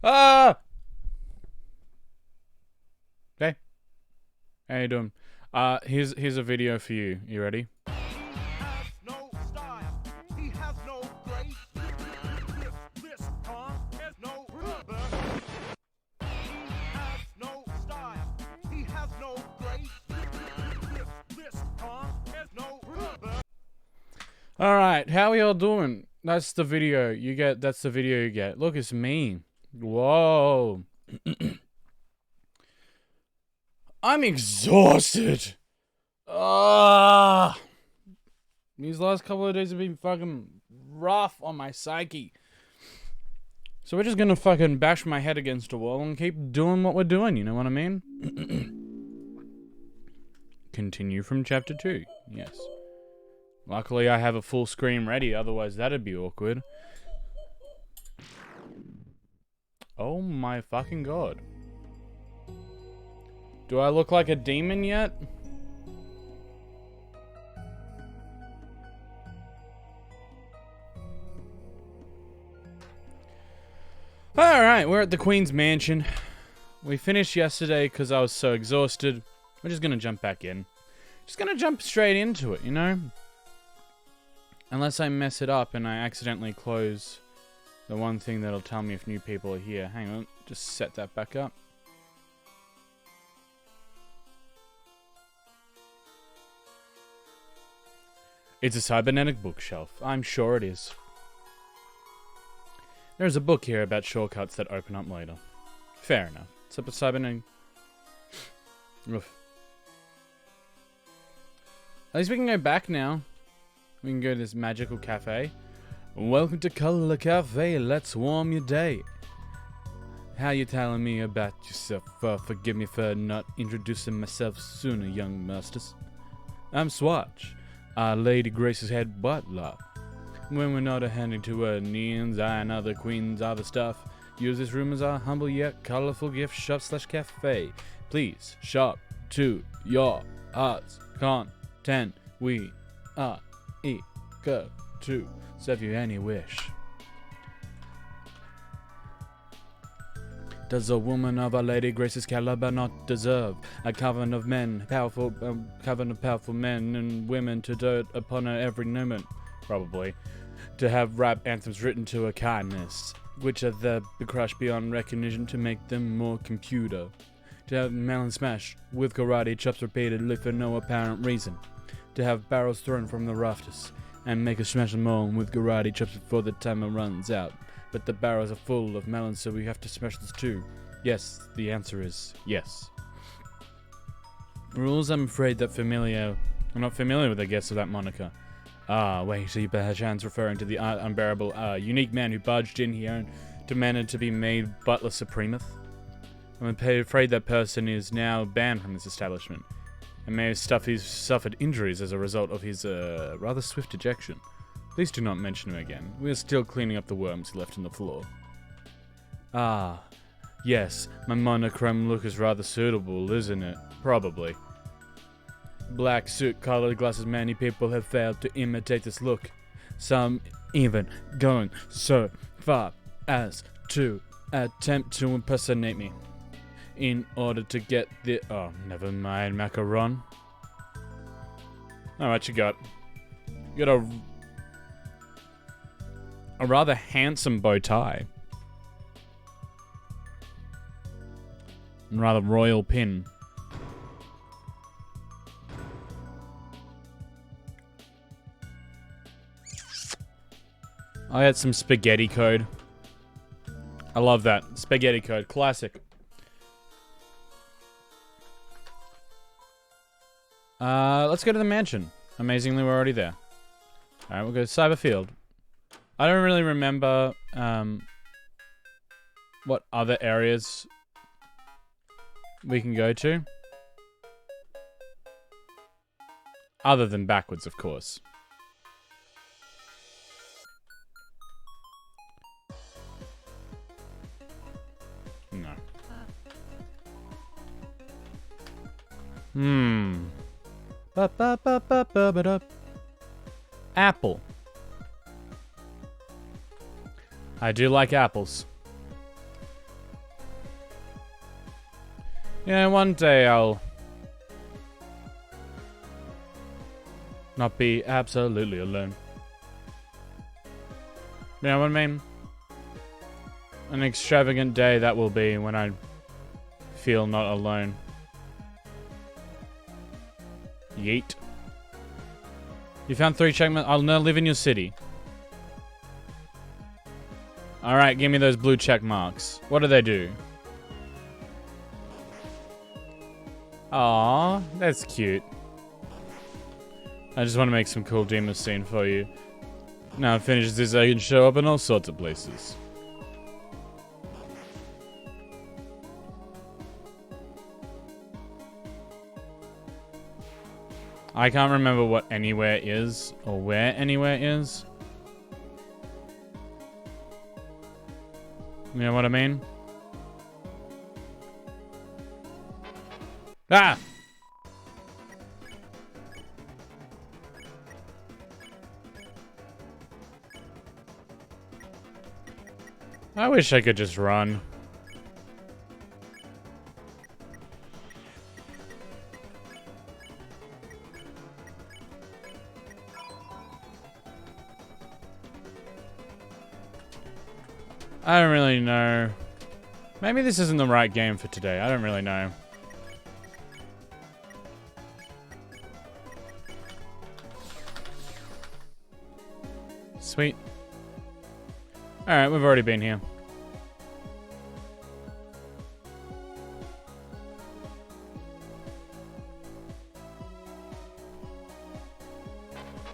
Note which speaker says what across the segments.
Speaker 1: Ah! Okay. How you doing? Here's a video for you. You ready? Alright, how are y'all doing? That's the video you get. That's the video you get. Look, it's me. Whoa. I'm exhausted. Ah. These last couple of days have been fucking rough on my psyche. So we're just gonna fucking bash my head against a wall and keep doing what we're doing, you know what I mean? Continue from chapter 2, yes. Luckily I have a full screen ready, otherwise that'd be awkward. Oh my fucking god. Do I look like a demon yet? Alright, we're at the Queen's Mansion. We finished yesterday because I was so exhausted. We're just gonna jump back in. Just gonna jump straight into it, you know? Unless I mess it up and I accidentally close the one thing that'll tell me if new people are here. Hang on, just set that back up. It's a cybernetic bookshelf. I'm sure it is. There's a book here about shortcuts that open up later. Fair enough. It's a cybernetic... Oof. At least we can go back now. We can go to this magical cafe. Welcome to Color Cafe. Let's warm your day. How you telling me about yourself? Forgive me for not introducing myself sooner, young masters. I'm Swatch, Lady Grace's head butler. When we're not handing to her neons, I and other queens other stuff. Use this room as our humble yet colorful gift shop / cafe. Please shop to your heart's content. We are eager to serve you any wish. Does a woman of Our Lady Grace's caliber not deserve a coven of men, coven of powerful men and women to dote upon her every moment? Probably. To have rap anthems written to her kindness, which are there crushed beyond recognition to make them more computer. To have melon smashed with karate chops repeatedly for no apparent reason. To have barrels thrown from the rafters and make a smash them all with karate chops before the timer runs out. But the barrels are full of melons, so we have to smash this too. Yes, the answer is yes. Rules I'm afraid that I'm not familiar with the guests of that moniker. Ah, wait, so you perchance referring to the unbearable, unique man who barged in here and demanded to be made butler supremeth? I'm afraid that person is now banned from this establishment, and may have suffered injuries as a result of his, rather swift ejection. Please do not mention him again. We are still cleaning up the worms he left on the floor. Ah, yes, my monochrome look is rather suitable, isn't it? Probably. Black suit, colored glasses, many people have failed to imitate this look. Some even going so far as to attempt to impersonate me. In order to get the... Oh, never mind, macaron. Alright, you got a rather handsome bow tie. And rather royal pin. I had some spaghetti code. I love that. Spaghetti code. Classic. Let's go to the mansion. Amazingly, we're already there. Alright, we'll go to Cyberfield. I don't really remember, what other areas we can go to. Other than backwards, of course. No. Apple. I do like apples. Yeah, one day I'll not be absolutely alone. You know what I mean? An extravagant day that will be when I feel not alone. Yeet. You found 3 checkmarks? I'll now live in your city. Alright, give me those blue check marks. What do they do? Aww, that's cute. I just want to make some cool demon scene for you. Now I finish this, I can show up in all sorts of places. I can't remember what anywhere is, or where anywhere is. You know what I mean? Ah! I wish I could just run. I don't really know. Maybe this isn't the right game for today. I don't really know. Sweet. Alright, we've already been here.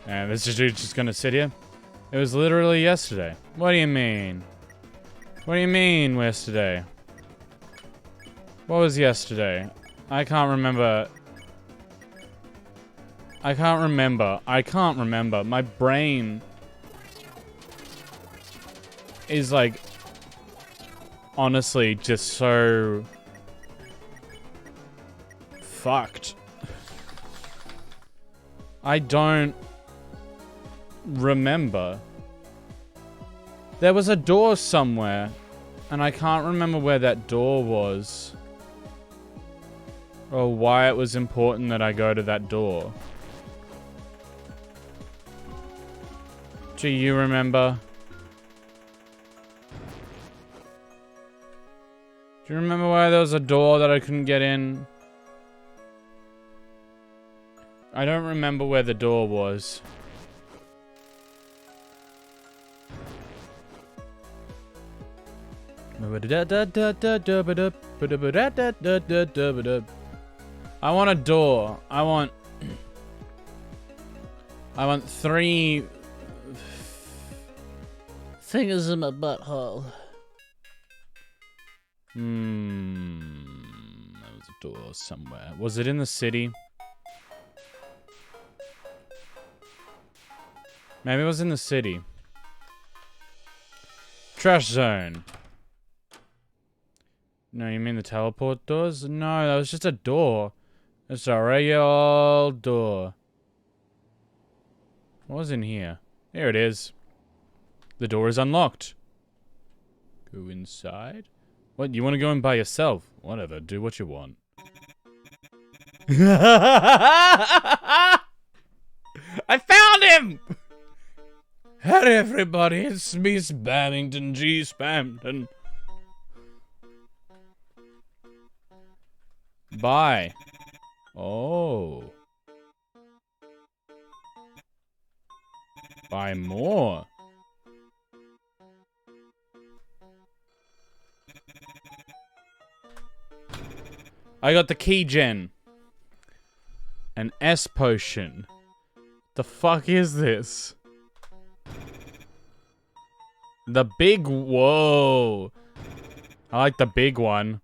Speaker 1: And this dude's just gonna sit here? It was literally yesterday. What do you mean? What do you mean, yesterday? What was yesterday? I can't remember. I can't remember. My brain is like honestly just so fucked. I don't remember. There was a door somewhere, and I can't remember where that door was. Or why it was important that I go to that door. Do you remember? Do you remember why there was a door that I couldn't get in? I don't remember where the door was. I want a door. I want 3 fingers in my butthole. There was a door somewhere. Was it in the city? Maybe it was in the city. Trash zone. No, you mean the teleport doors? No, that was just a door. It's a regular old door. What was in here? Here it is. The door is unlocked. Go inside? What, you want to go in by yourself? Whatever, do what you want. I found him! Hey everybody, it's me, Spammington G. Spamton. Bye. Oh. Buy more. I got the key gen. An S potion. The fuck is this? The big, whoa. I like the big one.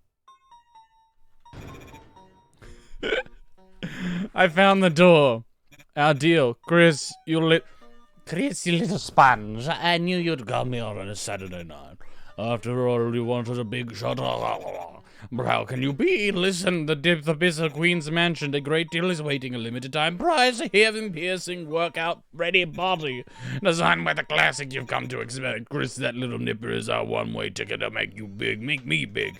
Speaker 1: I found the door. Our deal. Chris, you little sponge. I knew you'd come here on a Saturday night. After all, you wanted a big shot. But how can you be? Listen, the Bizarre Queen's mansion. A great deal is waiting. A limited time prize. A heaven-piercing, workout-ready body. Designed by the classic you've come to expect. Chris, that little nipper is our one-way ticket to make you big. Make me big.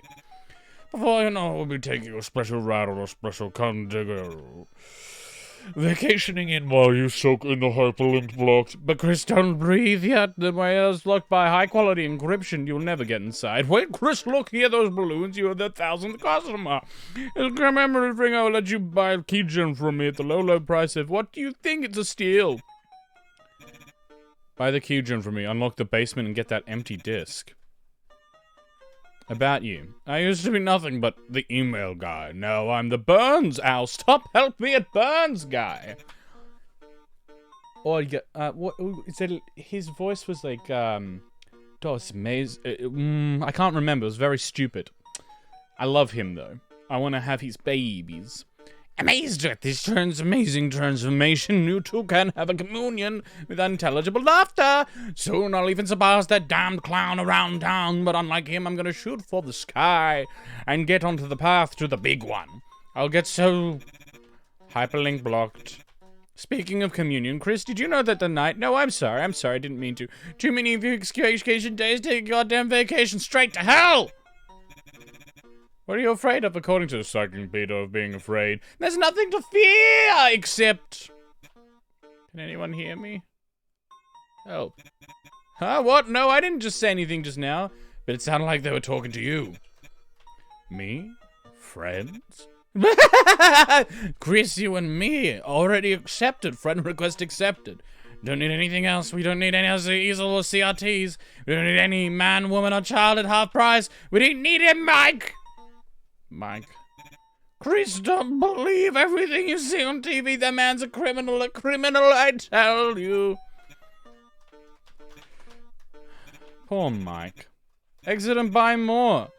Speaker 2: Before you know, we'll be taking a special ride on a special condigger. Vacationing in while you soak in the hyperlink blocks.
Speaker 1: But Chris, don't breathe yet. The way is blocked by high-quality encryption. You'll never get inside. Wait, Chris, look here, those balloons. You are the 1,000th customer. Remember, ring, I will let you buy a keygen from me at the low, low price of, what do you think? It's a steal. Buy the keygen from me, unlock the basement, and get that empty disc. About you. I used to be nothing but the email guy. Now I'm the Burns owl. Stop, help me at Burns guy. Or you get, what is it? His voice was like, Dos Maze. I can't remember. It was very stupid. I love him though. I want to have his babies. Amazed at this amazing transformation, you two can have a communion with unintelligible laughter. Soon I'll even surpass that damned clown around town, but unlike him, I'm gonna shoot for the sky and get onto the path to the big one. I'll get so hyperlink blocked. Speaking of communion, Chris, did you know that the night... No, I'm sorry, I didn't mean to. Too many of you vacation days take a goddamn vacation straight to hell! What are you afraid of, according to the Cycling Peter of being afraid? There's nothing to fear, except... Can anyone hear me? Help. Huh, what? No, I didn't just say anything just now. But it sounded like they were talking to you. Me? Friends? Chris, you and me. Already accepted. Friend request accepted. Don't need anything else. We don't need any other easel or CRTs. We don't need any man, woman, or child at half price. We don't need him, Mike! Mike. Chris, don't believe everything you see on TV. That man's a criminal, I tell you. Poor Mike. Exit and buy more.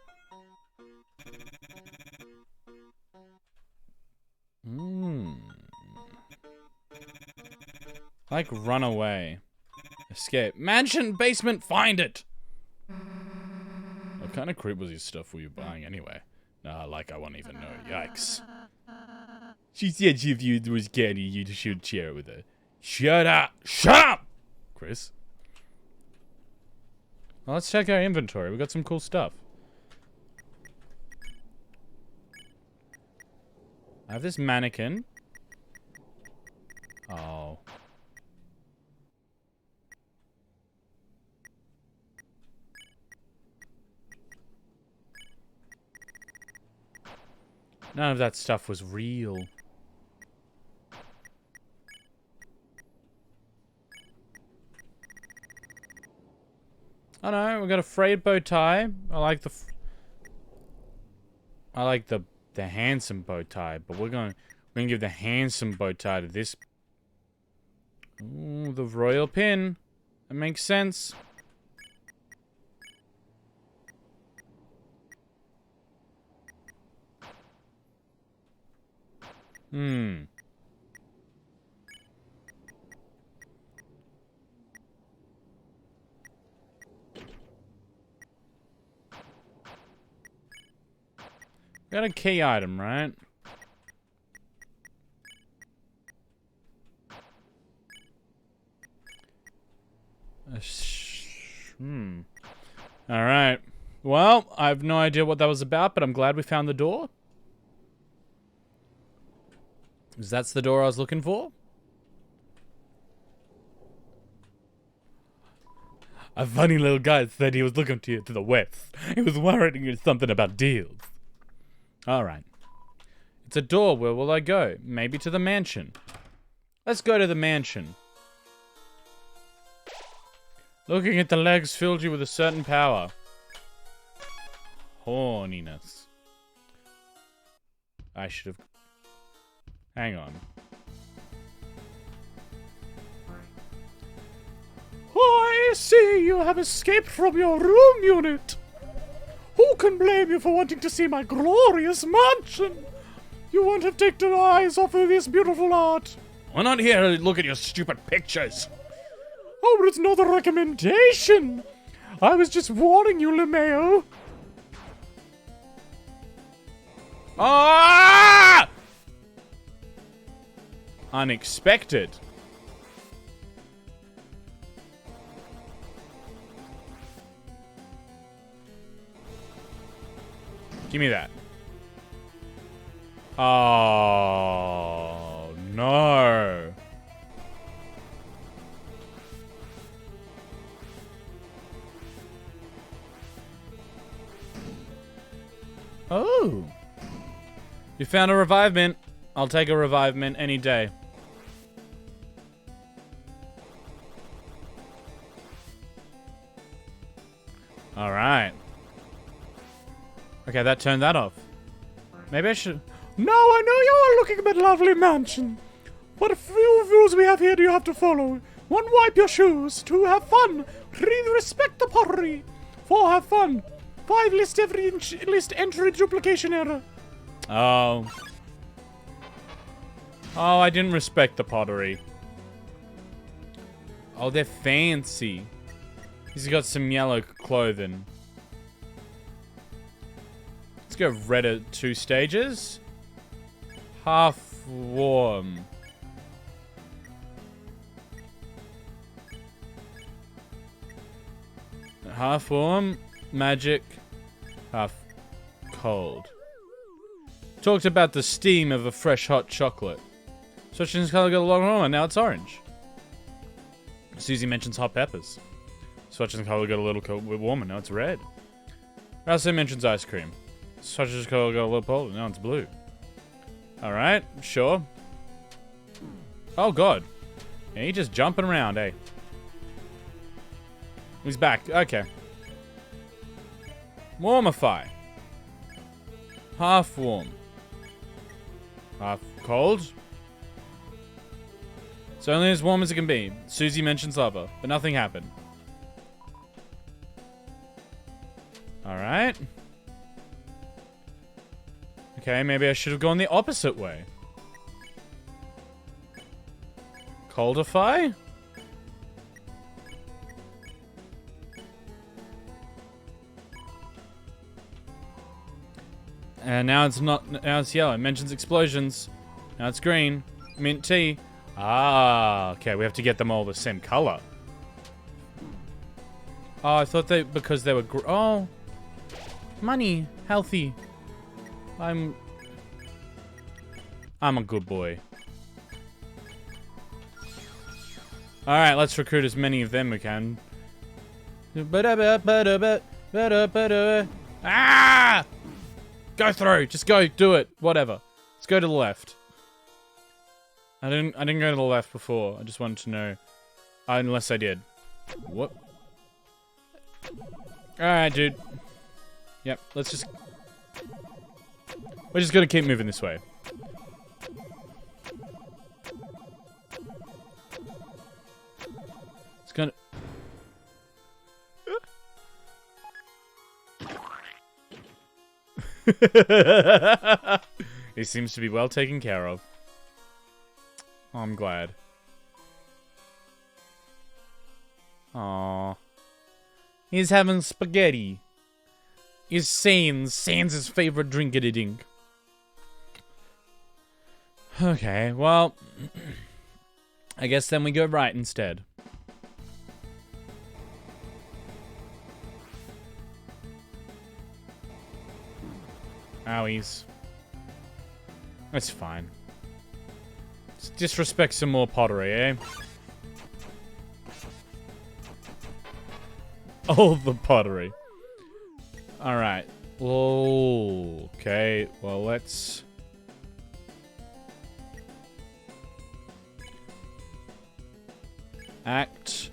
Speaker 1: Like run away. Escape. Mansion, basement, find it. What kind of creep was his stuff were you buying anyway? Like I won't even know. Yikes. She said if you was candy, you'd should share it with her. Shut up! Shut up! Chris. Well, let's check our inventory. We got some cool stuff. I have this mannequin. Oh. None of that stuff was real. Oh no, we got a frayed bow tie. I like the handsome bow tie, but we're gonna give the handsome bow tie to this. Ooh, the royal pin. That makes sense. Got a key item, right? Alright. Well, I have no idea what that was about, but I'm glad we found the door. Because that's the door I was looking for. A funny little guy said he was looking to the west. He was worrying something about deals. Alright. It's a door. Where will I go? Maybe to the mansion. Let's go to the mansion. Looking at the legs filled you with a certain power. Horniness. I should have... Hang on. I see you have escaped from your room unit. Who can blame you for wanting to see my glorious mansion? You won't have taken your eyes off of this beautiful art. We're not here to look at your stupid pictures. Oh, but it's not a recommendation. I was just warning you, LeMayo. Ah! Unexpected. Give me that. Oh, no. Oh. You found a revive mint. I'll take a revive mint any day. All right. Okay, that turned that off. Maybe I should...
Speaker 2: Now I know you are looking at a lovely mansion. But a few rules we have here do you have to follow. 1, wipe your shoes. 2, have fun. 3, respect the pottery. 4, have fun. 5, list entry duplication error.
Speaker 1: Oh. Oh, I didn't respect the pottery. Oh, they're fancy. He's got some yellow clothing. Let's go red at 2 stages. Half warm. Half warm, magic, half cold. Talked about the steam of a fresh hot chocolate. Switching his color got a long arm, now it's orange. Susie mentions hot peppers. Switching color got a little warmer, now it's red. Also mentions ice cream. Switching color got a little colder, now it's blue. Alright, sure. Oh god. Yeah, he's just jumping around, eh? He's back, okay. Warmify. Half warm. Half cold. It's only as warm as it can be. Susie mentions lava, but nothing happened. Alright. Okay, maybe I should have gone the opposite way. Coldify? And now it's not, now it's yellow. It mentions explosions. Now it's green. Mint tea. Ah, okay, we have to get them all the same color. Oh, I thought they, because they were, oh. Money. Healthy. I'm a good boy. Alright, let's recruit as many of them we can. Ah! Go through. Just go. Do it. Whatever. Let's go to the left. I didn't go to the left before. I just wanted to know. Unless I did. What? Alright, dude. Yep, let's just... We're just gonna keep moving this way. It's gonna... He seems to be well taken care of. Oh, I'm glad. Aww. He's having spaghetti. He's Sans' favorite drink-a-dink. Okay, well... I guess then we go right instead. Owies. That's fine. Let's disrespect some more pottery, eh? All the pottery. Alright. Whoa. Okay, well, let's... act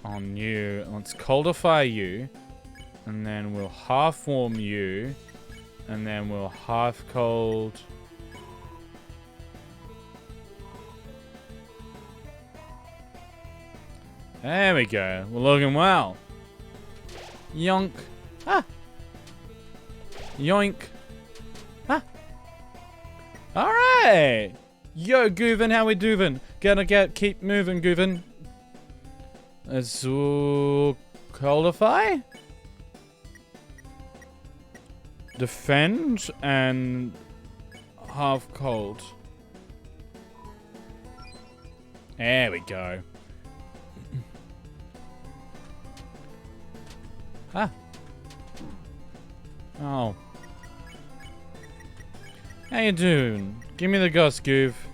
Speaker 1: on you. Let's coldify you. And then we'll half warm you. And then we'll half cold. There we go. We're looking well. Yonk. Ah. Yoink. Ah. Alright. Yo, Goovin, how we doing? Keep moving, Goovin. Let's coldify. Defend and half cold. There we go. Ah. Oh. How you doing? Give me the Gus Goof.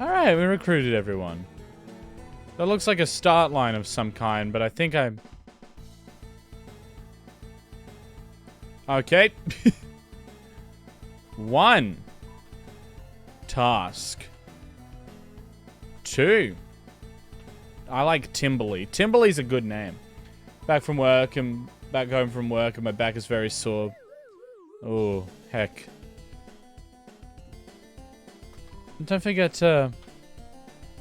Speaker 1: Alright, we recruited everyone. That looks like a start line of some kind, but I think I'm... Okay. 1. Task. 2. I like Timberly. Timberly's a good name. Back from work and back home from work and my back is very sore. Oh, heck. And don't forget to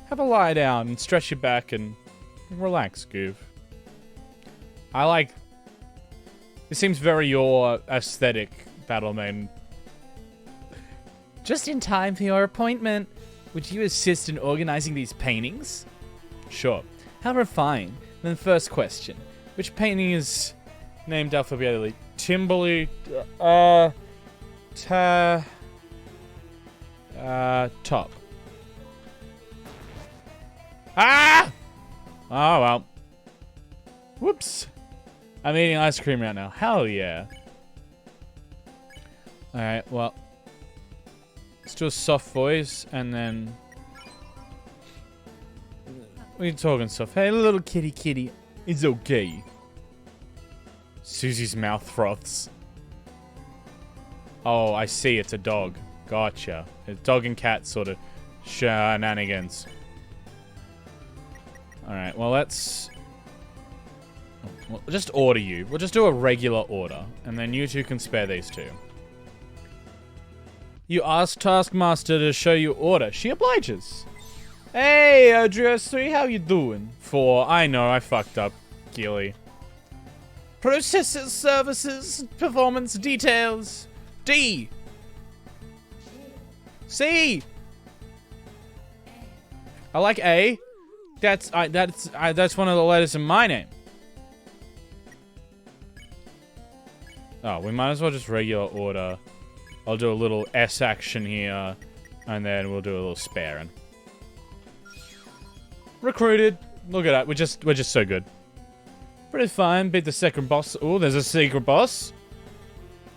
Speaker 1: have a lie down and stretch your back and relax, Goof. I like... It seems very your aesthetic, Battlemane. Just in time for your appointment. Would you assist in organizing these paintings? Sure. How refined. Then first question. Which painting is named alphabetically? Timberly, top. Ah! Oh, well. Whoops. I'm eating ice cream right now. Hell yeah. Alright, well. Let's do a soft voice, and then... What are you talking soft? Hey, little kitty. It's okay. Susie's mouth froths. Oh, I see. It's a dog. Gotcha. It's dog and cat sort of shenanigans. Alright, well, let's... We'll just order you. We'll just do a regular order. And then you two can spare these two. You ask Taskmaster to show you order. She obliges. Hey, address 3, how you doing? 4, I know, I fucked up, Gilly. Processes, services, performance details. D. C. I like A. That's one of the letters in my name. Oh, we might as well just regular order. I'll do a little S action here, and then we'll do a little sparing. Recruited. Look at that. We're just so good. Pretty fine. Beat the second boss. Oh, there's a secret boss.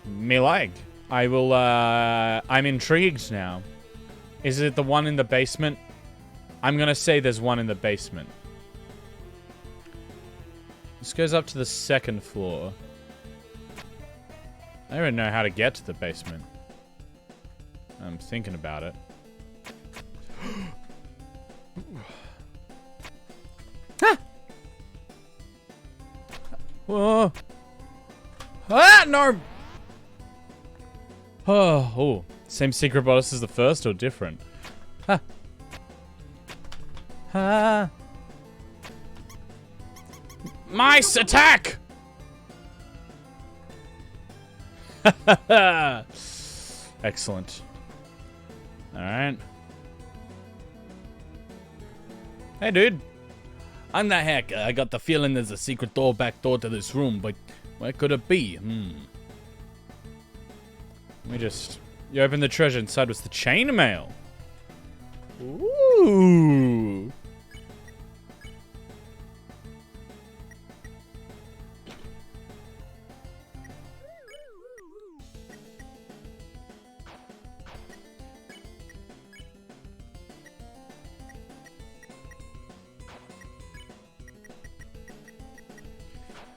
Speaker 1: Me like. I will. I'm intrigued now. Is it the one in the basement? I'm gonna say there's one in the basement. This goes up to the 2nd floor. I don't even know how to get to the basement. I'm thinking about it. Ah! Whoa! Ah, no! Oh, same secret boss as the first or different? Ha! Ha! Mice attack! Excellent. Alright. Hey, dude. I'm the hacker. I got the feeling there's a secret back door to this room, but where could it be? Let me just... You opened the treasure. Inside was the chainmail. Ooh.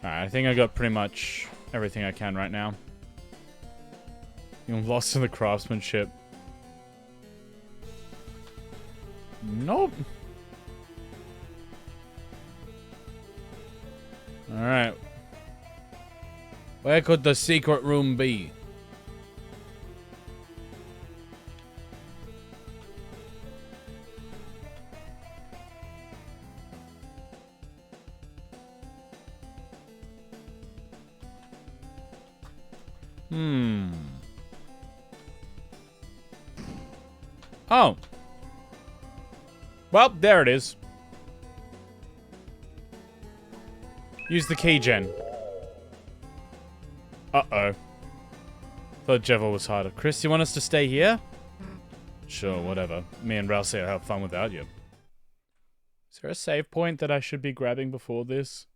Speaker 1: Alright, I think I got pretty much everything I can right now. I'm lost in the craftsmanship. Nope. Alright. Where could the secret room be? Oh. Well, there it is. Use the key gen. Uh-oh. Thought Jevil was harder. Chris, you want us to stay here? Sure, whatever. Me and Rousey will have fun without you. Is there a save point that I should be grabbing before this?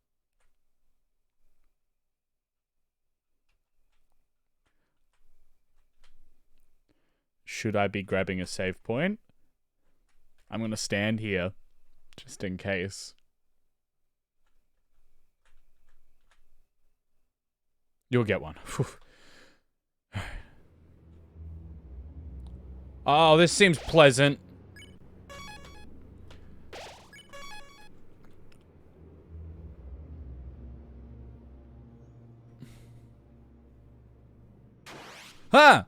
Speaker 1: should I be grabbing a save point? I'm gonna stand here, just in case. You'll get one. Oh, this seems pleasant. Huh!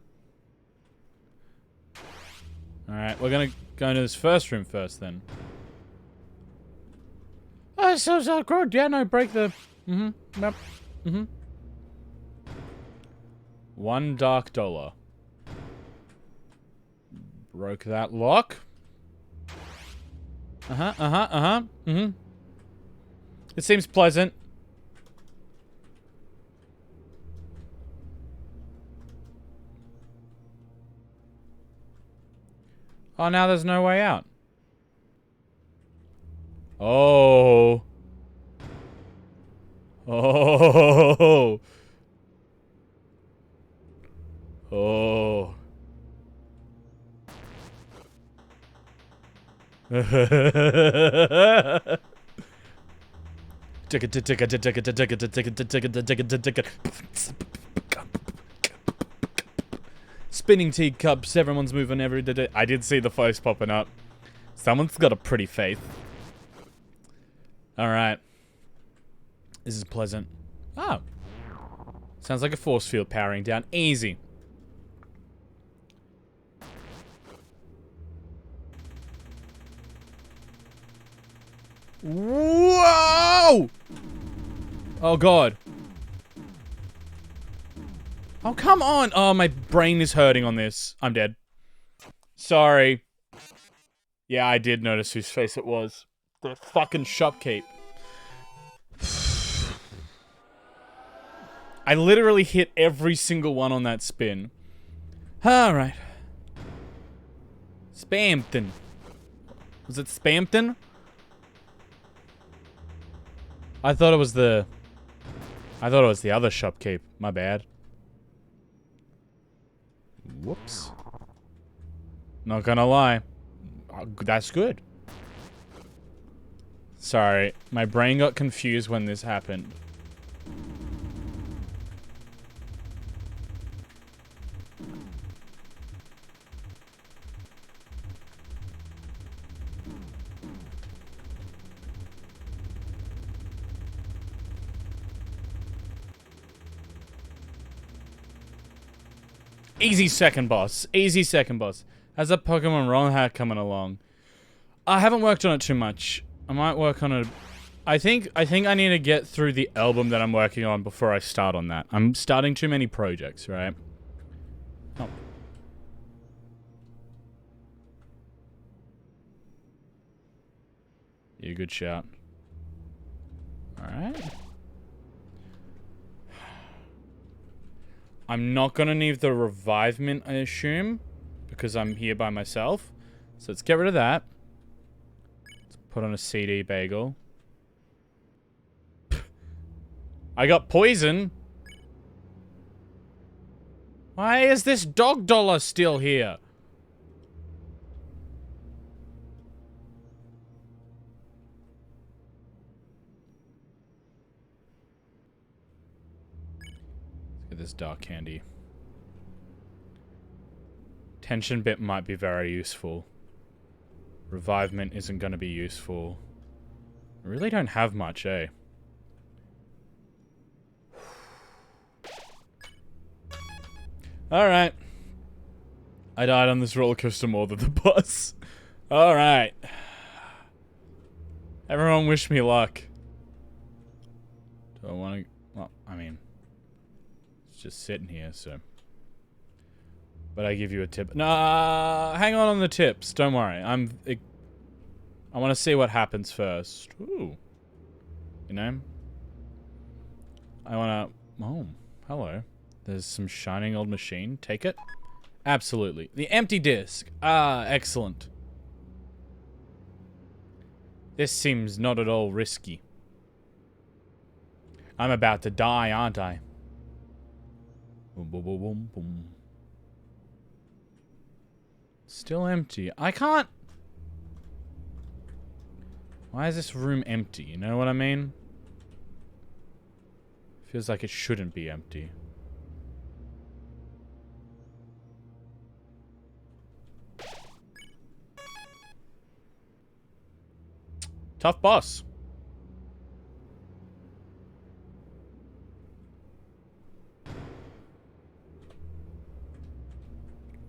Speaker 1: Alright, we're gonna go into this first room first, then. Oh, so good. Yeah, no, break the... Yep. $1 dark. Broke that lock. It seems pleasant. Oh, now there's no way out. Oh. Oh. Oh. Spinning teacups, everyone's moving every day. I did see the voice popping up. Someone's got a pretty face. Alright. This is pleasant. Oh. Sounds like a force field powering down. Easy. Whoa! Oh, God. Oh, come on. Oh, my brain is hurting on this. I'm dead. Sorry. Yeah, I did notice whose face it was. The fucking shopkeep. I literally hit every single one on that spin. Alright. Spampton. Was it Spampton? I thought it was the other shopkeep. My bad. Whoops. Not gonna lie. That's good. Sorry, my brain got confused when this happened. Easy second boss. Easy second boss. How's that Pokemon Wrong Hat coming along? I haven't worked on it too much. I might work on it. I think I need to get through the album that I'm working on before I start on that. I'm starting too many projects, right? Oh. Yeah, good shout. Alright. I'm not gonna need the revive mint, I assume, because I'm here by myself. So let's get rid of that. Let's put on a CD bagel. I got poison. Why is this dog dollar still here? This dark candy. Tension bit might be very useful. Revivement isn't going to be useful. I really don't have much, eh? Alright. I died on this roller coaster more than the boss. Alright. Everyone wish me luck. Do I want to... Well, I mean... just sitting here, so. But I give you a tip. Nah, hang on the tips. Don't worry. I want to see what happens first. Ooh. You know? I want to... Oh, hello. There's some shining old machine. Take it? Absolutely. The empty disc. Ah, excellent. This seems not at all risky. I'm about to die, aren't I? Boom, boom, boom, boom, boom. Still empty. I can't... Why is this room empty? You know what I mean? Feels like it shouldn't be empty. Tough boss.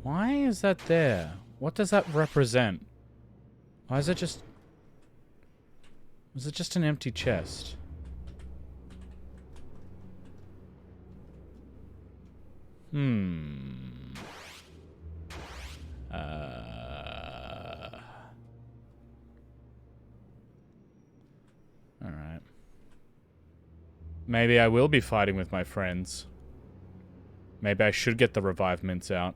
Speaker 1: Why is that there? What does that represent? Why is it just... Was it just an empty chest? Alright. Maybe I will be fighting with my friends. Maybe I should get the revive mints out.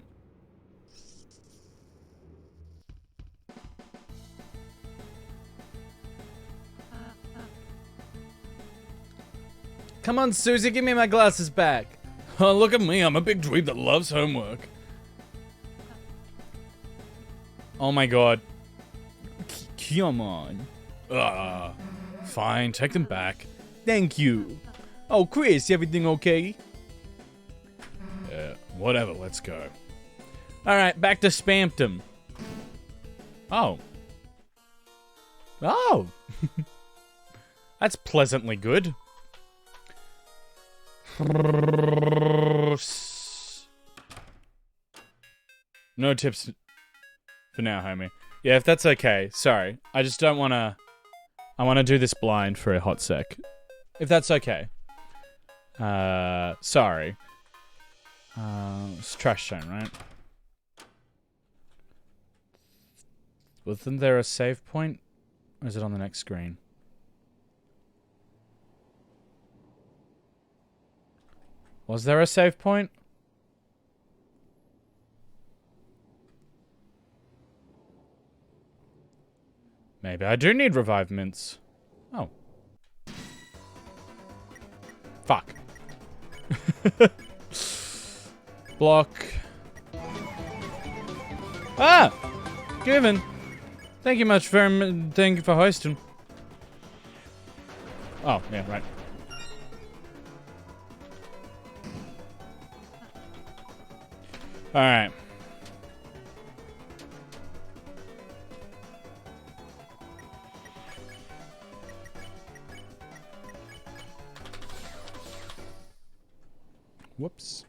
Speaker 1: Come on, Susie, give me my glasses back. Oh, look at me, I'm a big dweeb that loves homework. Oh my god. Come on. Fine, take them back. Thank you. Oh, Chris, everything okay? Whatever, let's go. Alright, back to Spamton. Oh. Oh! That's pleasantly good. No tips for now, homie. Yeah, if that's okay. Sorry. I just don't want to... I want to do this blind for a hot sec. If that's okay. Sorry. It's trash zone, right? Wasn't there a save point? Or is it on the next screen? Was there a save point? Maybe I do need revive mints. Oh. Fuck. Block. Ah! Given. Thank you much thank you for hosting. Oh, yeah, right. Alright. Whoops.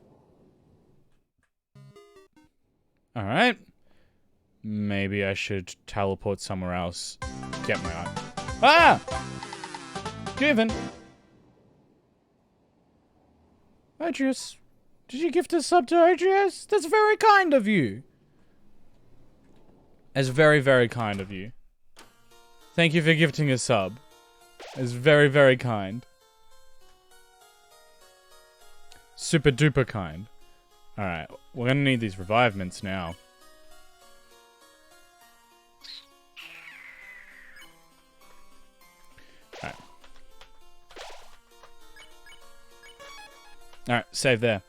Speaker 1: Alright. Maybe I should teleport somewhere else. Get my eye. Ah! Given. Adrius. Did you gift a sub to Adrius? That's very kind of you. That's very, very kind of you. Thank you for gifting a sub. It's very, very kind. Super duper kind. Alright, we're gonna need these revive mints now. Alright. Alright, save there.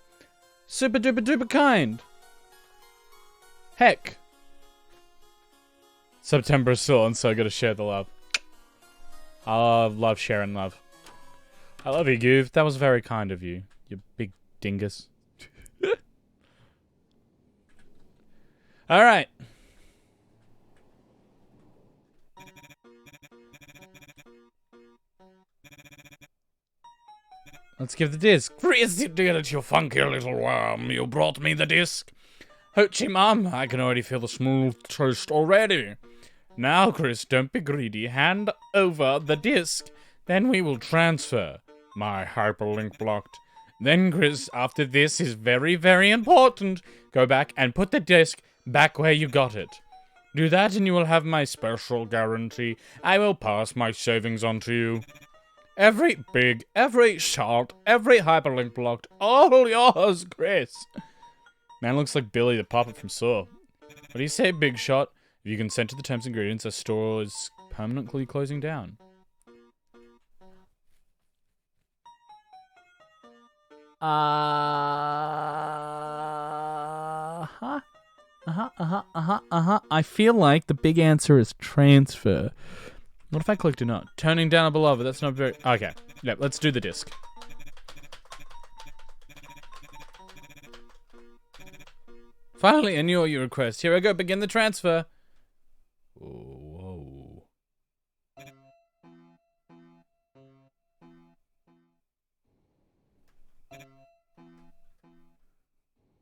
Speaker 1: Super duper duper kind. Heck. September is still on, so I gotta share the love. I love sharing love. I love you, Goof. That was very kind of you. You big dingus. Alright. Let's give the disc. Chris, you did it, you funky little worm. You brought me the disc. Hoochie Mum, I can already feel the smooth taste already. Now, Chris, don't be greedy. Hand over the disc. Then we will transfer. My hyperlink blocked. Then, Chris, after this is very, very important. Go back and put the disc back where you got it. Do that and you will have my special guarantee. I will pass my savings on to you. Every big, every short, every hyperlink blocked. All yours, Chris. Man looks like Billy the puppet from Saw. What do you say, big shot? If you consent to the terms and ingredients, our store is permanently closing down. I feel like the big answer is transfer. What if I click do not? Turning down a beloved, that's not very... Okay, yeah, let's do the disc. Finally, I knew all your requests. Here I go, begin the transfer. Whoa.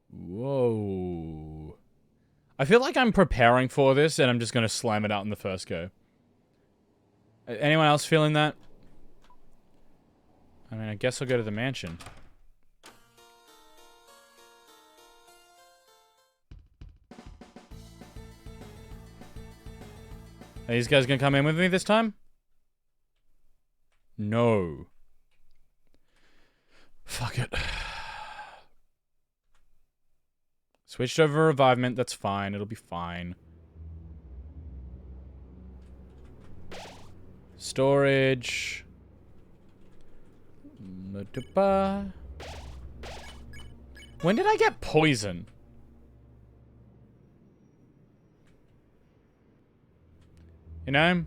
Speaker 1: Whoa. I feel like I'm preparing for this and I'm just gonna slam it out in the first go. Anyone else feeling that? I mean, I guess I'll go to the mansion. Are these guys gonna come in with me this time? No. Fuck it. Switched over revivement, that's fine, it'll be fine. Storage. When did I get poison? You know?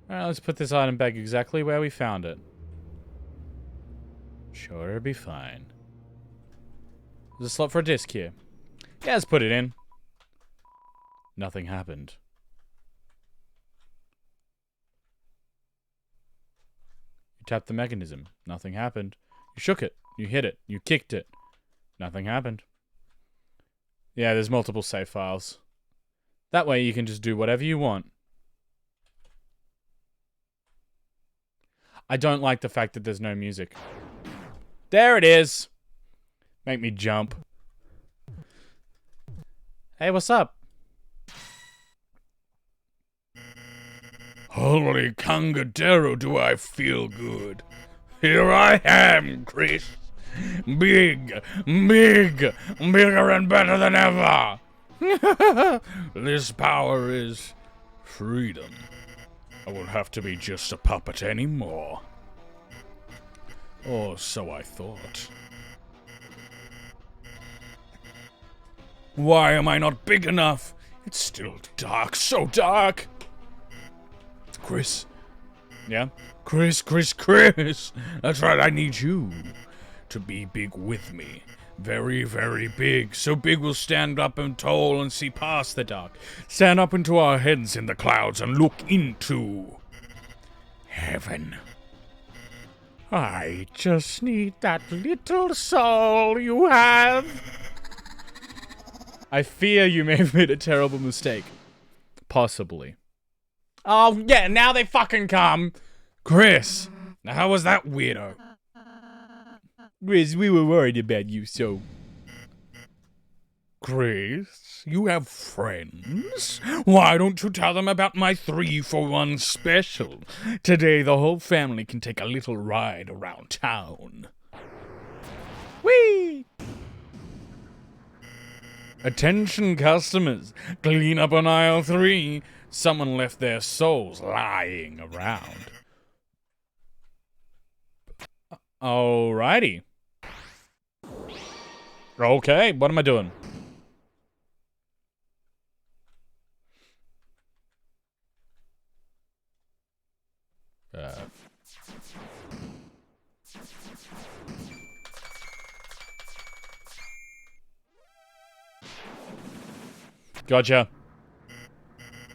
Speaker 1: Alright, let's put this item back exactly where we found it. Sure, it'll be fine. There's a slot for a disc here. Yeah, let's put it in. Nothing happened. You tapped the mechanism. Nothing happened. You shook it. You hit it. You kicked it. Nothing happened. Yeah, there's multiple save files. That way you can just do whatever you want. I don't like the fact that there's no music. There it is! Make me jump. Hey, what's up?
Speaker 2: Holy Kangadero, do I feel good. Here I am, Chris. Big, bigger and better than ever. This power is freedom. I won't have to be just a puppet anymore. Or so I thought. Why am I not big enough? It's still dark, so dark. Chris.
Speaker 1: Yeah?
Speaker 2: Chris. That's right, I need you to be big with me. Very, very big. So big we'll stand up and tall and see past the dark. Stand up into our heads in the clouds and look into heaven. I just need that little soul you have.
Speaker 1: I fear you may have made a terrible mistake. Possibly. Oh, yeah, now they fucking come.
Speaker 2: Chris, now how was that weirdo?
Speaker 1: Chris, we were worried about you, so...
Speaker 2: Chris, you have friends? Why don't you tell them about my 3-for-1 special? Today the whole family can take a little ride around town.
Speaker 1: Whee!
Speaker 2: Attention customers, clean up on aisle 3. Someone left their souls lying around.
Speaker 1: Alrighty. Okay, what am I doing? Gotcha.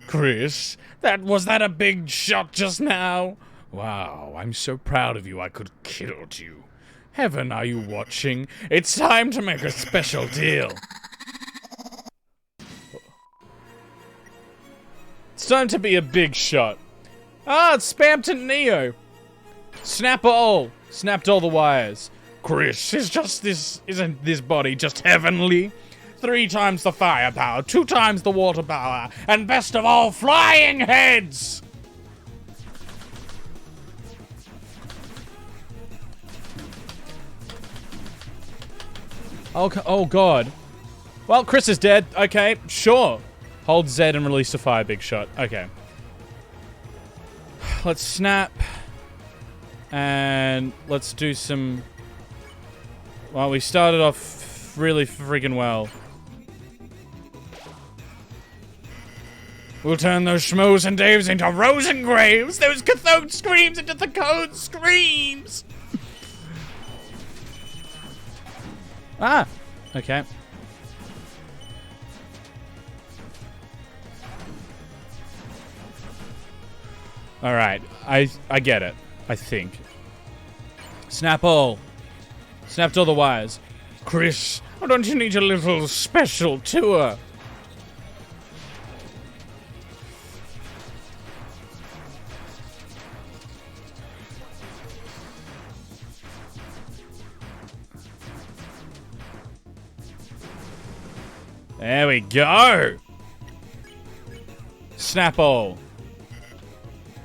Speaker 2: Chris, was that a big shot just now? Wow, I'm so proud of you I could killed you. Heaven, are you watching? It's time to make a special deal.
Speaker 1: It's time to be a big shot. Ah, it's spam to Neo. Snap all. Snapped all the wires.
Speaker 2: Chris, isn't this body just heavenly? 3 times the firepower, 2 times the water power, and best of all, flying heads!
Speaker 1: Oh god. Well, Chris is dead. Okay, sure. Hold Z and release a fire big shot. Okay. Let's snap. And let's do some... Well, we started off really freaking well. We'll turn those schmoes and Daves into Rosengraves! Those cathode screams into the code screams! Ah! Okay. Alright, I get it. I think. Snap all. Snapped all the wires. Chris, don't you need a little special tour? There we go! Snap all.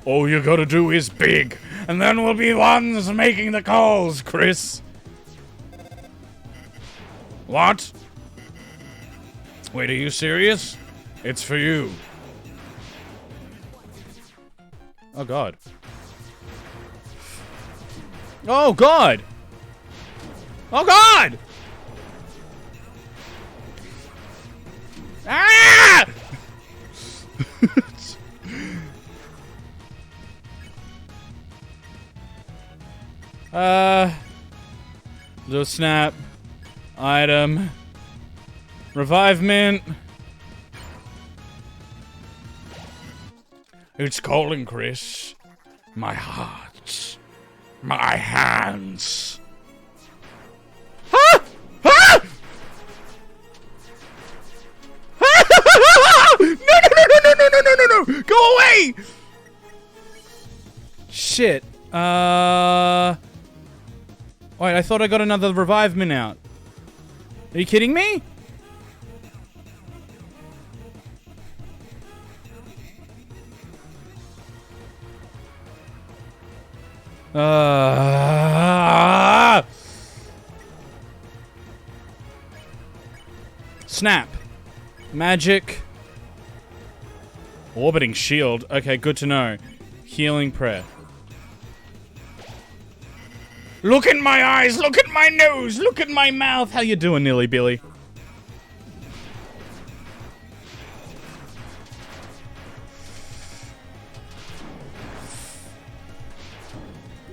Speaker 1: All you gotta do is big, and then we'll be ones making the calls, Chris. What? Wait, are you serious? It's for you. Oh, God. Oh, God! Oh, God! Ah! Little snap. Item. Revivement. It's calling, Chris. My heart. My hands. Ah! Ah! No! Go away! Shit. Wait, I thought I got another revivement out. Are you kidding me? Snap. Magic. Orbiting shield. Okay, good to know. Healing prayer. Look in my eyes, look at my nose, look at my mouth. How you doing, Nilly Billy?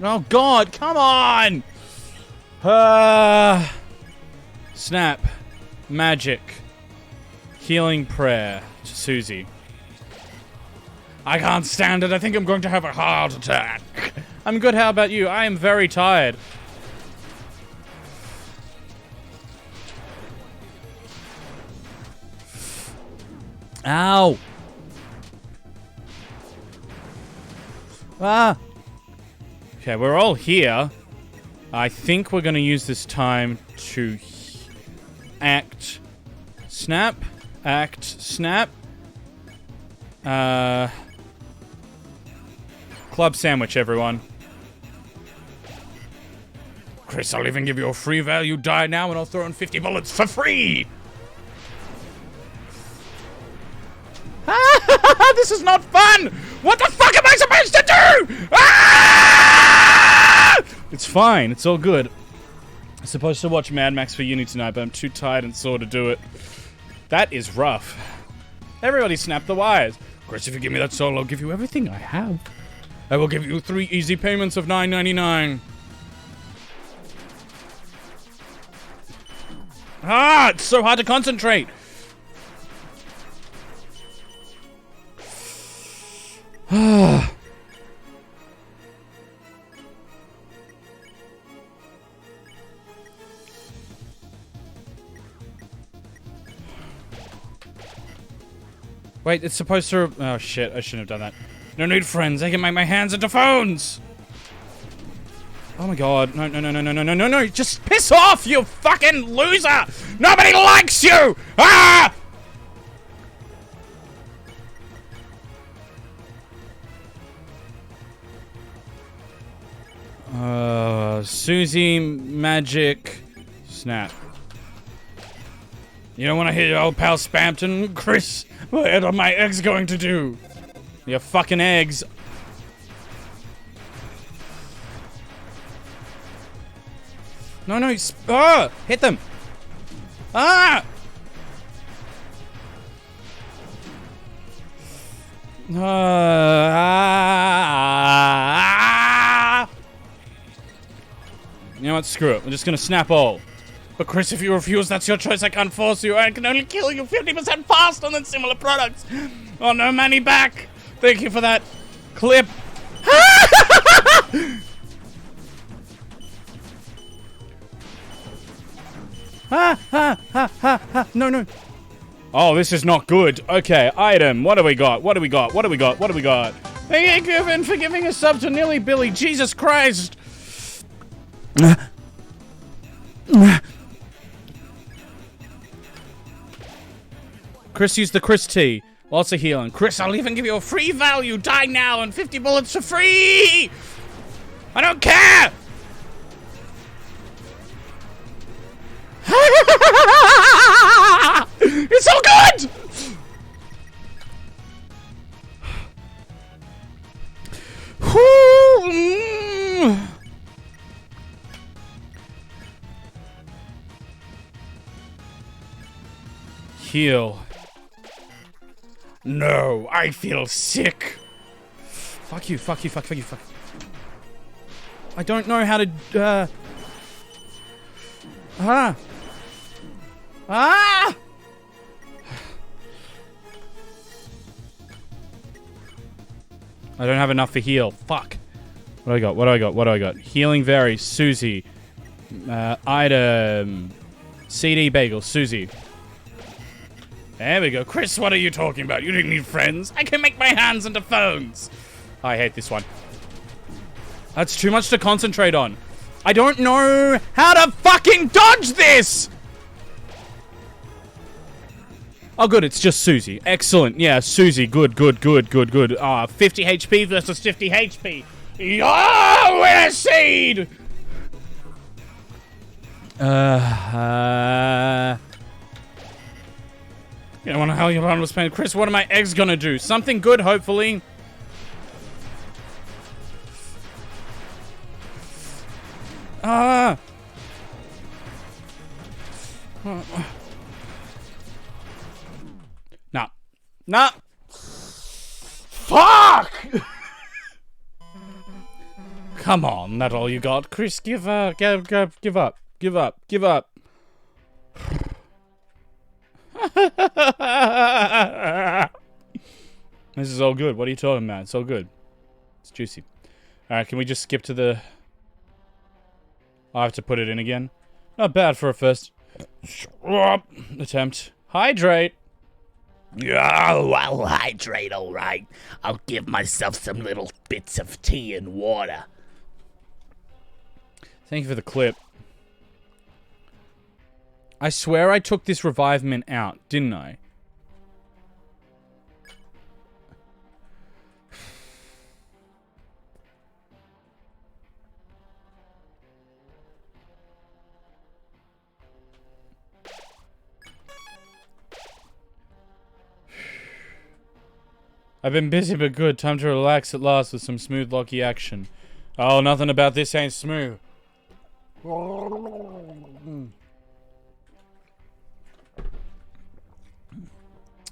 Speaker 1: Oh God, come on! Snap. Magic. Healing prayer to Susie. I can't stand it. I think I'm going to have a heart attack. I'm good. How about you? I am very tired. Ow. Ah. Okay, we're all here. I think we're going to use this time to act. Snap. Act. Snap. Club sandwich, everyone. Chris, I'll even give you a free value die now and I'll throw in 50 bullets for free! This is not fun! What the fuck am I supposed to do? Ah! It's fine, it's all good. I'm supposed to watch Mad Max for uni tonight, but I'm too tired and sore to do it. That is rough. Everybody snap the wires. Chris, if you give me that soul, I'll give you everything I have. I will give you 3 easy payments of $9.99. Ah, it's so hard to concentrate. Wait, it's supposed to... Oh, shit. I shouldn't have done that. No need, friends. I can make my hands into phones. Oh, my God. No. Just piss off, you fucking loser. Nobody likes you. Ah! Susie, magic, snap. You don't want to hear your old pal Spampton? Chris, what are my eggs going to do? Your fucking eggs. No, no, hit them. Ah! You know what? Screw it. We're just gonna snap all. But Chris, if you refuse, that's your choice. I can't force you. I can only kill you 50% faster than similar products. Oh, no money back. Thank you for that clip. No, no. Oh, this is not good. Okay, item. What do we got? What do we got? What do we got? What do we got? Thank you, Griffin, for giving a sub to Nilly Billy. Jesus Christ. Chris used the Chris T. Lots of healing. Chris, I'll even give you a free value. Die now and 50 bullets for free. I don't care. It's so good! Heal. No, I feel sick. Fuck you, fuck you, fuck you, fuck. I don't know how to, Ah! I don't have enough for heal. Fuck. What do I got? What do I got? What do I got? Healing Very, Susie. Item. CD Bagel, Susie. There we go. Chris, what are you talking about? You didn't need friends. I can make my hands into phones. I hate this one. That's too much to concentrate on. I don't know how to fucking dodge this! Oh, good. It's just Susie. Excellent. Yeah, Susie. Good, good, good, good, good. 50 HP versus 50 HP. Yo, we're a seed! You don't want to how your bottom was pain. Chris, what are my eggs gonna do? Something good, hopefully. Nah. Nah. Fuck! Come on, that all you got? Chris, give up. Give up. Give up. Give up. This is all good. What are you talking about? It's all good. It's juicy. Alright, can we just skip to the... I have to put it in again. Not bad for a first attempt. Hydrate.
Speaker 3: Yeah, I'll hydrate, alright. I'll give myself some little bits of tea and water.
Speaker 1: Thank you for the clip. I swear I took this revive mint out, didn't I? I've been busy but good. Time to relax at last with some smooth, locky action. Oh, nothing about this ain't smooth.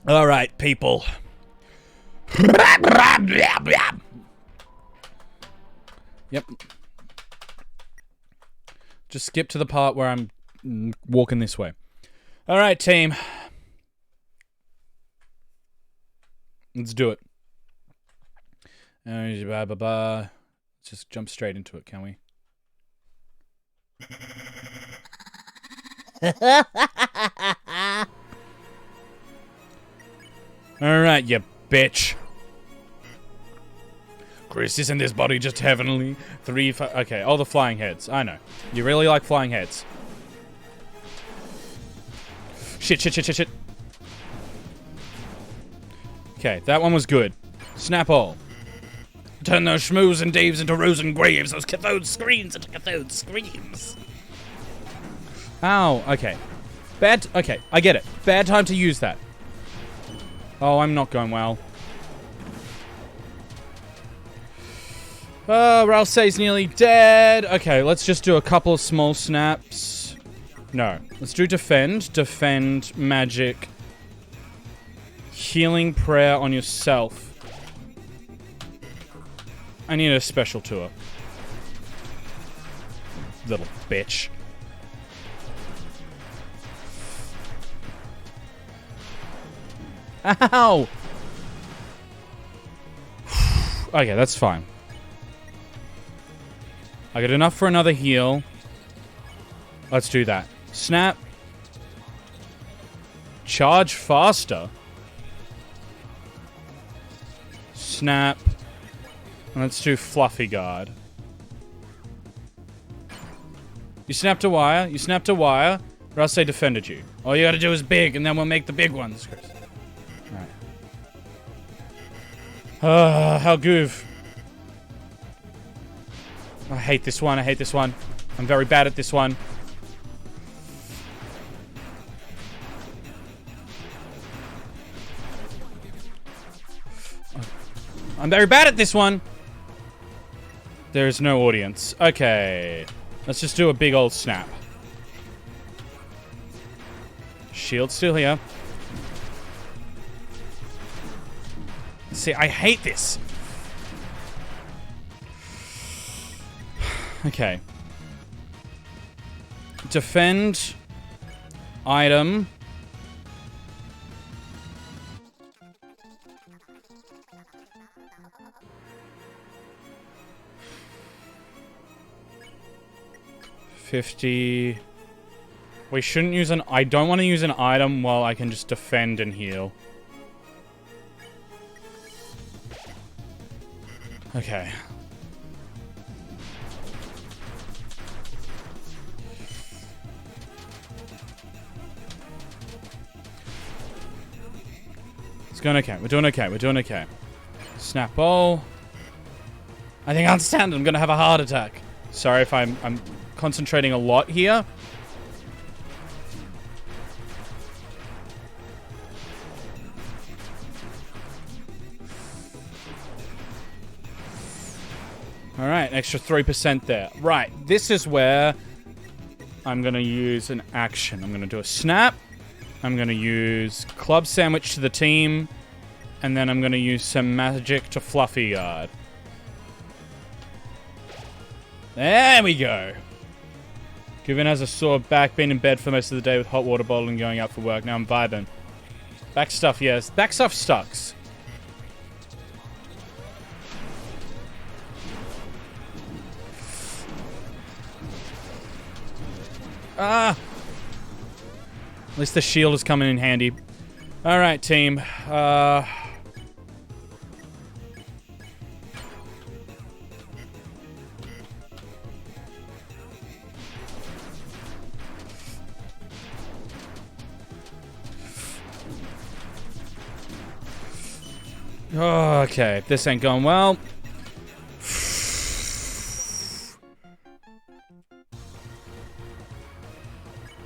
Speaker 1: Alright, people. Yep. Just skip to the part where I'm walking this way. Alright, team. Let's do it. Just jump straight into it, can we? Alright, you bitch. Chris, isn't this body just heavenly? Okay, all the flying heads. I know. You really like flying heads. Shit, shit, shit, shit, shit. Okay, that one was good. Snap all. Turn those schmoos and Daves into rose and graves. Those cathode screens into cathode screams. Ow, okay. Okay, I get it. Bad time to use that. Oh, I'm not going well. Ralsei's nearly dead. Okay, let's just do a couple of small snaps. No. Let's do defend. Defend, magic. Healing prayer on yourself. I need a special tour. Little bitch. Ow! Okay, that's fine. I got enough for another heal. Let's do that. Snap. Charge faster. Snap. And let's do Fluffy Guard. You snapped a wire. You snapped a wire. Ralsei defended you. All you gotta do is big, and then we'll make the big ones. Alright. How goof. I hate this one. I hate this one. I'm very bad at this one. I'm very bad at this one. There is no audience. Okay. Let's just do a big old snap. Shield's still here. See, I hate this. Okay. Defend. Item. $50. We shouldn't use an... I don't want to use an item while I can just defend and heal. Okay. It's going okay. We're doing okay. We're doing okay. Snap ball. I think I understand. I'm going to have a heart attack. Sorry if I'm concentrating a lot here. Alright, extra 3% there. Right, this is where I'm going to use an action. I'm going to do a snap. I'm going to use club sandwich to the team. And then I'm going to use some magic to Fluffy Guard. There we go. Given has a sore back, been in bed for most of the day with hot water bottle and going out for work. Now I'm vibing. Back stuff, yes. Back stuff sucks. Ah! At least the shield is coming in handy. Alright, team. Oh, okay, this ain't going well.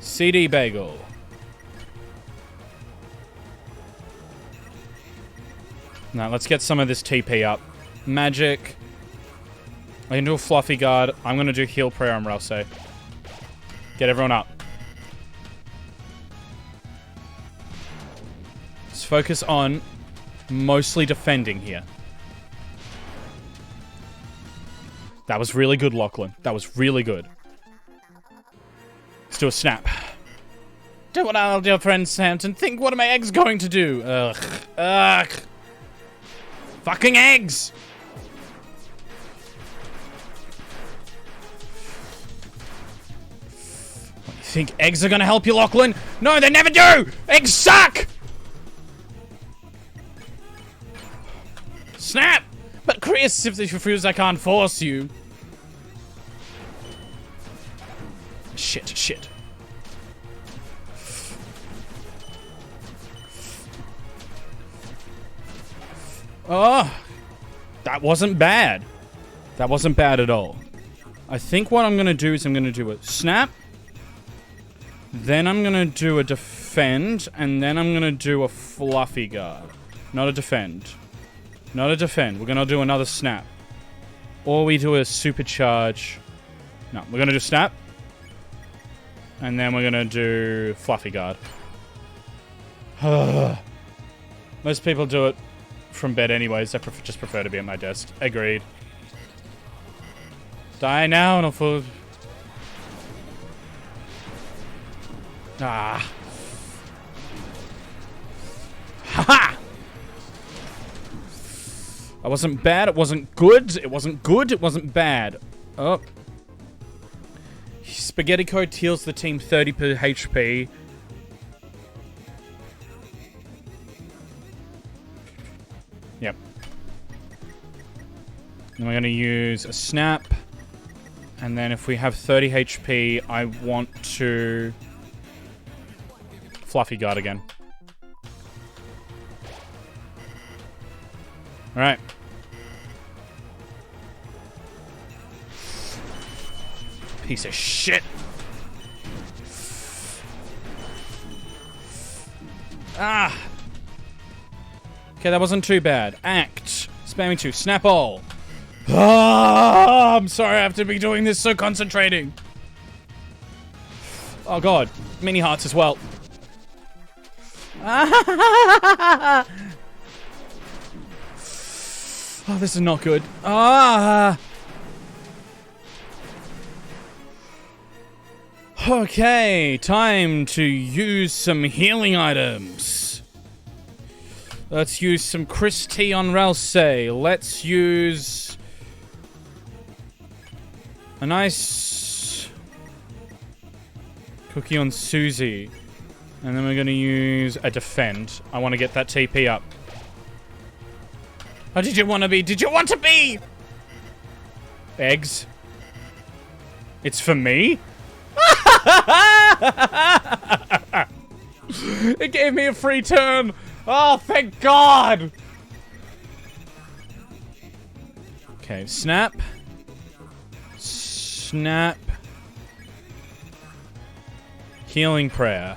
Speaker 1: CD Bagel. Now, let's get some of this TP up. Magic. I can do a Fluffy Guard. I'm going to do Heal Prayer on Ralsei. Get everyone up. Let's focus on mostly defending here. That was really good, Lachlan. That was really good. Let's do a snap. Do what our dear friend Samson think. What are my eggs going to do? Ugh. Ugh. Fucking eggs! What, you think eggs are gonna help you, Lachlan? No, they never do! Eggs suck! Snap! But Chris, if you refuse, I can't force you. Shit, shit. Oh, that wasn't bad. That wasn't bad at all. I think what I'm going to do is I'm going to do a snap. Then I'm going to do a defend. And then I'm going to do a Fluffy Guard. Not a defend. Not a defend. We're going to do another snap. Or we do a supercharge. No, we're gonna do snap. And then we're gonna do fluffy guard. Most people do it from bed anyways. I just prefer to be at my desk. Agreed. Die now and I'll fall. Ah. Haha! It wasn't bad, it wasn't good, it wasn't good, it wasn't bad. Oh. Spaghetti Code heals the team 30 per HP. Yep. And we're going to use a snap. And then if we have 30 HP, I want to fluffy guard again. Alright. Piece of shit. Ah. Okay, that wasn't too bad. Act. Spamming 2. Snap all. Ah, I'm sorry I have to be doing this so concentrating. Oh god. Mini hearts as well. Oh, this is not good. Ah. Okay, time to use some healing items. Let's use some Chris T on Ralsei. Let's use a nice cookie on Susie. And then we're going to use a defend. I want to get that TP up. Oh, did you want to be? Did you want to be? Eggs. It's for me? It gave me a free turn. Oh, thank God. Okay, snap. Snap. Healing prayer.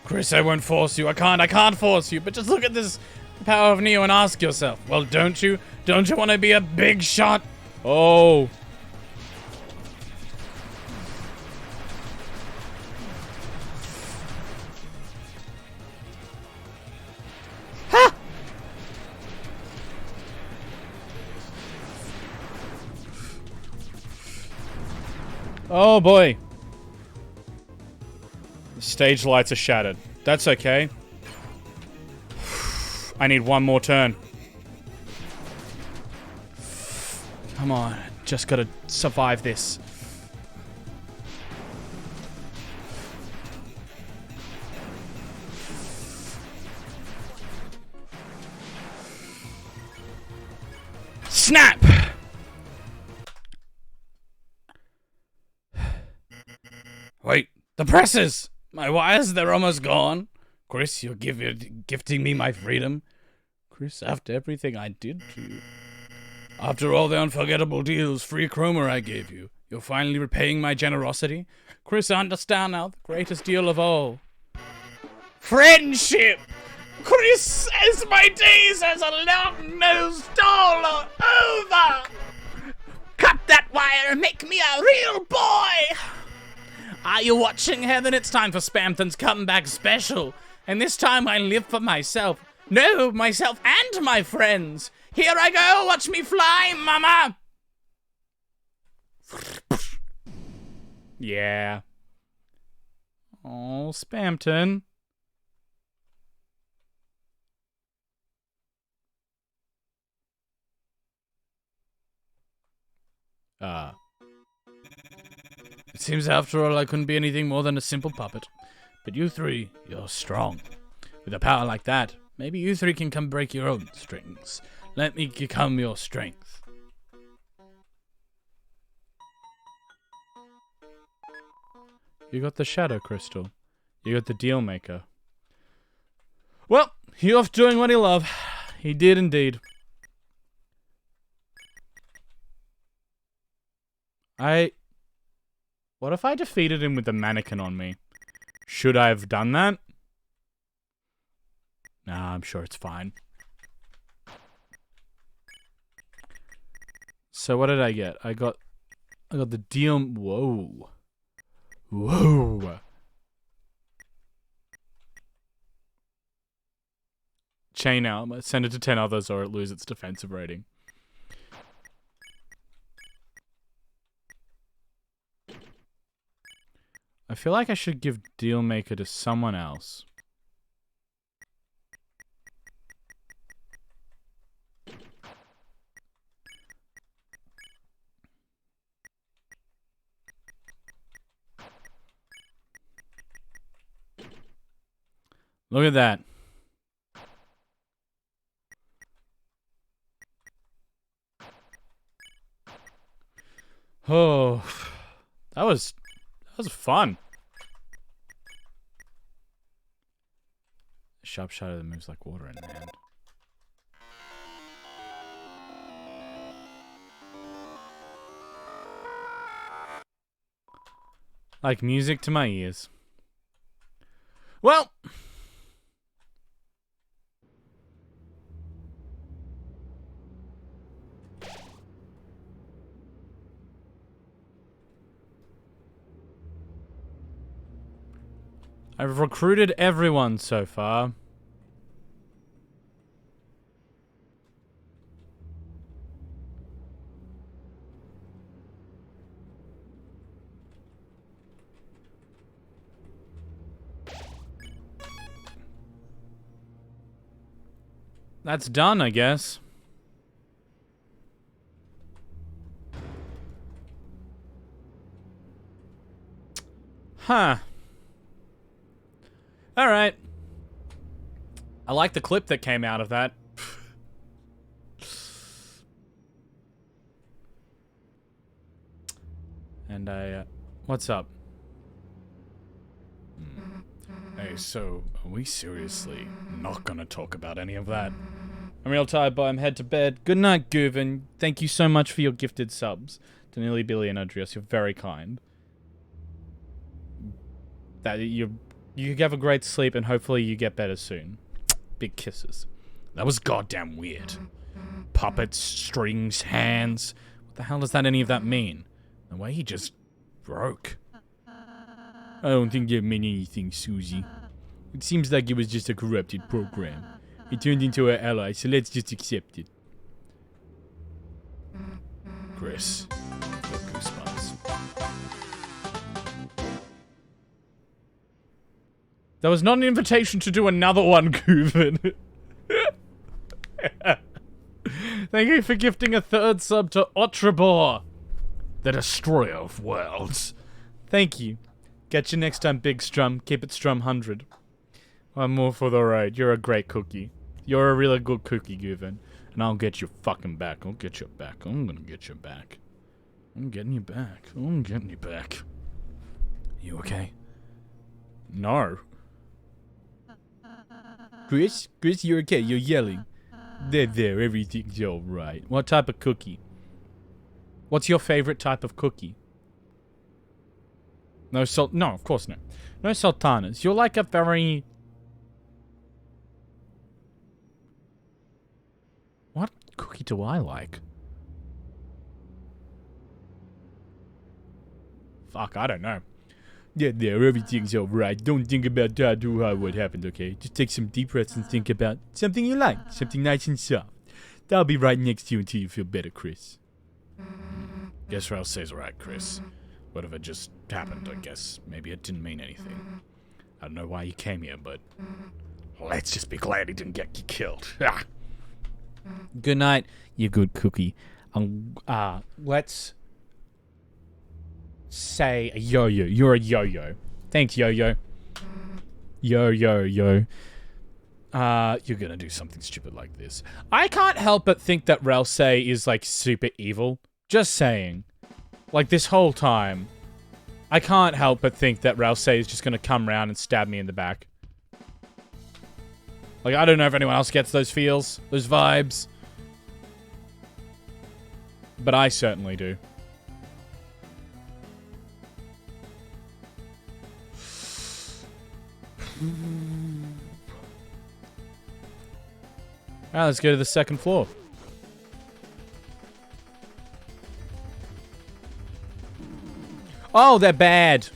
Speaker 1: Chris, I won't force you. I can't force you. But just look at this power of Neo and ask yourself, well, don't you want to be a big shot? Oh. Ha! Oh boy. The stage lights are shattered. That's okay. I need one more turn. Come on. Just gotta survive this. Snap! Wait, the presses! My wires, they're almost gone. Chris, you're gifting me my freedom. Chris, after everything I did to you. After all the unforgettable deals, free chroma I gave you, you're finally repaying my generosity? Chris, understand now the greatest deal of all. Friendship! Chris says my days as a long-nosed doll are over! Cut that wire and make me a real boy! Are you watching, Heaven? It's time for Spamton's comeback special. And this time I live for myself. No, myself and my friends. Here I go, watch me fly, mama! Yeah. Oh, Spamton. It seems after all I couldn't be anything more than a simple puppet. But you three, you're strong. With a power like that, maybe you three can come break your own strings. Let me become your strength. You got the Shadow Crystal. You got the Deal Maker. Well, he off doing what he loved. He did indeed. What if I defeated him with the mannequin on me? Should I have done that? Nah, I'm sure it's fine. So what did I get? I got the deal. Whoa. Whoa. Chain armor. Send it to 10 others or it loses its defensive rating. I feel like I should give Dealmaker to someone else. Look at that. Oh, that was fun. Sharp shadow that moves like water in the hand. Like music to my ears. Well, I've recruited everyone so far. That's done, I guess. Huh. Alright. I like the clip that came out of that. And what's up? Hey, so, are we seriously not gonna talk about any of that? I'm real tired, but I'm head to bed. Good night, Goovin. Thank you so much for your gifted subs. To Nearly Billy and Adrius, you're very kind. That you have a great sleep, and hopefully you get better soon. Big kisses. That was goddamn weird. Puppets, strings, hands. What the hell does any of that mean? The way he just broke. I don't think that meant anything, Susie. It seems like it was just a corrupted program. It turned into our ally, so let's just accept it. Chris, got goosebumps. That was not an invitation to do another one, Goovin. Thank you for gifting a third sub to Otrabor, the destroyer of worlds. Thank you. Get you next time, Big Strum. Keep it Strum 100. I'm more for the ride. You're a great cookie. You're a really good cookie, Goovin. And I'll get you fucking back. I'll get you back. I'm gonna get you back. I'm getting you back. I'm getting you back. You okay? No. Chris, you're okay. You're yelling. There, everything's alright. What type of cookie? What's your favorite type of cookie? No, of course not. No sultanas. You're like a very... What cookie do I like? Fuck, I don't know. Yeah, there, everything's alright. Don't think about what happened, okay? Just take some deep breaths and think about something you like. Something nice and soft. That'll be right next to you until you feel better, Chris. Guess Ralph says right, Chris. Whatever just happened, I guess. Maybe it didn't mean anything. I don't know why you came here, but... Let's just be glad he didn't get you killed. Good night, you good cookie. Let's... say a yo-yo. You're a yo-yo. Thanks, yo-yo. Yo-yo-yo. You're gonna do something stupid like this. I can't help but think that Ralsei is, like, super evil. Just saying. Like, this whole time, I can't help but think that Ralsei is just gonna come around and stab me in the back. Like, I don't know if anyone else gets those feels, those vibes. But I certainly do. Alright, let's go to the second floor. Oh, they're bad.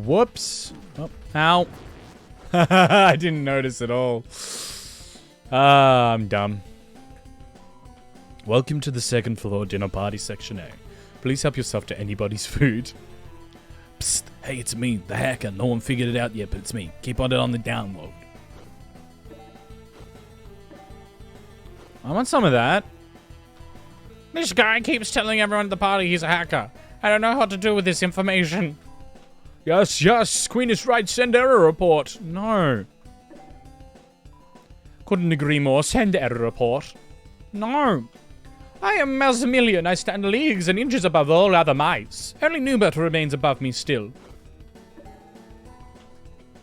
Speaker 1: Whoops. Oh, ow. I didn't notice at all. I'm dumb. Welcome to the second floor dinner party section A. Please help yourself to anybody's food. Psst. Hey, it's me, the hacker. No one figured it out yet, but it's me. Keep on it on the download. I want some of that. This guy keeps telling everyone at the party he's a hacker. I don't know what to do with this information. Yes, yes, Queen is right. Send error report. No. Couldn't agree more. Send error report. No. I am Maximilian. I stand leagues and inches above all other mice. Only Nubert remains above me still.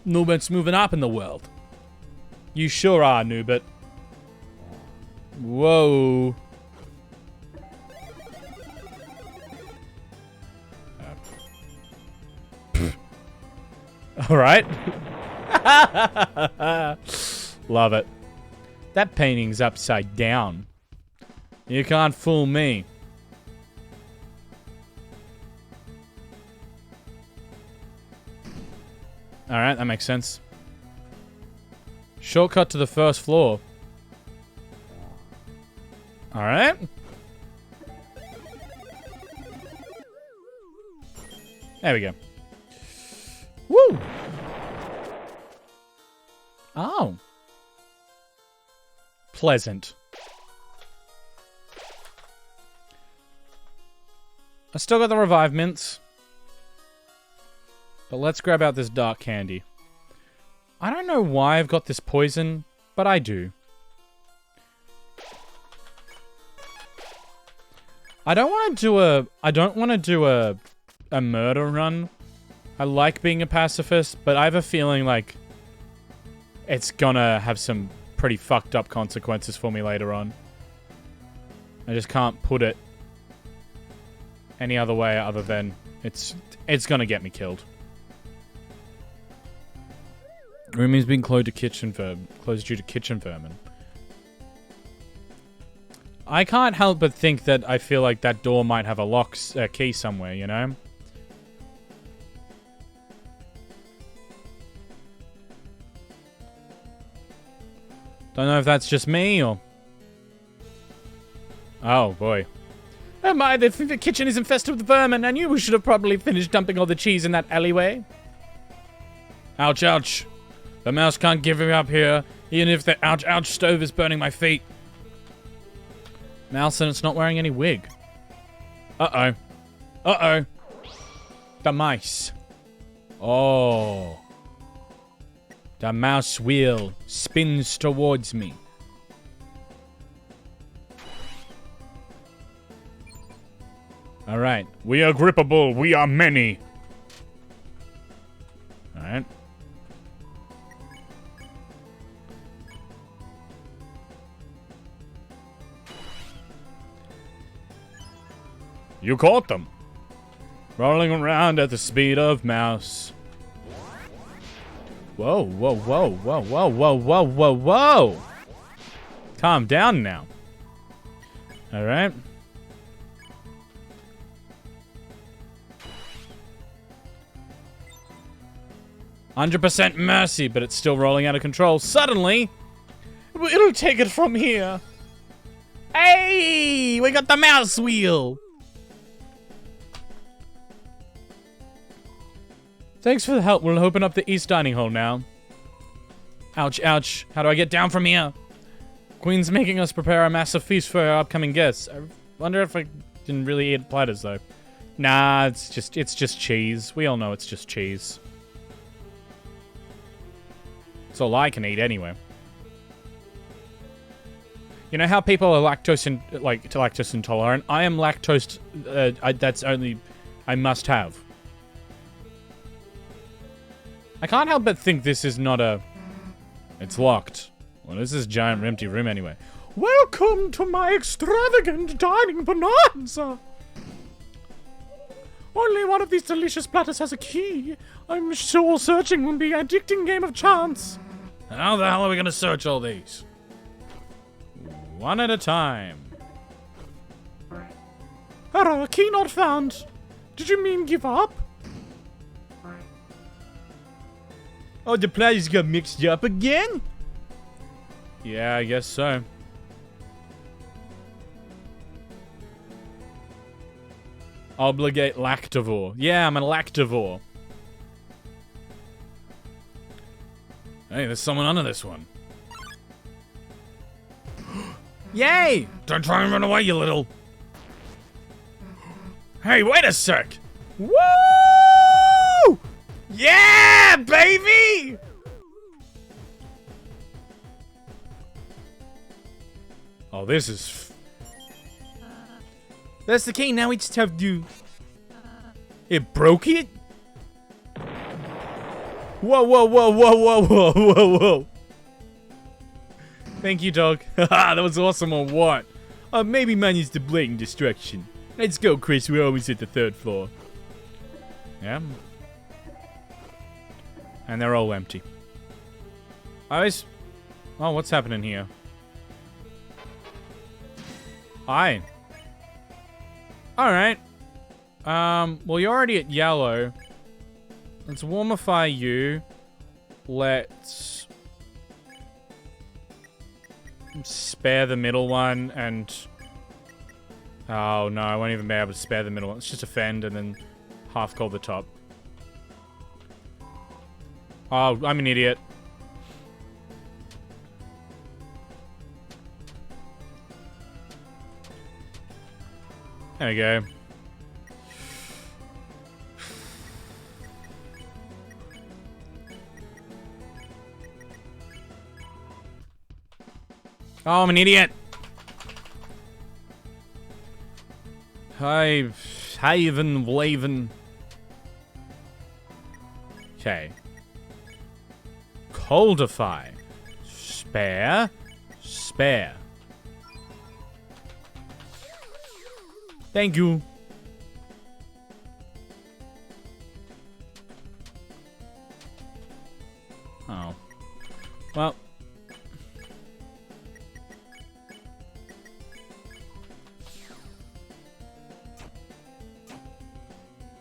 Speaker 1: Nubert's moving up in the world. You sure are, Nubert. Whoa. All right. Love it. That painting's upside down. You can't fool me. All right, that makes sense. Shortcut to the first floor. All right. There we go. Woo! Oh. Pleasant. I still got the revive mints. But let's grab out this dark candy. I don't know why I've got this poison, but I do. I don't want to do a murder run. I like being a pacifist, but I have a feeling like it's gonna have some pretty fucked up consequences for me later on. I just can't put it any other way other than it's gonna get me killed. Room is being closed due to kitchen vermin. I can't help but think that I feel like that door might have a key somewhere, you know? Don't know if that's just me or... Oh, boy. Oh my, the kitchen is infested with vermin. I knew we should have probably finished dumping all the cheese in that alleyway. Ouch, ouch. The mouse can't give me up here, even if the ouch, ouch stove is burning my feet. Mouse and it's not wearing any wig. Uh-oh. Uh-oh. The mice. Oh. The mouse wheel spins towards me. Alright.
Speaker 2: We are grippable. We are many.
Speaker 1: Alright.
Speaker 2: You caught them.
Speaker 1: Rolling around at the speed of mouse. Whoa, whoa, whoa, whoa, whoa, whoa, whoa, whoa, whoa. Calm down now. Alright. %% mercy, but it's still rolling out of control. Suddenly, it'll take it from here. Hey, we got the mouse wheel. Thanks for the help. We'll open up the east dining hall now. Ouch, ouch. How do I get down from here? Queen's making us prepare a massive feast for our upcoming guests. I wonder if I didn't really eat platters, though. Nah, it's just cheese. We all know it's just cheese. It's all I can eat anyway. You know how people are lactose intolerant? I am lactose. That's only I must have. I can't help but think this is not a... It's locked. Well, this is a giant empty room anyway.
Speaker 2: Welcome to my extravagant dining bonanza. Only one of these delicious platters has a key. I'm sure searching will be an addicting game of chance.
Speaker 1: How the hell are we gonna search all these? One at a time.
Speaker 2: Error, key not found. Did you mean give up?
Speaker 4: Oh, the players got mixed up again?
Speaker 1: Yeah, I guess so. Obligate lactivore. Yeah, I'm a lactivore. Hey, there's someone under this one. Yay! Don't try and run away, you little... Hey, wait a sec! Woo! Yeah, baby! Oh, this is...
Speaker 4: That's the key, now we just have to...
Speaker 1: It broke it?
Speaker 4: Whoa, whoa, whoa, whoa, whoa, whoa, whoa, whoa.
Speaker 1: Thank you, dog. Haha, that was awesome or what?
Speaker 4: Maybe mine is the blatant destruction. Let's go, Chris, we're always at the 3rd floor.
Speaker 1: Yeah. And they're all empty. Oh, what's happening here? Hi. Alright. Well, you're already at yellow. Let's warmify you. Let's spare the middle one and... Oh, no, I won't even be able to spare the middle one. Let's just offend and then half call the top. Oh, I'm an idiot. There we go. Oh, I'm an idiot. Haven, Waven. Okay. Coldify. Spare. Spare.
Speaker 4: Thank you.
Speaker 1: Oh. Well.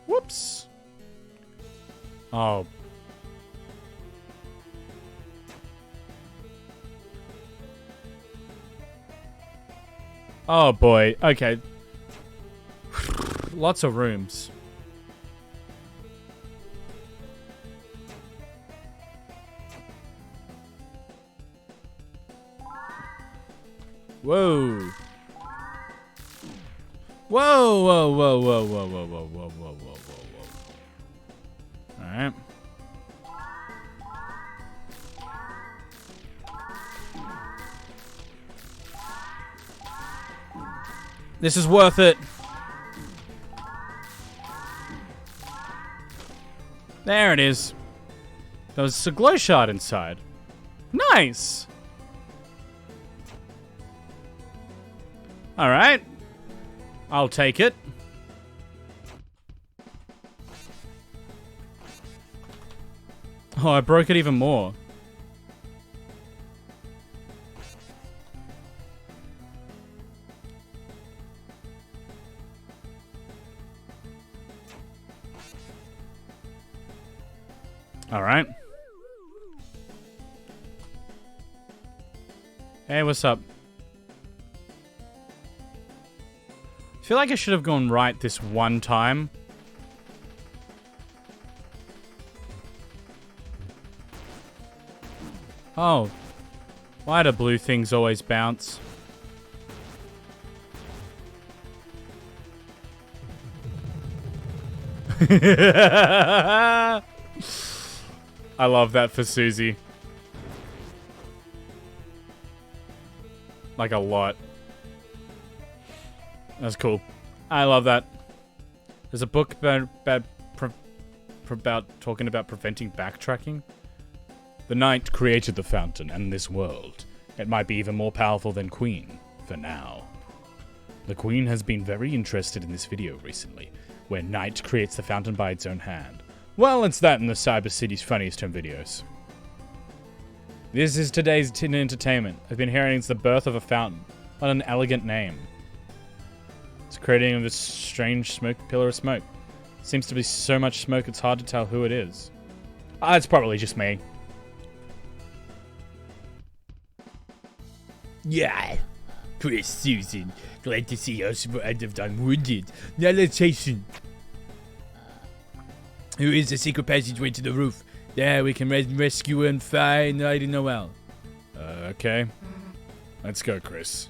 Speaker 1: Whoops. Oh. Oh boy. Okay. Lots of rooms. Whoa. Whoa, whoa, whoa, whoa, whoa, whoa, whoa, whoa, whoa, whoa, whoa, whoa. Alright. This is worth it. There it is. There was a glow shard inside. Nice! Alright. I'll take it. Oh, I broke it even more. Alright. Hey, what's up? I feel like I should have gone right this one time. Oh. Why do blue things always bounce? I love that for Susie. Like a lot. That's cool. I love that. There's a book about talking about preventing backtracking. The Knight created the fountain and this world. It might be even more powerful than Queen, for now. The Queen has been very interested in this video recently, where Knight creates the fountain by its own hand. Well, it's that in the Cyber City's funniest home videos. This is today's entertainment. I've been hearing it's the birth of a fountain. What an elegant name. It's creating this strange smoke, pillar of smoke. Seems to be so much smoke it's hard to tell who it is. It's probably just me.
Speaker 4: Yeah. Chris, Susan, glad to see us and have done wounded. Now let's hasten. Here is the secret passageway to the roof. There we can rescue and find Lady Noel.
Speaker 1: Okay. Let's go, Chris.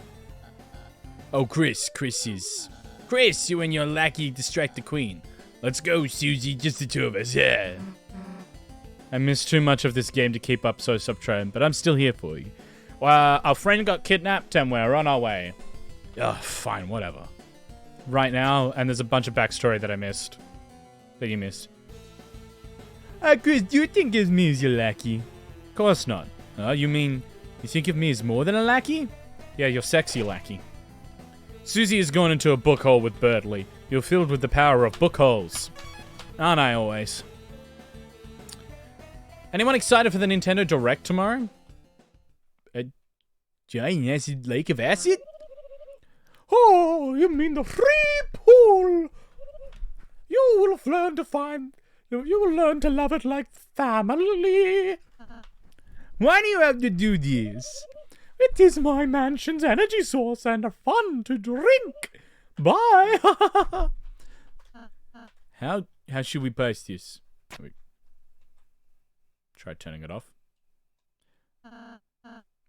Speaker 4: Oh, Chris, you and your lackey distract the queen. Let's go, Susie, just the two of us, yeah.
Speaker 1: I missed too much of this game to keep up, so stop trying, but I'm still here for you. Our friend got kidnapped and we're on our way. Ugh, fine, whatever. Right now, and there's a bunch of backstory that I missed. That you missed.
Speaker 4: Chris, do you think of me as your lackey?
Speaker 1: Of course not. You mean, you think of me as more than a lackey? Yeah, you're sexy lackey. Susie is going into a book hole with Birdley. You're filled with the power of book holes. Aren't I always? Anyone excited for the Nintendo Direct tomorrow?
Speaker 4: A giant acid lake of acid?
Speaker 2: Oh, you mean the free pool? You will learn to find... You will learn to love it like family.
Speaker 4: Why do you have to do this?
Speaker 2: It is my mansion's energy source and fun to drink. Bye.
Speaker 4: How should we pass this?
Speaker 1: Wait. Try turning it off.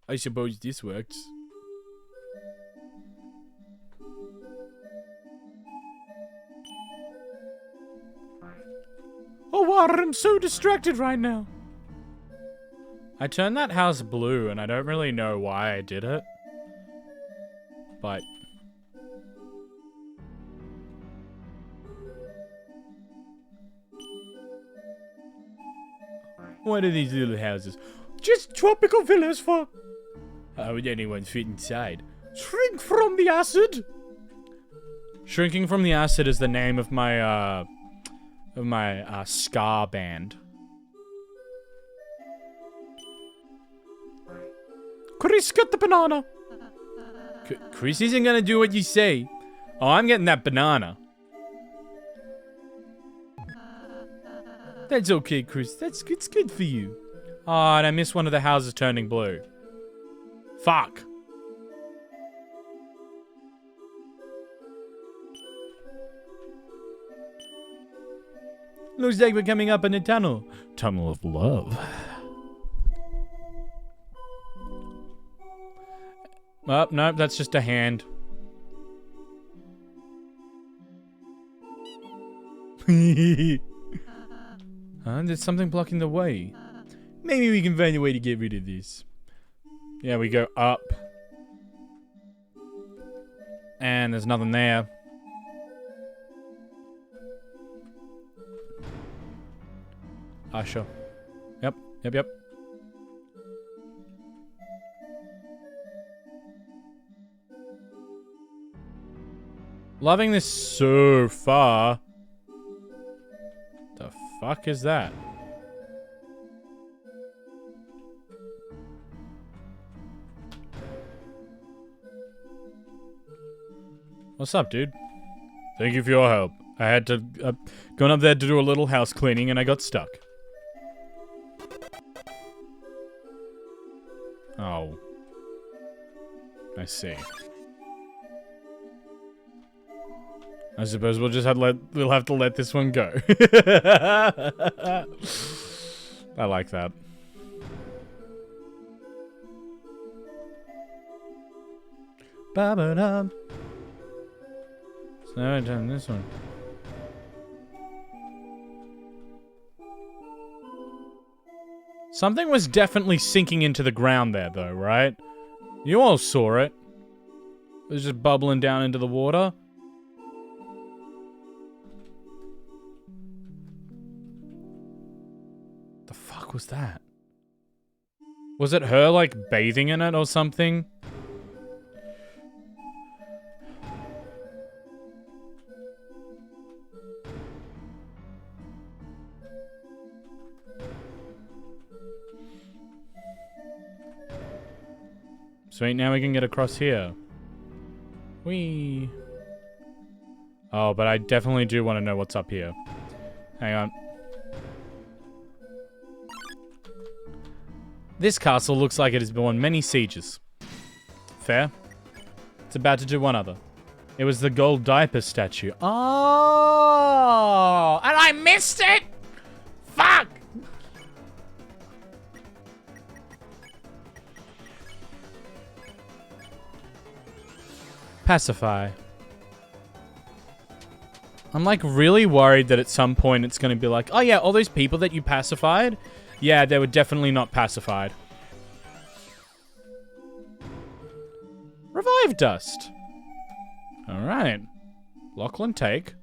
Speaker 4: I suppose this works.
Speaker 2: Oh, wow, I'm so distracted right now.
Speaker 1: I turned that house blue, and I don't really know why I did it. But...
Speaker 4: What are these little houses?
Speaker 2: Just tropical villas for...
Speaker 4: How would anyone fit inside?
Speaker 2: Shrink from the acid.
Speaker 1: Shrinking from the Acid is the name of my, ska band.
Speaker 2: Chris, get the banana.
Speaker 4: Chris isn't gonna do what you say.
Speaker 1: Oh, I'm getting that banana.
Speaker 4: That's okay, Chris. It's good for you.
Speaker 1: Oh, and I missed one of the houses turning blue. Fuck.
Speaker 4: Looks like we're coming up in a tunnel. Tunnel of love.
Speaker 1: Oh, no, that's just a hand.
Speaker 4: There's something blocking the way. Maybe we can find a way to get rid of this.
Speaker 1: Yeah, we go up. And there's nothing there. Sure. Yep. Loving this so far. The fuck is that? What's up, dude? Thank you for your help. I had to gone up there to do a little house cleaning and I got stuck. Oh. I see. I suppose we'll just we'll have to let this one go. I like that. Ba-ba-dum. So now I've done this one. Something was definitely sinking into the ground there, though, right? You all saw it. It was just bubbling down into the water. The fuck was that? Was it her, like, bathing in it or something? Sweet, now we can get across here. Whee! Oh, but I definitely do want to know what's up here. Hang on. This castle looks like it has borne many sieges. Fair. It's about to do one other. It was the gold diaper statue. Oh! And I missed it! Fuck! Pacify. I'm like really worried that at some point it's going to be like, oh yeah, all those people that you pacified, yeah, they were definitely not pacified. Revive dust. All right. Lachlan, take.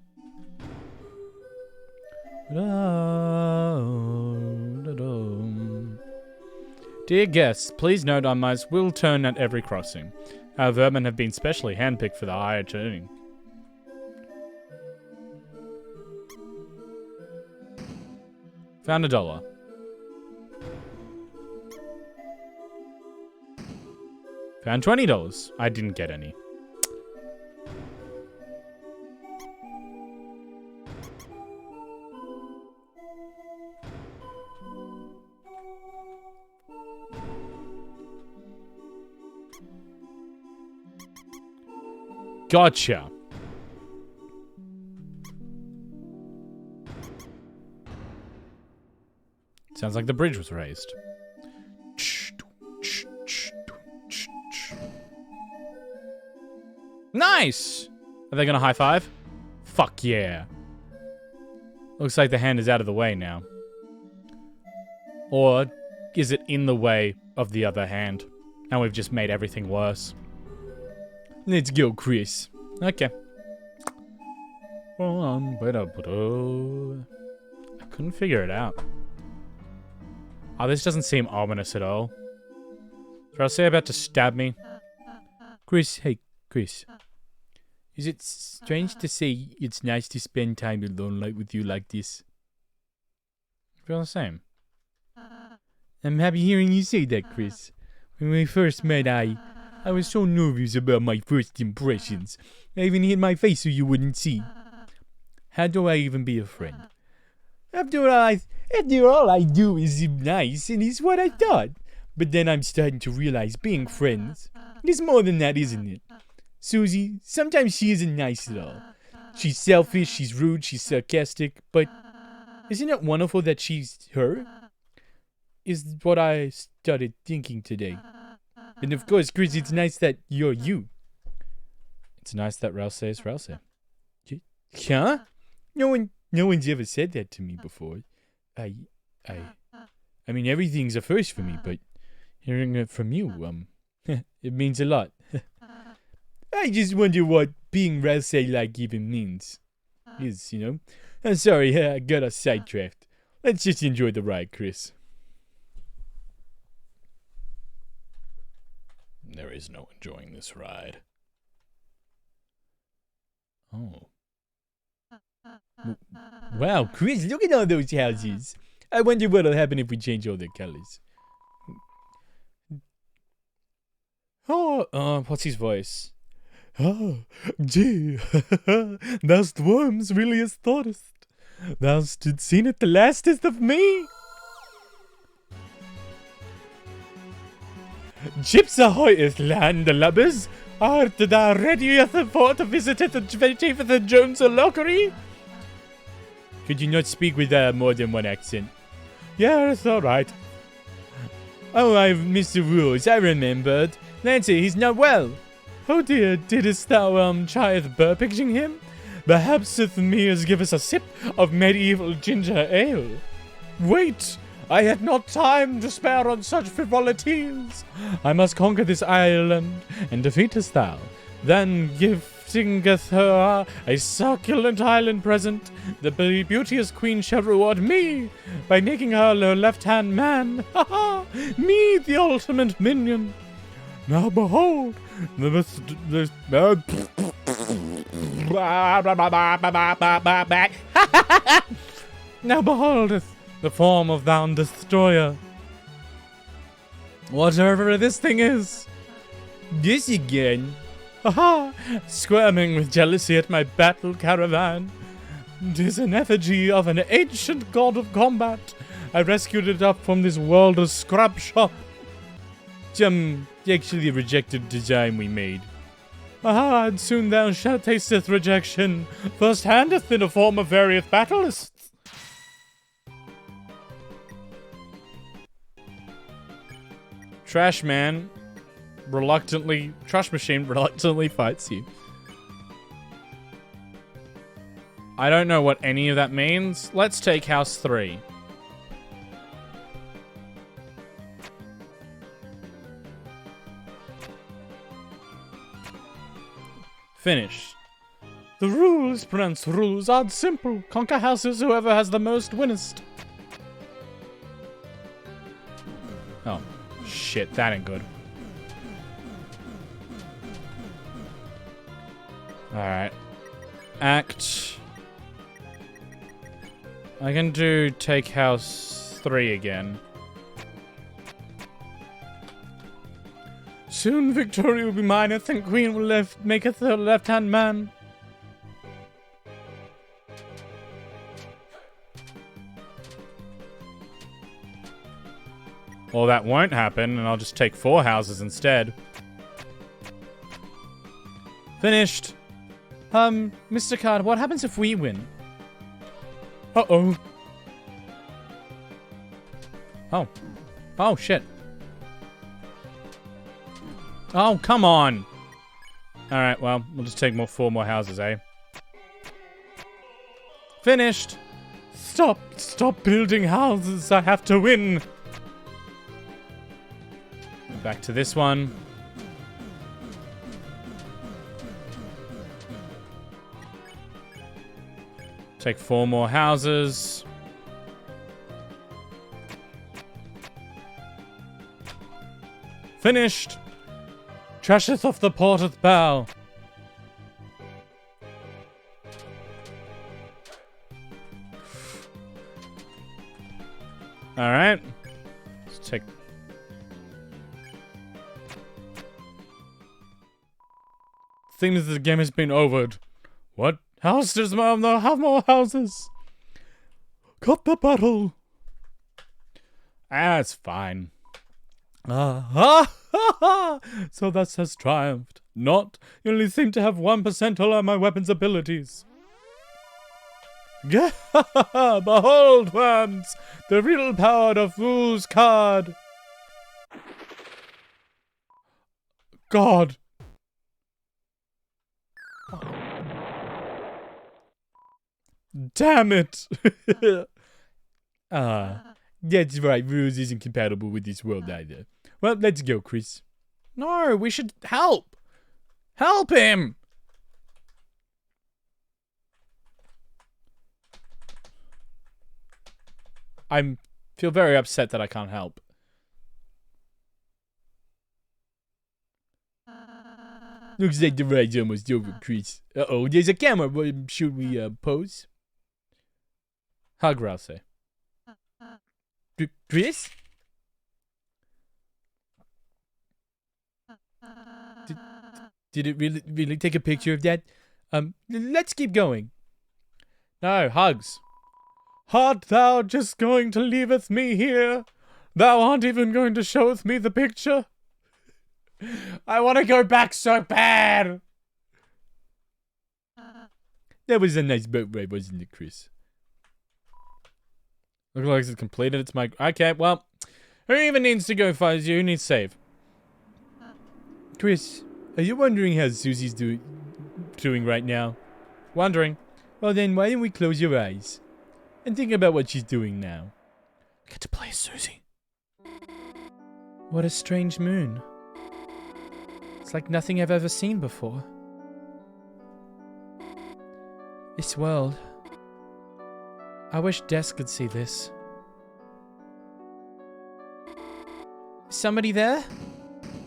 Speaker 1: Dear guests, please note our mice will turn at every crossing. Our vermin have been specially handpicked for the higher turning. Found $1. Found $20. I didn't get any. Gotcha. Sounds like the bridge was raised. Nice! Are they gonna high five? Fuck yeah. Looks like the hand is out of the way now. Or is it in the way of the other hand? And we've just made everything worse. Let's go, Chris. Okay. I couldn't figure it out. Oh, this doesn't seem ominous at all. Is Rousey about to stab me? Chris, hey, Chris. Is it strange to say it's nice to spend time alone with you like this? I feel the same. I'm happy hearing you say that, Chris. When we first met, I was so nervous about my first impressions. I even hid my face so you wouldn't see. How do I even be a friend? After all I do is seem nice, and it's what I thought. But then I'm starting to realize being friends is more than that, isn't it? Susie, sometimes she isn't nice at all. She's selfish, she's rude, she's sarcastic, but isn't it wonderful that she's her? Is what I started thinking today. And of course, Chris, it's nice that you're you. It's nice that Rousey is Rousey. Huh? No one's ever said that to me before. I mean, everything's a first for me, but hearing it from you, it means a lot. I just wonder what being Rousey-like even means. Is, you know? I'm sorry, I got us sidetracked. Let's just enjoy the ride, Chris. There is no enjoying this ride. Oh. Wow, Chris, look at all those houses. I wonder what'll happen if we change all their colors. Oh, what's his voice? Oh, gee, thou'st worms really as thoughtest. Thou'st seen it the lastest of me. Chips ahoyeth, landlubbers! Art thou ready for to visit at the 25th Jones Lockery? Could you not speak with more than one accent? Yes, all right. Oh, I've missed the rules, I remembered. Nancy, he's not well. Oh dear, didst thou try burping him? Perhaps with me as give us a sip of medieval ginger ale. Wait! I had not time to spare on such frivolities. I must conquer this island and defeat his thou. Then giftingeth her a succulent island present. The beauteous queen shall reward me by making her left-hand man. Ha ha! Me, the ultimate minion. Now behold, now beholdeth the form of thou destroyer. Whatever this thing is. This again.
Speaker 2: Aha! Squirming with jealousy at my battle caravan. 'Tis an effigy of an ancient god of combat. I rescued it up from this world of scrap shop.
Speaker 4: Actually a rejected design we made.
Speaker 2: Aha, and soon thou shalt tasteth rejection. First handeth in the form of various battleists.
Speaker 1: Trash machine reluctantly fights you. I don't know what any of that means. Let's take house 3. Finished.
Speaker 2: The rules, Prince, rules are simple. Conquer houses, whoever has the most winnest.
Speaker 1: Oh, shit, that ain't good. Alright. Act. I can do take house 3 again.
Speaker 2: Soon victory will be mineth, and queen will maketh her left-hand man.
Speaker 1: Well, that won't happen, and I'll just take 4 houses instead. Finished.
Speaker 2: Mr. Card, what happens if we win? Uh-oh.
Speaker 1: Oh. Oh, shit. Oh, come on. Alright, well, we'll just take 4 more houses, eh? Finished.
Speaker 2: Stop building houses. I have to win.
Speaker 1: Back to this one. Take 4 more houses. Finished.
Speaker 2: Trasheth off the porteth bow.
Speaker 1: Alright. Let's take...
Speaker 2: Seems the game has been overed. What? House does no have more houses. Cut the battle.
Speaker 1: That's fine.
Speaker 2: So that has triumphed. Not. You only seem to have 1% all of my weapons abilities. Behold, worms, the real power of Fool's Card. God. Damn it.
Speaker 4: That's right, rules isn't compatible with this world either. Well, let's go, Chris.
Speaker 1: No, we should help. Help him. I feel very upset that I can't help.
Speaker 4: Looks like the ride's almost over, Chris. Uh-oh, there's a camera. Should we pose?
Speaker 1: Hug, Rousey.
Speaker 4: Chris? Did it really take a picture of that? Let's keep going.
Speaker 1: No, hugs.
Speaker 2: Art thou just going to leaveth me here? Thou aren't even going to showeth me the picture? I want to go back so bad.
Speaker 4: That was a nice boat ride, wasn't it, Chris?
Speaker 1: Looks like it's completed. It's my... Okay, well, who even needs to go far? Who needs save?
Speaker 4: Chris, are you wondering how Susie's doing right now?
Speaker 1: Wondering.
Speaker 4: Well then, why don't we close your eyes and think about what she's doing now?
Speaker 1: I get to play as Susie.
Speaker 2: What a strange moon. It's like nothing I've ever seen before. This world. I wish Des could see this. Is somebody there?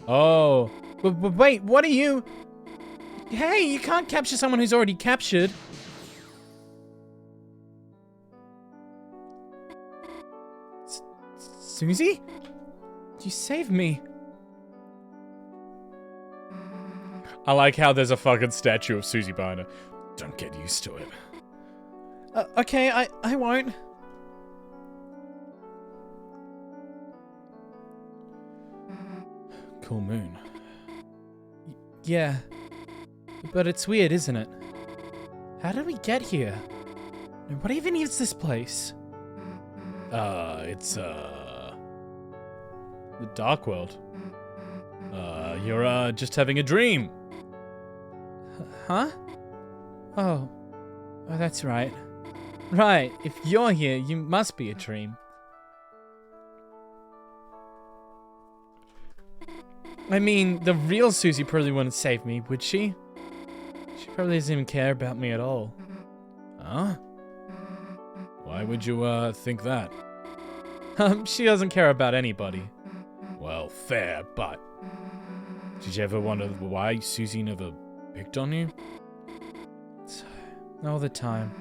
Speaker 1: Oh.
Speaker 2: Wait, what are you? Hey, you can't capture someone who's already captured. Susie? You saved me.
Speaker 1: I like how there's a fucking statue of Susie behind her. Don't get used to it.
Speaker 4: Okay, I won't.
Speaker 1: Cool moon.
Speaker 4: Yeah. But it's weird, isn't it? How did we get here? And what even is this place?
Speaker 1: It's, the Dark World. You're, just having a dream.
Speaker 4: Huh? Oh, that's right. Right, if you're here, you must be a dream. I mean, the real Susie probably wouldn't save me, would she? She probably doesn't even care about me at all.
Speaker 1: Huh? Why would you, think that?
Speaker 4: She doesn't care about anybody.
Speaker 1: Well, fair, but... Did you ever wonder why Susie never picked on you?
Speaker 4: All the time.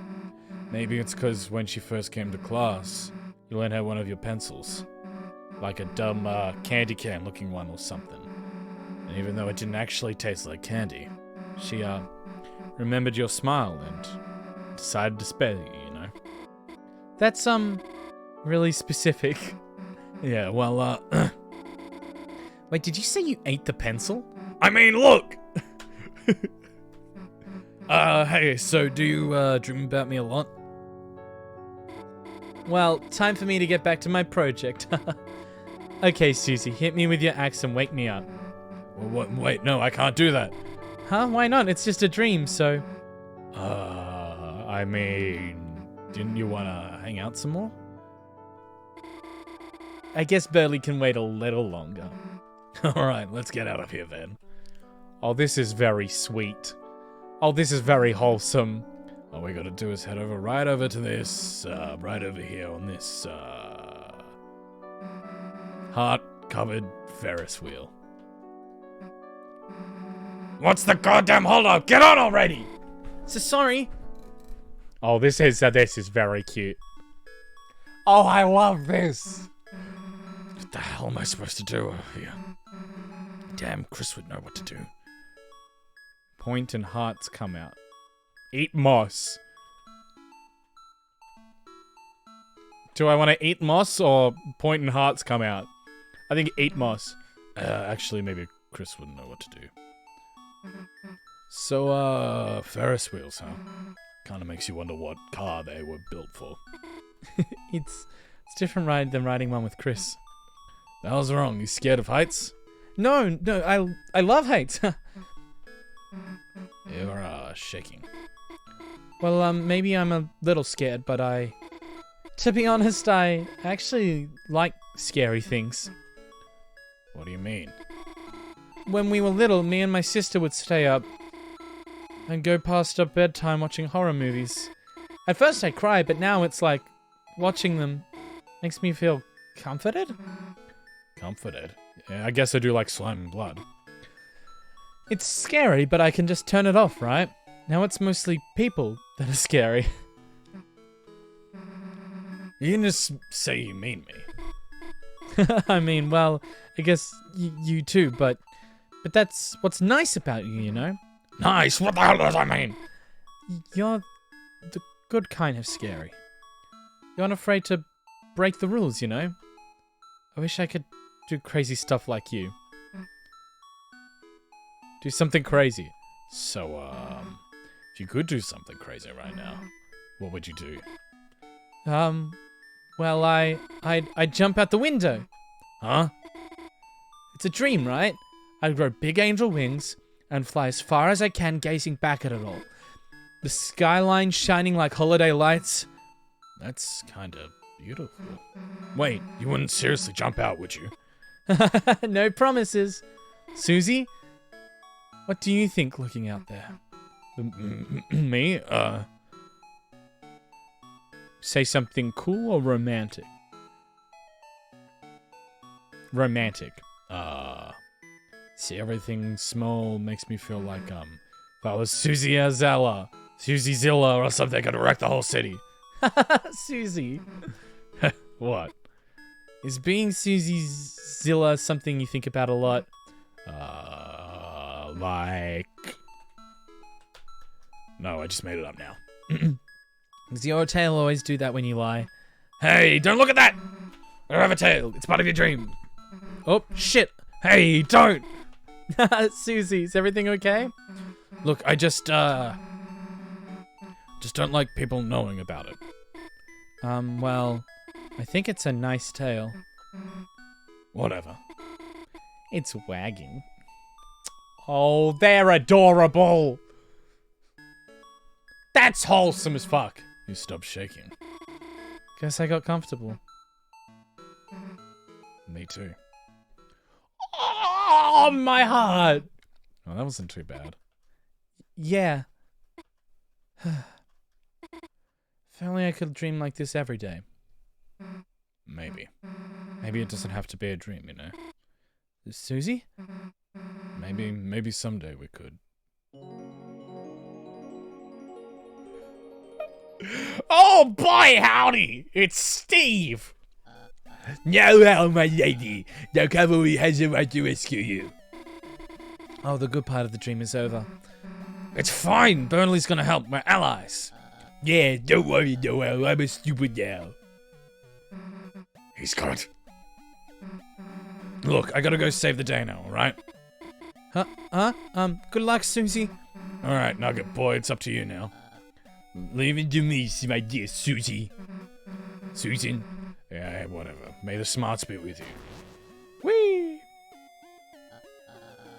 Speaker 1: Maybe it's because when she first came to class, you lent her one of your pencils. Like a dumb, candy can looking one or something. And even though it didn't actually taste like candy, she, remembered your smile and decided to spare you, you know?
Speaker 4: That's, really specific.
Speaker 1: Yeah, well,
Speaker 4: Wait, did you say you ate the pencil?
Speaker 1: I mean, look! Hey, so do you, dream about me a lot?
Speaker 4: Well, time for me to get back to my project. Okay, Susie, hit me with your axe and wake me up.
Speaker 1: Well, wait, no, I can't do that.
Speaker 4: Huh? Why not? It's just a dream, so...
Speaker 1: I mean, didn't you want to hang out some more?
Speaker 4: I guess Burley can wait a little longer.
Speaker 1: Alright, let's get out of here then.
Speaker 4: Oh, this is very sweet. Oh, this is very wholesome.
Speaker 1: All we gotta do is head right over to this, right over here on this, heart-covered Ferris wheel. What's the goddamn holdup? Get on already!
Speaker 4: So sorry.
Speaker 1: Oh, this is very cute.
Speaker 2: Oh, I love this.
Speaker 1: What the hell am I supposed to do over here? Damn, Chris would know what to do.
Speaker 4: Point and hearts come out.
Speaker 1: Eat moss.
Speaker 4: Do I want to eat moss or point and hearts come out?
Speaker 1: I think eat moss. Actually, maybe Chris wouldn't know what to do. So, Ferris wheels, huh? Kinda makes you wonder what car they were built for.
Speaker 4: It's different than riding one with Chris.
Speaker 1: The hell's wrong? You scared of heights?
Speaker 4: No, I love heights.
Speaker 1: You're, shaking.
Speaker 4: Well, maybe I'm a little scared, but to be honest, I actually like scary things.
Speaker 1: What do you mean?
Speaker 4: When we were little, me and my sister would stay up and go past our bedtime watching horror movies. At first I'd cry, but now it's like, watching them makes me feel comforted?
Speaker 1: Comforted? Yeah, I guess I do like slime and blood.
Speaker 4: It's scary, but I can just turn it off, right? Now it's mostly people that are scary.
Speaker 1: You can just say you mean me.
Speaker 4: I mean, well, I guess you too, but that's what's nice about you, you know?
Speaker 1: Nice? What the hell does that mean?
Speaker 4: You're the good kind of scary. You're not afraid to break the rules, you know? I wish I could do crazy stuff like you. Do something crazy.
Speaker 1: So, if you could do something crazy right now, what would you do?
Speaker 4: Well, I'd jump out the window.
Speaker 1: Huh?
Speaker 4: It's a dream, right? I'd grow big angel wings and fly as far as I can, gazing back at it all. The skyline shining like holiday lights.
Speaker 1: That's kinda beautiful. Wait, you wouldn't seriously jump out, would you?
Speaker 4: No promises. Susie, what do you think looking out there?
Speaker 1: Me?
Speaker 4: Say something cool or romantic? Romantic.
Speaker 1: See, everything small makes me feel like, if I was Susie Azella, Susie Zilla or something, I'd wreck the whole city.
Speaker 4: Susie.
Speaker 1: What?
Speaker 4: Is being Susie Zilla something you think about a lot?
Speaker 1: Like, No, I just made it up now.
Speaker 4: Does your tail always do that when you lie?
Speaker 1: Hey, don't look at that! I don't have a tail. It's part of your dream.
Speaker 4: Oh, shit.
Speaker 1: Hey, don't!
Speaker 4: Susie, is everything okay?
Speaker 1: Look, I just don't like people knowing about it.
Speaker 4: Well, I think it's a nice tail.
Speaker 1: Whatever.
Speaker 4: It's wagging. Oh, they're adorable! That's wholesome as fuck.
Speaker 1: You stop shaking.
Speaker 4: Guess I got comfortable.
Speaker 1: Me too.
Speaker 4: Oh, my heart!
Speaker 1: Oh, that wasn't too bad.
Speaker 4: Yeah. If only I could dream like this every day.
Speaker 1: Maybe. Maybe it doesn't have to be a dream, you know?
Speaker 4: Susie?
Speaker 1: Maybe someday we could.
Speaker 3: Oh boy, howdy! It's Steve! Now, my lady, the cavalry has the right to rescue you.
Speaker 4: Oh, the good part of the dream is over.
Speaker 1: It's fine. Burnley's gonna help. We're allies.
Speaker 3: Yeah, don't worry, Noel, I'm a stupid now.
Speaker 1: He's got it. Look, I gotta go save the day now, alright?
Speaker 4: Good luck, Susie.
Speaker 1: Alright, Nugget boy, it's up to you now.
Speaker 3: Leave it to me, my dear Susie. Susan?
Speaker 1: Yeah, whatever. May the smarts be with you.
Speaker 3: Whee!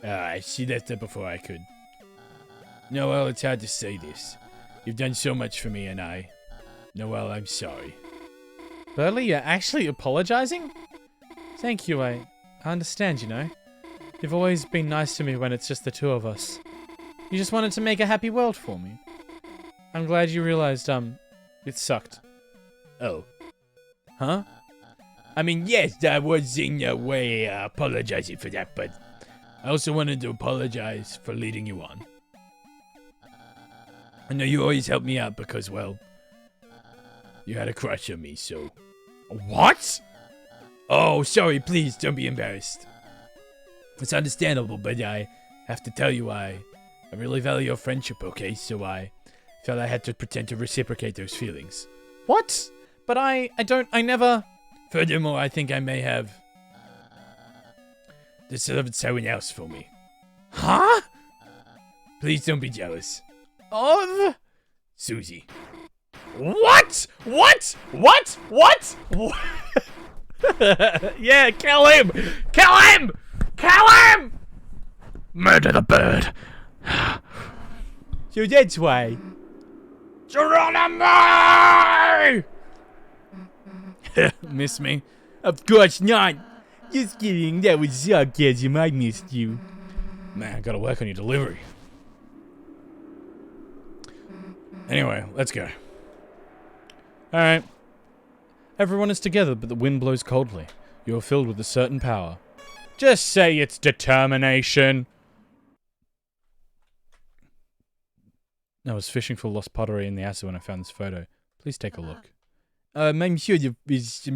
Speaker 3: I see that before I could. Noel, it's hard to say this. You've done so much for me and Noel, I'm sorry.
Speaker 4: Burley, you're actually apologizing? Thank you, I understand, you know. You've always been nice to me when it's just the two of us. You just wanted to make a happy world for me. I'm glad you realized, it sucked.
Speaker 3: Oh.
Speaker 4: Huh?
Speaker 3: I mean, yes, I was in a way apologizing for that, but I also wanted to apologize for leading you on. I know you always help me out because, well, you had a crush on me, so...
Speaker 1: What?
Speaker 3: Oh, sorry, please, don't be embarrassed. It's understandable, but I have to tell you I really value your friendship, okay? So I felt I had to pretend to reciprocate those feelings.
Speaker 4: What? But I never...
Speaker 3: Furthermore, I think I may have discovered someone else for me.
Speaker 4: Huh?
Speaker 3: Please don't be jealous.
Speaker 4: Of?
Speaker 3: Susie.
Speaker 4: What? What? What? What? Yeah, kill him! Kill him! Kill him!
Speaker 3: Murder the bird.
Speaker 4: So that's why.
Speaker 3: Geronimo!
Speaker 4: Miss me?
Speaker 3: Of course not. Just kidding, that was sarcasm, I missed you.
Speaker 1: Man, I gotta work on your delivery. Anyway, let's go.
Speaker 4: Alright. Everyone is together, but the wind blows coldly. You are filled with a certain power.
Speaker 1: Just say it's determination.
Speaker 4: I was fishing for lost pottery in the acid when I found this photo. Please take a look.
Speaker 3: I'm sure it's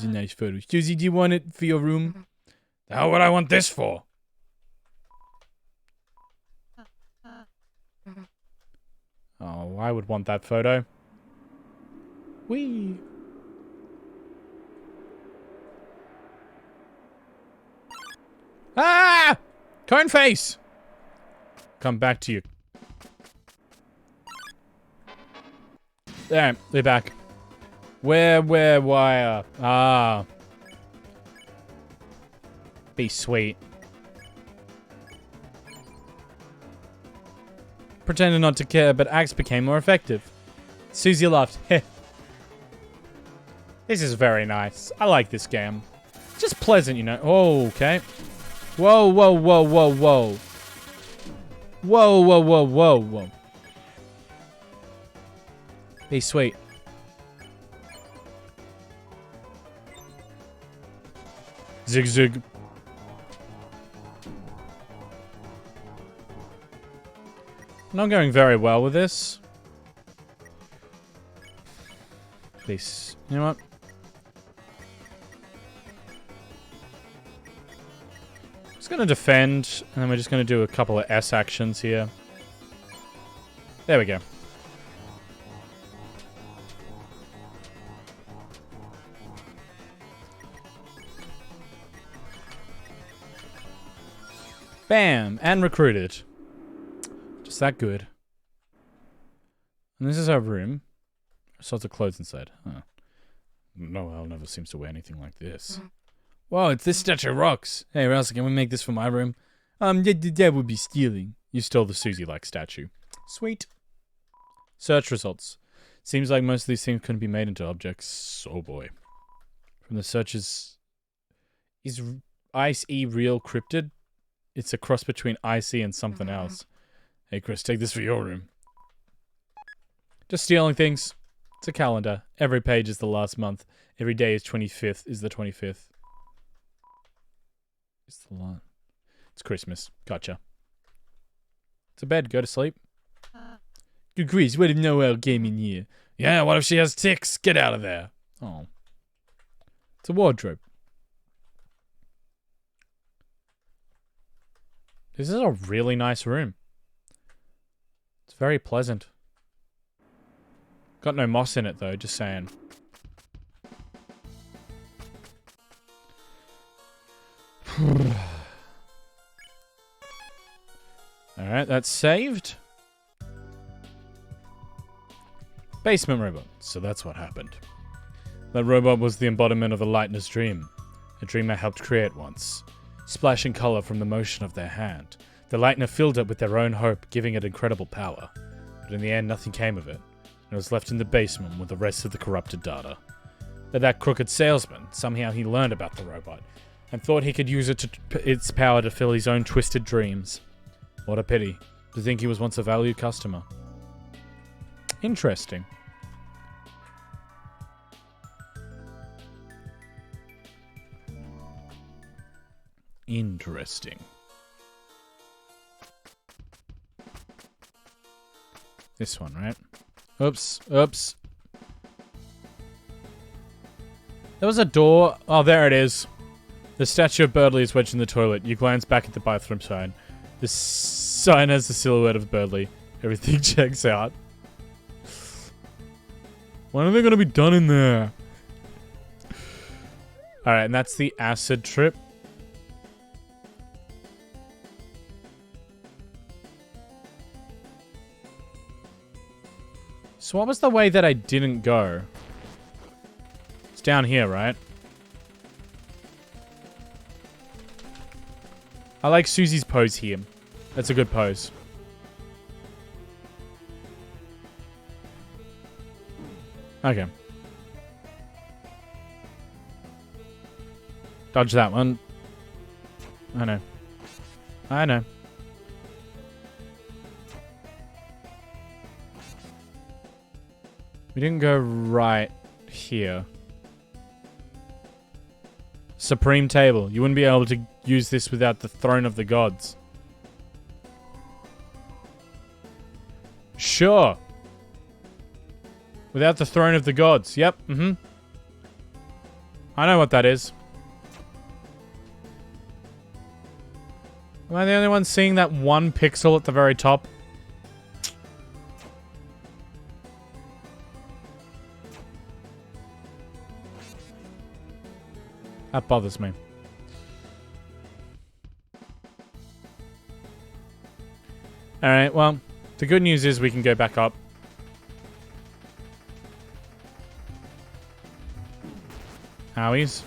Speaker 3: a nice photo. Susie, do you want it for your room?
Speaker 1: How would I want this for?
Speaker 4: Oh, I would want that photo.
Speaker 3: Whee!
Speaker 4: Ah! Cone face! Come back to you. There, they're back. Where, why, Be sweet. Pretended not to care, but acts became more effective. Susie laughed. Heh. This is very nice. I like this game. Just pleasant, you know. Oh, okay. Whoa, whoa, whoa, whoa, whoa. Whoa, whoa, whoa, whoa, whoa. Be sweet. Zig zig. Not going very well with this. Please. You know what? Just gonna defend, and then we're just gonna do a couple of S actions here. There we go.
Speaker 1: Bam! And recruited. Just that good. And this is our room. Sorts of clothes inside. Huh. Noel never seems to wear anything like this. Wow, it's this statue rocks. Hey, Russell, can we make this for my room? That would be stealing. You stole the Susie-like statue. Sweet. Search results. Seems like most of these things couldn't be made into objects. Oh boy. From the searches... Is Ice-E real cryptid? It's a cross between Ice-E and something else. Hey Chris, take this for your room. Just stealing things. It's a calendar. Every page is the last month. Every day is 25th. Is the 25th. It's Christmas. Gotcha. It's a bed. Go to sleep. Good Chris, what if Noel came in here? Yeah, what if she has ticks? Get out of there. Oh. It's a wardrobe. This is a really nice room. It's very pleasant. Got no moss in it though, just saying. Alright, that's saved. Basement robot. So that's what happened. That robot was the embodiment of a Lightner's dream. A dream I helped create once. Splashing color from the motion of their hand. The Lightner filled it with their own hope, giving it incredible power. But in the end, nothing came of it. It was left in the basement with the rest of the corrupted data. But that crooked salesman, somehow he learned about the robot, and thought he could use its power to fill his own twisted dreams. What a pity, to think he was once a valued customer. Interesting. Interesting. This one, right? Oops, oops. There was a door. Oh, there it is. The statue of Birdley is wedged in the toilet. You glance back at the bathroom sign. The sign has the silhouette of Birdley. Everything checks out. When are they going to be done in there? Alright, and that's the acid trip. So what was the way that I didn't go? It's down here, right? I like Susie's pose here. That's a good pose. Okay. Dodge that one. I know. I know. We didn't go right here. Supreme table. You wouldn't be able to use this without the throne of the gods. Sure. Without the throne of the gods. Yep. Mm-hmm. I know what that is. Am I the only one seeing that one pixel at the very top? That bothers me. Alright, well, the good news is we can go back up. Howies.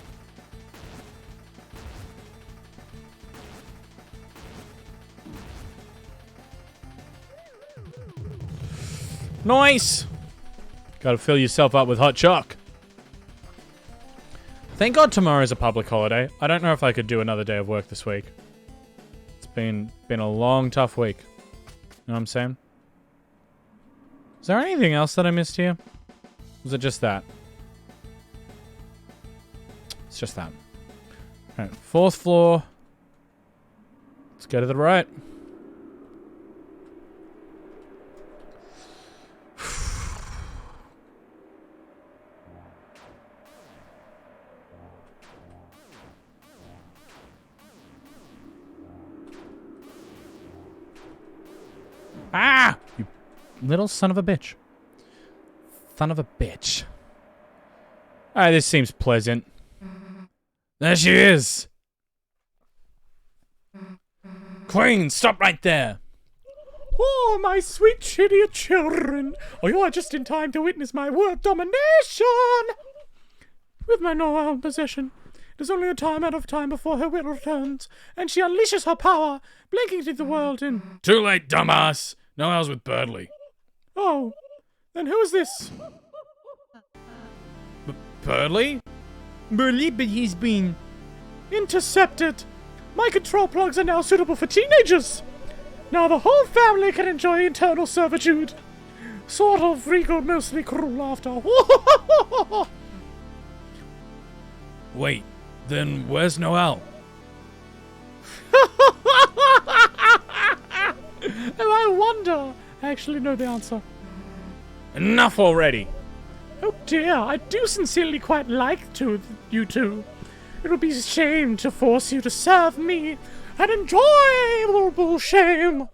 Speaker 1: Nice! Gotta fill yourself up with hot choc. Thank God tomorrow's a public holiday. I don't know if I could do another day of work this week. It's been a long, tough week. You know what I'm saying? Is there anything else that I missed here? Was it just that? It's just that. Alright, 4th floor. Let's go to the right. Ah! You little son of a bitch. Son of a bitch. Alright, this seems pleasant. There she is! Queen, stop right there.
Speaker 2: Oh, my sweet chitty children. Oh, you are just in time to witness my world domination. With my Noel in possession, it is only a time out of time before her will returns, and she unleashes her power, blanketing the world in...
Speaker 1: Too late, dumbass. Noel's with Birdley.
Speaker 2: Oh, then who is this?
Speaker 1: Birdley?
Speaker 3: Birdley, but he's been...
Speaker 2: Intercepted. My control plugs are now suitable for teenagers. Now the whole family can enjoy eternal servitude. Sort of regal, mostly cruel laughter.
Speaker 1: Wait, then where's Noel?
Speaker 2: And I wonder. I actually know the answer.
Speaker 1: Enough already.
Speaker 2: Oh dear, I do sincerely quite like you two. It would be a shame to force you to serve me. An enjoyable shame.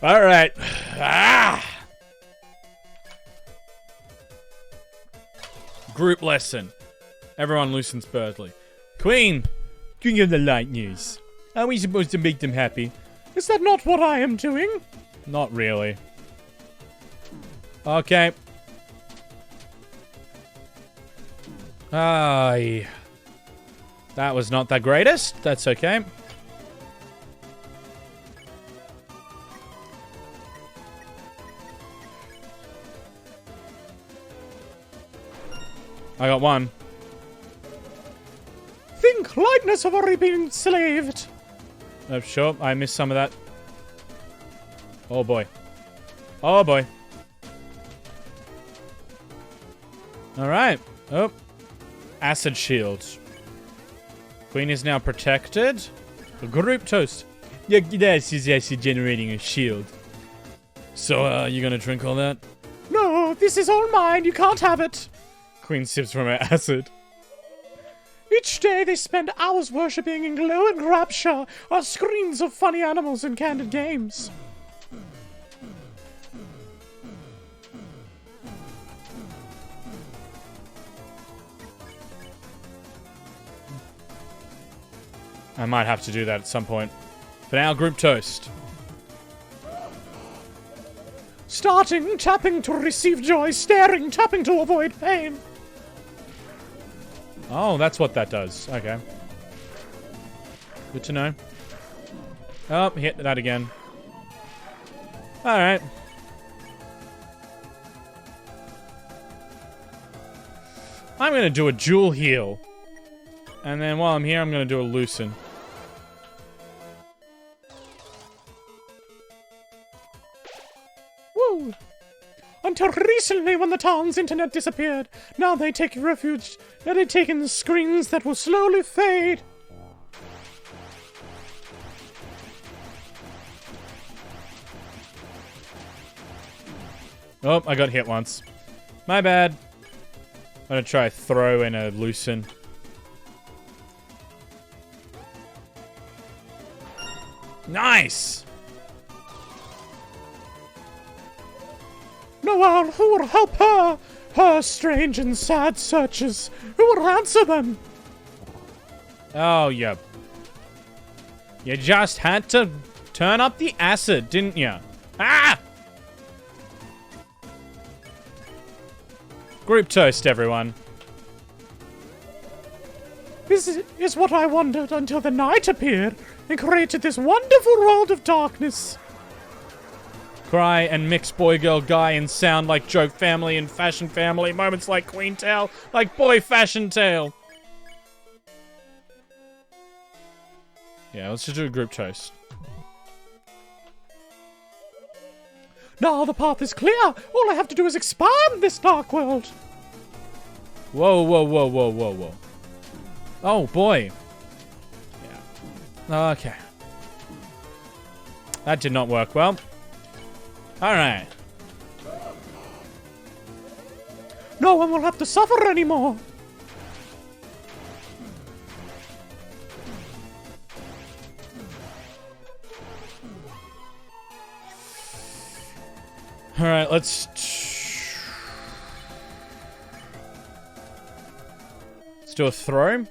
Speaker 1: All right. Ah! Group lesson. Everyone loosens Birdley. Queen,
Speaker 3: King of the light news. Are we supposed to make them happy?
Speaker 2: Is that not what I am doing?
Speaker 1: not really. Okay. Aye. That was not the greatest. That's okay. I got one.
Speaker 2: Think lightness have already been enslaved.
Speaker 1: Oh, sure. I missed some of that. Oh, boy. Oh, boy. Alright. Oh. Acid shields. Queen is now protected. A group toast.
Speaker 3: Yeah, that's just acid generating a shield.
Speaker 1: So, you gonna drink all that?
Speaker 2: No, this is all mine. You can't have it.
Speaker 1: Queen sips from her acid.
Speaker 2: Each day they spend hours worshipping in glowing rapture our screens of funny animals and candid games.
Speaker 1: I might have to do that at some point. For now, group toast.
Speaker 2: Starting, tapping to receive joy, staring, tapping to avoid pain.
Speaker 1: Oh, that's what that does. Okay. Good to know. Oh, hit that again. Alright. I'm gonna do a dual heal. And then while I'm here, I'm gonna do a loosen.
Speaker 2: Woo! Until recently when the town's internet disappeared. Now they take refuge. Now they take in screens that will slowly fade.
Speaker 1: Oh, I got hit once. My bad. I'm gonna try throw in a loosen. Nice!
Speaker 2: Noel, who will help her? Her strange and sad searches. Who will answer them?
Speaker 1: Oh, yeah. You just had to turn up the acid, didn't you? Ah! Group toast, everyone.
Speaker 2: This is what I wondered until the night appeared and created this wonderful world of darkness.
Speaker 1: Cry and mix boy, girl, guy and sound like joke family and fashion family. Moments like Queen Tale, like boy fashion tale. Yeah, let's just do a group toast.
Speaker 2: Now the path is clear. All I have to do is expand this dark world.
Speaker 1: Whoa, whoa, whoa, whoa, whoa, whoa. Oh, boy. Yeah. Okay. That did not work well. Alright.
Speaker 2: No one will have to suffer anymore.
Speaker 1: Alright, let's do a throw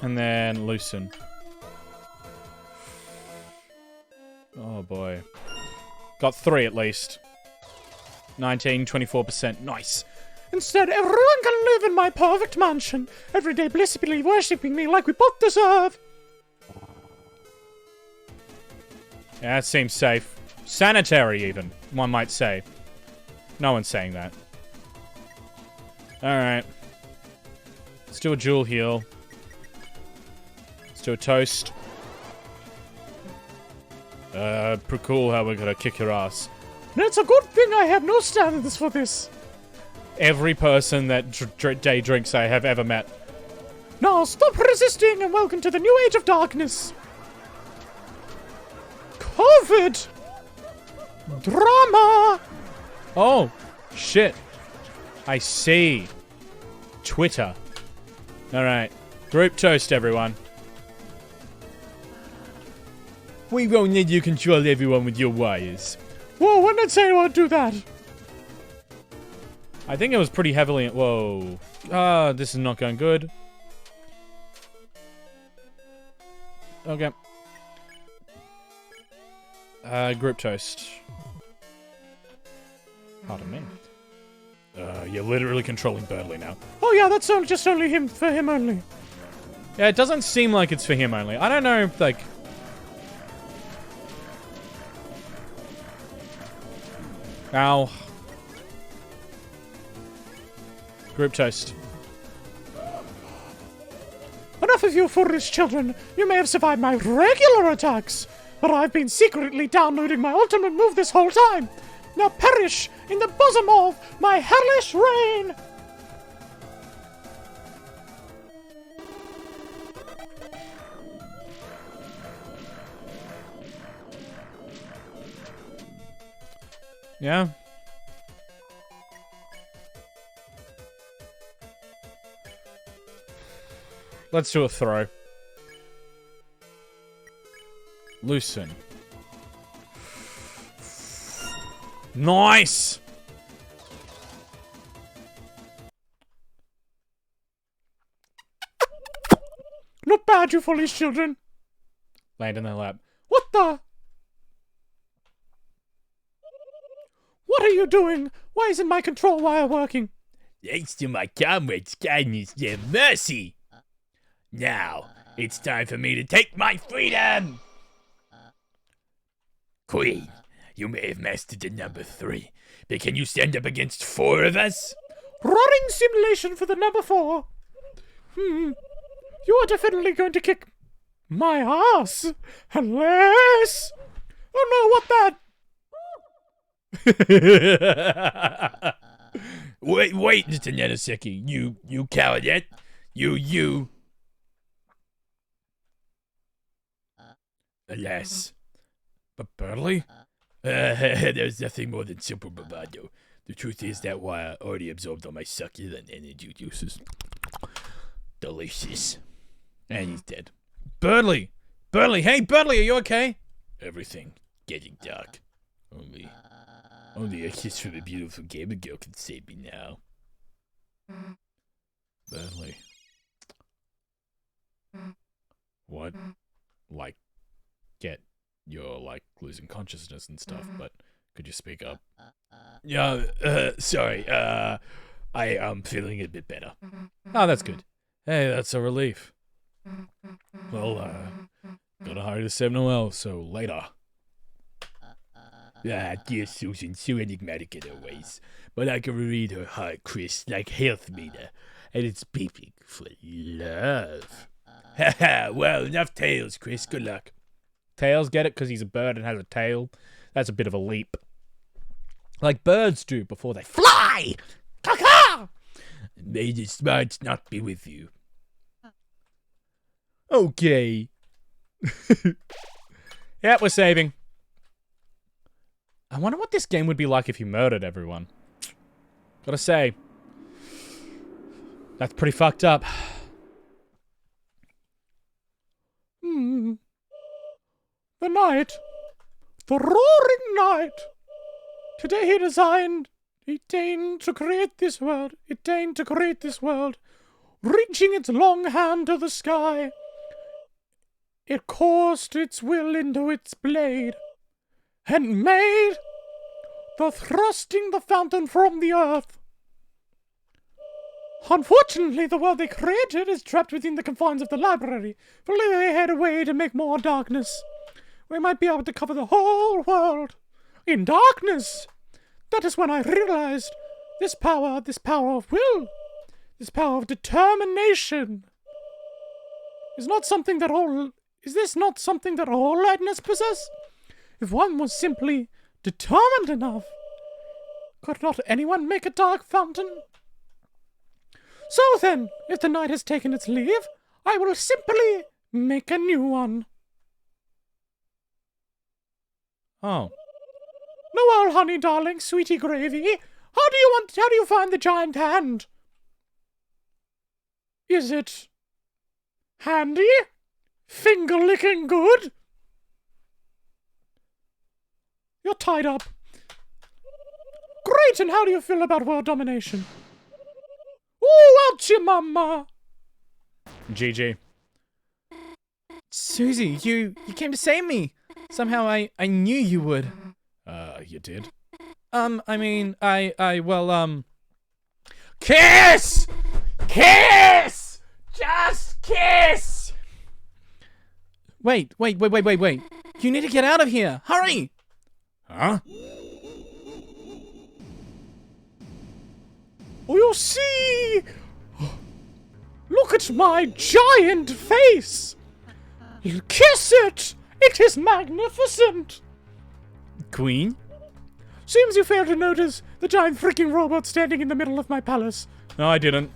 Speaker 1: and then loosen. boy. Got 3 at least. 19, 24%. Nice.
Speaker 2: Instead, everyone can live in my perfect mansion, every day blissfully worshipping me like we both deserve.
Speaker 1: Yeah, that seems safe. Sanitary, even, one might say. No one's saying that. Alright. Let's do a dual heal. Let's do a toast. Pretty cool how we're gonna kick your ass.
Speaker 2: It's a good thing I have no standards for this.
Speaker 1: Every person that day drinks I have ever met.
Speaker 2: Now stop resisting and welcome to the new age of darkness. COVID! Drama!
Speaker 1: Oh, shit. I see. Twitter. Alright. Group toast, everyone.
Speaker 3: We won't let you control everyone with your wires.
Speaker 2: Whoa, when did say I won't do that?
Speaker 1: I think it was pretty heavily... Whoa. Ah, this is not going good. Okay. Group toast. Pardon me. You're literally controlling Birdly now.
Speaker 2: Oh yeah, that's just only him, for him only.
Speaker 1: Yeah, it doesn't seem like it's for him only. I don't know, like... Ow. Group toast.
Speaker 2: Enough of you foolish children. You may have survived my regular attacks, but I've been secretly downloading my ultimate move this whole time. Now perish in the bosom of my hellish reign!
Speaker 1: Yeah. Let's do a throw. Loosen. Nice!
Speaker 2: Not bad, you foolish children.
Speaker 1: Land in their lap.
Speaker 2: What the? What are you doing? Why isn't my control wire working?
Speaker 3: Thanks to my comrades' kindness and mercy. Now, it's time for me to take my freedom! Queen, you may have mastered the number 3, but can you stand up against 4 of us?
Speaker 2: Running simulation for the number 4. You are definitely going to kick my ass. Unless... Oh no, what that?
Speaker 3: Wait just another second. You cowardette. You. Alas.
Speaker 1: But Birdly?
Speaker 3: There's nothing more than simple bravado. The truth is that wire already absorbed all my succulent energy juices. Delicious. And he's dead.
Speaker 1: Birdly! Birdly! Hey, Birdly, are you okay?
Speaker 3: Everything getting dark. Only a kiss from a beautiful gamer girl can save me now.
Speaker 1: Birdly. What? Like, you're, like, losing consciousness and stuff, but could you speak up?
Speaker 3: Yeah, sorry, I am feeling a bit better.
Speaker 1: Oh, that's good. Hey, that's a relief. Well, gotta hurry to 7OL, so later.
Speaker 3: Dear Susan, so enigmatic in her ways, but I can read her heart, Chris, like health meter, and it's beeping for love. Haha, well, enough tales, Chris, good luck.
Speaker 1: Tails, get it? Because he's a bird and has a tail? That's a bit of a leap. Like birds do before they fly!
Speaker 2: Caca!
Speaker 3: May the smarts not be with you.
Speaker 1: Okay. Yeah, we're saving. I wonder what this game would be like if you murdered everyone. Gotta say. That's pretty fucked up.
Speaker 2: The night. The roaring night. Today he deigned to create this world. It deigned to create this world. Reaching its long hand to the sky. It coursed its will into its blade. and made the thrusting the fountain from the earth. Unfortunately, the world they created is trapped within the confines of the library. If only they had a way to make more darkness, we might be able to cover the whole world in darkness. That is when I realized this power of will, this power of determination, is this not something that all lightness possess? If one was simply determined enough, could not anyone make a dark fountain? So then, if the night has taken its leave, I will simply make a new one.
Speaker 1: Oh.
Speaker 2: Noel, honey darling, sweetie gravy, how do you find the giant hand? Is it handy? Finger licking good? You're tied up. Great, and how do you feel about world domination? Ooh, ouchie, mama!
Speaker 1: GG.
Speaker 4: Susie, you came to save me. Somehow I knew you would.
Speaker 1: You did?
Speaker 3: Kiss! Kiss! Just kiss!
Speaker 4: Wait. You need to get out of here. Hurry!
Speaker 3: Huh?
Speaker 2: Oh, you see! Look at my giant face! You kiss it! It is magnificent!
Speaker 1: Queen?
Speaker 2: Seems you failed to notice the giant freaking robot standing in the middle of my palace.
Speaker 1: No, I didn't.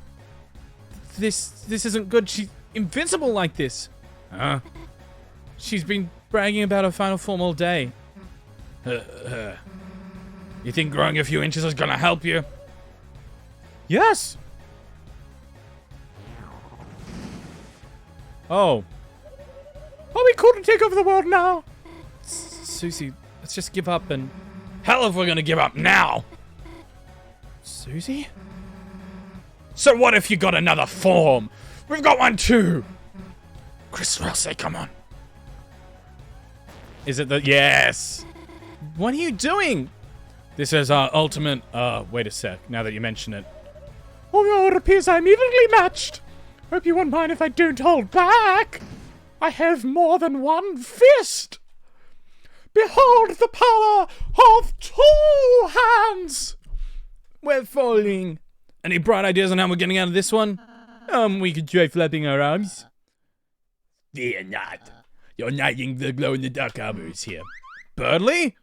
Speaker 4: This isn't good. She's invincible like this.
Speaker 3: Huh?
Speaker 4: She's been bragging about her final form all day.
Speaker 3: You think growing a few inches is gonna help you?
Speaker 2: Yes!
Speaker 1: Oh.
Speaker 2: Are we cool to take over the world now?
Speaker 4: Susie, let's just give up and...
Speaker 3: Hell if we're gonna give up now!
Speaker 4: Susie?
Speaker 3: So what if you got another form? We've got one too! Chris Rossi, come on.
Speaker 1: Is it the... Yes!
Speaker 4: What are you doing?
Speaker 1: This is our ultimate... wait a sec, now that you mention it.
Speaker 2: Oh, it appears I'm evenly matched. Hope you won't mind if I don't hold back. I have more than one fist. Behold the power of 2 hands.
Speaker 4: We're falling.
Speaker 1: Any bright ideas on how we're getting out of this one?
Speaker 4: We could try flapping our arms.
Speaker 3: Fear not. You're knighting the glow-in-the-dark armors here.
Speaker 1: Birdly?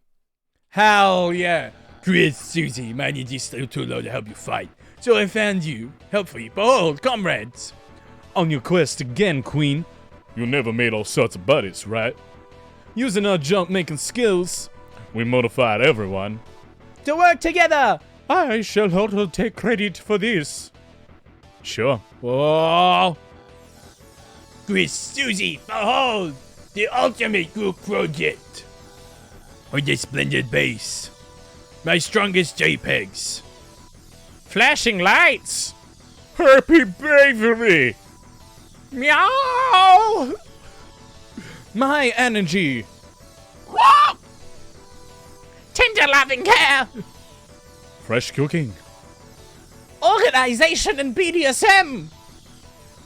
Speaker 3: Hell yeah. Chris, Susie, my energy's still too low to help you fight. So I found you. Helpfully, behold, comrades.
Speaker 1: On your quest again, Queen. You never made all sorts of buddies, right? Using our jump-making skills, we modified everyone.
Speaker 4: To work together!
Speaker 2: I shall not take credit for this.
Speaker 1: Sure.
Speaker 3: Whoa. Chris, Susie, behold, the ultimate group project. On this splendid base, my strongest JPEGs.
Speaker 1: Flashing lights!
Speaker 2: Happy bravery.
Speaker 1: Meow! My energy!
Speaker 3: Whoa! Tender loving care!
Speaker 1: Fresh cooking.
Speaker 4: Organization and BDSM!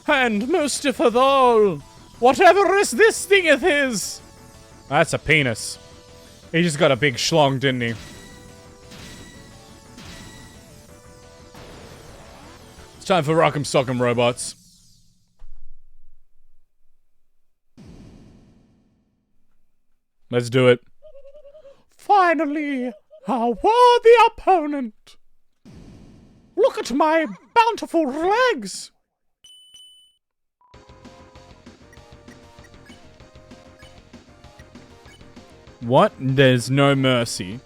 Speaker 2: And most of all, whatever is this thing of his.
Speaker 1: That's a penis. He just got a big schlong, didn't he? It's time for Rock'em Sock'em Robots. Let's do it.
Speaker 2: Finally, a worthy opponent. Look at my bountiful legs.
Speaker 1: What? There's no mercy.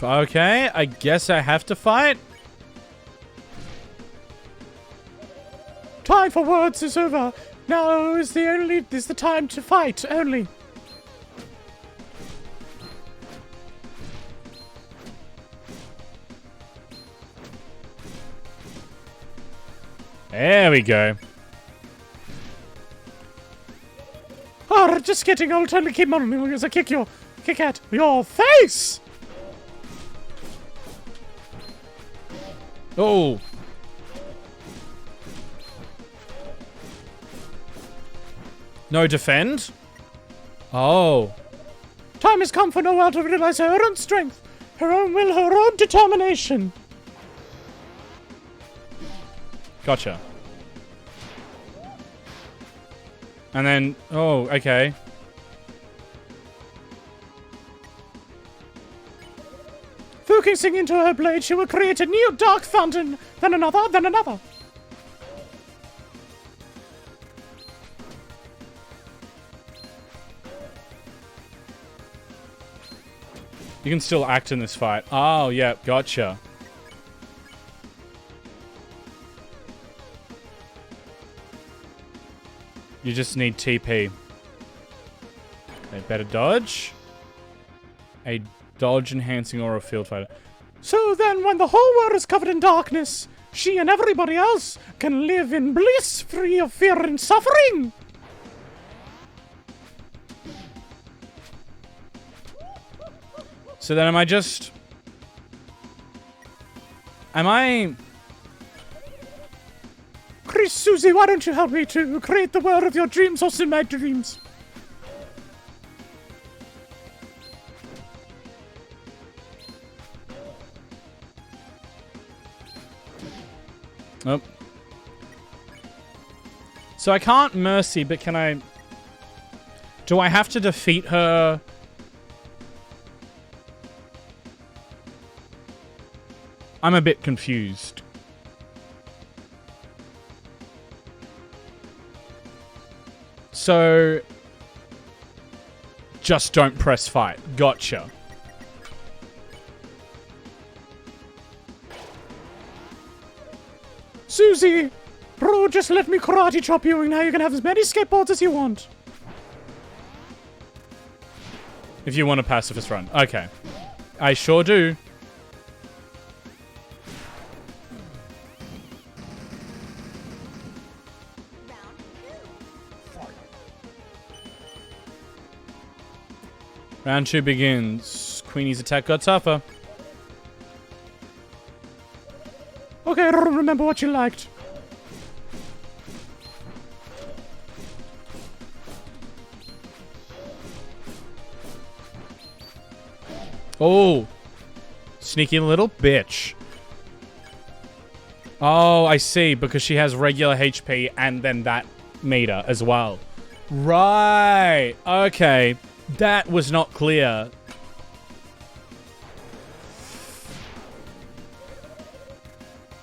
Speaker 1: Okay, I guess I have to fight.
Speaker 2: Time for words is over. Now is the time to fight only.
Speaker 1: There we go.
Speaker 2: are. Just kidding. I'll totally keep on as I kick at your face.
Speaker 1: Oh. No defend? Oh.
Speaker 2: Time has come for Noelle to realize her own strength, her own will, her own determination.
Speaker 1: Gotcha. And then, oh, okay.
Speaker 2: Focusing into her blade, she will create a new dark fountain, then another, then another.
Speaker 1: You can still act in this fight. Oh, yeah, gotcha. You just need TP. Okay, better dodge. A dodge enhancing aura field fighter.
Speaker 2: So then, when the whole world is covered in darkness, she and everybody else can live in bliss, free of fear and suffering.
Speaker 1: So then am I...
Speaker 2: Chris, Susie, why don't you help me to create the world of your dreams or in my dreams?
Speaker 1: Oh. So I can't mercy, but can I... Do I have to defeat her... I'm a bit confused. So... Just don't press fight. Gotcha.
Speaker 2: Susie, bro, just let me karate chop you and now you can have as many skateboards as you want.
Speaker 1: If you want a pacifist run. Okay. I sure do. Round 2 begins. Queenie's attack got tougher.
Speaker 2: Okay, remember what you liked.
Speaker 1: Oh. Sneaky little bitch. Oh, I see. Because she has regular HP and then that meter as well. Right. Okay. That was not clear.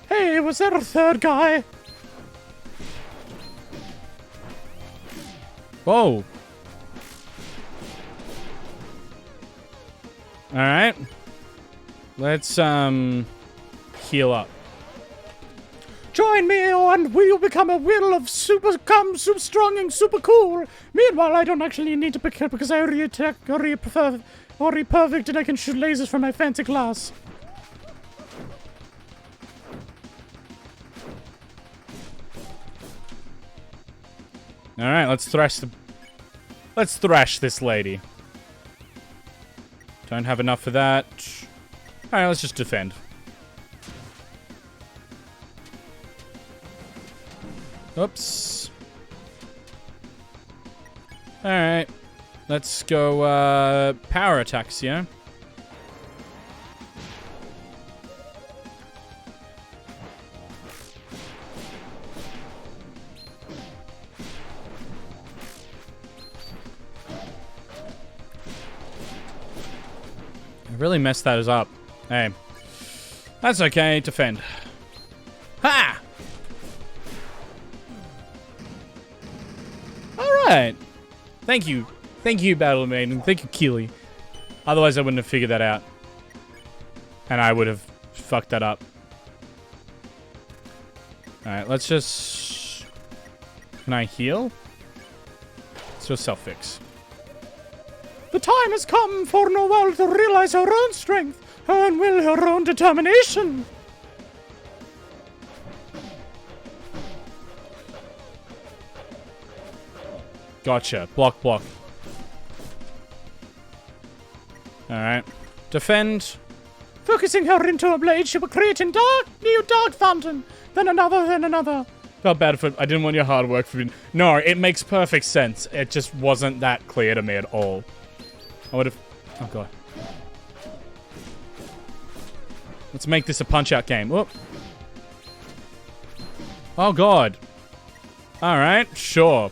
Speaker 2: Hey, was there a third guy?
Speaker 1: Whoa. Alright. Let's, heal up.
Speaker 2: Join me and we'll become a will of super strong and super cool. Meanwhile, I don't actually need to pick it because I already attack, already perfect, and I can shoot lasers from my fancy glass.
Speaker 1: Alright, let's thrash this lady. Don't have enough for that. Alright, let's just defend. Oops. Alright. Let's go, power attacks, yeah? I really messed that up. Hey. That's okay, defend. Ha! Alright. Thank you. Thank you, Battle Maiden. Thank you, Keely. Otherwise, I wouldn't have figured that out. And I would have fucked that up. Alright, let's just... Can I heal? Let's do a self-fix.
Speaker 2: The time has come for Noelle to realize her own strength, her own will, her own determination.
Speaker 1: Gotcha. Block, block. Alright. Defend.
Speaker 2: Focusing her into a blade, she will create a new dark fountain. Then another, then another.
Speaker 1: Felt bad for... I didn't want your hard work for me. No, it makes perfect sense. It just wasn't that clear to me at all. I would have... Oh, God. Let's make this a punch-out game. Whoop. Oh, God. Alright, sure.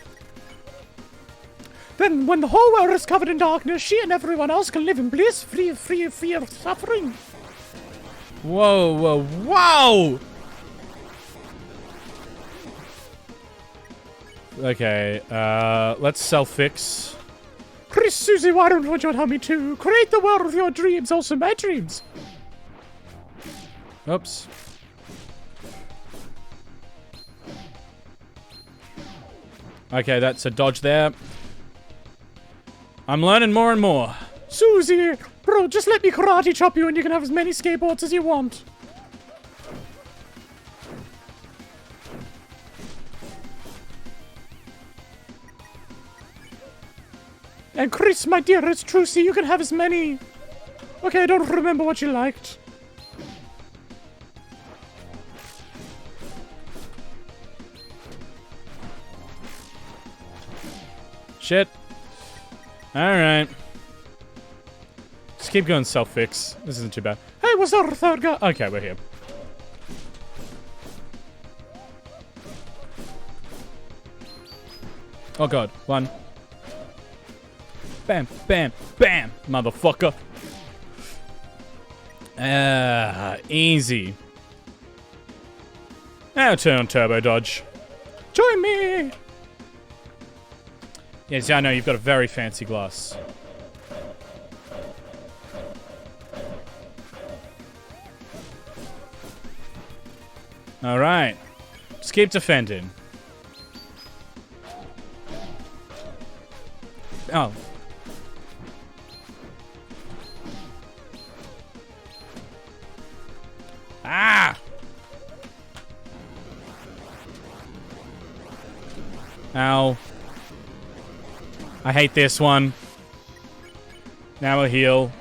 Speaker 2: Then, when the whole world is covered in darkness, she and everyone else can live in bliss, free of suffering.
Speaker 1: Whoa, whoa, whoa! Okay, let's self-fix.
Speaker 2: Chris, Susie, why don't you help me too? Create the world of your dreams, also my dreams.
Speaker 1: Oops. Okay, that's a dodge there. I'm learning more and more.
Speaker 2: Susie, bro, just let me karate chop you and you can have as many skateboards as you want. And Chris, my dearest Trucy, you can have as many... Okay, I don't remember what you liked.
Speaker 1: Shit. Alright. Just keep going self-fix. This isn't too bad.
Speaker 2: Hey, what's our third guy?
Speaker 1: Okay, we're here. Oh god, one. Bam, bam, bam, motherfucker. Easy. Now turn on turbo dodge.
Speaker 2: Join me!
Speaker 1: Yes, I know, you've got a very fancy glass. Alright. Just keep defending. Oh. Ah! Ow. I hate this one. Now a heal.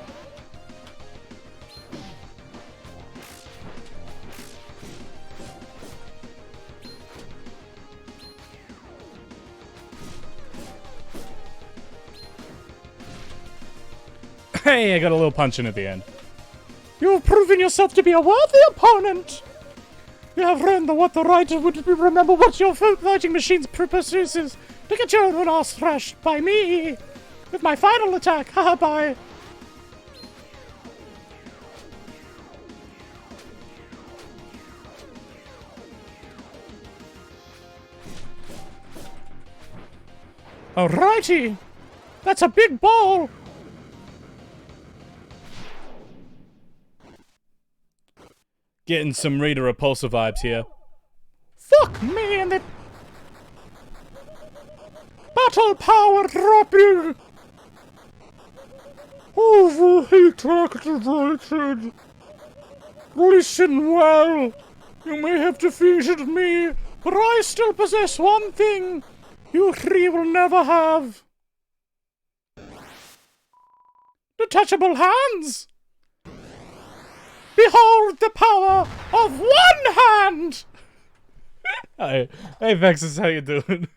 Speaker 1: Hey, I got a little punch in at the end.
Speaker 2: You have proven yourself to be a worthy opponent. You have learned what the right would be. Remember what your fighting machines produces. To get your own ass thrashed by me. With my final attack. Haha, bye. Alrighty. That's a big ball.
Speaker 1: Getting some Rita Repulsa vibes here.
Speaker 2: Fuck me and the battle power dropping. Overheat activated. Listen well. You may have defeated me, but I still possess one thing you three will never have. Detachable hands. Behold the power of one hand!
Speaker 1: Hey, Vexus, how you doing?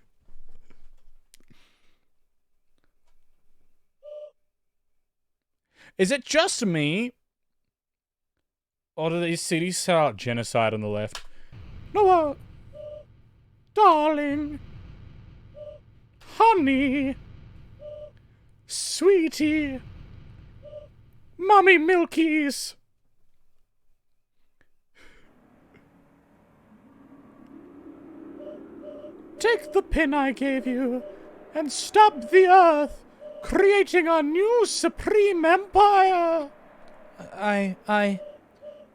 Speaker 1: Is it just me? Or do these cities start genocide on the left?
Speaker 2: Noah, darling, honey, sweetie, mommy milkies. Take the pin I gave you and stop the earth, creating a new supreme empire.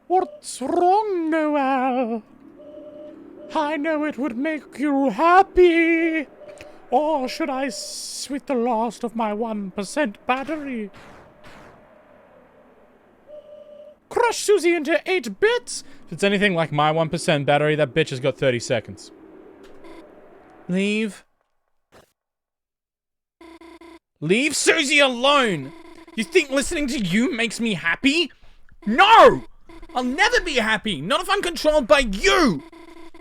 Speaker 2: What's wrong, Noel? I know it would make you happy. Or should I with the last of my 1% battery? Crush Susie into 8 bits?
Speaker 1: If it's anything like my 1% battery, that bitch has got 30 seconds.
Speaker 4: Leave.
Speaker 1: Leave Susie alone! You think listening to you makes me happy? No! I'll never be happy, not if I'm controlled by you!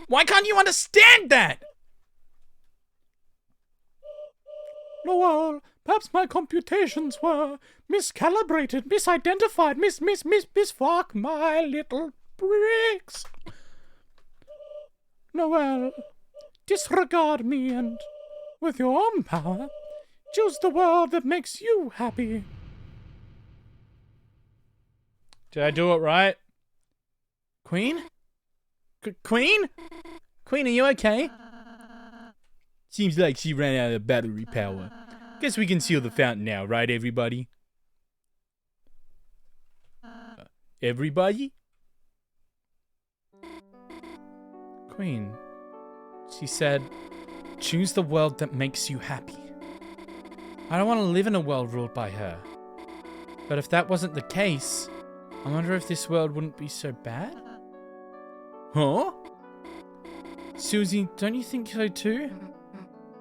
Speaker 1: Why can't you understand that?
Speaker 2: Noel, perhaps my computations were miscalibrated, misidentified, misfuck my little bricks. Noel, disregard me and, with your own power, choose the world that makes you happy.
Speaker 1: Did I do it right? Queen? Queen? Queen, are you okay?
Speaker 3: Seems like she ran out of battery power. Guess we can seal the fountain now, right, everybody? Everybody?
Speaker 4: Queen, she said, choose the world that makes you happy. I don't want to live in a world ruled by her. But if that wasn't the case, I wonder if this world wouldn't be so bad?
Speaker 1: Huh?
Speaker 4: Susie, don't you think so too?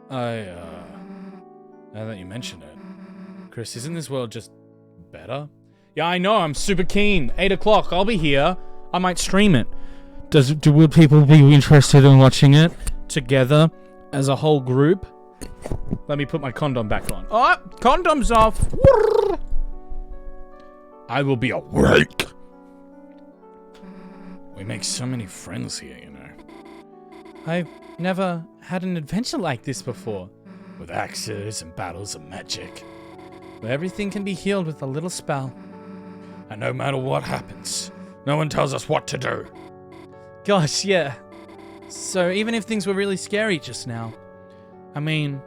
Speaker 1: Now that you mention it. Chris, isn't this world just better? Yeah, I know, I'm super keen. 8 o'clock, I'll be here. I might stream it. Will people be interested in watching it together as a whole group? Let me put my condom back on. Oh, condom's off. I will be awake. We make so many friends here, you know.
Speaker 4: I've never had an adventure like this before.
Speaker 1: With axes and battles of magic.
Speaker 4: Where everything can be healed with a little spell.
Speaker 1: And no matter what happens, no one tells us what to do.
Speaker 4: Gosh, yeah. So even if things were really scary just now, I mean...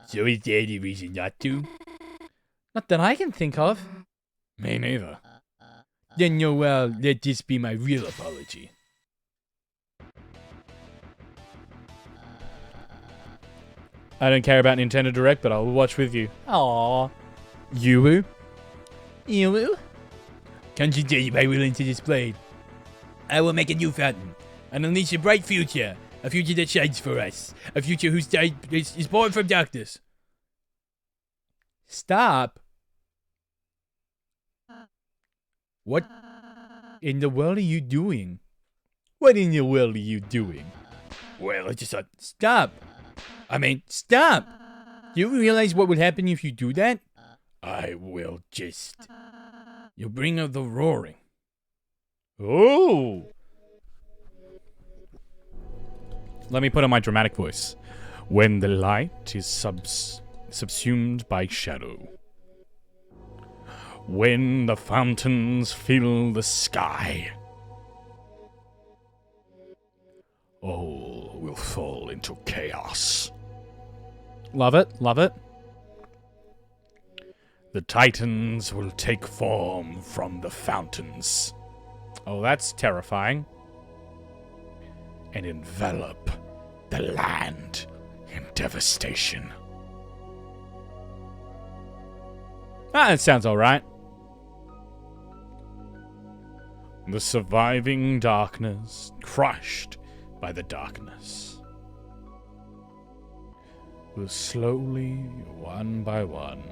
Speaker 3: So is there any reason not to?
Speaker 4: Not that I can think of.
Speaker 1: Me neither.
Speaker 3: Then Noel, let this be my real apology.
Speaker 1: I don't care about Nintendo Direct, but I'll watch with you.
Speaker 4: Aww.
Speaker 3: You?
Speaker 4: Ew.
Speaker 3: Concentrate my will into this blade. I will make a new fountain and unleash a bright future. A future that shines for us. A future whose light is born from darkness.
Speaker 4: Stop.
Speaker 3: What in the world are you doing? What in the world are you doing? Well, I just thought, stop. Stop. Do you realize what would happen if you do that? I will just... You bring out the roaring.
Speaker 1: Oh! Let me put on my dramatic voice. When the light is subsumed by shadow. When the fountains fill the sky. All will fall into chaos. Love it, love it. The titans will take form from the fountains. Oh, that's terrifying. And envelop the land in devastation. Ah, that sounds alright. The surviving darkness, crushed by the darkness, will slowly, one by one,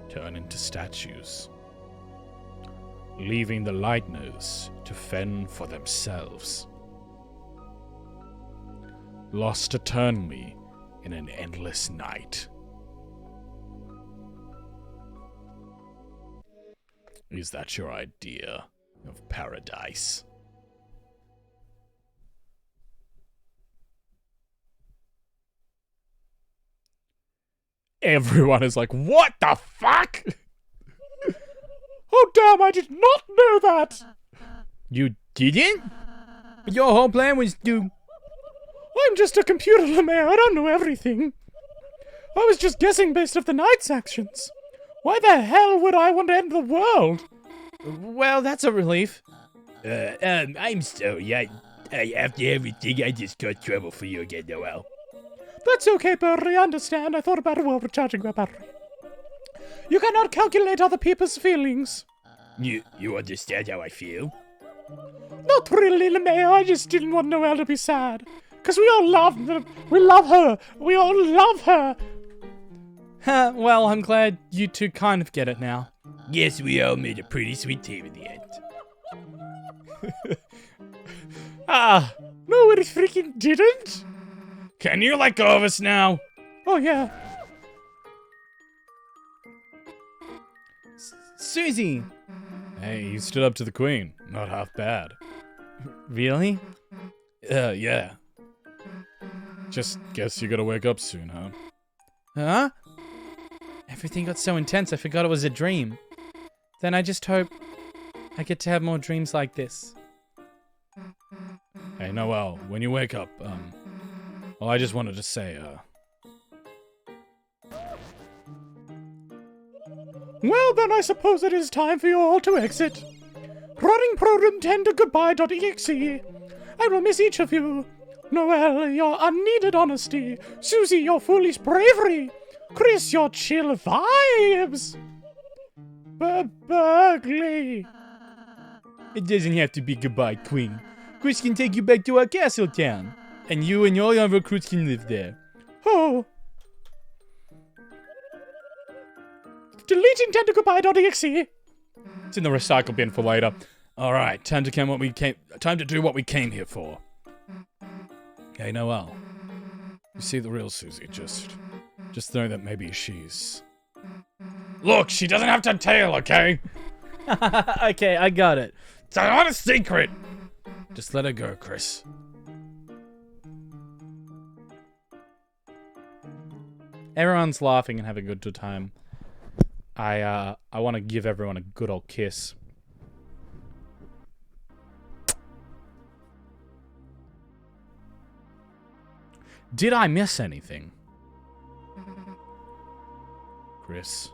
Speaker 1: turn into statues, leaving the lightners to fend for themselves, lost eternally in an endless night. Is that your idea of paradise? Everyone is like, what the fuck?
Speaker 2: Oh damn, I did not know that!
Speaker 3: You didn't? But your whole plan was to...
Speaker 2: I'm just a computer, LeMayor, I don't know everything. I was just guessing based off the knight's actions. Why the hell would I want to end the world?
Speaker 4: Well, that's a relief.
Speaker 3: I'm sorry. After everything, I just caused trouble for you again, Noel.
Speaker 2: That's okay, Barry, I understand. I thought about it while recharging my battery. You cannot calculate other people's feelings.
Speaker 3: You understand how I feel?
Speaker 2: Not really, LeMayor, I just didn't want Noel to be sad. Because we all love them. We love her. We all love her.
Speaker 4: Well, I'm glad you two kind of get it now.
Speaker 3: Yes, we all made a pretty sweet team in the end.
Speaker 2: No, we freaking didn't.
Speaker 3: Can you let go of us now?
Speaker 2: Oh, yeah.
Speaker 4: Susie!
Speaker 1: Hey, you stood up to the queen. Not half bad.
Speaker 4: Really?
Speaker 1: Yeah. Just guess you gotta wake up soon, huh?
Speaker 4: Huh? Everything got so intense I forgot it was a dream. Then I just hope I get to have more dreams like this.
Speaker 1: Hey, Noelle, when you wake up, well, I just wanted to say,
Speaker 2: Well, then I suppose it is time for you all to exit. Running program 10 to goodbye.exe. I will miss each of you. Noelle, your unneeded honesty. Susie, your foolish bravery. Chris, your chill vibes. Berkeley.
Speaker 3: It doesn't have to be goodbye, Queen. Chris can take you back to our castle town. And you and all your recruits can live there.
Speaker 2: Oh. Deleting 10 to goodbye.exe.
Speaker 1: it's in the recycle bin for later. All right, time to do what we came here for. Hey, Noelle. You see the real Susie, just know that maybe she's... Look, she doesn't have to tell, okay?
Speaker 4: Okay, I got it.
Speaker 1: It's not a secret. Just let her go, Chris.
Speaker 4: Everyone's laughing and having a good time. I want to give everyone a good old kiss. Did I miss anything?
Speaker 1: Chris.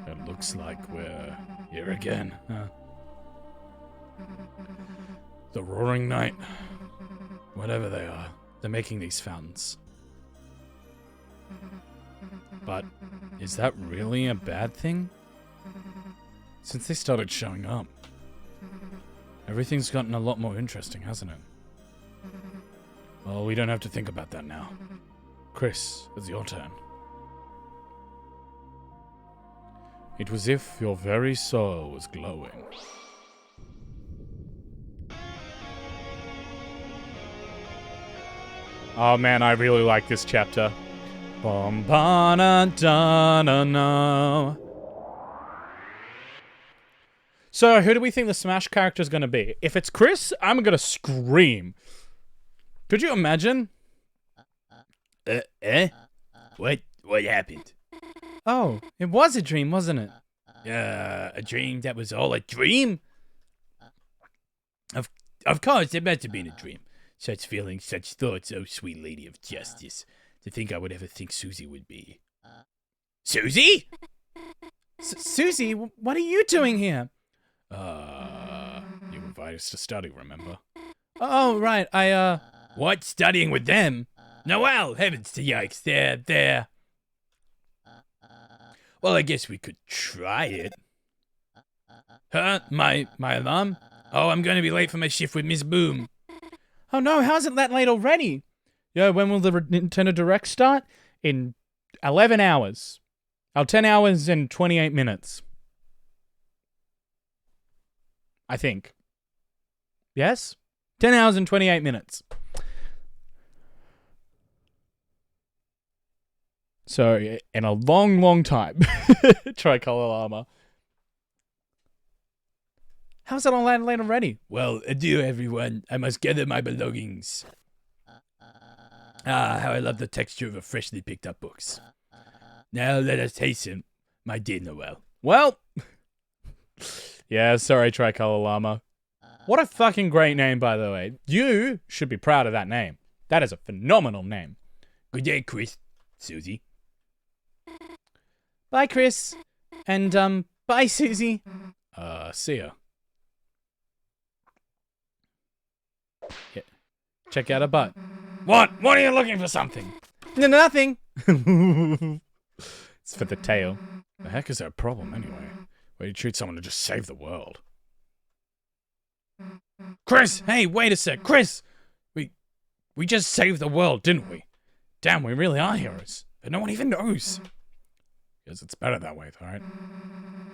Speaker 1: It looks like we're here again, huh? The Roaring Night. Whatever they are, they're making these fountains. But is that really a bad thing? Since they started showing up, everything's gotten a lot more interesting, hasn't it? Well, we don't have to think about that now. Chris, it's your turn. It was as if your very soul was glowing. Oh man, I really like this chapter. Bum ba na da na na. So, who do we think the Smash character is going to be? If it's Chris, I'm going to scream. Could you imagine?
Speaker 3: What happened?
Speaker 4: Oh, it was a dream, wasn't it?
Speaker 3: A dream that was all a dream? Of course, it must have been a dream. Such feelings, such thoughts, oh sweet lady of justice. To think I would ever think Susie would be. Susie?
Speaker 4: Susie, what are you doing here?
Speaker 1: You invited us to study, remember?
Speaker 4: Oh, right,
Speaker 3: What? Studying with them? Noelle, heavens to yikes, there. Well, I guess we could try it. Huh? My alarm? Oh, I'm gonna be late for my shift with Miss Boom.
Speaker 4: Oh no, how's it that late already? Yeah, when will the Nintendo Direct start? In 11 hours. 10 hours and 28 minutes. I think. Yes? 10 hours and 28 minutes. So, in a long, long time. Tricolor Llama. How's it all late already?
Speaker 3: Well, adieu, everyone. I must gather my belongings. Ah, how I love the texture of a freshly picked up books. Now let us hasten, my dear Noelle.
Speaker 4: Well, yeah, sorry, Tricolor Llama. What a fucking great name, by the way. You should be proud of that name. That is a phenomenal name.
Speaker 3: Good day, Chris. Susie.
Speaker 4: Bye, Chris. And, bye, Susie.
Speaker 1: See ya.
Speaker 4: Yeah. Check out her butt.
Speaker 1: What? What are you looking for something?
Speaker 4: No, nothing.
Speaker 1: It's for the tail. The heck is our problem anyway? Where you treat someone to just save the world?
Speaker 4: Chris, hey, wait a sec. Chris,
Speaker 3: We just saved the world, didn't we? Damn, we really are heroes. But no one even knows. Because it's better that way, right?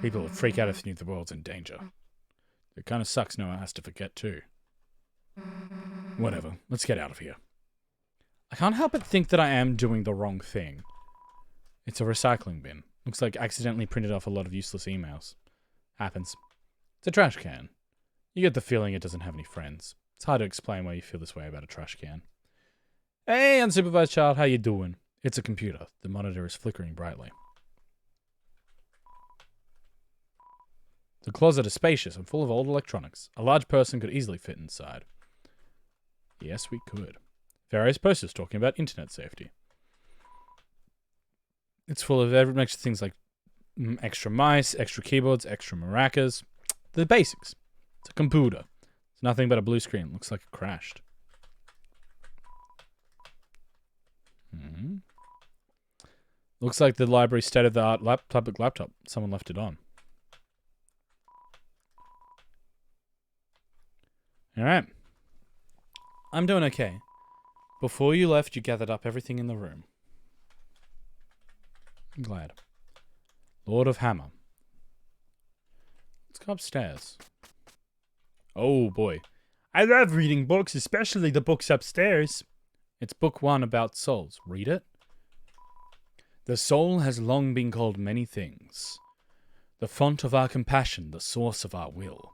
Speaker 3: People would freak out if they knew the world's in danger. It kind of sucks no one has to forget too. Whatever, let's get out of here.
Speaker 1: I can't help but think that I am doing the wrong thing. It's a recycling bin. Looks like accidentally printed off a lot of useless emails. Happens. It's a trash can. You get the feeling it doesn't have any friends. It's hard to explain why you feel this way about a trash can. Hey, unsupervised child, how you doing? It's a computer. The monitor is flickering brightly. The closet is spacious and full of old electronics. A large person could easily fit inside. Yes, we could. Various posters talking about internet safety. It's full of extra things like extra mice, extra keyboards, extra maracas. The basics. It's a computer. It's nothing but a blue screen. Looks like it crashed. Looks like the library state-of-the-art public laptop. Someone left it on. Alright. I'm doing okay. Before you left, you gathered up everything in the room. I'm glad. Lord of Hammer. Let's go upstairs. Oh boy. I love reading books, especially the books upstairs. It's book 1 about souls. Read it. The soul has long been called many things. The font of our compassion, the source of our will,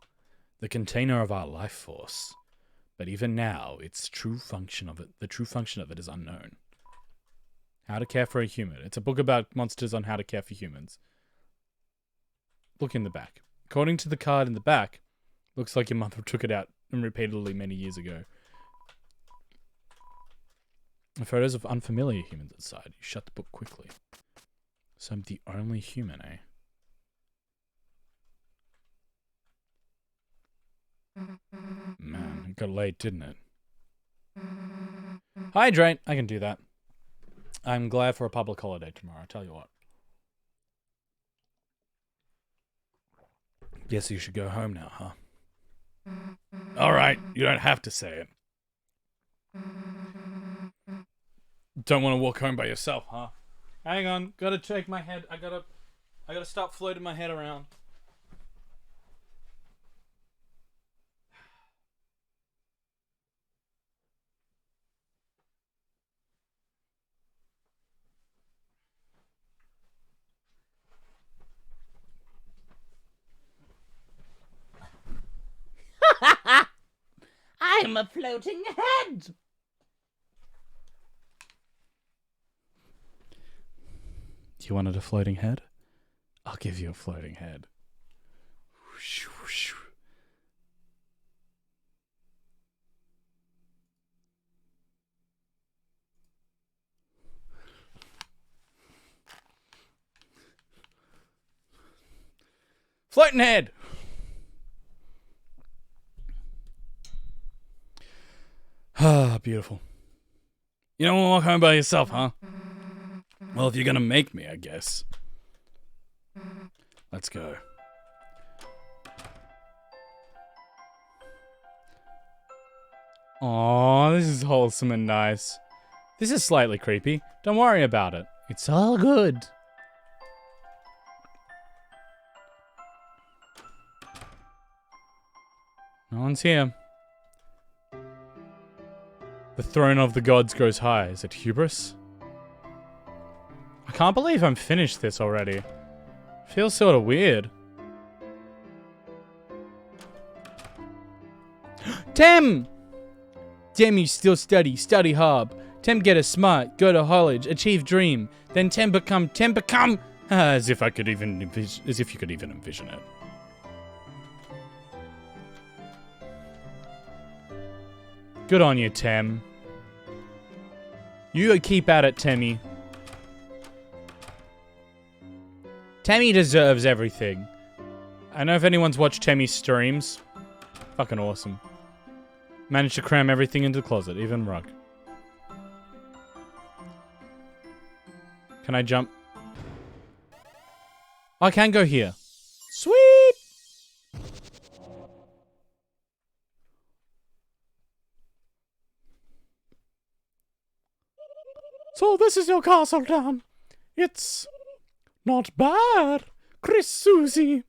Speaker 1: the container of our life force. But even now, the true function of it is unknown. How to Care for a Human. It's a book about monsters on how to care for humans. Look in the back. According to the card in the back, looks like your mother took it out and repeatedly many years ago. Photos of unfamiliar humans inside. You shut the book quickly. So I'm the only human, eh? Man, it got late, didn't it? Hydrate! I can do that. I'm glad for a public holiday tomorrow, I tell you what. Guess you should go home now, huh? Alright, you don't have to say it. Don't want to walk home by yourself, huh? Hang on, gotta shake my head. I gotta stop floating my head around.
Speaker 5: I'm a floating head.
Speaker 1: You wanted a floating head? I'll give you a floating head. Floating head! Ah, beautiful. You don't want to walk home by yourself, huh? Well, if you're gonna make me, I guess. Let's go. Aw, this is wholesome and nice. This is slightly creepy. Don't worry about it. It's all good. No one's here. The throne of the gods grows high. Is it hubris? I can't believe I'm finished this already. Feels sort of weird. Tem! Tem, you still study hard. Tem get a smart, go to college, achieve dream. Then Tem become, as if you could even envision it. Good on you, Tem. You keep at it, Temmy. Temmy deserves everything. I know if anyone's watched Temmy's streams. Fucking awesome. Managed to cram everything into the closet, even rug. Can I jump? I can go here. Sweet!
Speaker 2: this is your castle town. It's not bad. Chris, Susie,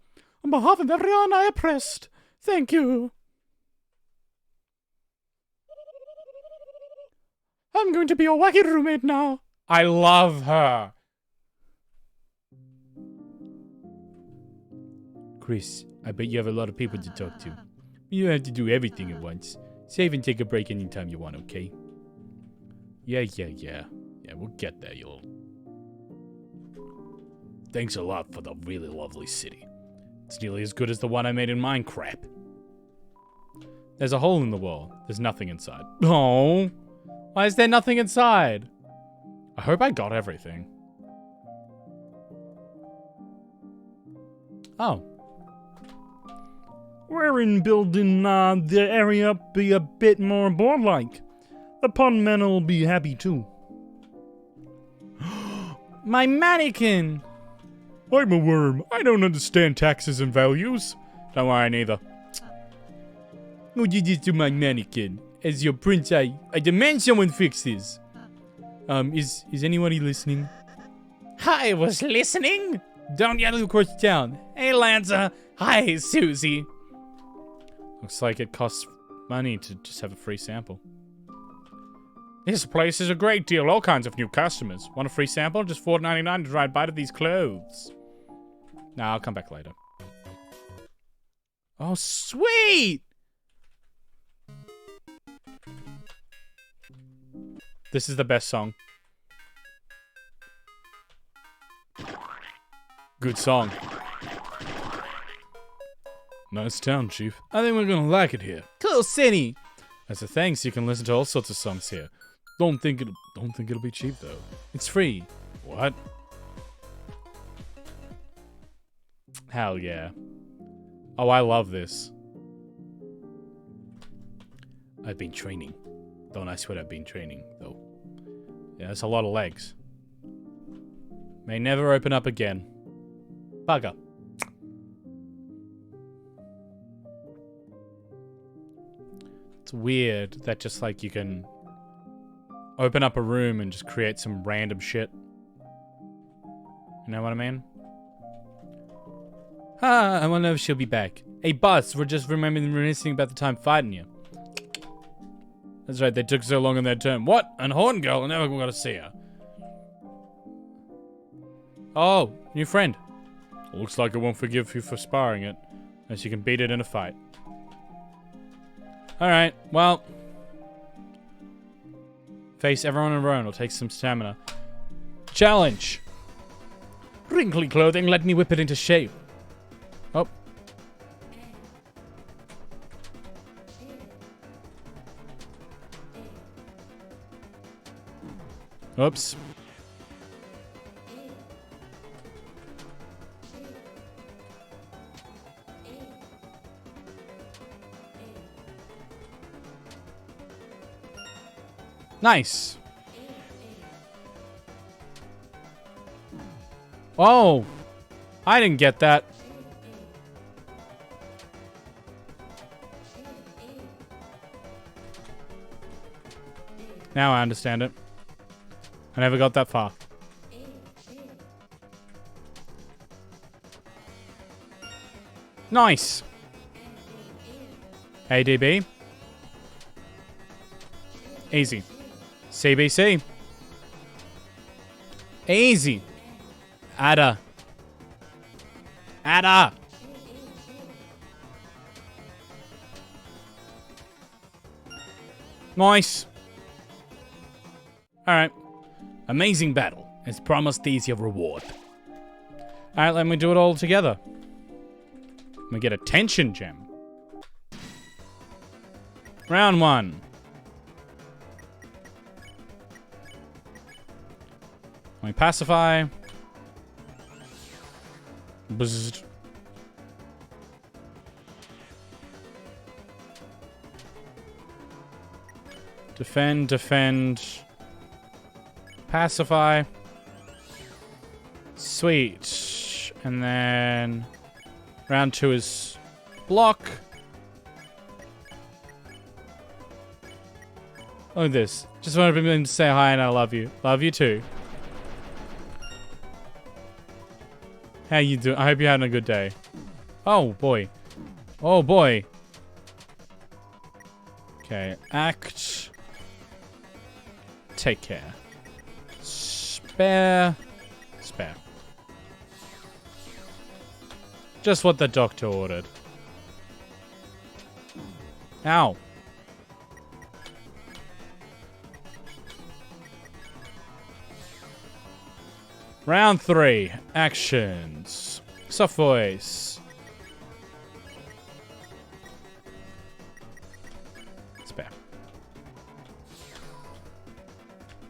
Speaker 2: on behalf of everyone I oppressed, thank you. I'm going to be your wacky roommate now.
Speaker 1: I love her.
Speaker 3: Chris, I bet you have a lot of people to talk to. You don't have to do everything at once. Save and take a break anytime you want, okay? Yeah, we'll get there, you'll... Thanks a lot for the really lovely city.
Speaker 1: It's nearly as good as the one I made in Minecraft. There's a hole in the wall. There's nothing inside. Oh, why is there nothing inside? I hope I got everything. Oh.
Speaker 2: We're in building the area be a bit more board-like. The pun men will be happy too.
Speaker 1: My mannequin!
Speaker 2: I'm a worm. I don't understand taxes and values.
Speaker 1: Don't worry, neither.
Speaker 3: What you did to my mannequin? As your prince, I demand someone fix this. Is anybody listening?
Speaker 1: I was listening.
Speaker 3: Down yet across town.
Speaker 1: Hey, Lanza. Hi, Susie. Looks like it costs money to just have a free sample. This place is a great deal. All kinds of new customers. Want a free sample? Just $4.99 to try a bite of these clothes. Nah, I'll come back later. Oh, sweet! This is the best song. Good song.
Speaker 2: Nice town, Chief.
Speaker 3: I think we're gonna like it here.
Speaker 1: Cool city. As a thanks, you can listen to all sorts of songs here.
Speaker 2: Don't think it'll be cheap though.
Speaker 1: It's free.
Speaker 2: What?
Speaker 1: Hell yeah. Oh, I love this.
Speaker 3: I've been training. Don't ask what I've been training, though.
Speaker 1: Yeah, that's a lot of legs. May never open up again. Bugger. It's weird that just like you can open up a room and just create some random shit. You know what I mean?
Speaker 3: I wonder if she'll be back. Hey, boss, we're just reminiscing about the time fighting you.
Speaker 1: That's right, they took so long on their turn. What? An horn girl? I never got to see her. Oh, new friend. Looks like I won't forgive you for sparring it, unless you can beat it in a fight. Alright, well. Face everyone in a row and it'll take some stamina. Challenge! Wrinkly clothing, let me whip it into shape. Oh. Oops. Nice. Oh, I didn't get that. Now I understand it. I never got that far. Nice. ADB. Easy. CBC. Easy. Adder. Adder. Nice. Alright.
Speaker 3: Amazing battle. As promised, these your reward.
Speaker 1: Alright, let me do it all together. Let me get a tension gem. Round 1. Let me pacify. Bzzzt. Defend, defend. Pacify. Sweet. And then round 2 is block. Look at this. Just wanted to say hi and I love you. Love you too. How you doing? I hope you're having a good day. Oh boy. Oh boy. Okay. Act. Take care. Spare. Spare. Just what the doctor ordered. Ow. Round 3. Actions. Soft voice. Spare.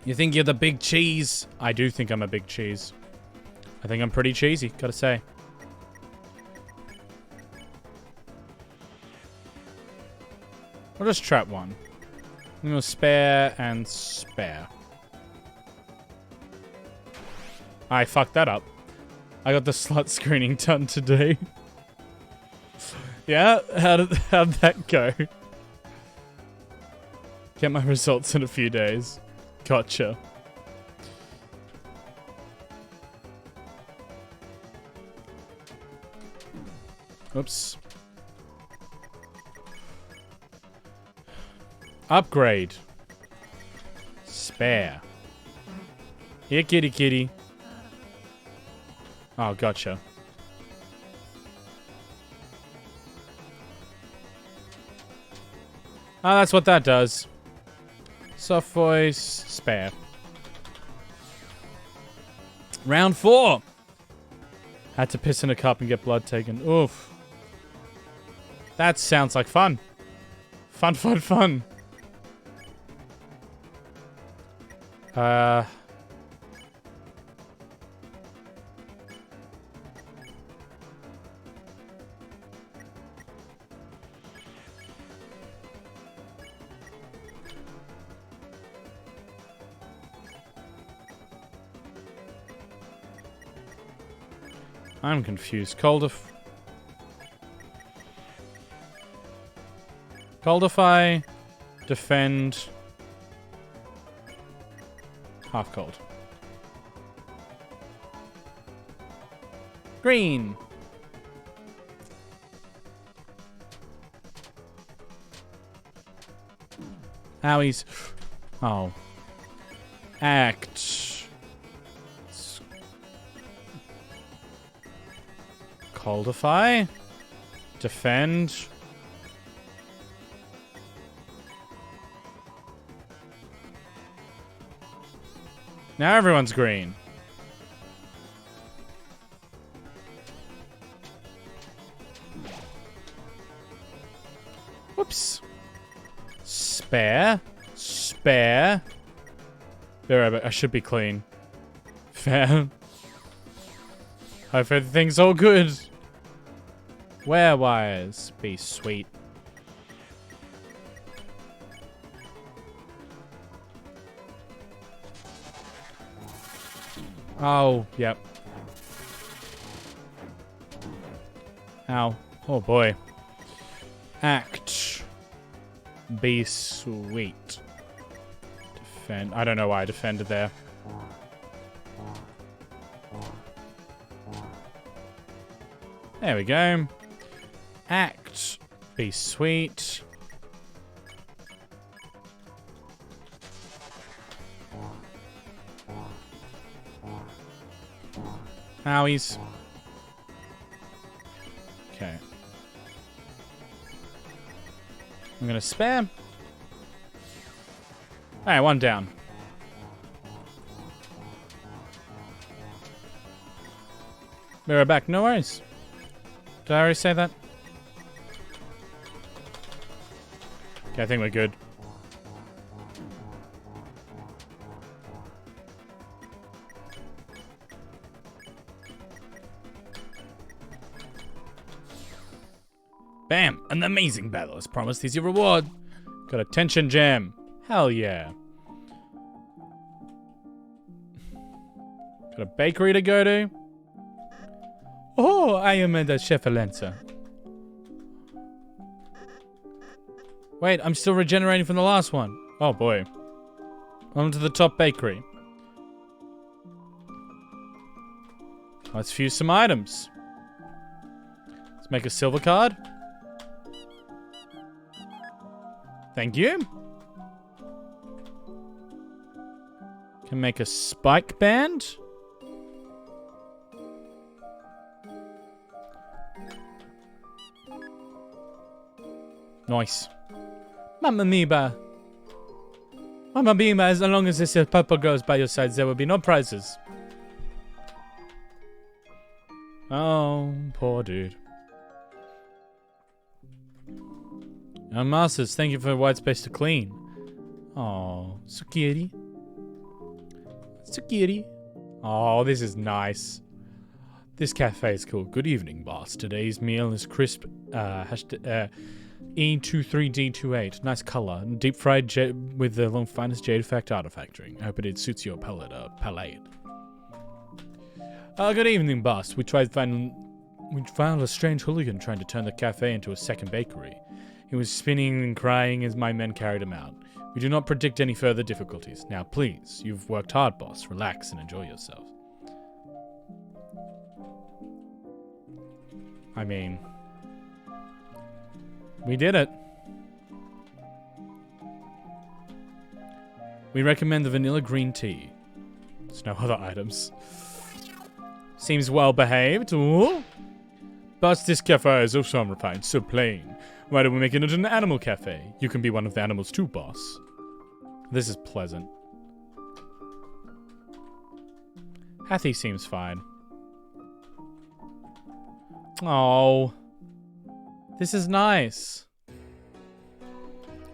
Speaker 1: You think you're the big cheese? I do think I'm a big cheese. I think I'm pretty cheesy, gotta say. I'll just trap one. I'm gonna spare and spare. I fucked that up. I got the slut screening done today. Yeah? How'd that go? Get my results in a few days. Gotcha. Oops. Upgrade. Spare. Here, kitty kitty. Oh, gotcha. Oh, that's what that does. Soft voice, spare. Round 4. Had to piss in a cup and get blood taken. Oof. That sounds like fun. Fun, fun, fun. I'm confused. Coldify, defend, half cold. Green. Owies. Oh. Act. Coldify. Defend. Now everyone's green. Whoops. Spare. Spare. There, I should be clean. Fair. Hope everything's all good. Wear wires. Be sweet. Oh, yep. Ow. Oh boy. Act. Be sweet. Defend. I don't know why I defended there. There we go. Act. Be sweet. Owies. Okay. I'm gonna spam. Alright, one down. Mirror back, no worries. Did I already say that? Okay, I think we're good. Bam! An amazing battle as promised. Here's your reward. Got a tension gem. Hell yeah. Got a bakery to go to. Oh, I am the chef Alenza. Wait, I'm still regenerating from the last one. Oh boy. On to the top bakery. Let's fuse some items. Let's make a silver card. Thank you. Can make a spike band. Nice. Mamma mia. Mamma mia, as long as this purple goes by your sides, there will be no prizes. Oh, poor dude. Masters, thank you for white space to clean. Oh, so kitty. So kitty. Oh, this is nice. This cafe is cool. Good evening, boss. Today's meal is crisp E23D28. Nice color. Deep fried with the finest jade effect artifactoring. I hope it suits your palate. Good evening, boss. We found a strange hooligan trying to turn the cafe into a second bakery. He was spinning and crying as my men carried him out. We do not predict any further difficulties. Now, please, you've worked hard, boss. Relax and enjoy yourself. I mean, we did it. We recommend the vanilla green tea. There's no other items. Seems well behaved. Ooh. But this cafe is also unrefined, so plain. Why don't we make it into an animal cafe? You can be one of the animals too, boss. This is pleasant. Hathy seems fine. Oh. This is nice.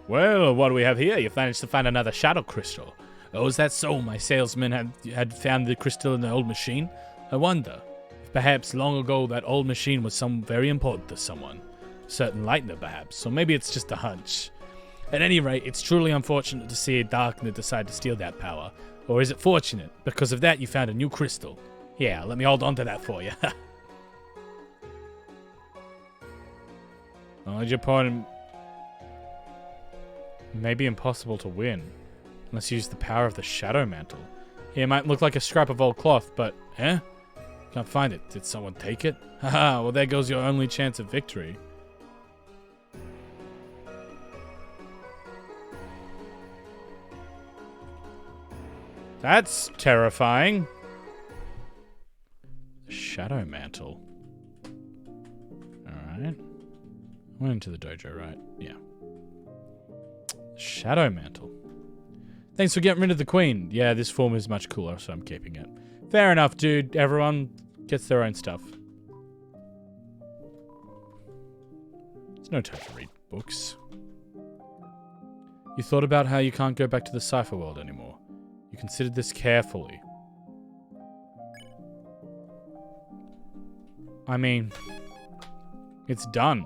Speaker 1: Well, what do we have here? You've managed to find another shadow crystal. Oh, is that so? My salesman had found the crystal in the old machine? I wonder if perhaps long ago that old machine was very important to someone. Certain Lightner, perhaps. Or maybe it's just a hunch. At any rate, it's truly unfortunate to see a Darkner decide to steal that power. Or is it fortunate? Because of that, you found a new crystal. Yeah, let me hold on to that for you. Knowledge upon... Maybe impossible to win. Unless you use the power of the Shadow Mantle. Yeah, it might look like a scrap of old cloth, but... Can't find it. Did someone take it? Haha, well there goes your only chance of victory. That's terrifying. Shadow Mantle. Alright. Went into the dojo, right? Yeah. Shadow Mantle. Thanks for getting rid of the queen. Yeah, this form is much cooler, so I'm keeping it. Fair enough, dude. Everyone gets their own stuff. There's no time to read books. You thought about how you can't go back to the Cypher world anymore. You considered this carefully. I mean, it's done.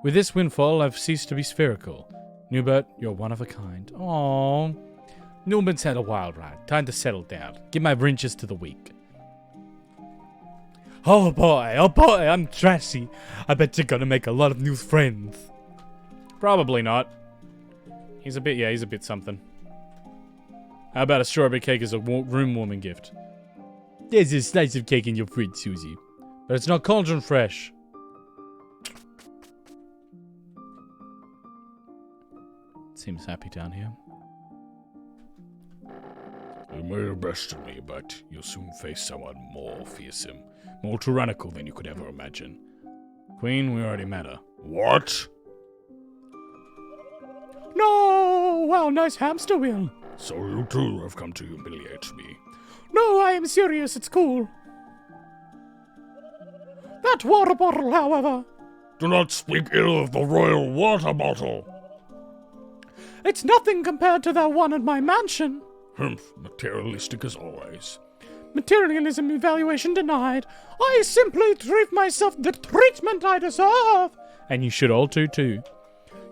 Speaker 1: With this windfall, I've ceased to be spherical. Newbert, you're one of a kind. Aww. Newbert's had a wild ride. Time to settle down. Give my wrenches to the weak. Oh boy, I'm trashy. I bet you're gonna make a lot of new friends. Probably not. He's a bit something. How about a strawberry cake as a room-warming gift? There's a slice of cake in your fridge, Susie. But it's not cauldron fresh. Seems happy down here.
Speaker 2: You made the best of me, but you'll soon face someone more fearsome, more tyrannical than you could ever imagine.
Speaker 1: Queen, we already met her.
Speaker 2: What?
Speaker 4: No! Wow, nice hamster wheel.
Speaker 2: So you too have come to humiliate me.
Speaker 4: No, I am serious, it's cool. That water bottle, however.
Speaker 2: Do not speak ill of the royal water bottle.
Speaker 4: It's nothing compared to that one at my mansion.
Speaker 2: Humph, materialistic as always.
Speaker 4: Materialism evaluation denied. I simply give myself the treatment I deserve.
Speaker 1: And you should all too.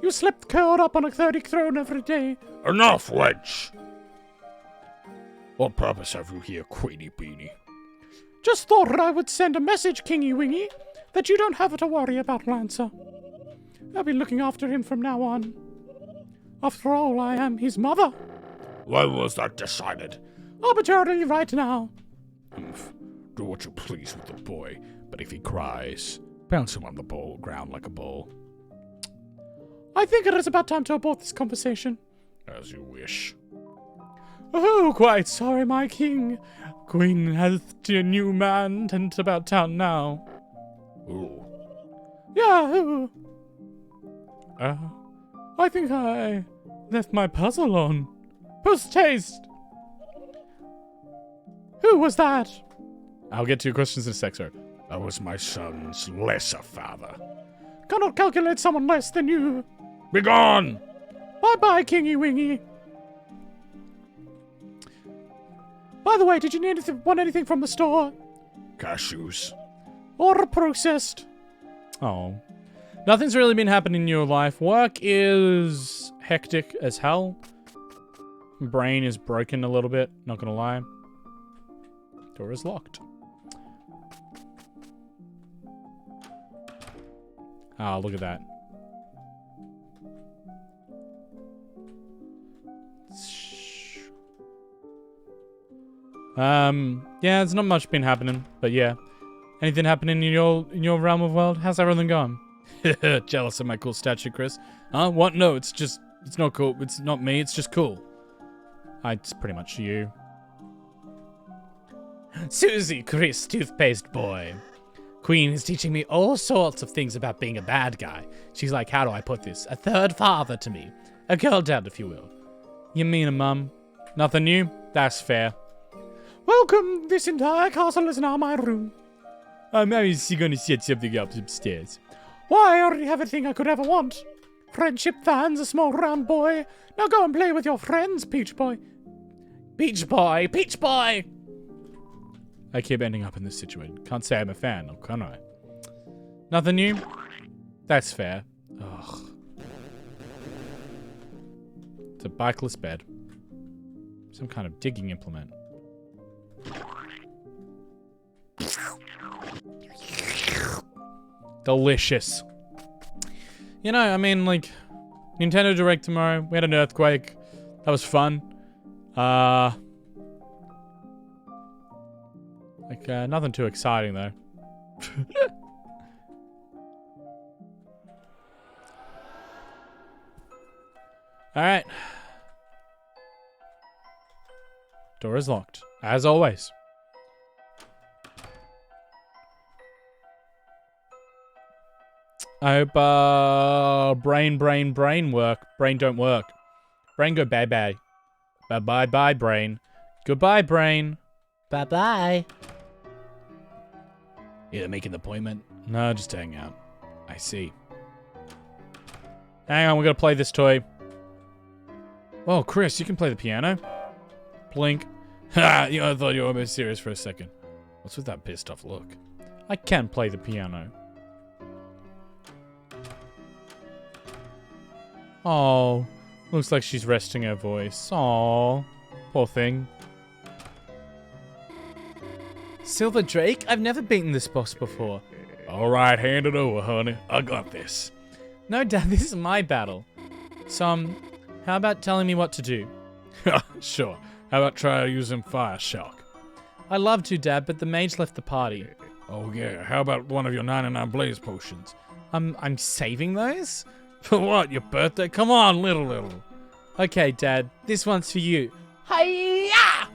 Speaker 4: You slept curled up on a 30 throne every day.
Speaker 2: Enough, wench! What purpose have you here, Queenie Beanie?
Speaker 4: Just thought I would send a message, Kingy Wingy, that you don't have to worry about, Lancer.
Speaker 2: I'll be looking after him from now on. After all, I am his mother.
Speaker 6: When was that decided?
Speaker 2: Arbitrarily right now.
Speaker 6: Do what you please with the boy, but if he cries, bounce him on the ground like a ball.
Speaker 2: I think it is about time to abort this conversation.
Speaker 6: As you wish.
Speaker 2: Oh, quite sorry, my king. Queen hath a new man tent about town now.
Speaker 6: Ooh.
Speaker 2: Yeah, ooh. I think I left my puzzle on. Post haste. Who was that?
Speaker 1: I'll get to your questions in a sec, sir.
Speaker 6: That was my son's lesser father.
Speaker 2: Cannot calculate someone less than you.
Speaker 6: Begone!
Speaker 2: Bye-bye, Kingy Wingy. By the way, did you want anything from the store?
Speaker 6: Cashews.
Speaker 2: Or processed?
Speaker 1: Oh. Nothing's really been happening in your life. Work is hectic as hell. Brain is broken a little bit, not gonna lie. Door is locked. Ah, look at that. Yeah, there's not much been happening, but yeah. Anything happening in your realm of world? How's everything going? Jealous of my cool statue, Chris? Huh? What? No, it's not cool. It's not me, it's just cool. It's pretty much you.
Speaker 4: Susie, Chris, toothpaste boy. Queen is teaching me all sorts of things about being a bad guy. She's like, how do I put this? A third father to me. A girl dad, if you will.
Speaker 1: You mean a mum? Nothing new? That's fair.
Speaker 2: Welcome. This entire castle is now my room.
Speaker 1: I'm gonna set something up upstairs.
Speaker 2: Why, I already have everything I could ever want. Friendship fans, a small round boy. Now go and play with your friends, Peach Boy.
Speaker 4: Peach boy, Peach boy!
Speaker 1: I keep ending up in this situation. Can't say I'm a fan, or can I? Nothing new? That's fair. Ugh. It's a bikeless bed. Some kind of digging implement. Delicious. You know, I mean, like, Nintendo Direct tomorrow. We had an earthquake. That was fun. Nothing too exciting, though. Alright. Door is locked, as always. I hope, brain work. Brain don't work. Brain go bye-bye. Bye-bye, brain. Goodbye, brain.
Speaker 4: Bye-bye.
Speaker 3: Yeah, make an appointment.
Speaker 1: No, just hang out. I see. Hang on, we're gonna play this toy. Oh, Chris, you can play the piano. Blink.
Speaker 3: Ha! I thought you were almost serious for a second. What's with that pissed off look?
Speaker 1: I can play the piano. Oh, looks like she's resting her voice. Oh, poor thing.
Speaker 4: Silver Drake? I've never beaten this boss before.
Speaker 3: Alright, hand it over, honey. I got this.
Speaker 4: No, Dad, this is my battle.
Speaker 1: So, how about telling me what to do?
Speaker 3: Sure. How about try using Fire Shock?
Speaker 1: I love to, Dad, but the mage left the party.
Speaker 3: Oh yeah, how about one of your 99 Blaze Potions?
Speaker 1: I'm saving those?
Speaker 3: For what, your birthday? Come on, little.
Speaker 1: Okay, Dad, this one's for you.
Speaker 5: Hiya!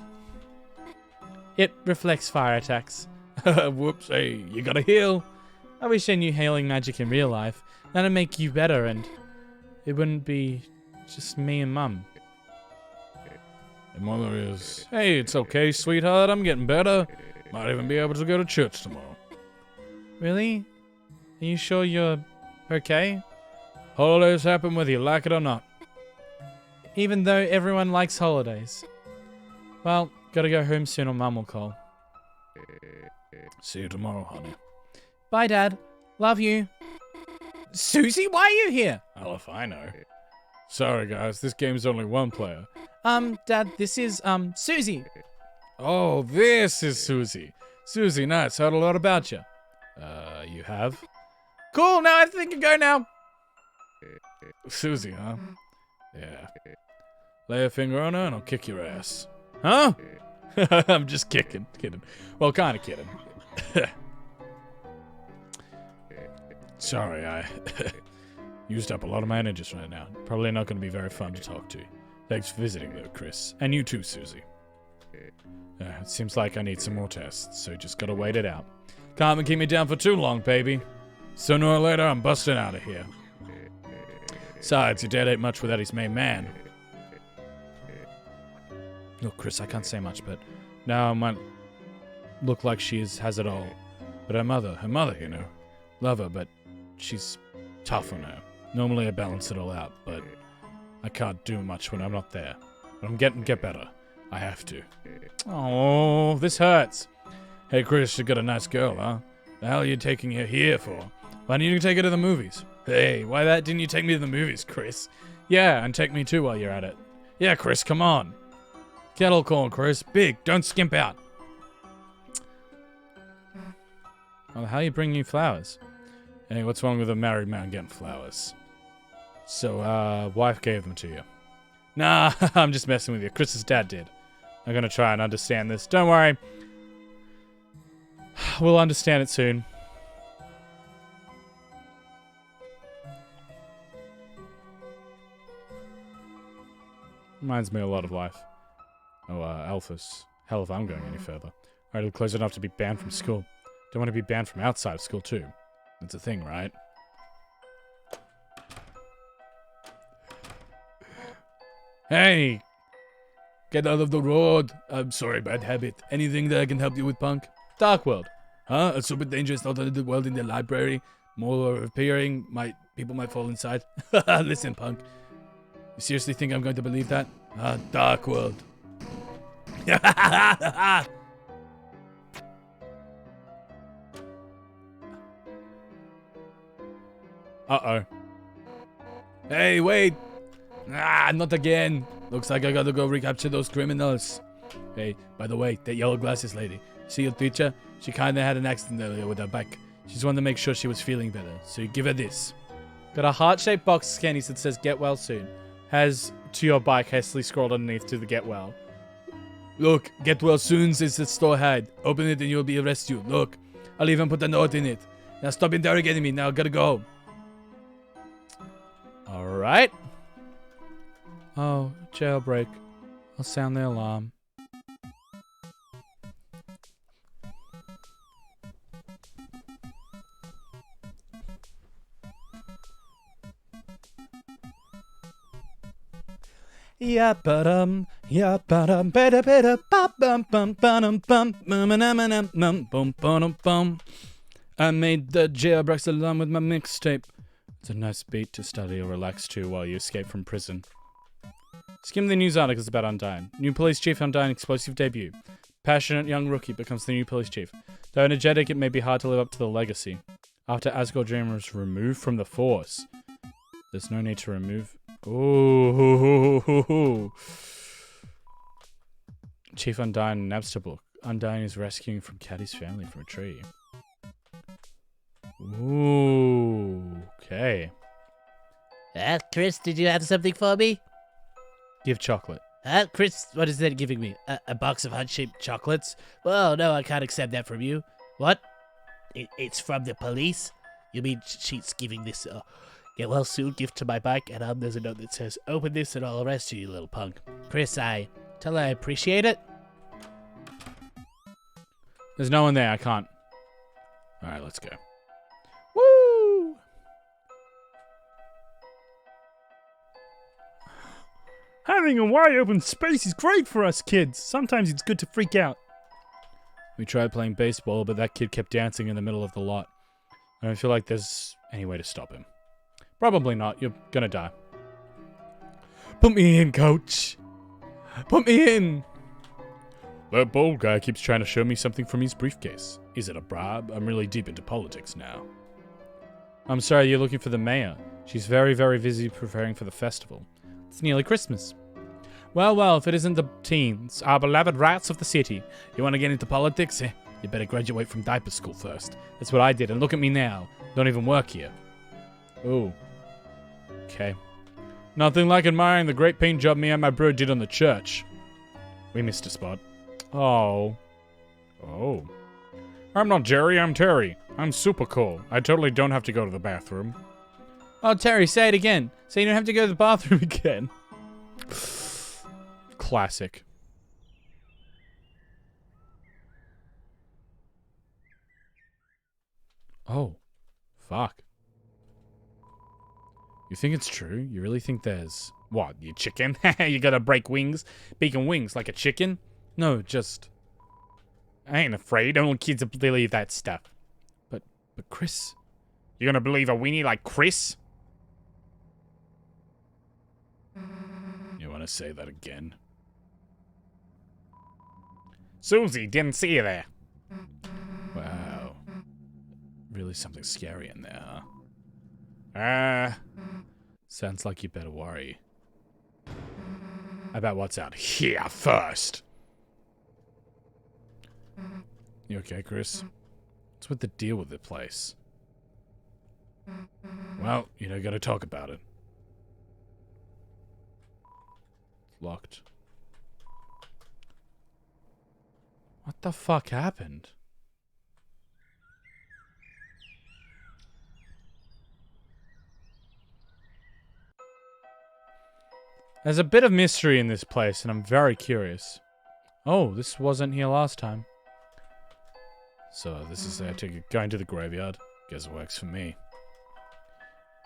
Speaker 1: It reflects fire attacks.
Speaker 3: Whoops, hey, you gotta heal.
Speaker 1: I wish I knew healing magic in real life. That'd make you better, and it wouldn't be just me and Mum.
Speaker 3: Your mother is, hey, it's okay, sweetheart, I'm getting better. Might even be able to go to church tomorrow.
Speaker 1: Really? Are you sure you're okay?
Speaker 3: Holidays happen whether you like it or not.
Speaker 1: Even though everyone likes holidays. Well, gotta go home soon or Mum will call.
Speaker 3: See you tomorrow, honey.
Speaker 1: Bye, Dad. Love you.
Speaker 4: Susie, why are you here?
Speaker 3: Hell if I know. Sorry, guys, this game's only one player.
Speaker 1: Dad, this is, Susie.
Speaker 3: Oh, this is Susie. Susie, nice. Heard a lot about you. You have?
Speaker 4: Cool, now I think I can go now.
Speaker 1: Susie, huh? Yeah. Lay a finger on her and I'll kick your ass. Huh? I'm just kidding. Well, kind of kidding. Sorry, I used up a lot of my energy right now. Probably not going to be very fun to talk to. Thanks for visiting, though, Chris. And you too, Susie. It seems like I need some more tests, so just gotta wait it out. Can't keep me down for too long, baby. Sooner or later, I'm busting out of here. Besides, your dad ain't much without his main man. Look, Chris, I can't say much, but now I might look like she has it all. But her mother, you know, love her, but she's tough on her. Normally I balance it all out, but I can't do much when I'm not there. But I'm getting better. I have to. Oh, this hurts. Hey, Chris, you got a nice girl, huh? The hell are you taking her here for? Why didn't you take her to the movies? Hey, didn't you take me to the movies, Chris? Yeah, and take me too while you're at it. Yeah, Chris, come on. Kettle corn, Chris. Big, don't skimp out. Well, how are you bringing you flowers? Hey, what's wrong with a married man getting flowers? So, wife gave them to you. Nah, I'm just messing with you. Chris's dad did. I'm gonna try and understand this. Don't worry. We'll understand it soon. Reminds me a lot of life. Oh, Alphys. Hell if I'm going any further. Already close enough to be banned from school. Don't want to be banned from outside of school, too. That's a thing, right? Hey! Get out of the road. I'm sorry, bad habit. Anything that I can help you with, punk? Dark World. Huh? A super dangerous alternative world in the library. More appearing. People might fall inside. Listen, punk. You seriously think I'm going to believe that? Dark World. Uh-oh. Hey, wait! Not again. Looks like I gotta go recapture those criminals. Hey, by the way, that yellow glasses lady. See your teacher? She kinda had an accident earlier with her bike. She's wanted to make sure she was feeling better, so you give her this.
Speaker 4: Got a heart-shaped box of candies that says get well soon. Has to your bike hastily scrolled underneath to the get well.
Speaker 3: Look, get well soon is the store had. Open it and you'll be arrested. Look, I'll even put a note in it. Now stop interrogating me. Now I gotta go.
Speaker 4: Alright. Oh, jailbreak. I'll sound the alarm. Yeah, bum, better, bum, bum. I made the jailbreaks along with my mixtape. It's a nice beat to study or relax to while you escape from prison. Skim the news articles about Undyne. New police chief Undyne explosive debut. Passionate young rookie becomes the new police chief. Though energetic, it may be hard to live up to the legacy. After Asgore Dreamer is removed from the force. There's no need to remove... Ooh. Chief Undyne and Napster book. Undyne is rescuing from Caddy's family from a tree. Ooh. Okay.
Speaker 5: Chris, did you have something for me?
Speaker 4: Give chocolate.
Speaker 5: Chris, what is that giving me? A box of heart-shaped chocolates? Well, no, I can't accept that from you. What? It's from the police? You mean she's giving this, get well soon gift to my bike, and there's a note that says, open this and I'll arrest you, you little punk. Chris, I tell her I appreciate it.
Speaker 1: There's no one there, I can't. Alright, let's go.
Speaker 4: Woo!
Speaker 2: Having a wide open space is great for us kids. Sometimes it's good to freak out.
Speaker 1: We tried playing baseball, but that kid kept dancing in the middle of the lot. I don't feel like there's any way to stop him. Probably not. You're gonna die.
Speaker 2: Put me in, coach. Put me in.
Speaker 1: That bald guy keeps trying to show me something from his briefcase. Is it a bribe? I'm really deep into politics now. I'm sorry, you're looking for the mayor. She's very, very busy preparing for the festival. It's nearly Christmas. Well, if it isn't the teens, our beloved rats of the city. You want to get into politics? You better graduate from diaper school first. That's what I did, and look at me now. Don't even work here. Ooh. Okay. Nothing like admiring the great paint job me and my bro did on the church. We missed a spot. Oh. Oh. I'm not Jerry, I'm Terry. I'm super cool. I totally don't have to go to the bathroom.
Speaker 4: Oh, Terry, say it again. So you don't have to go to the bathroom again.
Speaker 1: Classic. Oh. Fuck. You think it's true? You really think there's... What, you chicken? You gotta break wings? Beacon wings like a chicken? No, just... I ain't afraid. Don't want kids to believe that stuff. But Chris... You gonna believe a weenie like Chris?
Speaker 6: You want to say that again?
Speaker 1: Susie, didn't see you there.
Speaker 6: Wow. Really something scary in there, huh?
Speaker 1: Sounds like you better worry.
Speaker 6: About what's out here first.
Speaker 1: You okay, Chris? What's with the deal with the place?
Speaker 6: Well, you know, gotta talk about it.
Speaker 1: It's locked. What the fuck happened? There's a bit of mystery in this place, and I'm very curious. Oh, this wasn't here last time.
Speaker 6: So, this is going to the graveyard. Guess it works for me.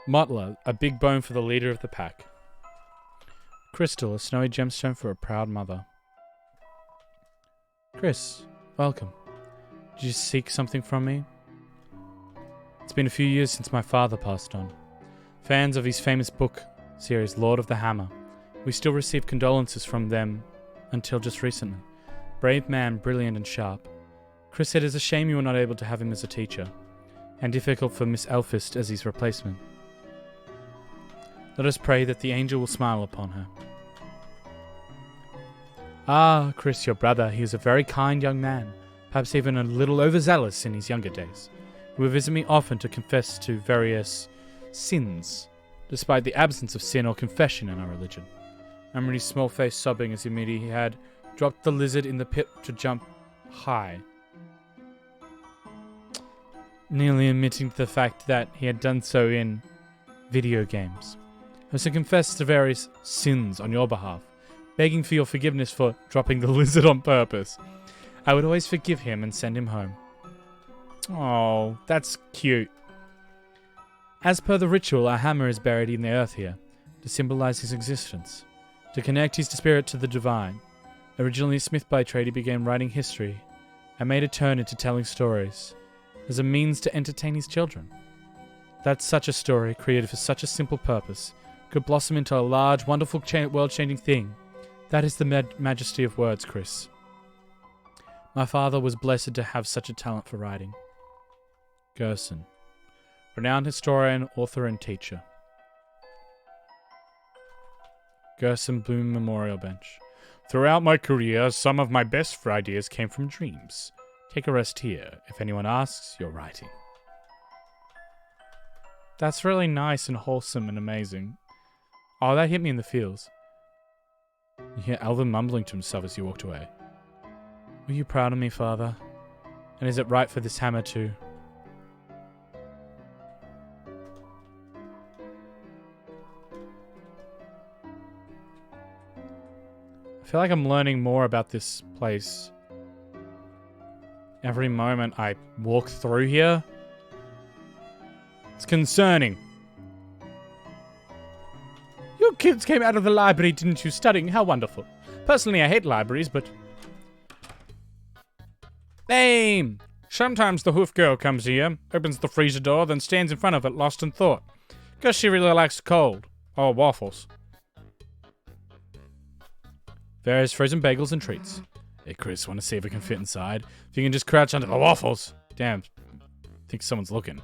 Speaker 1: Mottler, a big bone for the leader of the pack. Crystal, a snowy gemstone for a proud mother. Chris, welcome. Did you seek something from me? It's been a few years since my father passed on. Fans of his famous book series, Lord of the Hammer, we still receive condolences from them until just recently. Brave man, brilliant and sharp. Chris said it's a shame you were not able to have him as a teacher, and difficult for Miss Elphist as his replacement. Let us pray that the angel will smile upon her. Ah, Chris, your brother, he is a very kind young man, perhaps even a little overzealous in his younger days. He would visit me often to confess to various sins, despite the absence of sin or confession in our religion. Emery's small face sobbing as he immediately had dropped the lizard in the pit to jump high, nearly admitting to the fact that he had done so in video games. I was to confess to various sins on your behalf, begging for your forgiveness for dropping the lizard on purpose. I would always forgive him and send him home. Oh, that's cute. As per the ritual, our hammer is buried in the earth here, to symbolize his existence, to connect his spirit to the divine. Originally a smith by trade, he began writing history and made a turn into telling stories as a means to entertain his children. That such a story, created for such a simple purpose, could blossom into a large, wonderful, world-changing thing. That is the majesty of words, Chris. My father was blessed to have such a talent for writing. Gerson, renowned historian, author, and teacher. Gerson Bloom Memorial Bench.
Speaker 6: Throughout my career, some of my best ideas came from dreams. Take a rest here. If anyone asks, you're writing.
Speaker 1: That's really nice and wholesome and amazing. Oh, that hit me in the feels. You hear Alvin mumbling to himself as he walked away. Were you proud of me, Father? And is it right for this hammer to... I feel like I'm learning more about this place. Every moment I walk through here. It's concerning. You kids came out of the library, didn't you? Studying. How wonderful. Personally, I hate libraries, but... Bame! Sometimes the hoof girl comes here, opens the freezer door, then stands in front of it, lost in thought. Guess she really likes cold. Or waffles. Various frozen bagels and treats. Hey, Chris, want to see if we can fit inside? If you can just crouch under the waffles. Damn. Think someone's looking.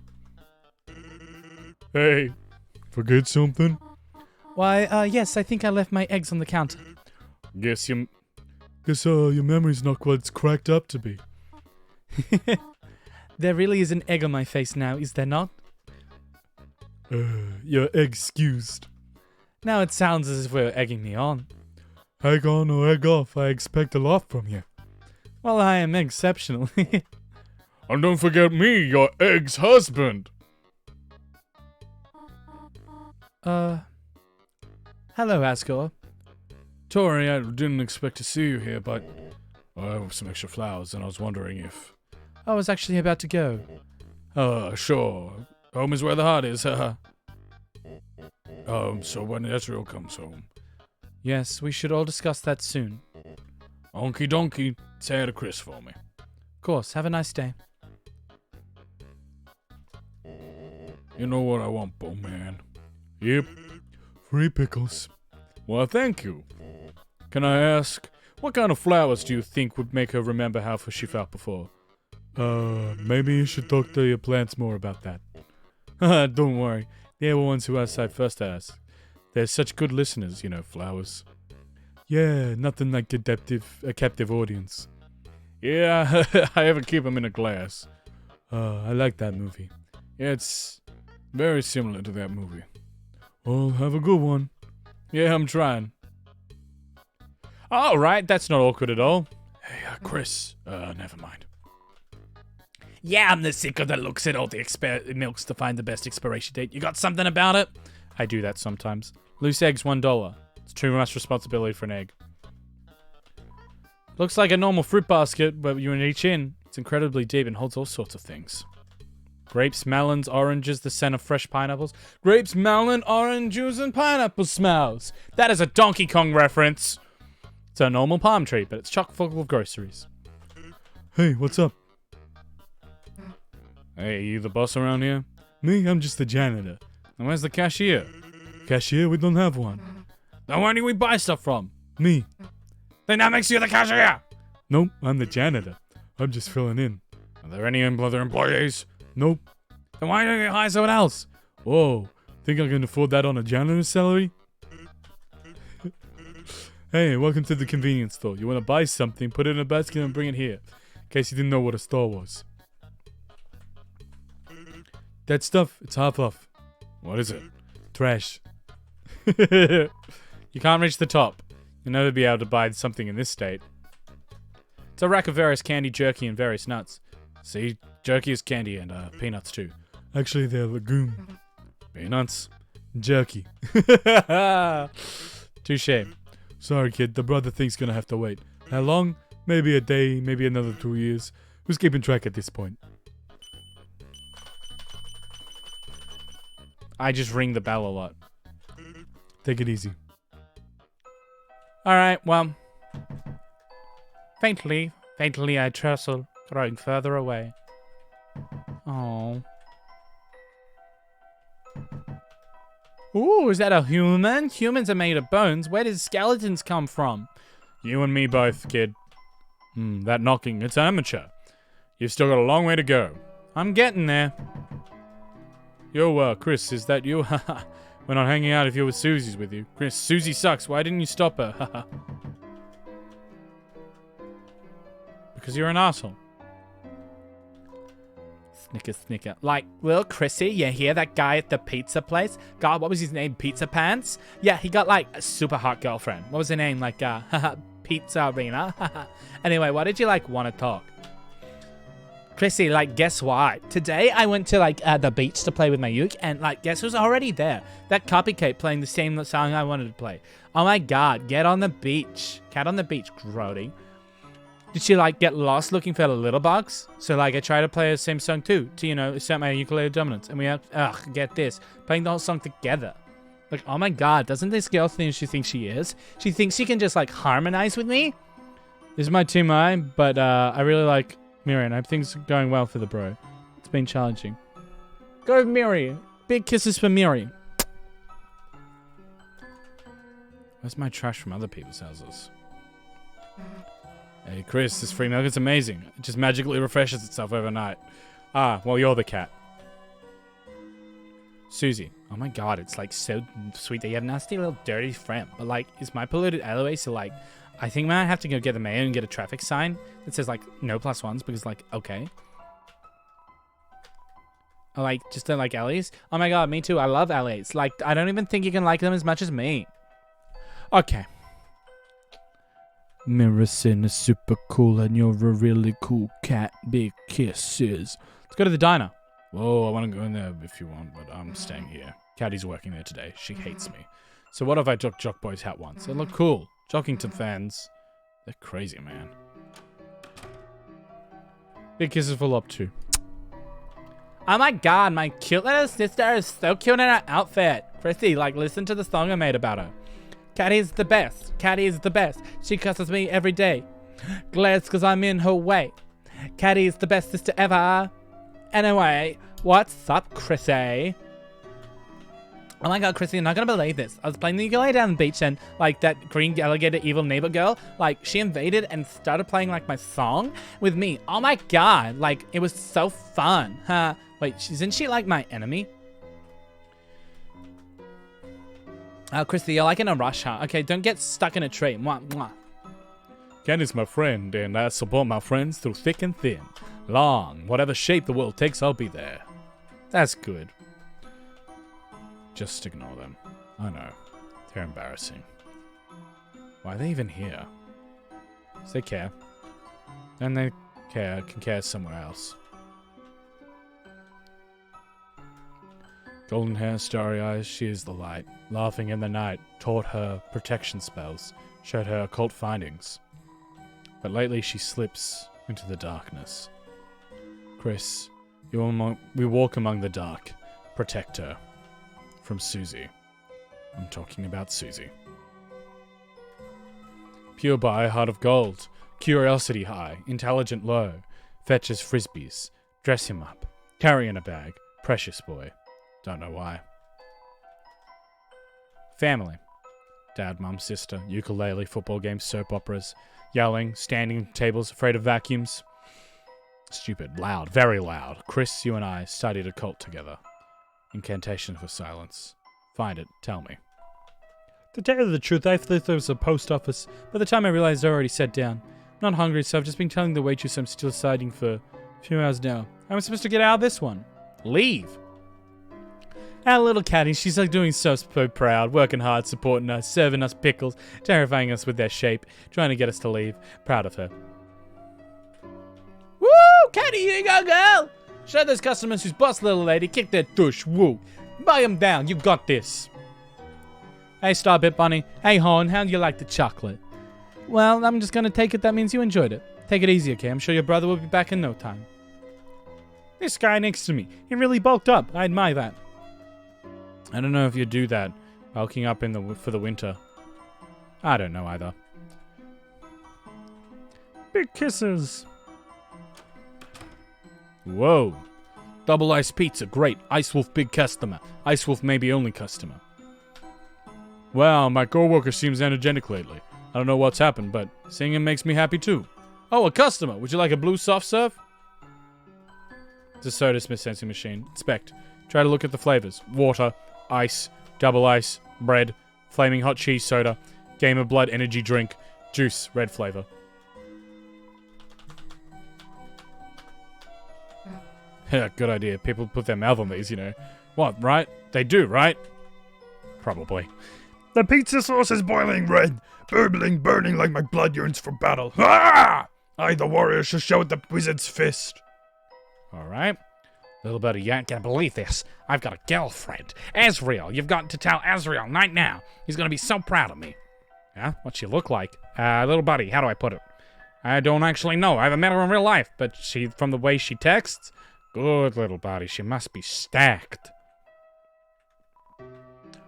Speaker 6: Hey, forget something?
Speaker 4: Why, yes, I think I left my eggs on the counter.
Speaker 6: Guess your
Speaker 2: memory's not quite as cracked up to be.
Speaker 4: There really is an egg on my face now, is there not?
Speaker 2: You're excused.
Speaker 4: Now it sounds as if we're egging me on.
Speaker 2: Egg on or egg off, I expect a lot from you.
Speaker 4: Well, I am exceptionally.
Speaker 6: And don't forget me, your egg's husband.
Speaker 4: Hello, Asgore.
Speaker 6: Tori, I didn't expect to see you here, but I have some extra flowers, and I was wondering if...
Speaker 4: I was actually about to go.
Speaker 6: Sure. Home is where the heart is, haha. So when Ezreal comes home.
Speaker 4: Yes, we should all discuss that soon.
Speaker 6: Okie dokie, say hi to Chris for me.
Speaker 4: Of course, have a nice day.
Speaker 6: You know what I want, Bowman?
Speaker 2: Yep. Free pickles.
Speaker 6: Well, thank you. Can I ask, what kind of flowers do you think would make her remember how she felt before?
Speaker 2: Maybe you should talk to your plants more about that.
Speaker 6: Don't worry, they're the ones who ask first at us. They're such good listeners, you know, flowers.
Speaker 2: Yeah, nothing like a captive audience.
Speaker 6: Yeah, I ever keep them in a glass.
Speaker 2: I like that movie.
Speaker 6: Yeah, it's very similar to that movie.
Speaker 2: Well, have a good one.
Speaker 6: Yeah, I'm trying.
Speaker 1: Alright, that's not awkward at all.
Speaker 6: Hey, Chris, never mind.
Speaker 5: Yeah, I'm the sicko that looks at all the milks to find the best expiration date. You got something about it?
Speaker 1: I do that sometimes. Loose eggs, $1. It's too much responsibility for an egg. Looks like a normal fruit basket, but you reach in. It's incredibly deep and holds all sorts of things. Grapes, melons, oranges, the scent of fresh pineapples. Grapes, melon, orange juice, and pineapple smells. That is a Donkey Kong reference. It's a normal palm tree, but it's chock full of groceries.
Speaker 2: Hey, what's up?
Speaker 6: Hey, you the boss around here?
Speaker 2: Me? I'm just the janitor.
Speaker 6: And where's the cashier?
Speaker 2: Cashier? We don't have one.
Speaker 6: Then where do we buy stuff from?
Speaker 2: Me?
Speaker 6: Then that makes you the cashier!
Speaker 2: Nope, I'm the janitor. I'm just filling in.
Speaker 6: Are there any other employees?
Speaker 2: Nope.
Speaker 6: Then why don't you hire someone else?
Speaker 2: Whoa, think I can afford that on a janitor's salary? Hey, welcome to the convenience store. You want to buy something, put it in a basket and bring it here. In case you didn't know what a store was. That stuff, it's half off.
Speaker 6: What is it?
Speaker 2: Trash.
Speaker 1: You can't reach the top. You'll never be able to buy something in this state. It's a rack of various candy, jerky, and various nuts.
Speaker 6: See, jerky is candy and peanuts too.
Speaker 2: Actually, they're legume.
Speaker 6: Peanuts.
Speaker 2: Jerky.
Speaker 1: Touché.
Speaker 2: Sorry, kid. The brother thing's gonna have to wait. How long? Maybe a day, maybe another 2 years. Who's keeping track at this point?
Speaker 1: I just ring the bell a lot.
Speaker 2: Take it easy.
Speaker 1: Alright, well. Faintly I trestle, growing further away. Oh. Ooh, is that a human? Humans are made of bones. Where did skeletons come from?
Speaker 6: You and me both, kid. That knocking, it's amateur. You've still got a long way to go.
Speaker 1: I'm getting there.
Speaker 6: Yo, Chris, is that you? We're not hanging out if you were Susie's with you. Chris, Susie sucks. Why didn't you stop her?
Speaker 1: Because you're an asshole. Snicker, snicker. Like, well, Chrissy, you hear that guy at the pizza place? God, what was his name? Pizza Pants? Yeah, he got, like, a super hot girlfriend. What was her name? Like, Pizza Arena? Anyway, why did you, like, want to talk? Chrissy, like, guess what? Today, I went to, like, the beach to play with my uke, and, like, guess who's already there? That copycat playing the same song I wanted to play. Oh, my God. Get on the beach. Cat on the beach, grody. Did she, like, get lost looking for the little bugs? So, like, I tried to play the same song, too, to, you know, assert my ukulele dominance. And we have, get this, playing the whole song together. Like, oh, my God, doesn't this girl think she thinks she is? She thinks she can just, like, harmonize with me? This is my team I, but, I really like Miriam. I hope things are going well for the bro. It's been challenging. Go, Miri. Big kisses for Miri.
Speaker 6: Where's my trash from other people's houses? Hey, Chris, this free milk is amazing. It just magically refreshes itself overnight. Ah, well, you're the cat.
Speaker 1: Susie. Oh my God, it's like so sweet that you have a nasty little dirty friend. But like, is my polluted alleyway so like, I think I might have to go get the mayor and get a traffic sign that says like, no +1s because like, okay.
Speaker 4: I like, just don't like Ellies? Oh my god, me too. I love Ellies. Like, I don't even think you can like them as much as me. Okay.
Speaker 6: Mirrorson is super cool and you're a really cool cat. Big kisses.
Speaker 1: Let's go to the diner. Whoa, I want to go in there if you want, but I'm staying here. Caddy's working there today. She hates me. So what if I took Jock Boy's hat once? It looked cool. Jockington fans, they're crazy, man. Big kisses for Lop too.
Speaker 4: Oh my god, my cute little sister is so cute in her outfit. Chrissy, like, listen to the song I made about her. Caddy is the best. Caddy is the best. She cusses me every day. Glares because I'm in her way. Caddy is the best sister ever. Anyway, what's up, Chrissy? Oh my god, Chrissy, you're not gonna believe this. I was playing the ukulele down the beach and, like, that green alligator evil neighbor girl, like, she invaded and started playing, like, my song with me. Oh my god, like, it was so fun. Huh? Wait, isn't she, like, my enemy? Oh, Chrissy, you're, like, in a rush, huh? Okay, don't get stuck in a tree. Mwah, mwah.
Speaker 1: Caddy's my friend, and I support my friends through thick and thin. Long, whatever shape the world takes, I'll be there. That's good. Just ignore them. I know. They're embarrassing. Why are they even here? Does they care? And they can care somewhere else. Golden hair, starry eyes, she is the light. Laughing in the night, taught her protection spells, showed her occult findings. But lately she slips into the darkness. Chris, we walk among the dark. Protect her. From Susie. I'm talking about Susie. Pure by, heart of gold. Curiosity high, intelligent low. Fetches frisbees. Dress him up. Carry in a bag. Precious boy. Don't know why. Family. Dad, mum, sister, ukulele, football games, soap operas. Yelling, standing tables, afraid of vacuums. Stupid, loud, very loud. Chris, you and I studied occult together. Incantation for silence. Find it, tell me.
Speaker 6: To tell you the truth, I thought there was a post office. By the time I realized I already sat down. I'm not hungry, so I've just been telling the waitress I'm still siding for a few hours now. How am I supposed to get out of this one?
Speaker 1: Leave.
Speaker 6: Our little Caddy, she's like doing so proud, working hard, supporting us, serving us pickles, terrifying us with their shape, trying to get us to leave. Proud of her.
Speaker 4: Woo! Caddy, here you go, girl! Show those customers who's boss, little lady. Kick their tush. Woo. Buy them down. You got this.
Speaker 6: Hey, Starbit Bunny. Hey, Horn. How do you like the chocolate? Well, I'm just going to take it. That means you enjoyed it. Take it easy, okay? I'm sure your brother will be back in no time. This guy next to me. He really bulked up. I admire that.
Speaker 1: I don't know if you do that. Bulking up for the winter. I don't know either.
Speaker 6: Big kisses.
Speaker 1: Whoa. Double ice pizza, great. Ice Wolf big customer. Ice Wolf maybe only customer. Wow, my coworker seems energetic lately. I don't know what's happened, but seeing him makes me happy too. Oh, a customer. Would you like a blue soft serve? It's a soda dispensing machine. Inspect. Try to look at the flavors. Water, ice, double ice, bread, flaming hot cheese soda, Game of Blood energy drink, juice, red flavor. Yeah, good idea. People put their mouth on these, you know. What, right? They do, right? Probably.
Speaker 3: The pizza sauce is boiling red, burbling, burning like my blood yearns for battle. Ah! I, the warrior, shall show the wizard's fist.
Speaker 1: Alright. Little buddy, you ain't gonna believe this. I've got a girlfriend. Azrael, you've got to tell Azrael right now. He's gonna be so proud of me. Yeah? What's she look like? Little buddy, how do I put it? I don't actually know. I haven't met her in real life, but from the way she texts, good little buddy, she must be stacked.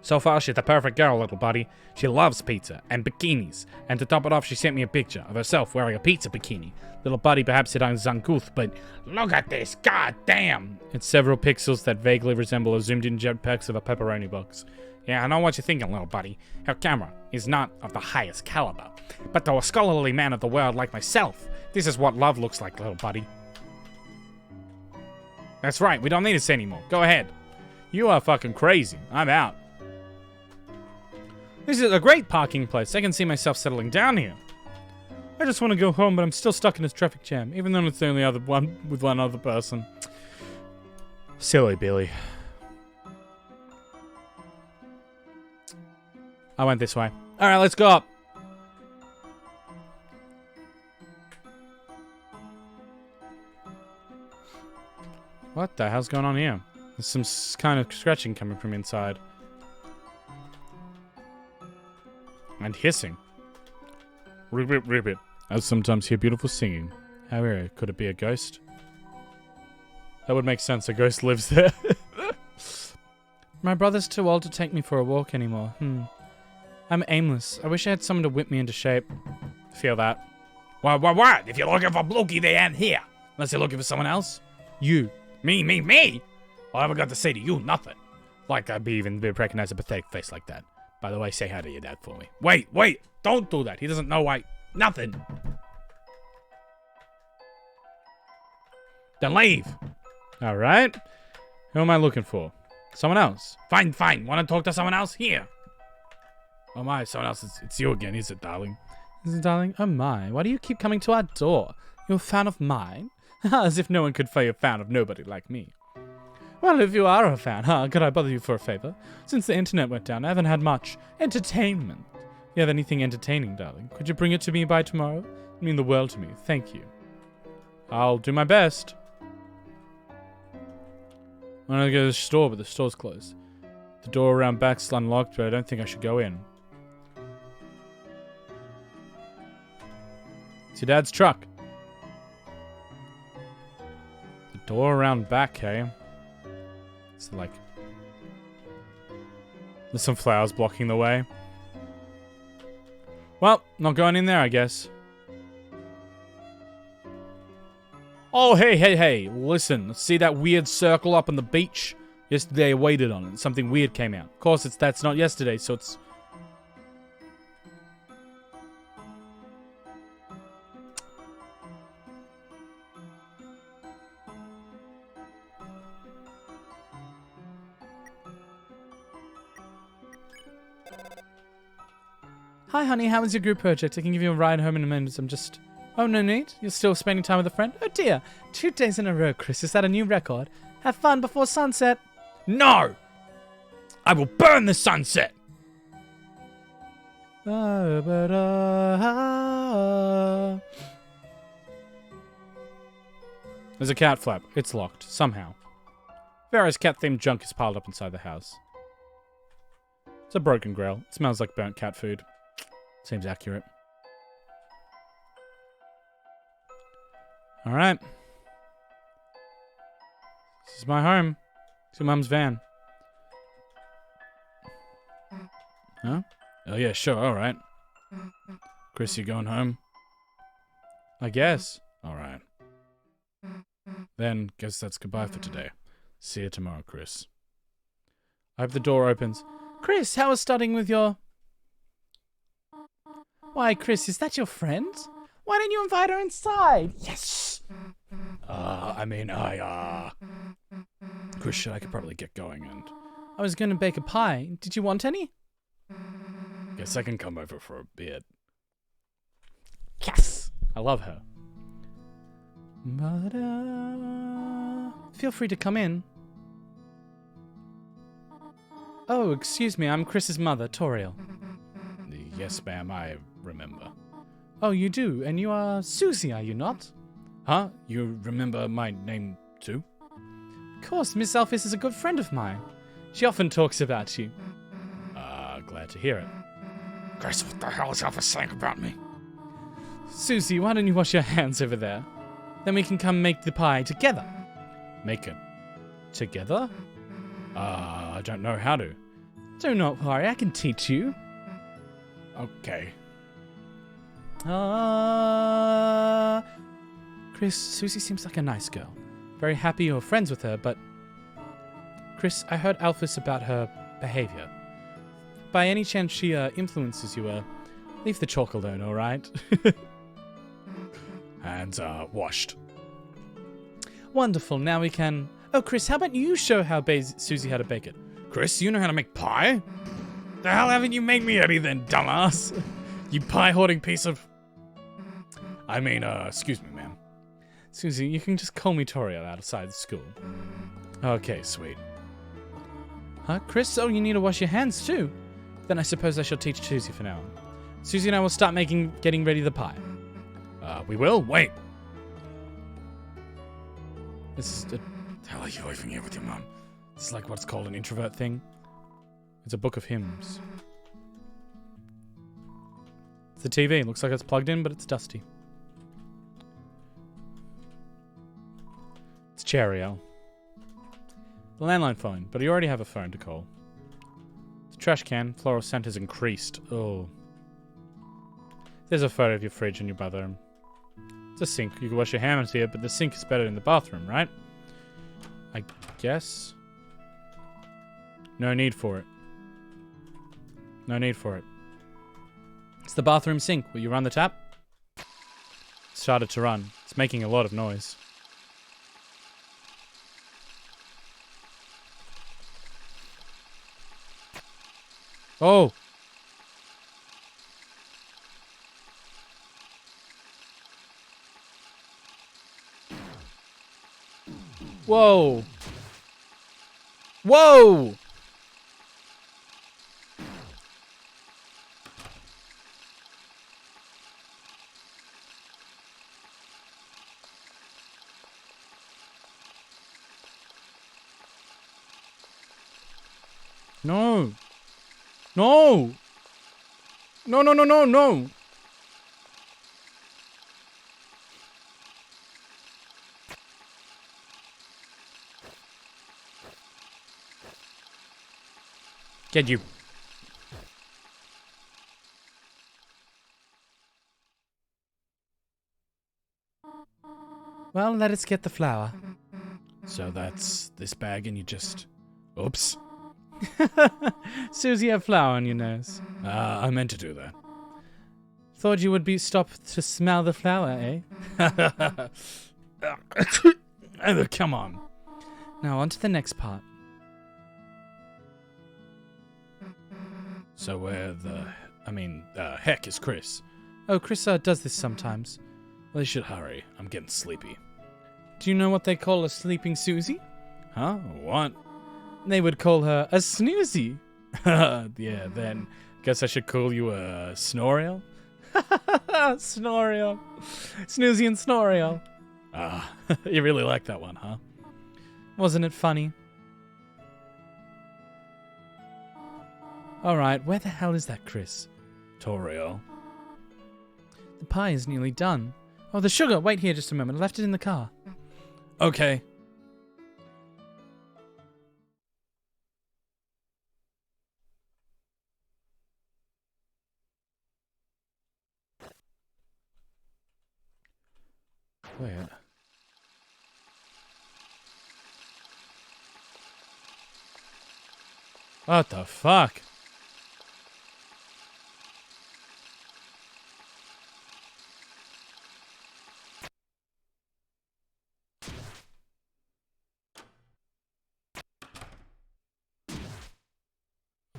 Speaker 1: So far, she's the perfect girl, little buddy. She loves pizza and bikinis. And to top it off, she sent me a picture of herself wearing a pizza bikini. Little buddy, perhaps it is uncouth, but look at this, god damn! It's several pixels that vaguely resemble a zoomed-in jetpacks of a pepperoni box. Yeah, I know what you're thinking, little buddy. Her camera is not of the highest caliber. But to a scholarly man of the world like myself, this is what love looks like, little buddy. That's right, we don't need this anymore. Go ahead. You are fucking crazy. I'm out. This is a great parking place. I can see myself settling down here.
Speaker 6: I just want to go home, but I'm still stuck in this traffic jam, even though it's the only other one with one other person.
Speaker 1: Silly Billy.
Speaker 6: I went this way. All right, let's go up. What the hell's going on here? There's some kind of scratching coming from inside. And hissing. Ribbit, ribbit. I sometimes hear beautiful singing. However, could it be a ghost? That would make sense. A ghost lives there. My brother's too old to take me for a walk anymore. I'm aimless. I wish I had someone to whip me into shape. Feel that.
Speaker 3: What? If you're looking for Blookie, they ain't here. Unless you're looking for someone else.
Speaker 6: You.
Speaker 3: Me? I haven't got to say to you nothing.
Speaker 6: Like I'd be even recognize a pathetic face like that. By the way, say hi to your dad for me.
Speaker 3: Wait. Don't do that. He doesn't know why. Nothing. Then leave.
Speaker 6: Alright. Who am I looking for? Someone else?
Speaker 3: Fine. Want to talk to someone else? Here. Oh my, someone else. It's you again, is it, darling?
Speaker 6: Is it, darling? Oh my, why do you keep coming to our door? You're a fan of mine? As if no one could be a fan of nobody like me. Well, if you are a fan, could I bother you for a favor? Since the internet went down, I haven't had much entertainment. If you have anything entertaining, darling, could you bring it to me by tomorrow? It'd mean the world to me. Thank you. I'll do my best. I want to go to the store, but the store's closed. The door around back's unlocked, but I don't think I should go in. It's your dad's truck. The door around back, hey? It's like... There's some flowers blocking the way. Well, not going in there, I guess. Oh, hey. Listen, see that weird circle up on the beach? Yesterday I waited on it. Something weird came out. Of course, that's not yesterday, so it's... Hi, honey. How was your group project? I can give you a ride home in a minute. I'm just... Oh, no need? You're still spending time with a friend? Oh, dear. 2 days in a row, Chris. Is that a new record? Have fun before sunset.
Speaker 3: No! I will burn the sunset!
Speaker 6: There's a cat flap. It's locked. Somehow. Various cat-themed junk is piled up inside the house. It's a broken grill. It smells like burnt cat food. Seems accurate. Alright. This is my home. It's your mum's van. Huh? Oh yeah, sure, alright. Chris, you going home? I guess. Alright. Then, guess that's goodbye for today. See you tomorrow, Chris. I hope the door opens. Chris, how was studying with your... Why, Chris, is that your friend? Why didn't you invite her inside? Yes!
Speaker 3: Chris, I could probably get going and...
Speaker 6: I was going to bake a pie. Did you want any?
Speaker 3: Guess I can come over for a bit.
Speaker 6: Yes! I love her. Feel free to come in. Oh, excuse me, I'm Chris's mother, Toriel.
Speaker 3: Yes, ma'am, I remember.
Speaker 6: Oh, you do? And you are Susie, are you not?
Speaker 3: Huh? You remember my name, too?
Speaker 6: Of course, Miss Alphys is a good friend of mine. She often talks about you.
Speaker 3: Glad to hear it. Chris, what the hell is Alphys saying about me?
Speaker 6: Susie, why don't you wash your hands over there? Then we can come make the pie together.
Speaker 3: Make it.
Speaker 6: Together?
Speaker 3: I don't know how to.
Speaker 6: Do not worry, I can teach you.
Speaker 3: Okay.
Speaker 6: Chris, Susie seems like a nice girl. Very happy you're friends with her, but... Chris, I heard Alphys about her behavior. By any chance she influences you, leave the chalk alone, alright?
Speaker 3: Hands are washed.
Speaker 6: Wonderful, now we can... Oh, Chris, how about you show how Susie how to bake it?
Speaker 3: Chris, you know how to make pie? The hell haven't you made me any then, dumbass? You pie-hoarding piece of... excuse me, ma'am.
Speaker 6: Susie, you can just call me Toriel outside school.
Speaker 1: Okay, sweet.
Speaker 6: Huh, Chris? Oh, you need to wash your hands too. Then I suppose I shall teach Susie for now on. Susie and I will start getting ready the pie.
Speaker 1: We will? Wait.
Speaker 6: This is
Speaker 1: The hell are you leaving here with your mum? This is like what's called an introvert thing.
Speaker 6: it's a book of hymns. It's a TV. It looks like it's plugged in, but it's dusty. It's Cheerio. The landline phone, but you already have a phone to call. The trash can, floral scent has increased. Oh. There's a photo of your fridge in your bathroom. It's a sink. You can wash your hands here, but the sink is better in the bathroom, right? I guess. No need for it. No need for it. It's the bathroom sink. Will you run the tap? It started to run. It's making a lot of noise. Oh! Whoa! Whoa! No! No! No, no, no, no, no! Get you. Well, let us get the flour.
Speaker 1: So that's this bag and you just... Oops.
Speaker 6: Susie, you have flour on your nose.
Speaker 1: I meant to do that.
Speaker 6: Thought you would be stopped to smell the flour, eh?
Speaker 1: Come on.
Speaker 6: Now on to the next part.
Speaker 1: So where the... heck is Chris?
Speaker 6: Oh, Chris does this sometimes.
Speaker 1: Well, they should hurry. I'm getting sleepy.
Speaker 6: Do you know what they call a sleeping Susie?
Speaker 1: Huh? What?
Speaker 6: They would call her a snoozy.
Speaker 1: Yeah, then guess I should call you a Snoriel?
Speaker 6: Snoriel. Snoozy and Snoriel.
Speaker 1: Ah, you really like that one, huh?
Speaker 6: Wasn't it funny? Alright, where the hell is that Chris?
Speaker 1: Toriel.
Speaker 6: The pie is nearly done. Oh, the sugar! Wait here just a moment. I left it in the car.
Speaker 1: Okay. Wait. What the fuck?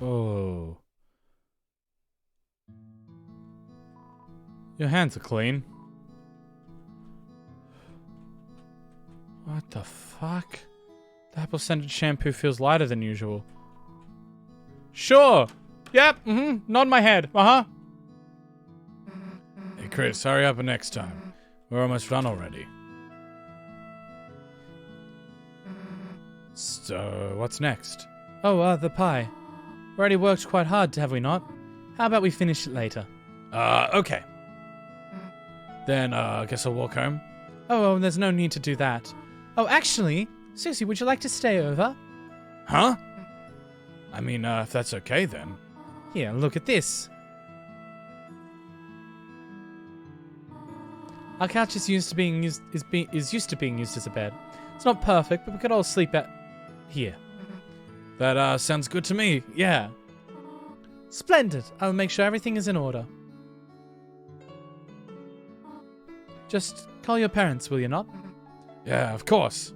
Speaker 1: Oh. Your hands are clean. What the fuck? The apple scented shampoo feels lighter than usual. Sure. Yep. Nod my head. Hey Chris, hurry up next time. We're almost done already. So, what's next?
Speaker 6: Oh, the pie. We already worked quite hard, have we not? How about we finish it later?
Speaker 1: Okay. Then, I guess I'll walk home.
Speaker 6: Oh, there's no need to do that. Oh, actually, Susie, would you like to stay over?
Speaker 1: Huh? I mean, if that's okay then.
Speaker 6: Here, look at this. Our couch is used to being used as a bed. It's not perfect, but we could all sleep at here.
Speaker 1: That sounds good to me. Yeah.
Speaker 6: Splendid. I'll make sure everything is in order. Just call your parents, will you not?
Speaker 1: Yeah, of course.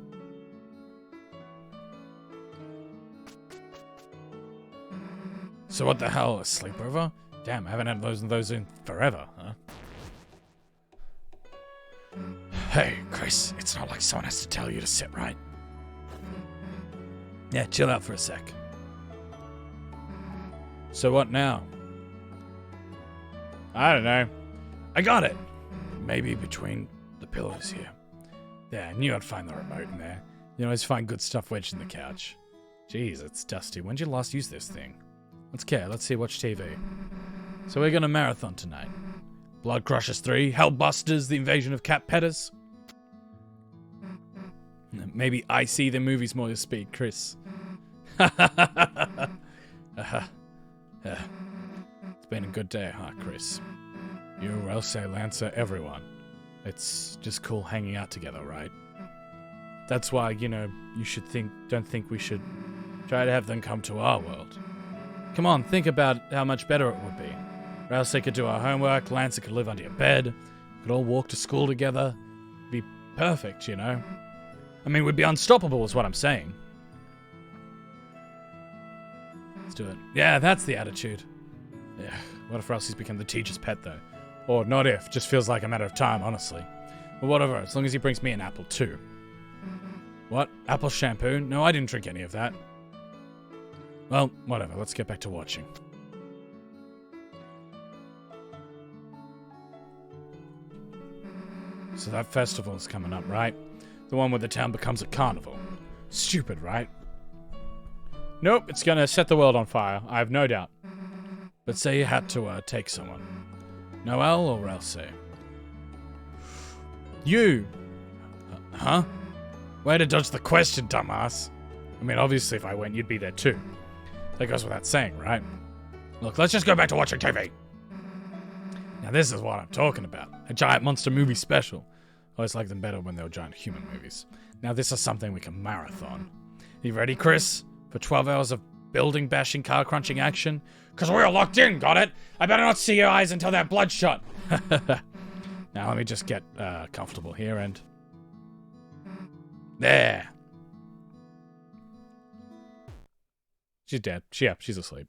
Speaker 1: So what the hell, a sleepover? Damn, I haven't had those in forever, huh? Hey, Chris, it's not like someone has to tell you to sit right.
Speaker 3: Yeah, chill out for a sec.
Speaker 1: So what now? I don't know.
Speaker 3: I got it. Maybe between the pillows here. There, I knew I'd find the remote in there. You always find good stuff wedged in the couch.
Speaker 1: Jeez, it's dusty. When'd you last use this thing? Let's care. Let's see. Watch TV.
Speaker 3: So we're gonna marathon tonight. Blood Crushers 3, Hellbusters, The Invasion of Cat Petters.
Speaker 1: Maybe I see the movies more your speed, Chris.
Speaker 3: It's been a good day, huh, Chris?
Speaker 1: You, Relse, Lancer, everyone. It's just cool hanging out together, right? That's why, you should don't think we should
Speaker 3: Try to have them come to our world.
Speaker 1: Come on, think about how much better it would be. Relse could do our homework, Lancer could live under your bed, we could all walk to school together. It'd be perfect, I mean, we'd be unstoppable is what I'm saying.
Speaker 3: Let's do it.
Speaker 1: Yeah, that's the attitude. Yeah, what if Relsie's become the teacher's pet, though? Or not if, just feels like a matter of time, honestly. But whatever, as long as he brings me an apple, too. What? Apple shampoo? No, I didn't drink any of that. Well, whatever, let's get back to watching. So that festival's coming up, right? The one where the town becomes a carnival. Stupid, right? Nope, it's gonna set the world on fire, I have no doubt. But say you had to take someone. Noelle or Relse? You! Huh? Way to dodge the question, dumbass. I mean, obviously if I went, you'd be there too. That goes without saying, right? Look, let's just go back to watching TV. Now this is what I'm talking about. A giant monster movie special. I always liked them better when they were giant human movies. Now this is something we can marathon. You ready, Chris? For 12 hours of building bashing, car crunching action? Cause we're locked in, got it? I better not see your eyes until they're bloodshot. Now let me just get comfortable here and... There. She's dead. She's asleep.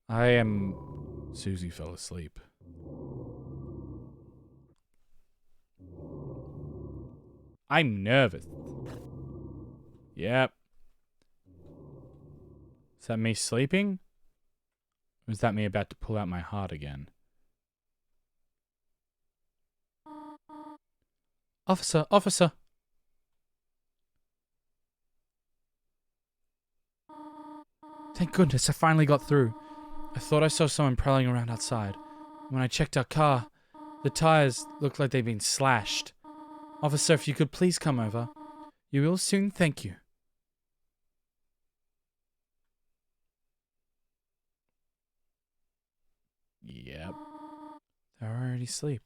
Speaker 1: Susie fell asleep. I'm nervous. Yep. Is that me sleeping? Or is that me about to pull out my heart again? Officer, officer. Thank goodness I finally got through. I thought I saw someone prowling around outside. When I checked our car, the tires looked like they'd been slashed. Officer, if you could please come over. You will soon, thank you. Yep. They're already asleep.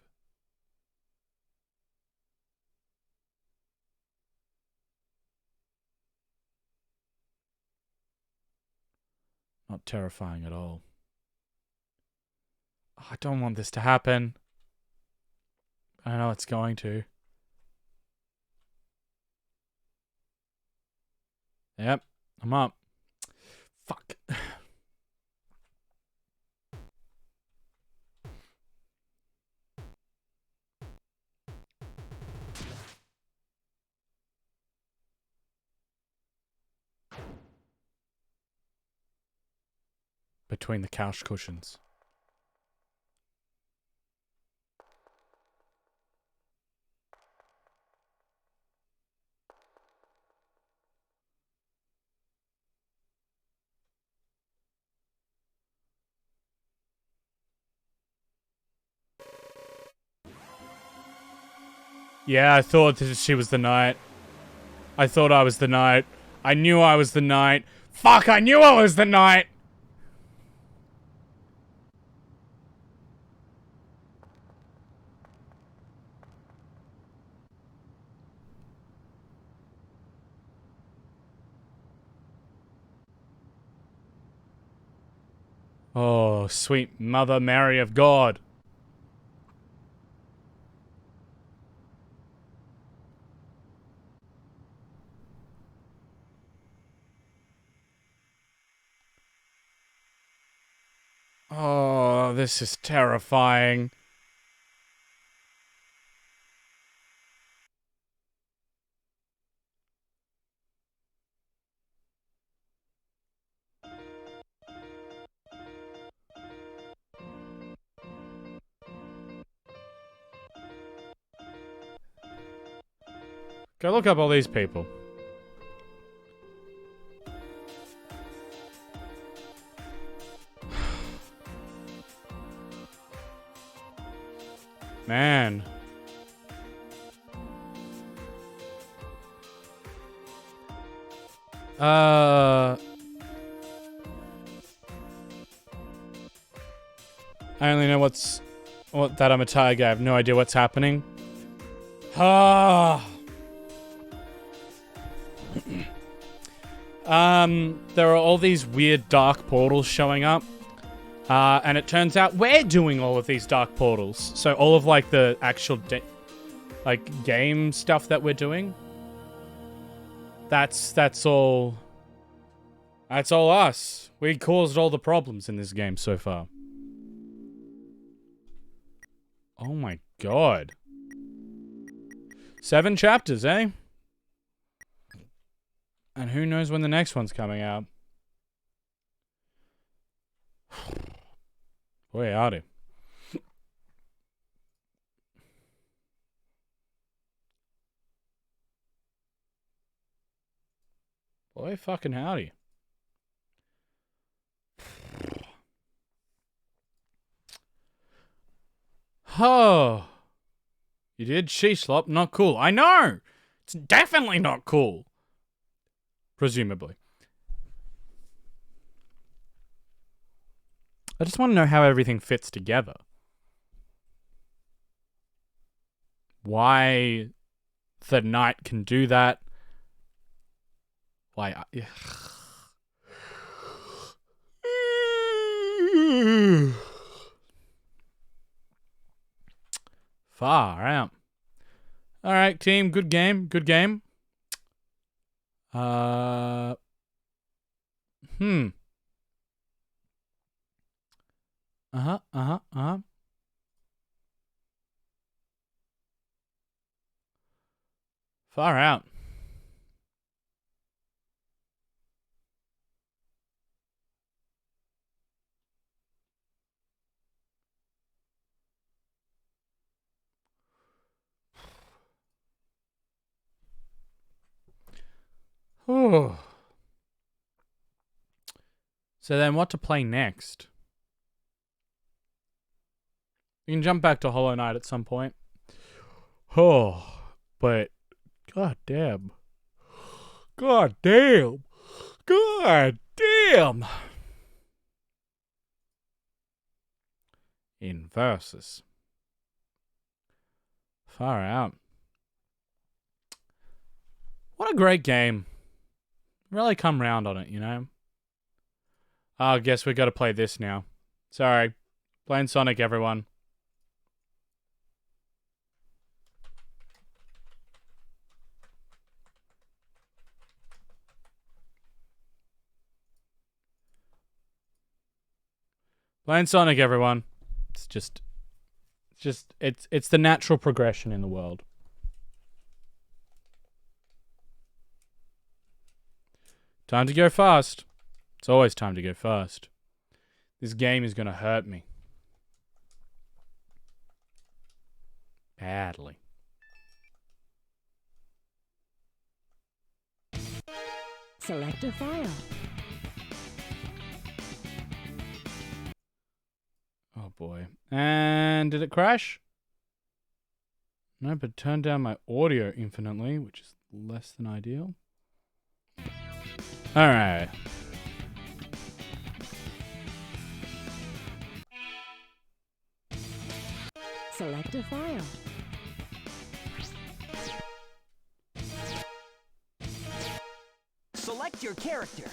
Speaker 1: Not terrifying at all. Oh, I don't want this to happen. I know it's going to. Yep, I'm up. Fuck. Between the couch cushions. Yeah, I thought that she was the knight. I thought I was the knight. I knew I was the knight. Fuck, I knew I was the knight! Oh, sweet Mother Mary of God. Oh, this is terrifying. Go look up all these people. Man. I only know that I'm a tiger. I have no idea what's happening. Ah. There are all these weird dark portals showing up. And it turns out we're doing all of these dark portals. So all of like the actual game stuff that we're doing. That's all us. We caused all the problems in this game so far. Oh my god. 7 chapters, eh? And who knows when the next one's coming out. Boy, howdy. Boy, fucking howdy. Oh. You did? Sheesh, not cool. I know! It's definitely not cool. Presumably. I just want to know how everything fits together. Why the knight can do that. Why... Far out. Alright, team. Good game. Good game. Uh-huh. Far out. Oh. So then what to play next? You can jump back to Hollow Knight at some point. Oh, but god damn. God damn. God damn. In verses. Far out. What a great game. Really come round on it, you know? Oh, I guess we gotta play this now. Sorry. Playing Sonic, everyone. Playing Sonic, everyone. It's the natural progression in the world. Time to go fast. It's always time to go fast. This game is gonna hurt me. Badly.
Speaker 7: Select a file.
Speaker 1: Oh boy. And did it crash? No, but turned down my audio infinitely, which is less than ideal. Alright.
Speaker 7: Select a file.
Speaker 8: Select your character.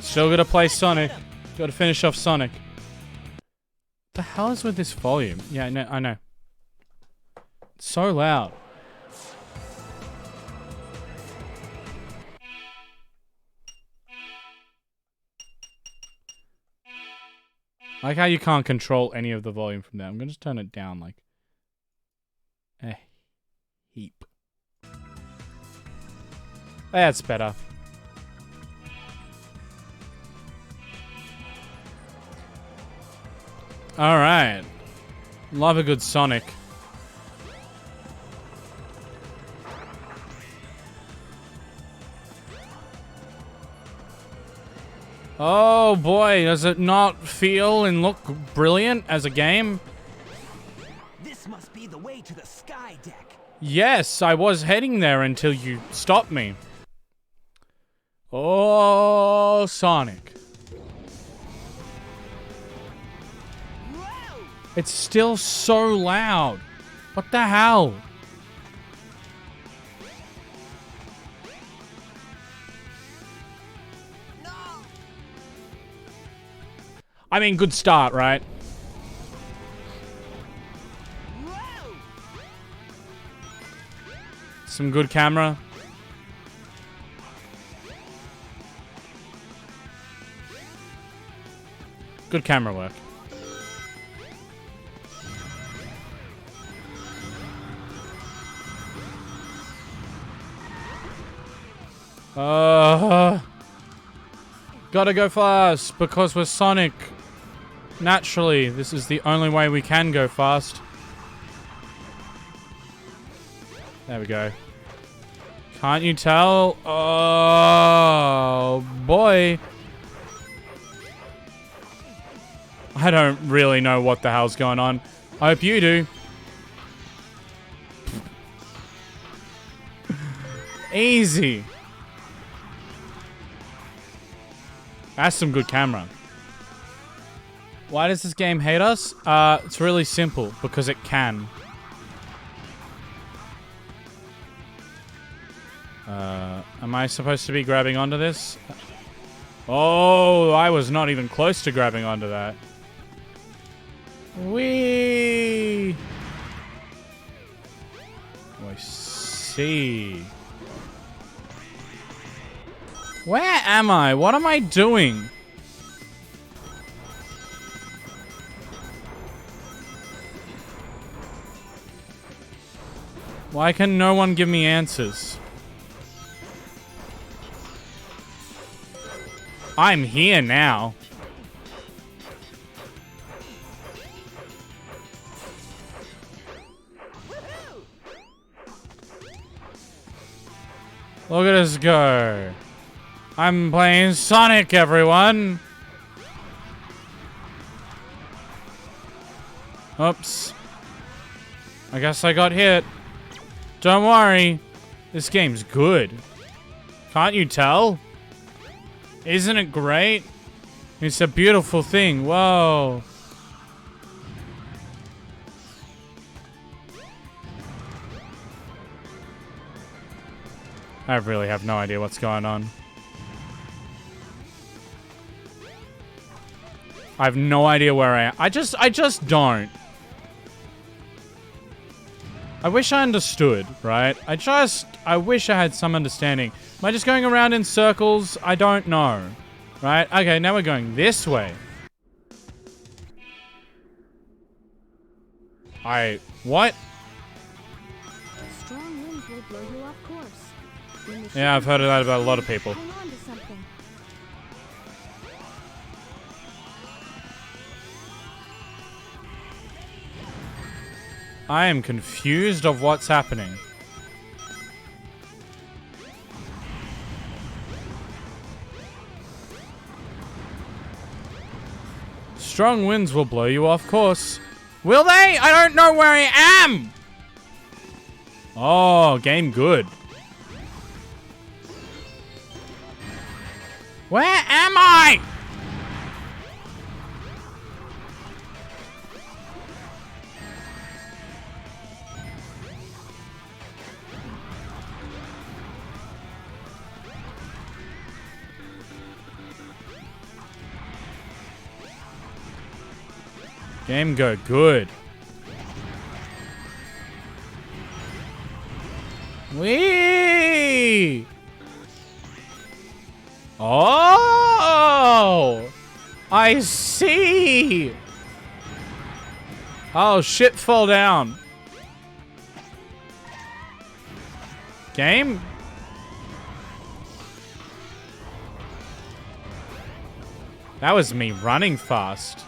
Speaker 1: Still gotta play Sonic. Gotta finish off Sonic. What the hell is with this volume? Yeah, I know. It's so loud. I like how you can't control any of the volume from there. I'm gonna just turn it down like a heap. That's better. Alright. Love a good Sonic. Oh boy, does it not feel and look brilliant as a game?
Speaker 8: This must be the way to the sky deck.
Speaker 1: Yes, I was heading there until you stopped me. Oh, Sonic. It's still so loud. What the hell? I mean, good start, right? Some good camera. Good camera work. Gotta go fast because we're Sonic. Naturally, this is the only way we can go fast. There we go. Can't you tell? Oh, boy. I don't really know what the hell's going on. I hope you do. Easy. That's some good camera. Why does this game hate us? It's really simple. Because it can. Am I supposed to be grabbing onto this? Oh, I was not even close to grabbing onto that. Whee! I see. Where am I? What am I doing? Why can no one give me answers? I'm here now. Look at us go. I'm playing Sonic, everyone. Oops. I guess I got hit. Don't worry. This game's good. Can't you tell? Isn't it great? It's a beautiful thing. Whoa. I really have no idea what's going on. I have no idea where I am. I just don't. I wish I understood, right? I wish I had some understanding. Am I just going around in circles? I don't know. Right? Okay, now we're going this way. What?
Speaker 7: Strong winds will blow you off course. When the
Speaker 1: Yeah, I've
Speaker 7: ship
Speaker 1: heard of that
Speaker 7: is
Speaker 1: about a lot of people.
Speaker 7: hang on to something.
Speaker 1: I am confused of what's happening. Strong winds will blow you off course. Will they? I don't know where I am! Oh, game good. Where am I? Game go good. Whee! Oh! I see! Oh, shit, fall down. Game? That was me running fast.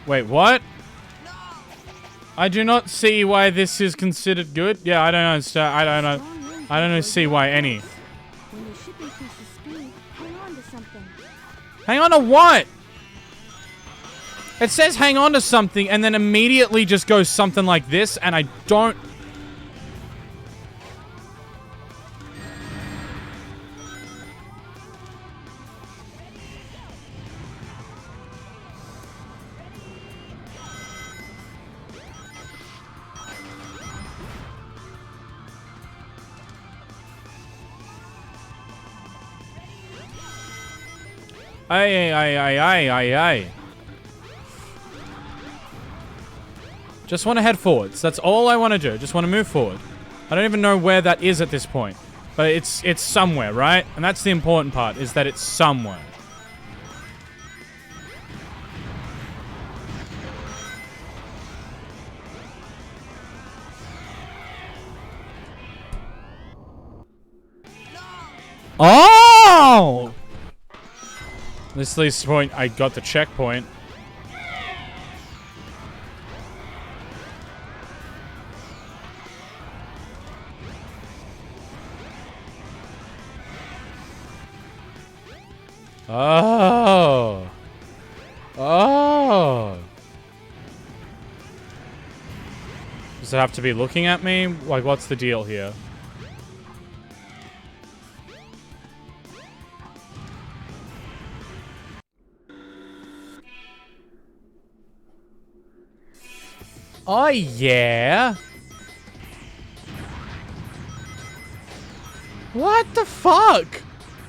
Speaker 1: Wait, what? I do not see why this is considered good. Yeah, I don't understand. I don't know. See why any.
Speaker 7: When your ship increases speed, hang on to something.
Speaker 1: Hang on to what? It says hang on to something and then immediately just goes something like this, and I don't. Aye. Just want to head forwards. That's all I want to do. Just want to move forward. I don't even know where that is at this point. But it's somewhere, right? And that's the important part, is that it's somewhere. Oh! This leads to the point I got the checkpoint. Oh. Oh. Does it have to be looking at me? Like, what's the deal here? Oh, yeah. What the fuck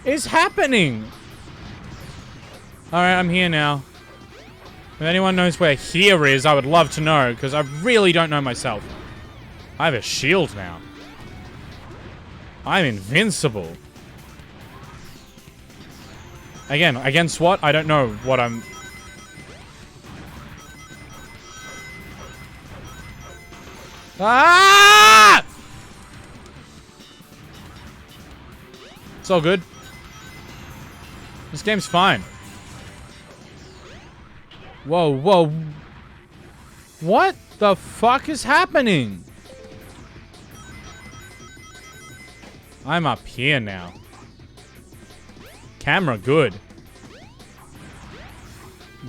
Speaker 1: is happening? Alright, I'm here now. If anyone knows where here is, I would love to know, because I really don't know myself. I have a shield now. I'm invincible. Again, against what? I don't know what I'm... Ah! It's all good. This game's fine. Whoa. What the fuck is happening? I'm up here now. Camera good.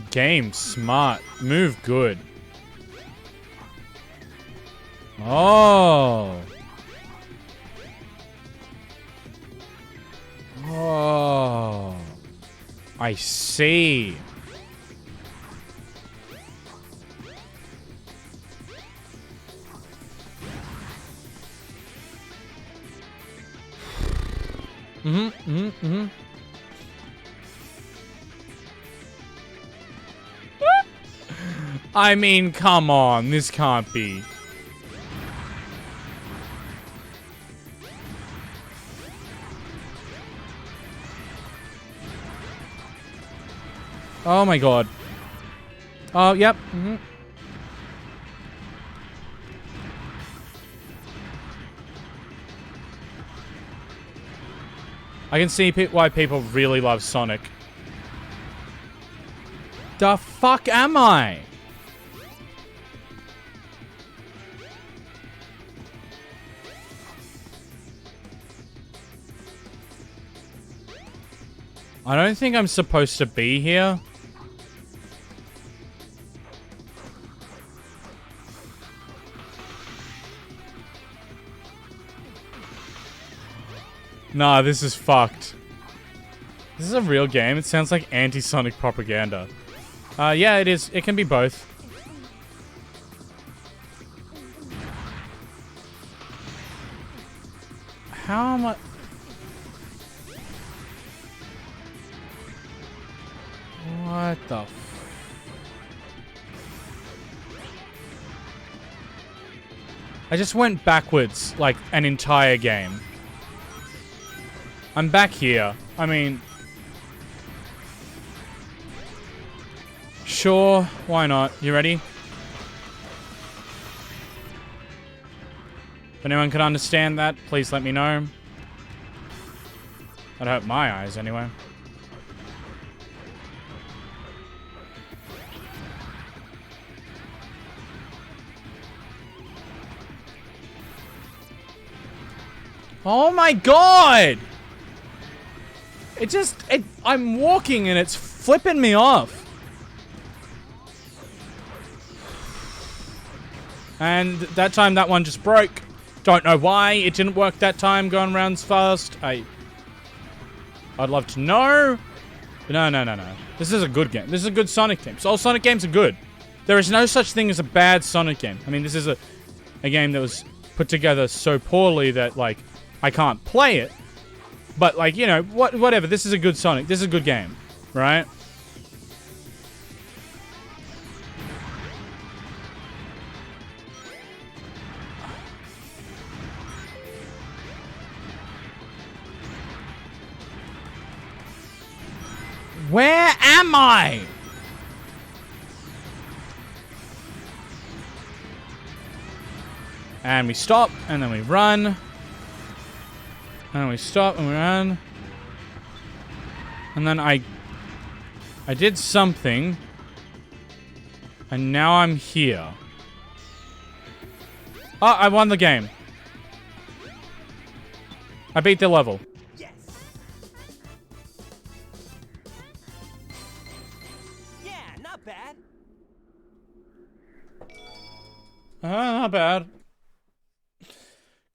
Speaker 1: Game smart. Move good. Oh. Oh. I see. I mean, come on. This can't be. Oh my god. Oh, yep. I can see why people really love Sonic. The fuck am I? I don't think I'm supposed to be here. Nah, this is fucked. This is a real game. It sounds like anti-Sonic propaganda. Yeah, it is. It can be both. How am I... What the I just went backwards, like, an entire game. I'm back here. I mean... Sure, why not? You ready? If anyone can understand that, please let me know. That'd hurt my eyes, anyway.
Speaker 6: Oh my god! I'm walking and it's flipping me off. And that time that one just broke. Don't know why it didn't work that time going rounds fast. I'd love to know. But no. This is a good game. This is a good Sonic game. So all Sonic games are good. There is no such thing as a bad Sonic game. I mean, this is a game that was put together so poorly that, like, I can't play it. But, like, you know, whatever. This is a good Sonic. This is a good game. Right? Where am I? And we stop, and then we run. And we stop, and we run. And then I did something. And now I'm here. Oh, I won the game. I beat the level.
Speaker 8: Yes. Yeah, not bad.
Speaker 6: Not bad.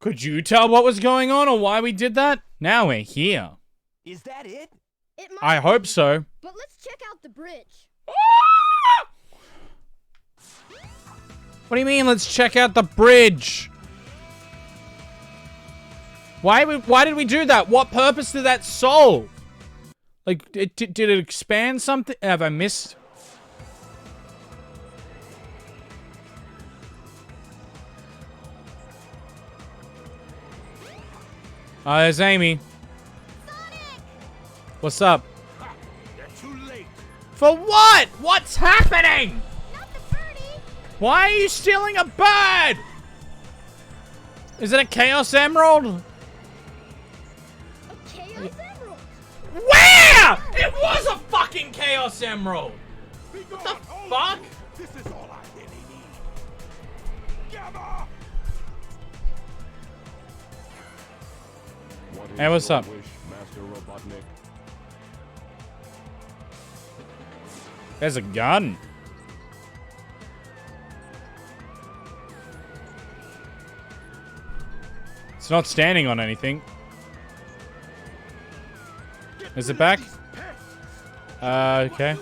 Speaker 6: Could you tell what was going on or why we did that? Now we're here.
Speaker 8: Is that it?
Speaker 7: It
Speaker 6: I
Speaker 7: might,
Speaker 6: hope so.
Speaker 7: but let's check out the bridge.
Speaker 6: What do you mean, let's check out the bridge? Why did we do that? What purpose did that solve? Like, did it expand something? Have I missed? There's Amy.
Speaker 7: Sonic!
Speaker 6: What's up?
Speaker 8: You're too late.
Speaker 6: For what? What's happening?
Speaker 7: Not the birdie!
Speaker 6: Why are you stealing a bird? Is it a Chaos Emerald?
Speaker 7: A Chaos Emerald!
Speaker 6: Where? It was a fucking Chaos Emerald. What the fuck?
Speaker 8: This is all I really need. Gamma!
Speaker 6: Hey, what's up? There's a gun. It's not standing on anything. Is it back? Okay.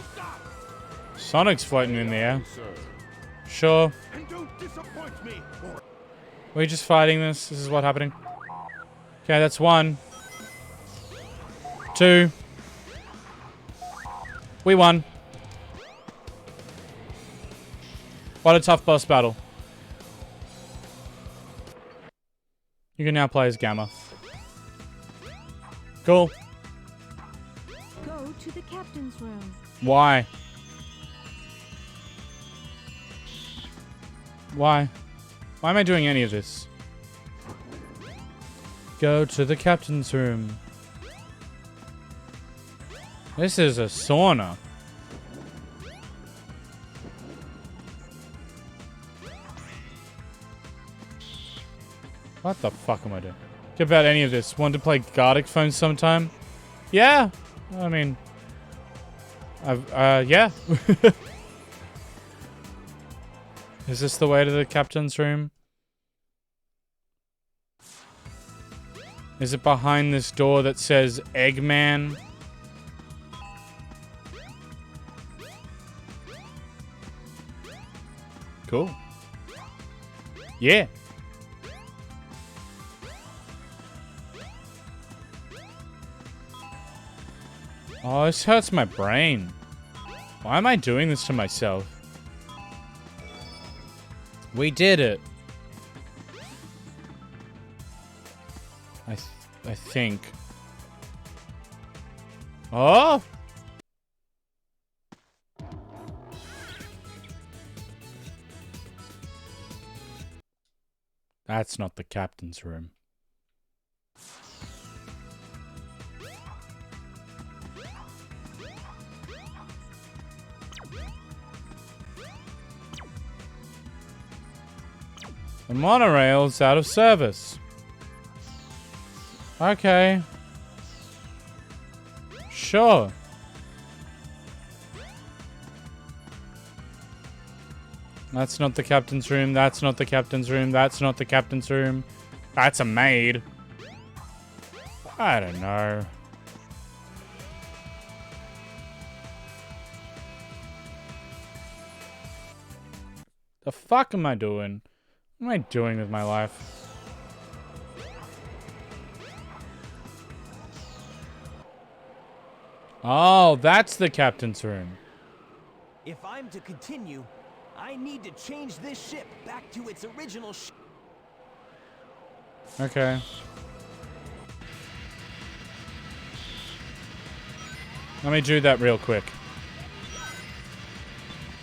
Speaker 6: Sonic's floating in the air. Sure.
Speaker 8: And don't disappoint me.
Speaker 6: We're just fighting this. This is what's happening. Okay, that's 1. 2. We won. What a tough boss battle. You can now play as Gamma. Cool.
Speaker 7: Go to the captain's room.
Speaker 6: Why? Why? Why am I doing any of this? Go to the captain's room. This is a sauna. What the fuck am I doing? Get about any of this. Want to play Gardic Phone sometime? Yeah. I mean, yeah. Is this the way to the captain's room? Is it behind this door that says Eggman? Cool. Yeah. Oh, this hurts my brain. Why am I doing this to myself? We did it. I think. Oh! That's not the captain's room. The monorail's out of service.
Speaker 1: Okay. Sure. That's not the captain's room. That's not the captain's room. That's not the captain's room. That's a maid. I don't know. The fuck am I doing? What am I doing with my life? Oh, that's the captain's room.
Speaker 8: If I'm to continue, I need to change this ship back to its original
Speaker 1: Okay. Let me do that real quick.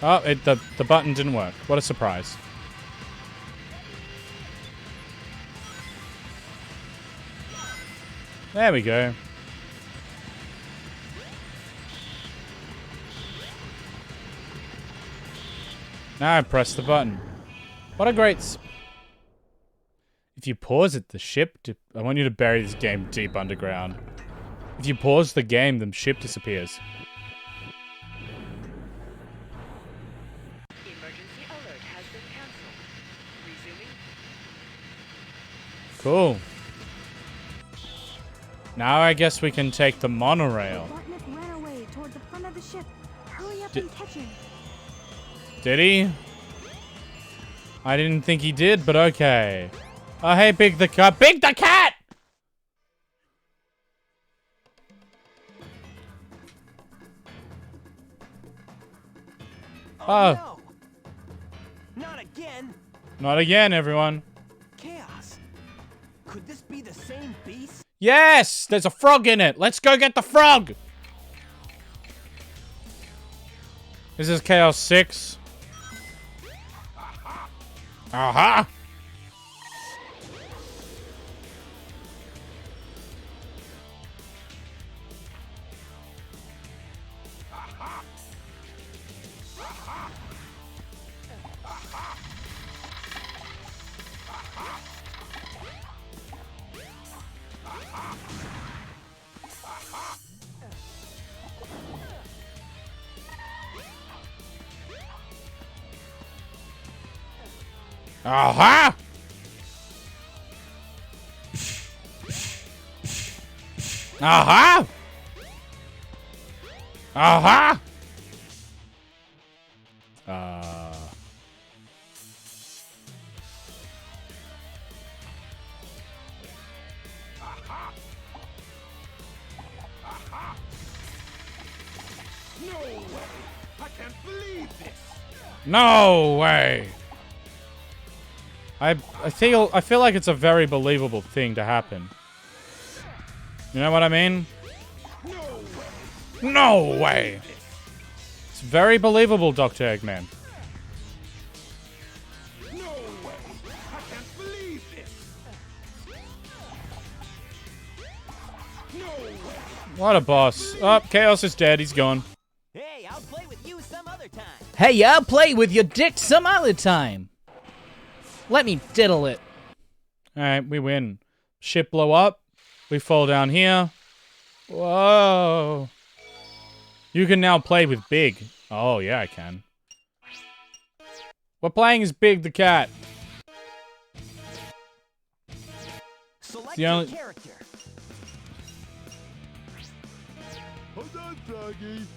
Speaker 1: Oh, the button didn't work. What a surprise. There we go. Now I press the button. What a great... If you pause it, the ship... I want you to bury this game deep underground. If you pause the game, the ship disappears.
Speaker 9: Emergency alert has been canceled. Resuming.
Speaker 1: Cool. Now I guess we can take the monorail.
Speaker 7: Robotnik ran away toward the front of the ship. Hurry up and catch him.
Speaker 1: Did he? I didn't think he did, but okay. Oh, hey, Big the Cat. Big the Cat! Oh.
Speaker 8: No! Not again!
Speaker 1: Not again, everyone.
Speaker 8: Chaos! Could this be the same beast?
Speaker 1: Yes! There's a frog in it. Let's go get the frog! This is Chaos 6. Aha! Aha! Aha! Aha!
Speaker 8: No way! I can't believe this!
Speaker 1: No way! I feel like it's a very believable thing to happen. You know what I mean?
Speaker 8: No way!
Speaker 1: No way! It's very believable, Dr. Eggman.
Speaker 8: No way! I can't believe this! No way!
Speaker 1: What a boss. Oh, Chaos is dead. He's gone.
Speaker 8: Hey, I'll play with you some other time.
Speaker 4: Hey, I'll play with your dick some other time. Let me diddle it.
Speaker 1: Alright, we win. Ship blow up. We fall down here. Whoa. You can now play with Big. Oh, yeah, I can. We're playing as Big the Cat.
Speaker 8: Select
Speaker 1: The
Speaker 8: your
Speaker 1: only-
Speaker 8: character.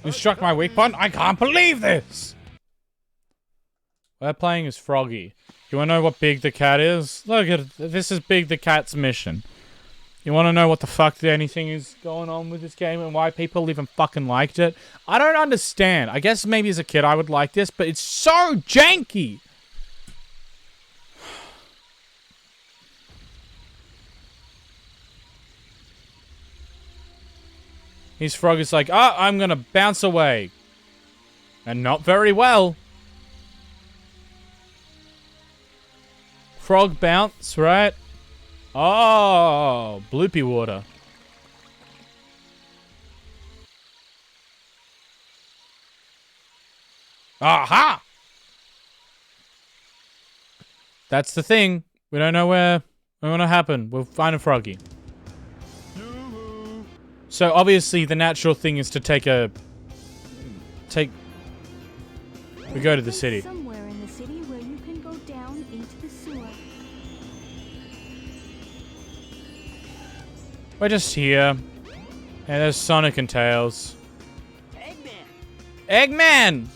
Speaker 1: You struck my weak point? I can't believe this! We're playing as Froggy. You wanna know what Big the Cat is? Look at it. This is Big the Cat's mission. You wanna know what the fuck anything is going on with this game and why people even fucking liked it? I don't understand. I guess maybe as a kid I would like this, but it's so janky! His frog is like, oh, I'm gonna bounce away. And not very well. Frog bounce, right? Oh, bloopy water. Aha! That's the thing. We don't know where it will happen. We'll find a froggy. So obviously the natural thing is to we go to the city.
Speaker 7: Somewhere in the city where you can go down into the sewer.
Speaker 1: We're just here. And there's Sonic and Tails. Eggman!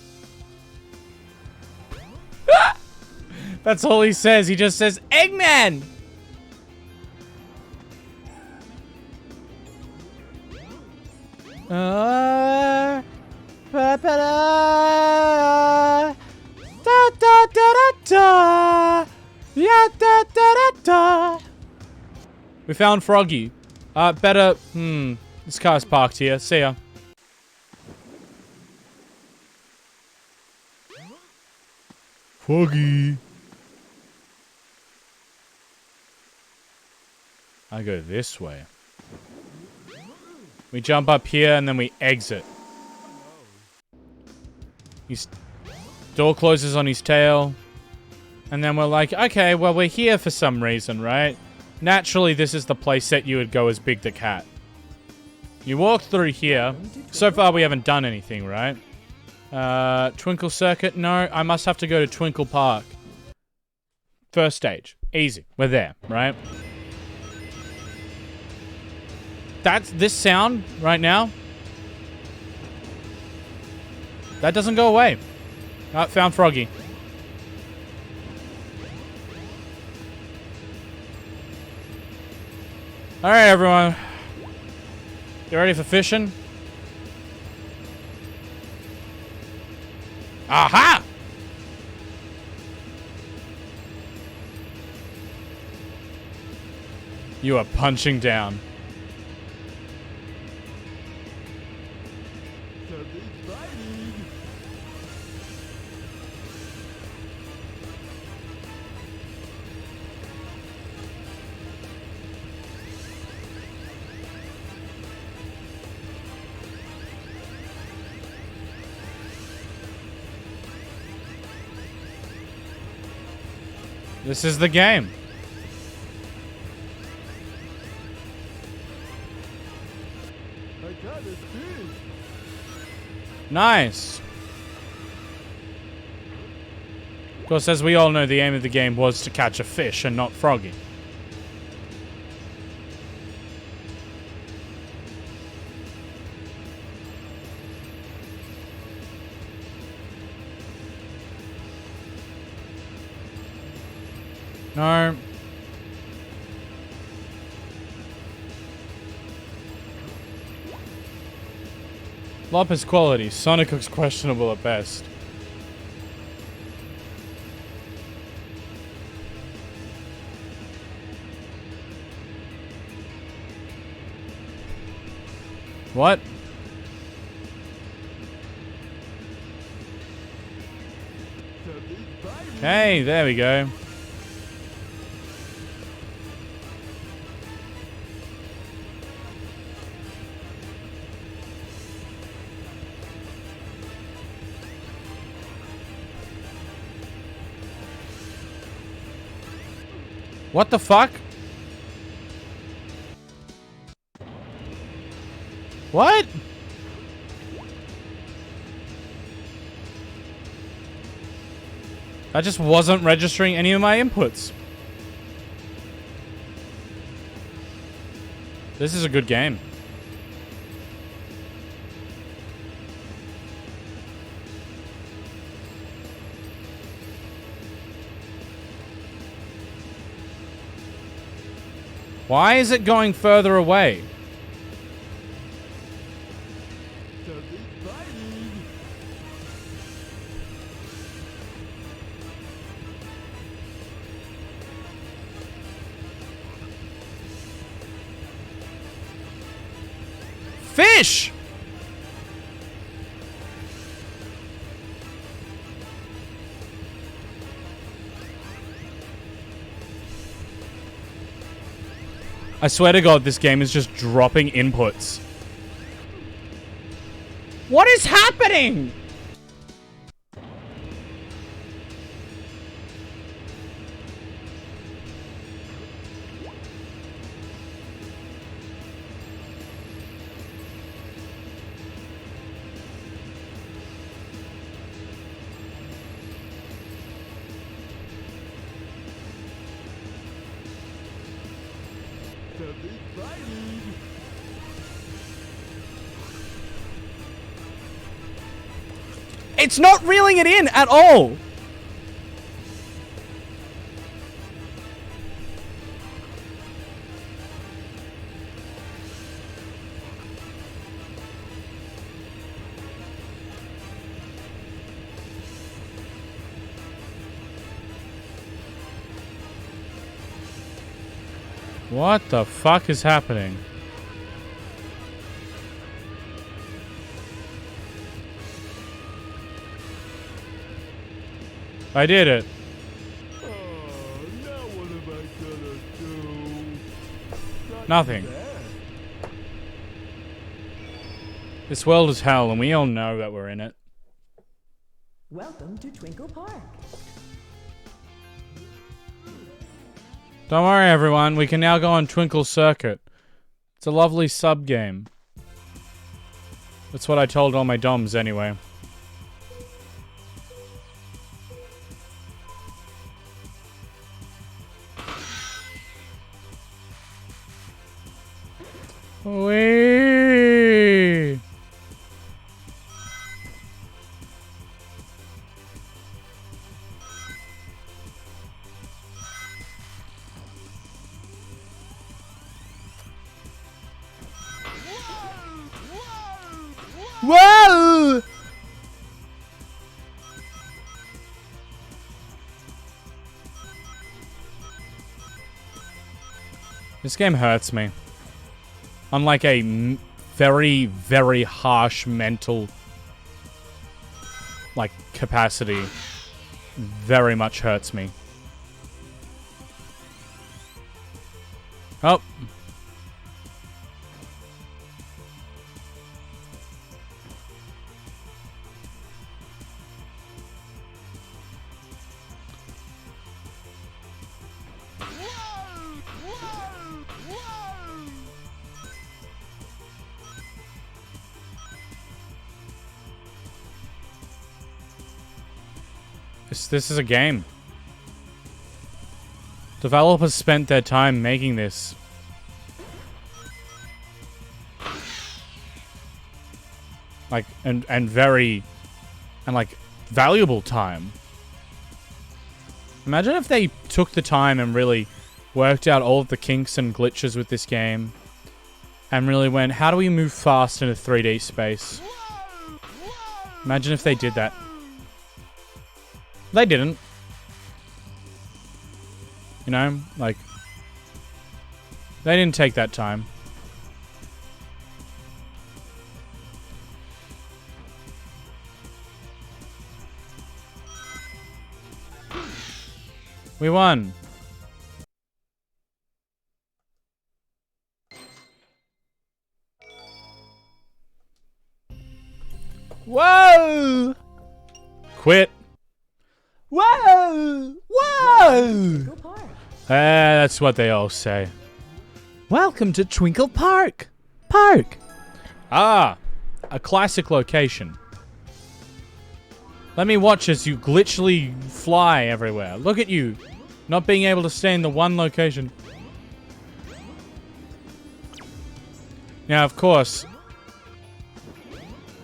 Speaker 1: That's all he says. He just says, Eggman! We found Froggy. Better... This car's parked here. See ya. Froggy. I go this way. We jump up here and then we exit. His door closes on his tail. And then we're like, okay, well, we're here for some reason, right? Naturally, this is the place that you would go as Big the Cat. You walk through here. So far, we haven't done anything, right? Twinkle Circuit? No, I must have to go to Twinkle Park. First stage. Easy. We're there, right? That's this sound right now. That doesn't go away. Found Froggy. Alright, everyone. You ready for fishing? Aha! You are punching down. This is the game. Nice. Of course, as we all know, the aim of the game was to catch a fish and not Froggy. No. Lopez quality. Sonic looks questionable at best. What? Okay, there we go. What the fuck? What? That just wasn't registering any of my inputs. This is a good game. Why is it going further away? Fish! I swear to God, this game is just dropping inputs. What is happening? It's not reeling it in at all. What the fuck is happening? I did it. Nothing. This world is hell, and we all know that we're in it.
Speaker 10: Welcome to Twinkle Park.
Speaker 1: Don't worry, everyone. We can now go on Twinkle Circuit. It's a lovely sub-game. That's what I told all my doms, anyway. Whee! Whoa! This game hurts me. On like a very, very harsh mental like capacity. Very much hurts me. Oh. This is a game. Developers spent their time making this. Like, and like, valuable time. Imagine if they took the time and really worked out all of the kinks and glitches with this game. And really went, how do we move fast in a 3D space? Imagine if they did that. They didn't. You know, like, they didn't take that time. We won. Whoa! Quit. Whoa! Whoa! That's what they all say.
Speaker 6: Welcome to Twinkle Park. Park.
Speaker 1: Ah, a classic location. Let me watch as you glitchily fly everywhere. Look at you, not being able to stay in the one location. Now, of course,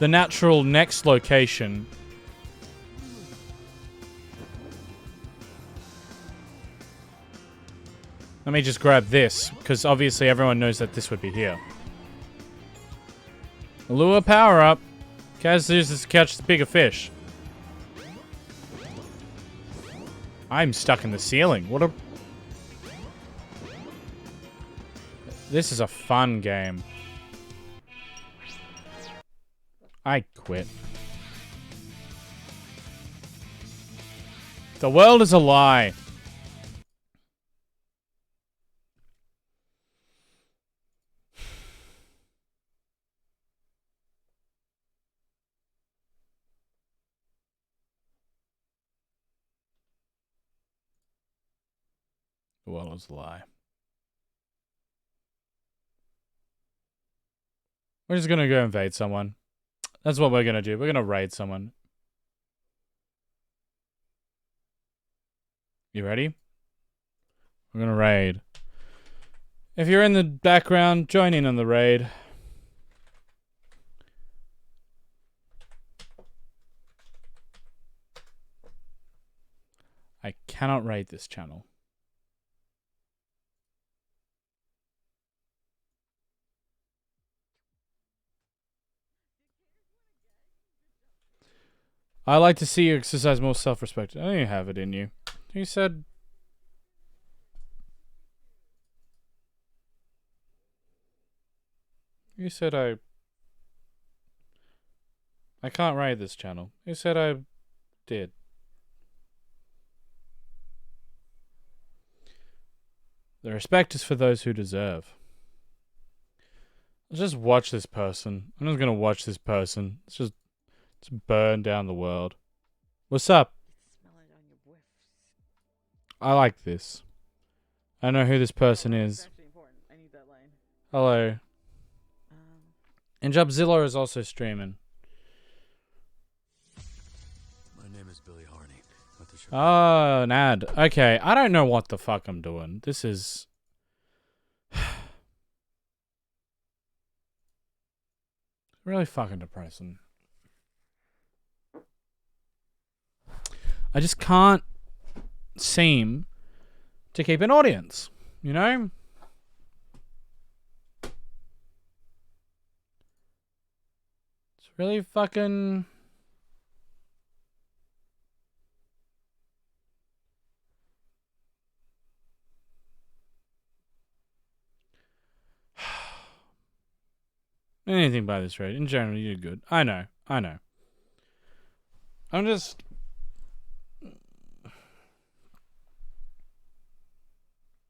Speaker 1: the natural next location. Let me just grab this, because obviously everyone knows that this would be here. Lure power up. Kaz uses this to catch the bigger fish. I'm stuck in the ceiling. What a... This is a fun game. I quit. The world is a lie. The world is a lie. We're just gonna go invade someone. That's what we're gonna do. We're gonna raid someone. You ready? We're gonna raid. If you're in the background, join in on the raid. I cannot rate this channel. I like to see you exercise more self-respect. I know you have it in you. You said... You said I can't rate this channel. You said I did. The respect is for those who deserve. Let's just watch this person. I'm just gonna watch this person. Let's burn down the world. What's up? I like this. I know who this person is. Hello. And Jobzilla is also streaming.
Speaker 11: My name is Billy Harney.
Speaker 1: Oh, an ad. Okay, I don't know what the fuck I'm doing. This is... really fucking depressing. I just can't seem to keep an audience, you know? It's really fucking... anything by this rate. In general, you're good. I know. I'm just...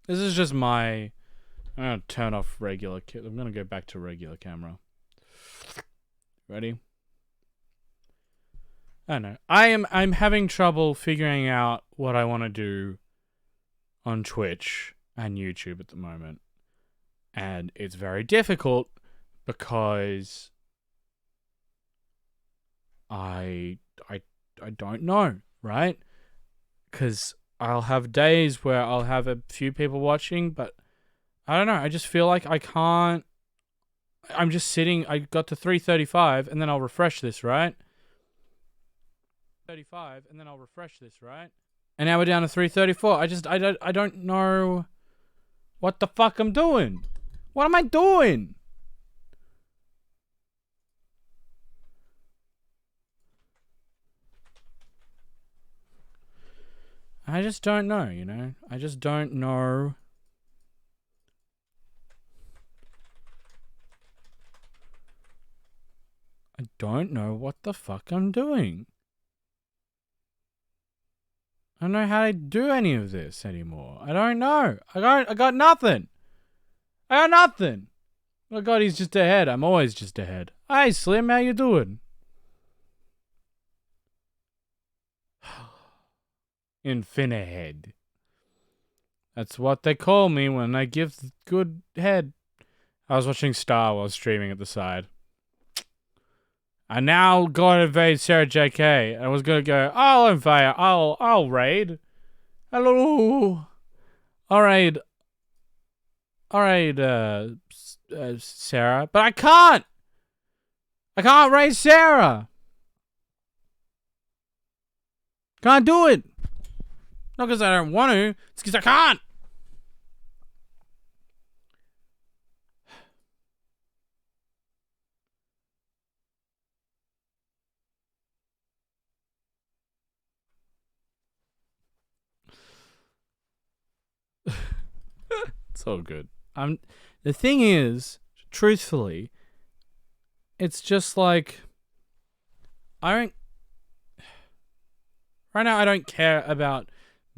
Speaker 1: this is just my... I'm gonna turn off regular... I'm gonna go back to regular camera. Ready? I don't know. I'm having trouble figuring out what I want to do on Twitch and YouTube at the moment. And it's very difficult because I don't know, right? Because I'll have days where I'll have a few people watching, but I don't know. I just feel like I can't. I'm just sitting. I got to 335, and then I'll refresh this, right? 35, and then I'll refresh this, right? And now we're down to 334. I don't know what the fuck I'm doing. What am I doing? I just don't know, you know? I just don't know. I don't know what the fuck I'm doing. I don't know how to do any of this anymore. I don't know. I got nothing. I got nothing. Oh god, he's just ahead. I'm always just ahead. Hey Slim, how you doing? Infinihead. That's what they call me when I give good head. I was watching Star while streaming at the side. I now gotta invade Sarah JK. I was gonna go, I'll invade, I'll raid. Hello. Alright, Sarah. But I can't! I can't raid Sarah! Can't do it! Not because I don't want to, it's because I can't! It's all good. The thing is, truthfully, it's just like, right now I don't care about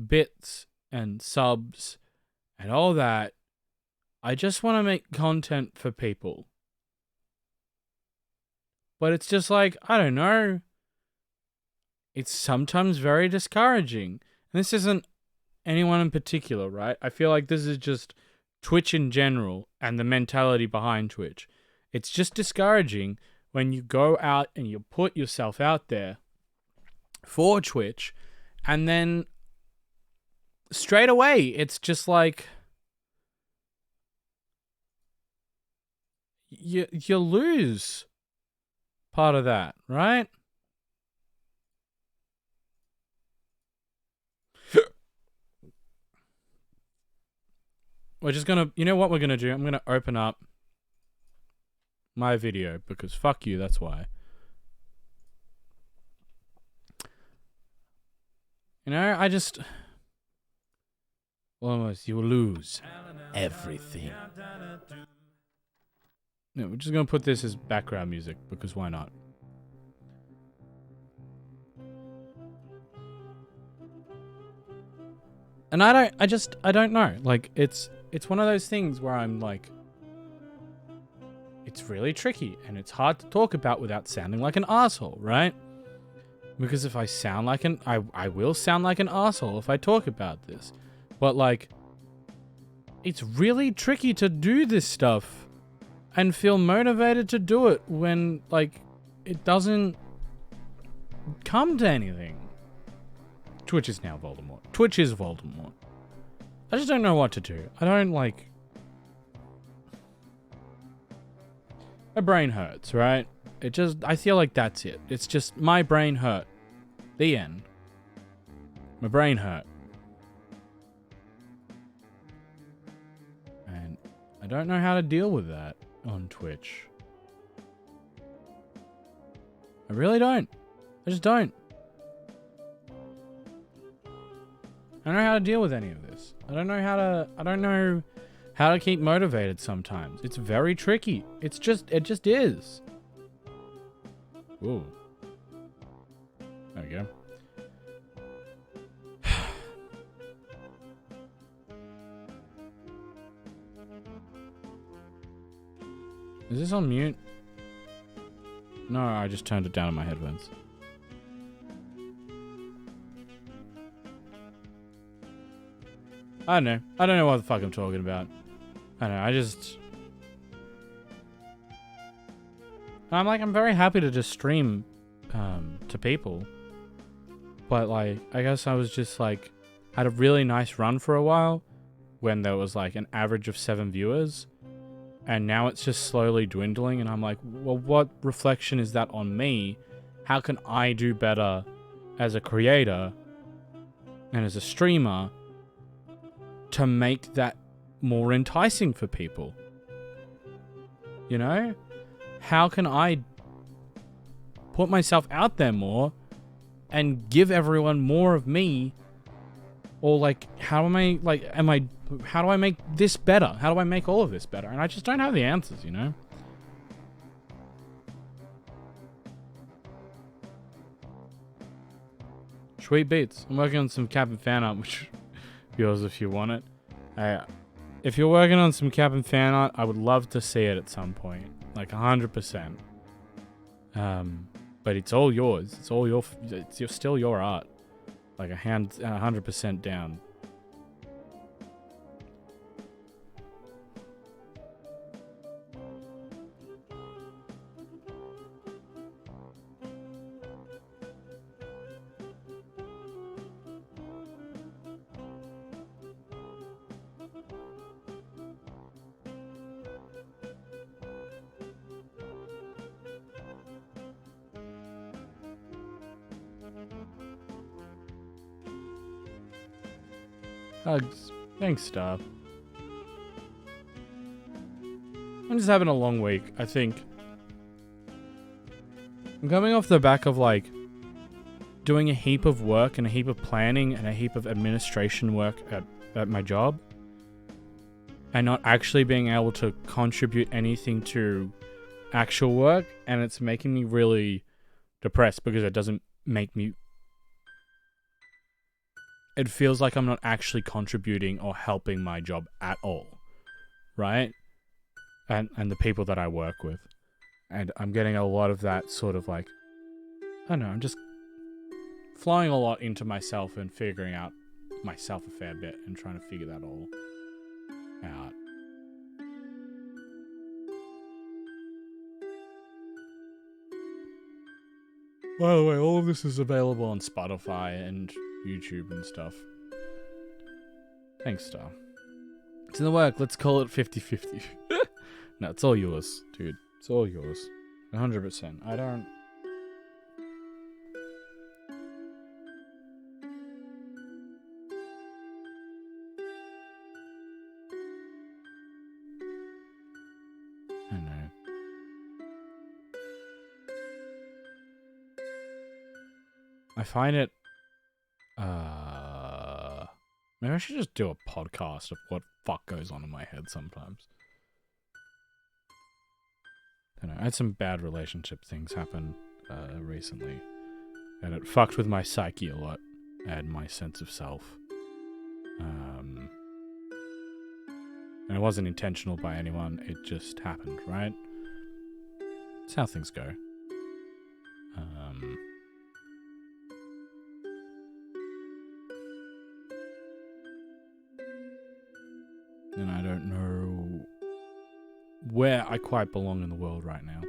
Speaker 1: bits and subs and all that. I just want to make content for people. But it's just like, I don't know. It's sometimes very discouraging. And this isn't anyone in particular, right? I feel like this is just Twitch in general and the mentality behind Twitch. It's just discouraging when you go out and you put yourself out there for Twitch and then straight away it's just like you lose part of that, right? we're just gonna, you know what we're gonna do? I'm gonna open up my video because fuck you, that's why. You know, I just... Almost, you will lose everything. No, we're just gonna put this as background music because why not? And I don't know. Like, it's one of those things where I'm like, it's really tricky and it's hard to talk about without sounding like an asshole, right? Because if I sound like I will sound like an asshole if I talk about this. But like, it's really tricky to do this stuff and feel motivated to do it when like, it doesn't come to anything. Twitch is now Voldemort. Twitch is Voldemort. I just don't know what to do. I don't like... My brain hurts, right? It just... I feel like that's it. It's just my brain hurt. The end. My brain hurt. And I don't know how to deal with that on Twitch. I really don't. I just don't. I don't know how to deal with any of this. I don't know how to keep motivated sometimes. It's very tricky. It just is. Ooh. There we go. Is this on mute? No, I just turned it down on my headphones. I don't know. I don't know what the fuck I'm talking about. I don't know. I'm very happy to just stream to people. But like, I guess I was just like, had a really nice run for a while when there was like an average of 7 viewers. And now it's just slowly dwindling. And I'm like, well, what reflection is that on me? How can I do better as a creator and as a streamer to make that more enticing for people? You know? How can I put myself out there more and give everyone more of me? Or like, how do I make this better? How do I make all of this better? And I just don't have the answers, you know? Sweet beats. I'm working on some cap and fan art, which yours if you want it. If you're working on some cap and fan art, I would love to see it at some point. Like 100%. But it's all yours. It's still your art. Like 100% down. Hugs. Thanks, Star. I'm just having a long week, I think. I'm coming off the back of, like, doing a heap of work and a heap of planning and a heap of administration work at my job. And not actually being able to contribute anything to actual work. And it's making me really depressed because it doesn't make me... It feels like I'm not actually contributing or helping my job at all, right? And the people that I work with. And I'm getting a lot of that sort of like, I don't know, I'm just flowing a lot into myself and figuring out myself a fair bit and trying to figure that all out. By the way, all of this is available on Spotify and YouTube and stuff. Thanks, Star. It's in the work. Let's call it 50-50. No, it's all yours, dude. It's all yours. 100%. I don't... I find it. Maybe I should just do a podcast of what fuck goes on in my head sometimes. I don't know. I had some bad relationship things happen recently, and it fucked with my psyche a lot and my sense of self. And it wasn't intentional by anyone. It just happened, right? It's how things go. And I don't know where I quite belong in the world right now.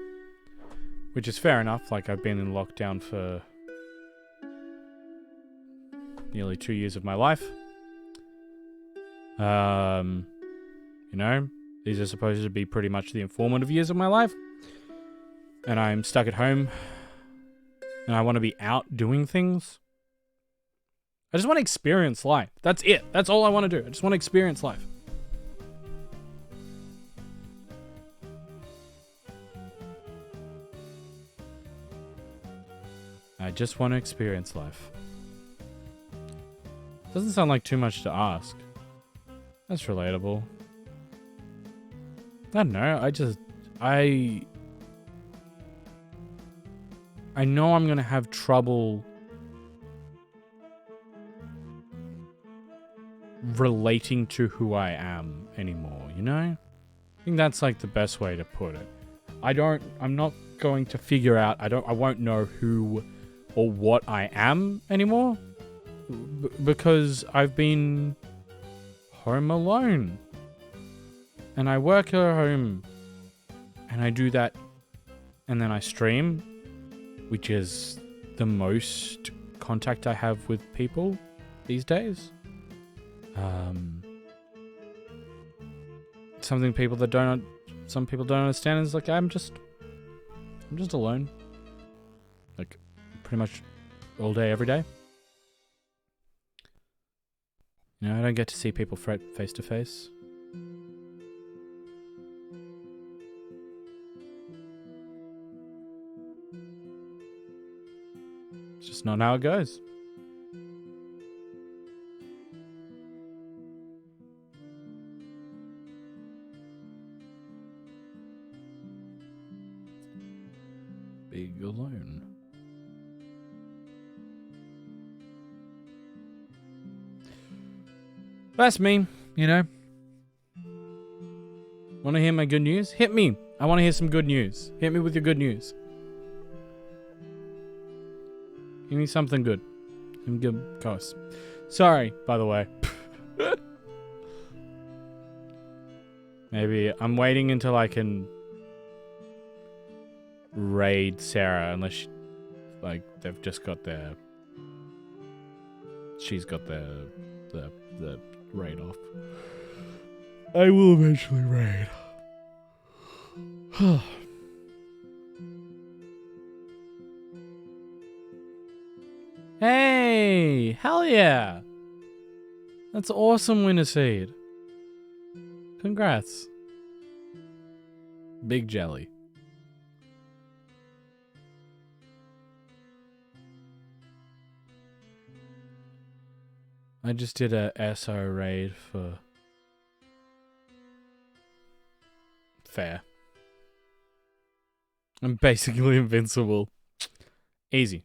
Speaker 1: Which is fair enough. Like, I've been in lockdown for nearly 2 years of my life. You know, these are supposed to be pretty much the informative years of my life. And I'm stuck at home. And I want to be out doing things. I just want to experience life. That's it. That's all I want to do. I just want to experience life. I just want to experience life. Doesn't sound like too much to ask. That's relatable. I don't know. I know I'm going to have trouble relating to who I am anymore, you know? I think that's like the best way to put it. I'm not going to figure out, I won't know who or what I am anymore because I've been home alone. And I work at home and I do that and then I stream, which is the most contact I have with people these days. Some people don't understand is like I'm just alone. Like pretty much all day, every day. You know, I don't get to see people face to face. It's just not how it goes. Big alone. That's me, you know. Want to hear my good news? Hit me. I want to hear some good news. Hit me with your good news. Give me something good. Some good course. Sorry, by the way. Maybe I'm waiting until I can raid Sarah, unless she, like they've just got their. She's got the raid off. I will eventually raid. Hey, hell yeah! That's awesome, Winter Seed. Congrats. Big jelly. I just did a SO raid for fair. I'm basically invincible. Easy.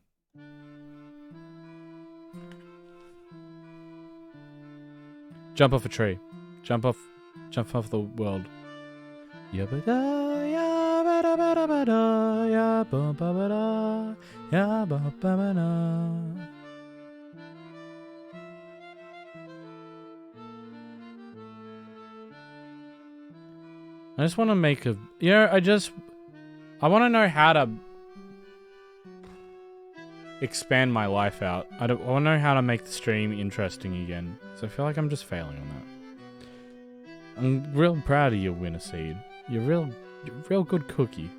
Speaker 1: Jump off a tree. Jump off the world. Yabba-da, yabba-da-ba-da-ba-da, yabba-ba-ba-da, yabba-ba-ba-da. I just want to make a... You know, I want to know how to expand my life out. I want to know how to make the stream interesting again. So I feel like I'm just failing on that. I'm real proud of you, Winter Seed. You're real good cookie.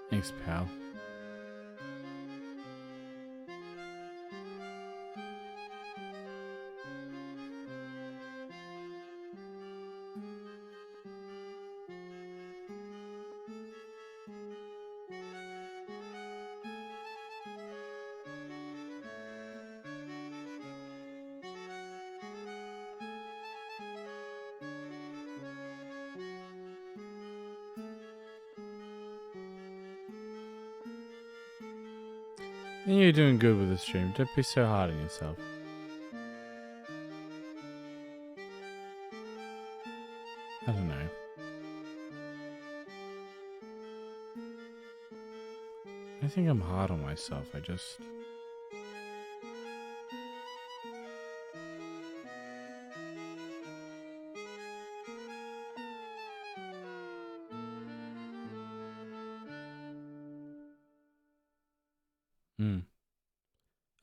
Speaker 1: Thanks, pal. You're doing good with the stream. Don't be so hard on yourself. I don't know. I think I'm hard on myself. I just...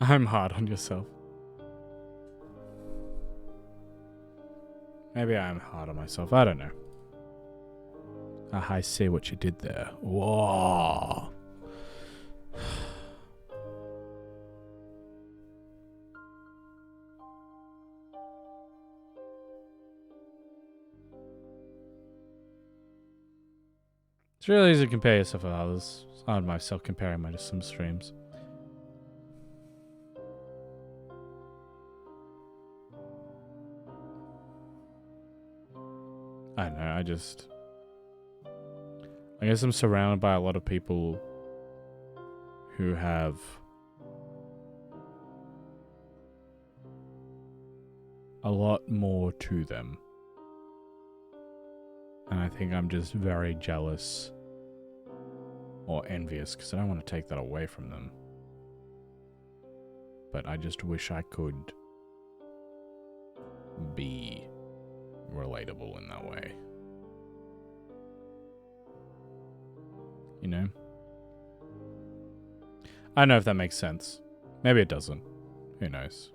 Speaker 1: I'm hard on yourself. Maybe I'm hard on myself. I don't know. I see what you did there. Whoa. It's really easy to compare yourself with others. I find myself comparing my to some streams. I don't know, I guess I'm surrounded by a lot of people who have a lot more to them. And I think I'm just very jealous or envious because I don't want to take that away from them. But I just wish I could be relatable in that way. You know? I don't know if that makes sense. Maybe it doesn't. Who knows?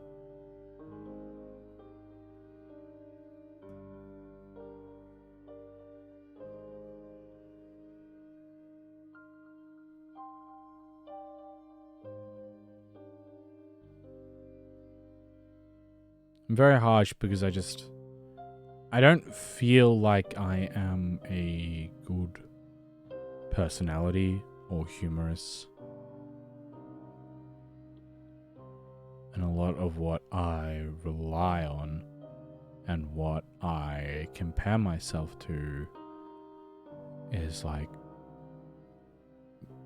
Speaker 1: I'm very harsh because I don't feel like I am a good personality or humorous. And a lot of what I rely on and what I compare myself to is like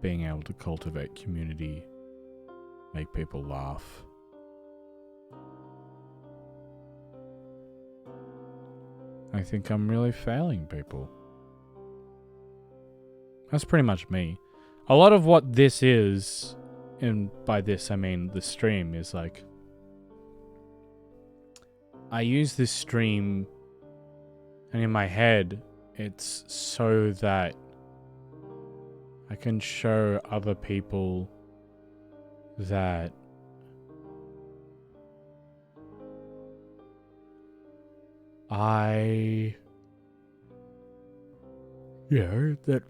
Speaker 1: being able to cultivate community, make people laugh. I think I'm really failing people. That's pretty much me. A lot of what this is, and by this I mean the stream, is like I use this stream and in my head it's so that I can show other people that that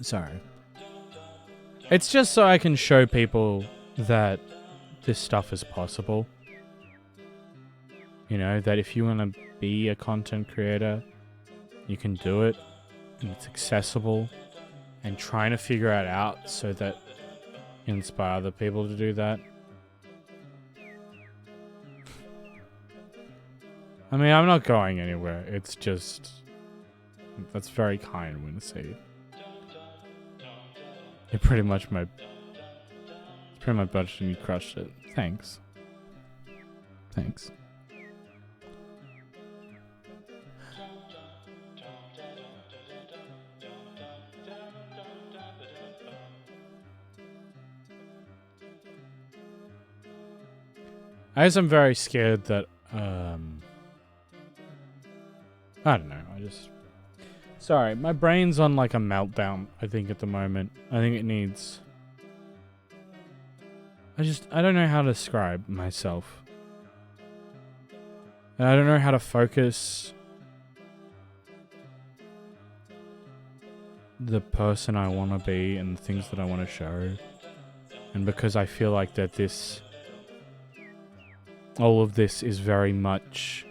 Speaker 1: sorry. It's just so I can show people that this stuff is possible. You know, that if you want to be a content creator, you can do it, and it's accessible, and trying to figure it out so that you inspire other people to do that. I mean, I'm not going anywhere. It's just... That's very kind when you say it. You're pretty much my... It's pretty much budget and you crushed it. Thanks. Thanks. I guess I'm very scared that, I don't know, sorry, my brain's on like a meltdown, I think, at the moment. I think it needs... I don't know how to describe myself. And I don't know how to focus the person I want to be and the things that I want to show. And because I feel like that all of this is very much...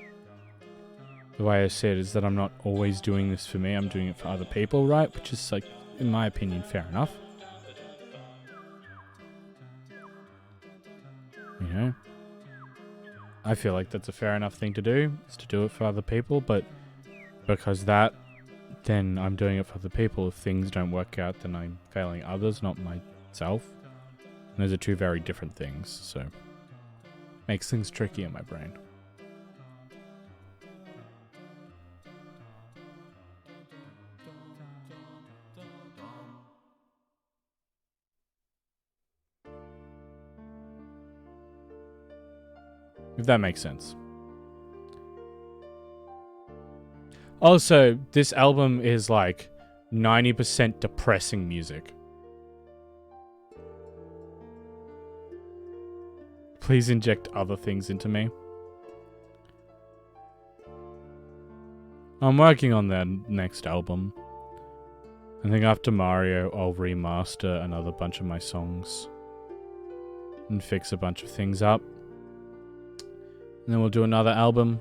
Speaker 1: The way I said is that I'm not always doing this for me, I'm doing it for other people, right? Which is, like, in my opinion, fair enough. I feel like that's a fair enough thing to do, is to do it for other people, but because that, then I'm doing it for other people. If things don't work out, then I'm failing others, not myself. And those are two very different things, so makes things tricky in my brain. If that makes sense. Also, this album is like 90% depressing music. Please inject other things into me. I'm working on that next album. I think after Mario, I'll remaster another bunch of my songs and fix a bunch of things up. And then we'll do another album.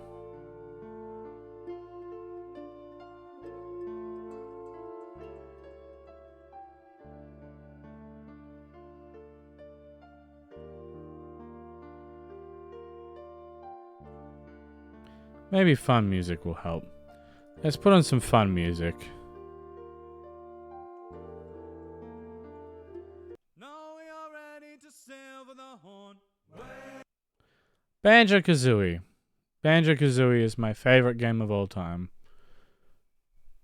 Speaker 1: Maybe fun music will help. Let's put on some fun music. Banjo-Kazooie. Banjo-Kazooie is my favorite game of all time.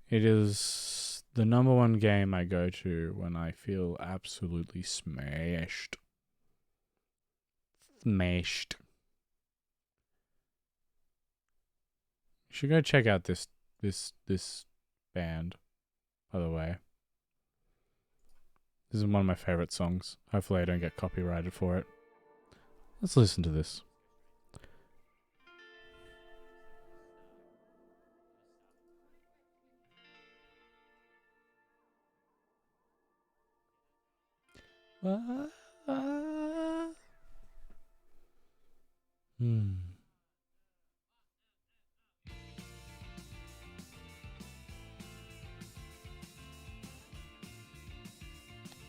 Speaker 1: It is the #1 game I go to when I feel absolutely smashed. Smashed. You should go check out this band, by the way. This is one of my favorite songs. Hopefully I don't get copyrighted for it. Let's listen to this.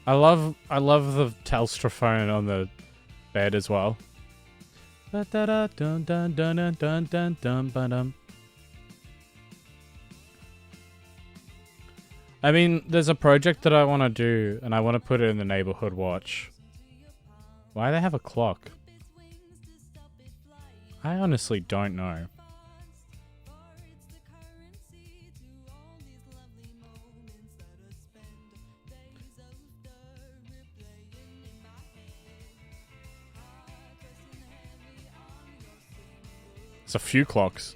Speaker 1: I love the Telstra phone on the bed as well. I mean, there's a project that I want to do, and I want to put it in the neighborhood watch. Why do they have a clock? I honestly don't know. It's a few clocks.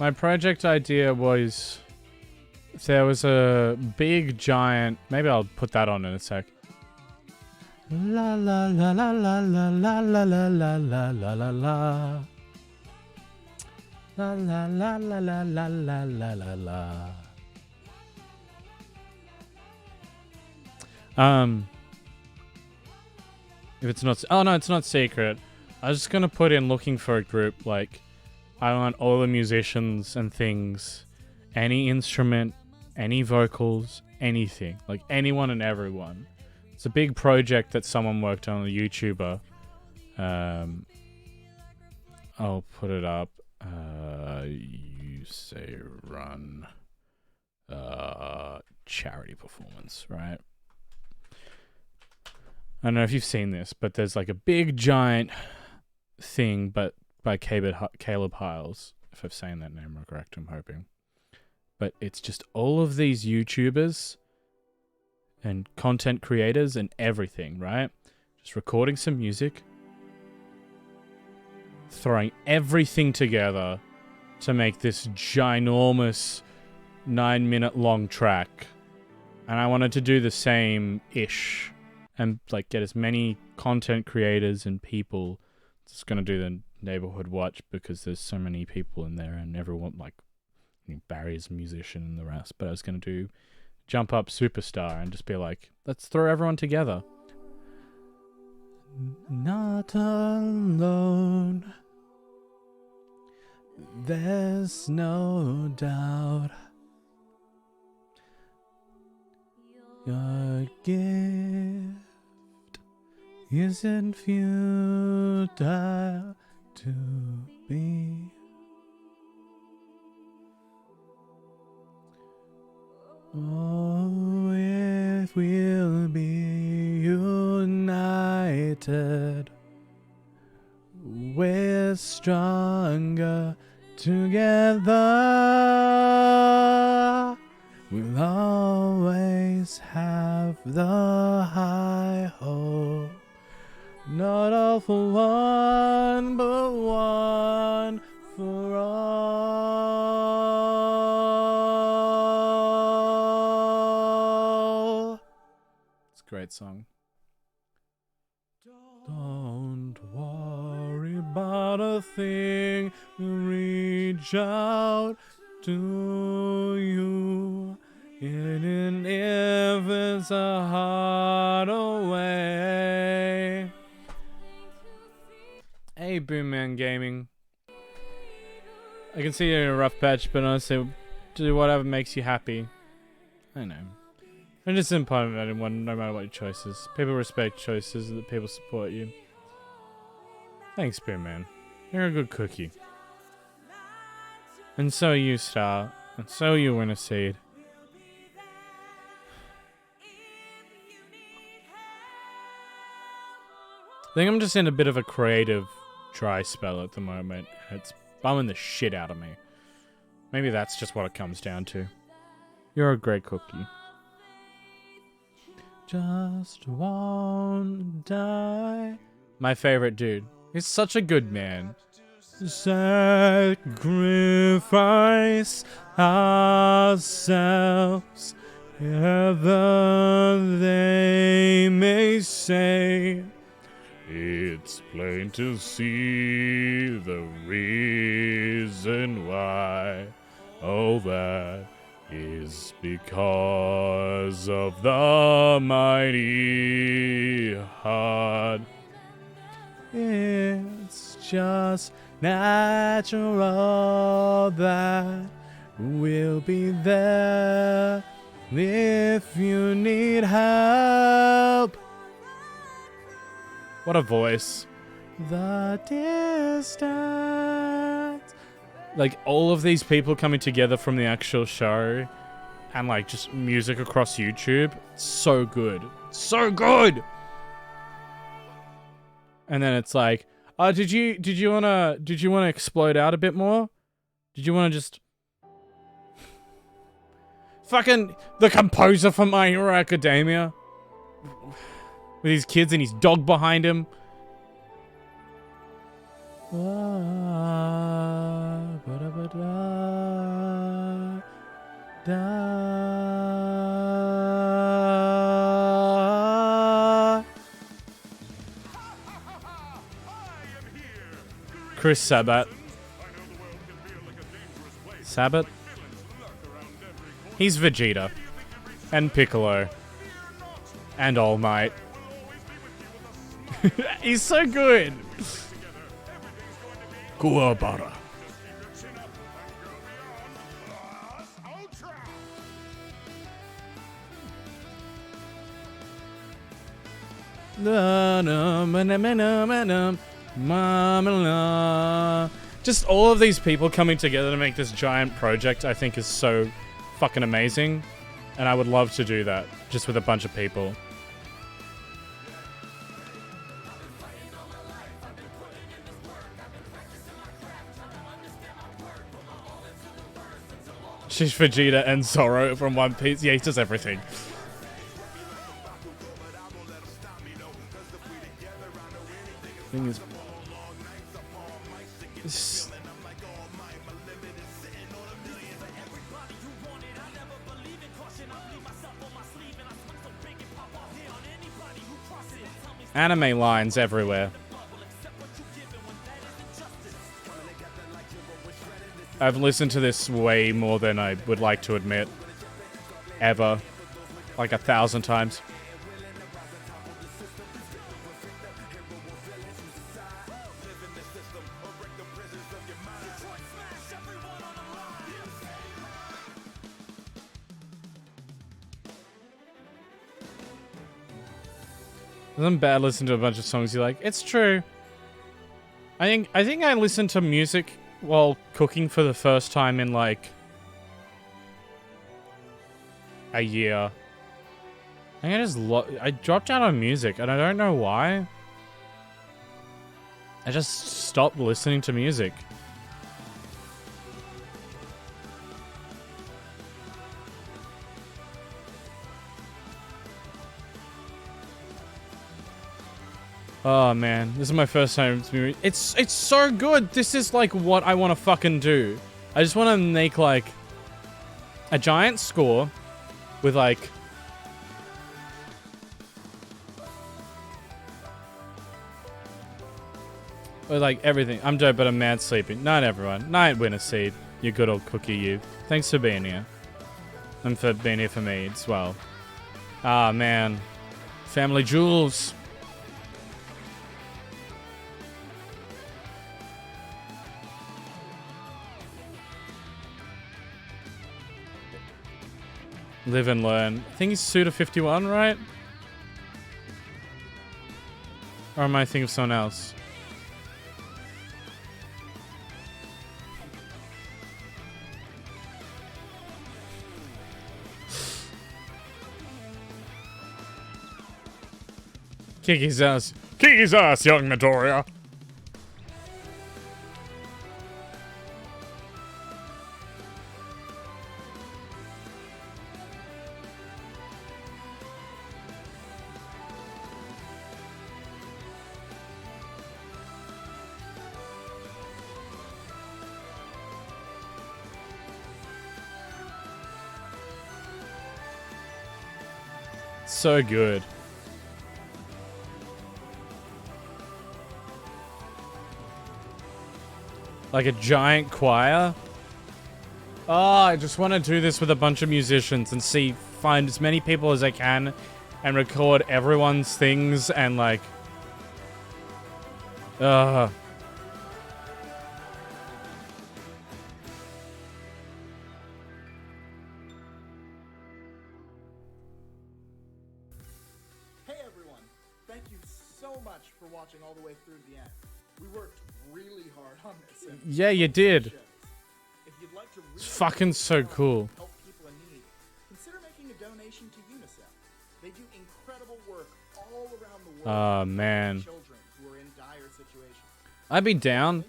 Speaker 1: My project idea was if there was a big giant, maybe I'll put that on in a sec. La la la la la la la la la la la la la la. La la la la la la la la la la. If it's not, oh no, it's not secret. I was just gonna put in looking for a group, like, I want all the musicians and things, any instrument, any vocals, anything, like anyone and everyone. It's a big project that someone worked on, a YouTuber. I'll put it up. You say run. Charity performance, right? I don't know if you've seen this, but there's like a big giant thing, but by Caleb Hiles, if I've saying that name correct, I'm hoping. But it's just all of these YouTubers and content creators and everything, right? Just recording some music, throwing everything together to make this ginormous 9-minute long track. And I wanted to do the same-ish and like get as many content creators and people. Just gonna do the neighborhood watch because there's so many people in there and everyone, like, Barry's a musician and the rest. But I was gonna do Jump Up Superstar and just be like, let's throw everyone together. Not alone. There's no doubt.
Speaker 6: Your gift isn't futile to be. Oh, if we'll be united, we're stronger together. We'll always have the high hope, not all for one, but one for all. It's a great song. Don't worry about a thing, reach out to you, even if it's a hard away. Hey, Boomman Gaming. I can see you're in a rough patch, but honestly, do whatever makes you happy. I know. I'm just in part of anyone, no matter what your choices. People respect choices, that people support you. Thanks, Boomman. You're a good cookie. And so you, Star. And so you, Winter Seed. I think I'm just in a bit of a creative dry spell at the moment. It's bumming the shit out of me. Maybe that's just what it comes down to. You're a great cookie. Just won't die. My favorite dude. He's such a good man. Sacrifice ourselves, ever they may say. It's plain to see the reason why. Oh, that is because of the mighty heart. It's just natural that we'll be there if you need help. What a voice. The distance. Like, all of these people coming together from the actual show and, like, just music across YouTube. So good. So good! And then it's like, did you wanna explode out a bit more? Did you wanna just fucking the composer from My Hero Academia with his kids and his dog behind him? Chris Sabat. Sabat? He's Vegeta. And Piccolo. And All Might. He's so good. Kuwabara. Just all of these people coming together to make this giant project, I think, is so fucking amazing. And I would love to do that, just with a bunch of people. She's Vegeta and Zoro from One Piece. Yeah, he does everything. Thing is, anime lines everywhere. I've listened to this way more than I would like to admit. Ever. Like 1,000 times.
Speaker 1: Isn't bad listening to a bunch of songs you like? It's true. I think I listened to music while cooking for the first time in like a year. I think I dropped out on music and I don't know why. I just stopped listening to music. Oh man, this is my first time. It's so good. This is like what I want to fucking do. I just want to make like a giant score with like everything. I'm dope, but I'm mad sleeping. Night, everyone. Night, Winter Seed. You good old cookie, you. Thanks for being here. And for being here for me as well. Ah, man. Family jewels. Live and learn. I think he's Suda 51, right? Or am I thinking of someone else? Kick his ass.
Speaker 2: Kick his ass, young Midoriya.
Speaker 1: So good. Like a giant choir. Oh, I just want to do this with a bunch of musicians and find as many people as I can and record everyone's things and like...
Speaker 12: Hey everyone, thank you so much for watching all the way through to the end. We worked really hard on this. And
Speaker 1: Yeah, you did.
Speaker 12: if you'd like to
Speaker 1: It's fucking so cool.
Speaker 12: help people in need, consider making a donation to UNICEF. They do incredible work all around the world.
Speaker 1: Oh, man.
Speaker 12: Children who are in dire situations.
Speaker 1: I'd be down.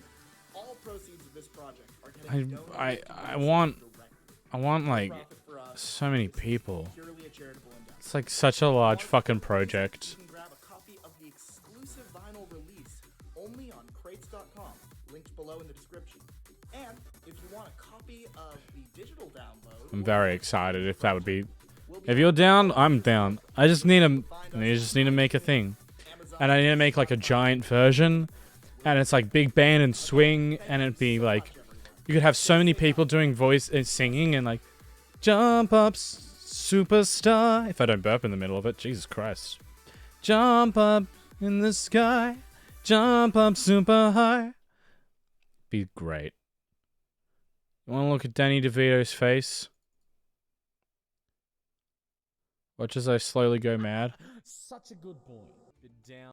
Speaker 12: All proceeds of this project are getting donated
Speaker 1: I want like so many people. It's like such a large fucking project.
Speaker 12: You can grab a copy of the exclusive vinyl release only on crates.com, linked below in the description. And if you want a copy of the digital download,
Speaker 1: I'm very excited if that would be... If you're down, I'm down. I just need to make a thing. And I need to make like a giant version. And it's like big band and swing. And it'd be like... You could have so many people doing voice and singing and like... Jump up, superstar. If I don't burp in the middle of it, Jesus Christ. Jump up in the sky. Jump up super high. Be great. You want to look at Danny DeVito's face? Watch as I slowly go mad.
Speaker 13: Such a good boy. Down.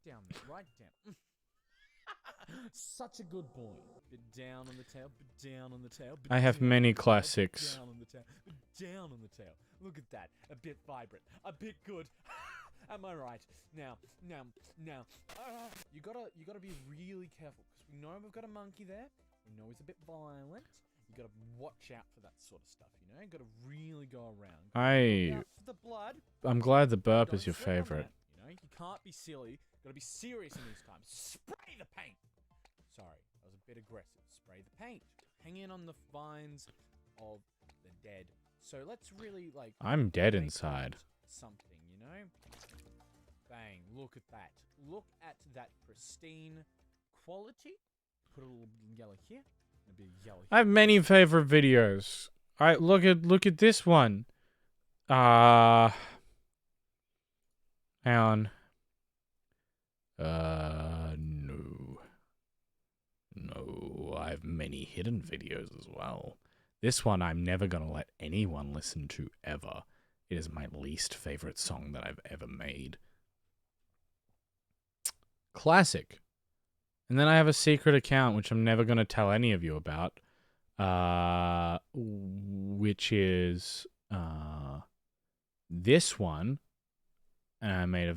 Speaker 13: Down, right down. Such a good boy. Down on the tail, down on the tail.
Speaker 1: I have many classics.
Speaker 13: Down on the tail, down on the tail. Look at that. A bit vibrant. A bit good. Am I right? Now. You gotta be really careful because we know we've got a monkey there. We know he's a bit violent. You gotta watch out for that sort of stuff. You know, you gotta really go around. The blood.
Speaker 1: I'm glad the burp is your favorite.
Speaker 13: You know, you can't be silly. Gotta be serious in these times. Spray the paint. Sorry, that was a bit aggressive. Spray the paint. Hang in on the vines of the dead. So let's really like.
Speaker 1: I'm dead inside.
Speaker 13: Something, you know. Bang! Look at that. Look at that pristine quality. Put a little yellow here. A bit of yellow here.
Speaker 1: I have many favorite videos. Look at this one. Hang on. No, I have many hidden videos as well. This one I'm never gonna let anyone listen to ever. It is my least favorite song that I've ever made. Classic. And then I have a secret account, which I'm never going to tell any of you about, which is this one. And I made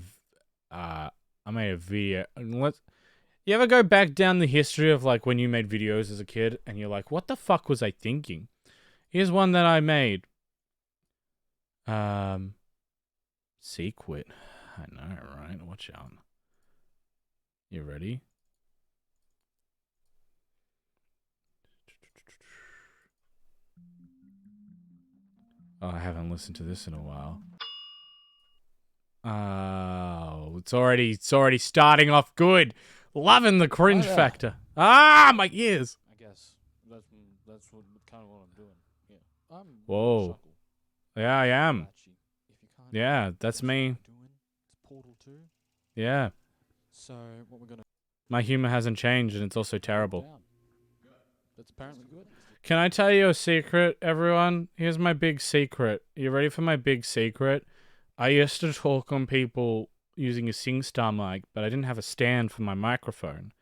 Speaker 1: a video. You ever go back down the history of like when you made videos as a kid and you're like, what the fuck was I thinking? Here's one that I made. Sequit. I know, right? Watch out. You ready? Oh, I haven't listened to this in a while. Oh, it's already starting off good. Loving the cringe factor. Ah, my ears.
Speaker 13: I guess that's what, kind of what I'm doing. Yeah. I'm
Speaker 1: Whoa. Yeah, I am. Yeah, that's me.
Speaker 13: It's Portal 2.
Speaker 1: Yeah.
Speaker 13: So what we're gonna.
Speaker 1: My humor hasn't changed, and it's also terrible.
Speaker 13: That's apparently good.
Speaker 1: Can I tell you a secret, everyone? Here's my big secret. You ready for my big secret? I used to talk on people using a SingStar mic, but I didn't have a stand for my microphone.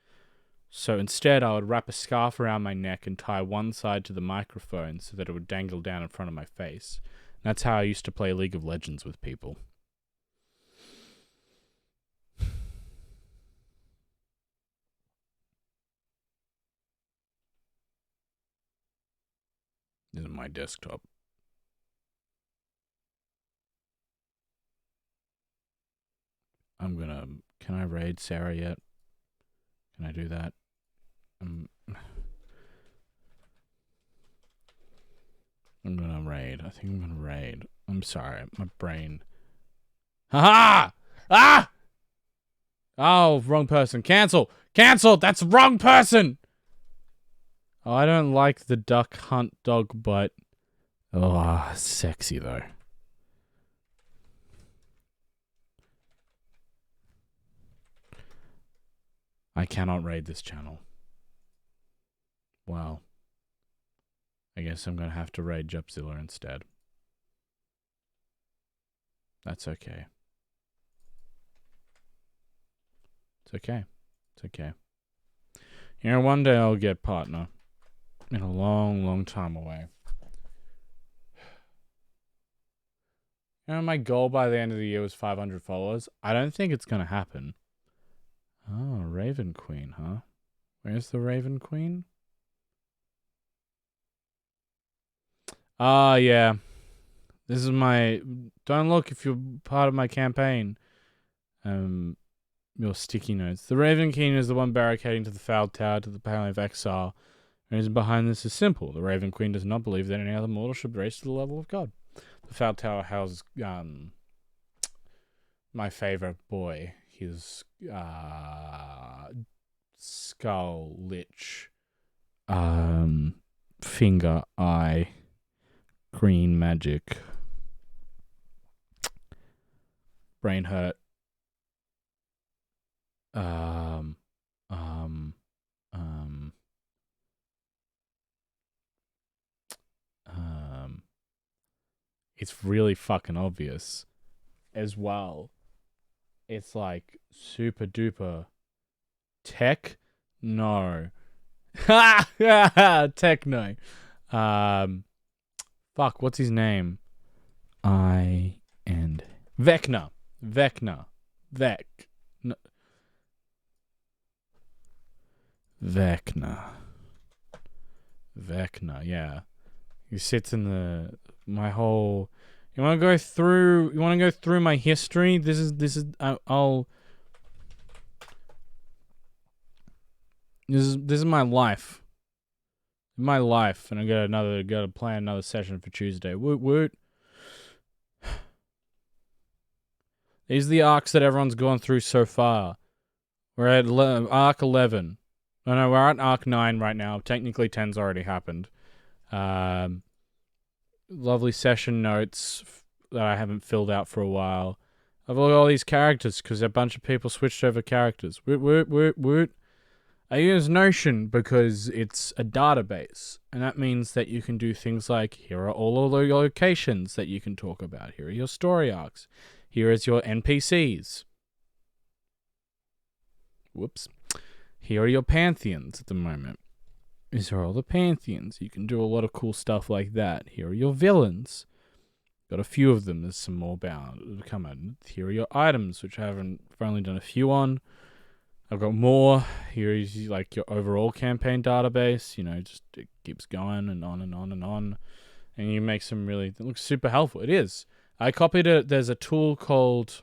Speaker 1: So instead, I would wrap a scarf around my neck and tie one side to the microphone so that it would dangle down in front of my face. And that's how I used to play League of Legends with people. This is my desktop. Can I raid Sarah yet? Can I do that? I'm gonna raid. I think I'm gonna raid. I'm sorry, my brain. Haha! Ah! Oh, wrong person. Cancel! Cancel! That's the wrong person! Oh, I don't like the duck hunt dog butt. Oh, sexy though. I cannot raid this channel. Well, I guess I'm gonna have to raid Jupzilla instead. That's okay. It's okay. It's okay. You know, one day I'll get partner. In a long, long time away. You know, my goal by the end of the year was 500 followers. I don't think it's gonna happen. Oh, Raven Queen, huh? Where's the Raven Queen? Ah, yeah. This is my... Don't look if you're part of my campaign. Your sticky notes. The Raven Queen is the one barricading to the fouled tower to the Paling of Exile. The reason behind this is simple. The Raven Queen does not believe that any other mortal should raise to the level of God. The fouled tower houses my favorite boy. His skull, lich, finger, eye, green magic, brain hurt, it's really fucking obvious as well. It's like super duper tech. No. Techno. Fuck, what's his name? Vecna. Vecna. Vecna, yeah. He sits in the my whole. You want to go through? You want to go through my history? This is. I'll. This is my life. My life, and I gotta plan another session for Tuesday. Woot woot. These are the arcs that everyone's gone through so far. We're at arc 11. No, we're at arc 9 right now. Technically 10's already happened. Lovely session notes that I haven't filled out for a while. I've looked at all these characters because a bunch of people switched over characters. Woot, woot, woot, woot. I use Notion because it's a database, and that means that you can do things like, here are all of the locations that you can talk about. Here are your story arcs. Here is your NPCs. Whoops. Here are your pantheons at the moment. These are all the pantheons. You can do a lot of cool stuff like that. Here are your villains. Got a few of them. There's some more bound to come out. Here are your items, which I've only done a few on. I've got more. Here is like your overall campaign database. You know, just it keeps going and on and on and on. And you make some really, it looks super helpful. It is. I copied it. There's a tool called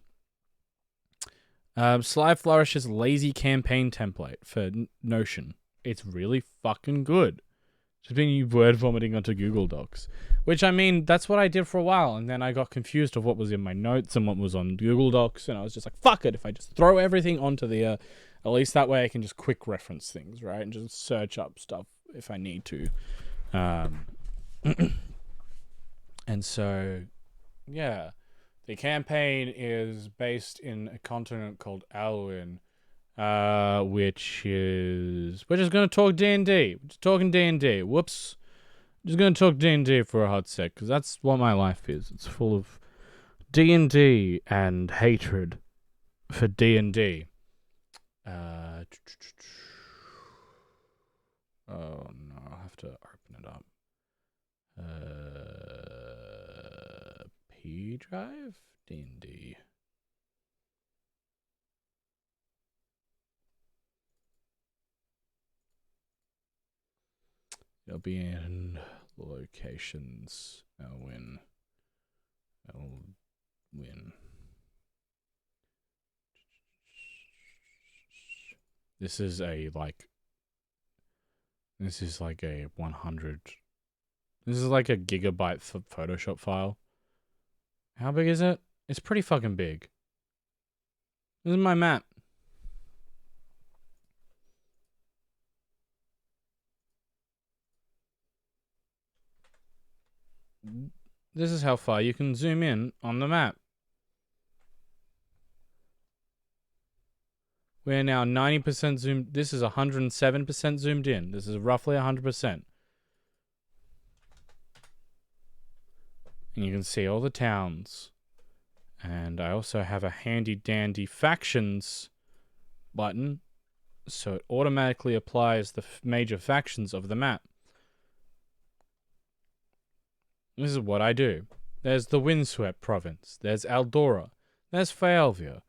Speaker 1: Sly Flourish's Lazy Campaign Template for Notion. It's really fucking good. Just being word vomiting onto Google Docs. Which, I mean, that's what I did for a while. And then I got confused of what was in my notes and what was on Google Docs. And I was just like, fuck it. If I just throw everything onto the... at least that way I can just quick reference things, right? And just search up stuff if I need to. And so, yeah. The campaign is based in a continent called Alwyn, which is... We're just going to talk D&D. We're just talking D&D. Whoops. Just going to talk D&D for a hot sec, because that's what my life is. It's full of D&D and hatred for D&D. Oh no, I'll have to open it up. P drive? D&D. It'll be in locations. Elwyn. This is like a 100. This is like a gigabyte Photoshop file. How big is it? It's pretty fucking big. This is my map. This is how far you can zoom in on the map. We're now 90% zoomed. This is 107% zoomed in. This is roughly 100%. And you can see all the towns. And I also have a handy dandy factions button. So it automatically applies the major factions of the map. This is what I do. There's the Windswept province. There's Eldora. There's Faelvia.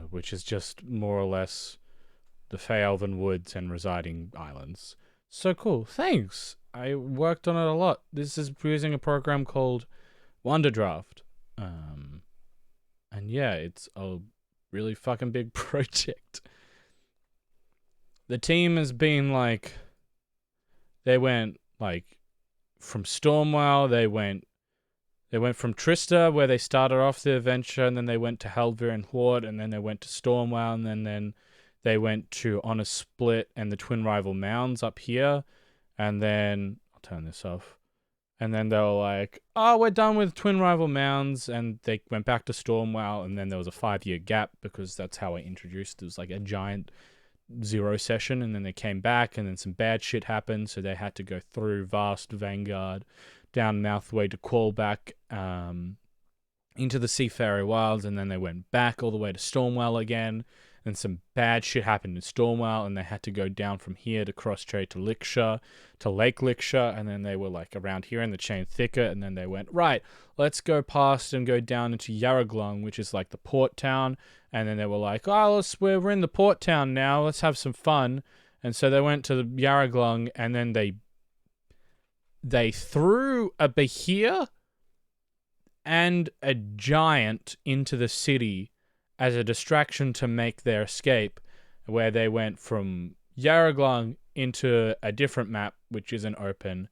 Speaker 1: Which is just more or less the Faelvan woods and residing islands. So cool. Thanks. I worked on it a lot. This is using a program called Wonderdraft. And yeah, it's a really fucking big project. The team has been like... They went like from Stormwell, they went from Trista, where they started off the adventure, and then they went to Helvir and Horde, and then they went to Stormwell, and then they went to Honor Split and the Twin Rival Mounds up here, and then... I'll turn this off. And then they were like, oh, we're done with Twin Rival Mounds, and they went back to Stormwell, and then there was a 5-year gap, because that's how I introduced. It was like a giant 0 session, and then they came back, and then some bad shit happened, so they had to go through Vast Vanguard, down Mouthway to Callback into the Seafarer Wilds, and then they went back all the way to Stormwell again, and some bad shit happened in Stormwell, and they had to go down from here to cross-trade to Licksha, to Lake Licksha, and then they were like around here in the Chain Thicket, and then they went, right, let's go past and go down into Yarraglung, which is like the port town, and then they were like, oh, we're in the port town now, let's have some fun, and so they went to the Yarraglung, and then they threw a Bahir and a giant into the city as a distraction to make their escape, where they went from Yarraglung into a different map, which isn't open,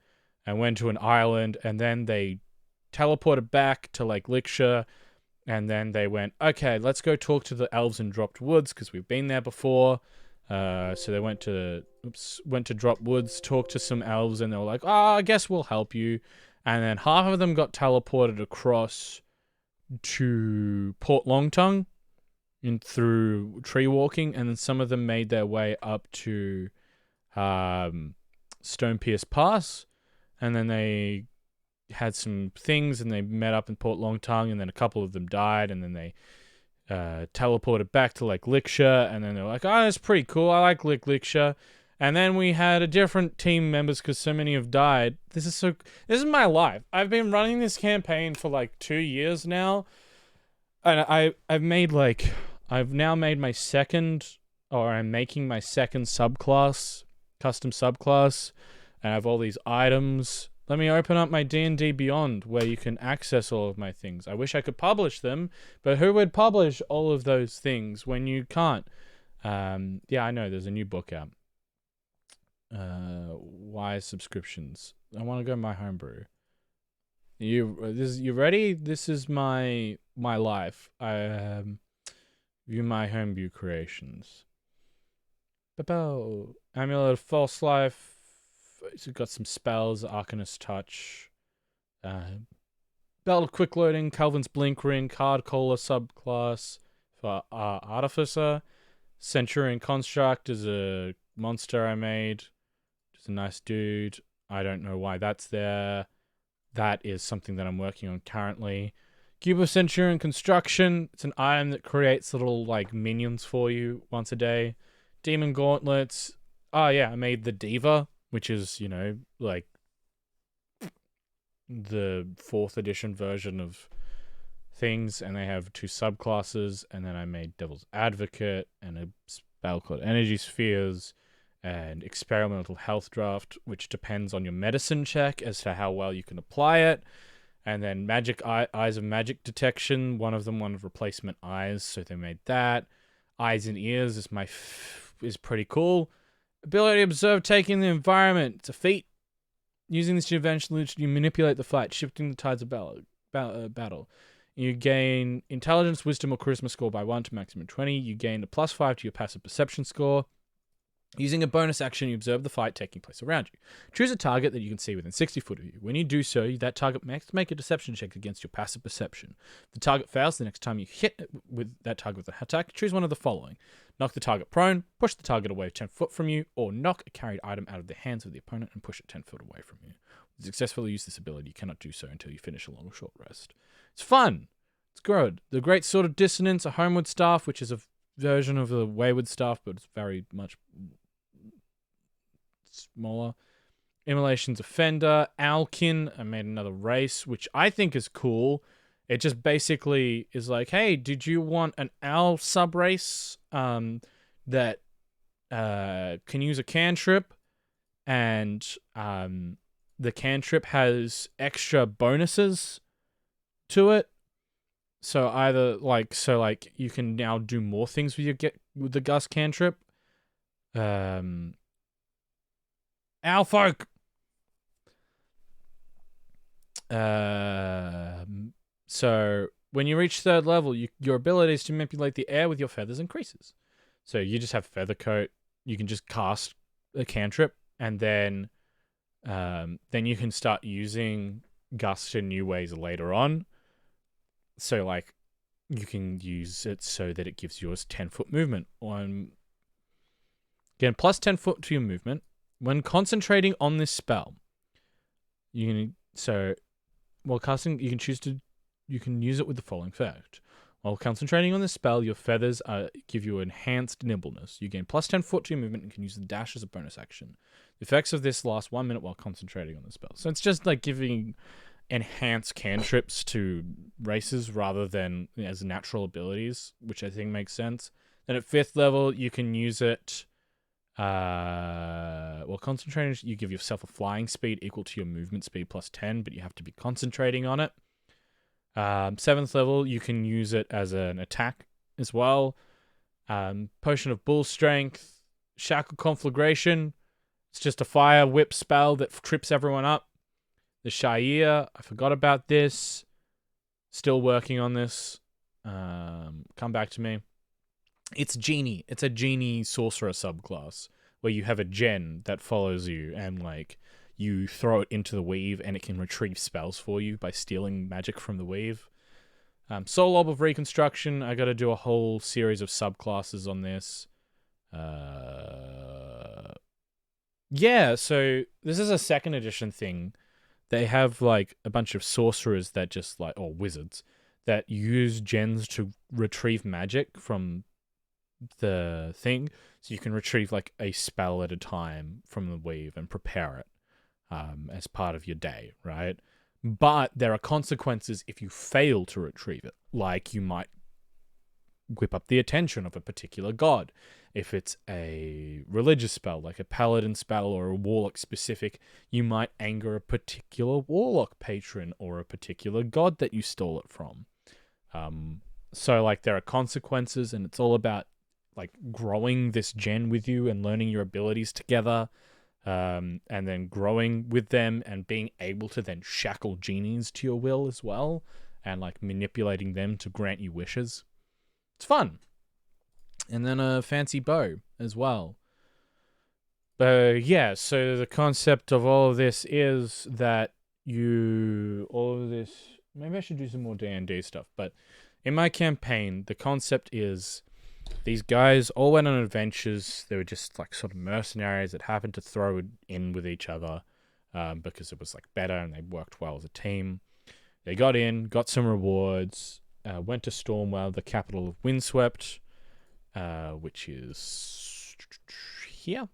Speaker 1: and went to an island, and then they teleported back to like Licksha, and then they went, okay, let's go talk to the elves in Dropped Woods, because we've been there before. So they went to Drop Woods, talked to some elves, and they were like, oh, I guess we'll help you. And then half of them got teleported across to Port Longtongue through tree walking, and then some of them made their way up to Stone Pierce Pass, and then they had some things, and they met up in Port Longtongue, and then a couple of them died, and then they teleported back to like Licksha, and then they're like, oh, that's pretty cool. I like Licksha. And then we had a different team members because so many have died. This is my life. I've been running this campaign for like 2 years now, and I've now made my second, or I'm making my second subclass, custom subclass, and I have all these items. Let me open up my D&D Beyond, where you can access all of my things. I wish I could publish them, but who would publish all of those things when you can't? Yeah, I know, there's a new book out. Why subscriptions? I want to go my homebrew. You ready? This is my life. I view my homebrew creations. Amulet of False Life. It's got some spells. Arcanist Touch. Belt of Quick Loading. Calvin's Blink Ring. Card Caller subclass for Artificer. Centurion Construct is a monster I made. Just a nice dude. I don't know why that's there. That is something that I'm working on currently. Cube of Centurion Construction. It's an item that creates little like minions for you once a day. Demon Gauntlets. Oh yeah, I made the Diva, which is, you know, like the 4th edition version of things, and they have 2 subclasses, and then I made Devil's Advocate and a spell called Energy Spheres and Experimental Health Draft, which depends on your medicine check as to how well you can apply it. And then Magic Eyes of Magic Detection, one of them wanted replacement eyes, so they made that. Eyes and Ears is pretty cool. Ability to observe taking the environment. It's a feat. Using this eventually you manipulate the fight, shifting the tides of battle. You gain Intelligence, Wisdom, or Charisma score by 1 to maximum 20. You gain a +5 to your passive perception score. Using a bonus action, you observe the fight taking place around you. Choose a target that you can see within 60 foot of you. When you do so, that target must make a deception check against your passive perception. If the target fails, the next time you hit with that target with an attack, choose one of the following. Knock the target prone, push the target away 10 foot from you, or knock a carried item out of the hands of the opponent and push it 10 foot away from you. To successfully use this ability, you cannot do so until you finish a long or short rest. It's fun. It's good. The Great Sword of Dissonance, a Homeward Staff, which is a version of the Wayward Staff, but it's very much smaller. Immolation's Offender. Alkin, I made another race, which I think is cool. It just basically is like, hey, did you want an owl sub-race that can use a cantrip, and the cantrip has extra bonuses to it? So you can now do more things with the Gus cantrip. Owlfolk. So when you reach 3rd level, your abilities to manipulate the air with your feathers increases. So you just have Feather Coat. You can just cast a cantrip, and then you can start using Gust in new ways later on. So like you can use it so that it gives yours 10-foot movement. Again, plus 10 foot to your movement. When concentrating on this spell, while casting, you can use it with the following effect. While concentrating on this spell, your feathers give you enhanced nimbleness. You gain plus 10 foot to your movement and can use the dash as a bonus action. The effects of this last 1 minute while concentrating on the spell. So it's just like giving enhanced cantrips to races rather than as natural abilities, which I think makes sense. Then at 5th level, you can use it. While concentrating, you give yourself a flying speed equal to your movement speed plus 10, but you have to be concentrating on it. 7th level, you can use it as an attack as well. Potion of Bull Strength, Shackle Conflagration. It's just a fire whip spell that trips everyone up. The Shire, I forgot about this. Still working on this. Come back to me. It's Genie. It's a Genie Sorcerer subclass where you have a gen that follows you, and like you throw it into the weave and it can retrieve spells for you by stealing magic from the weave. Soul Orb of Reconstruction, I got to do a whole series of subclasses on this. Yeah, so this is a 2nd edition thing. They have like a bunch of sorcerers that just like, or wizards, that use gens to retrieve magic from the thing. So you can retrieve like a spell at a time from the weave and prepare it as part of your day, right? But there are consequences if you fail to retrieve it. Like you might whip up the attention of a particular god. If it's a religious spell, like a paladin spell or a warlock specific, you might anger a particular warlock patron or a particular god that you stole it from. So like there are consequences, and it's all about like growing this gen with you and learning your abilities together. And then growing with them and being able to then shackle genies to your will as well, and like manipulating them to grant you wishes. It's fun. And then a fancy bow as well. Yeah, so the concept of all of this is that maybe I should do some more D&D stuff, but in my campaign, the concept is these guys all went on adventures. They were just like sort of mercenaries that happened to throw in with each other because it was like better and they worked well as a team. They got in, got some rewards, went to Stormwell, the capital of Windswept, which is here.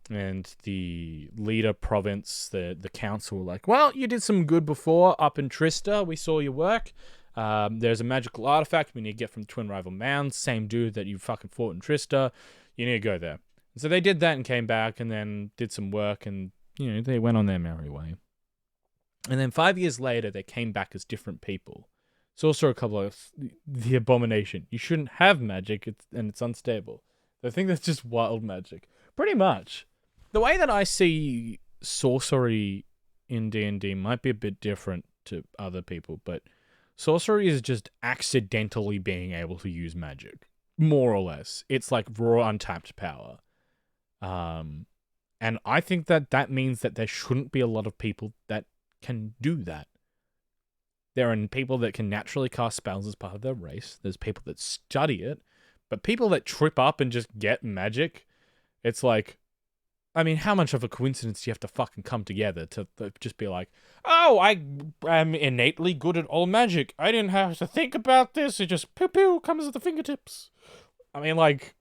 Speaker 1: And the leader province, the council were like, well, you did some good before up in Trista. We saw your work. There's a magical artifact we need to get from Twin Rival Mounds. Same dude that you fucking fought in Trista. You need to go there. And so they did that and came back and then did some work and, you know, they went on their merry way. And then 5 years later, they came back as different people. It's also a couple of the abomination. You shouldn't have magic and it's unstable. I think that's just wild magic. Pretty much. The way that I see sorcery in D&D might be a bit different to other people, but sorcery is just accidentally being able to use magic, more or less. It's like raw untapped power. And I think that means that there shouldn't be a lot of people that can do that. There are people that can naturally cast spells as part of their race. There's people that study it, but people that trip up and just get magic, it's like, I mean, how much of a coincidence do you have to fucking come together to just be like, oh, I am innately good at all magic. I didn't have to think about this. It just pew comes at the fingertips. I mean, like,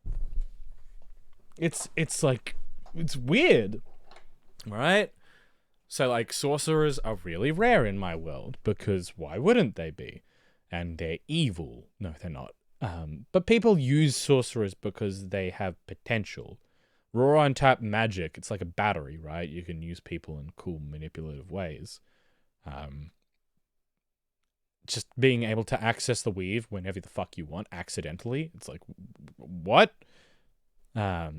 Speaker 1: it's like, it's weird, right? So, like, sorcerers are really rare in my world because why wouldn't they be? And they're evil. No, they're not. But people use sorcerers because they have potential. Raw untapped magic, it's like a battery, right? You can use people in cool, manipulative ways. Just being able to access the weave whenever the fuck you want, accidentally. It's like, what? So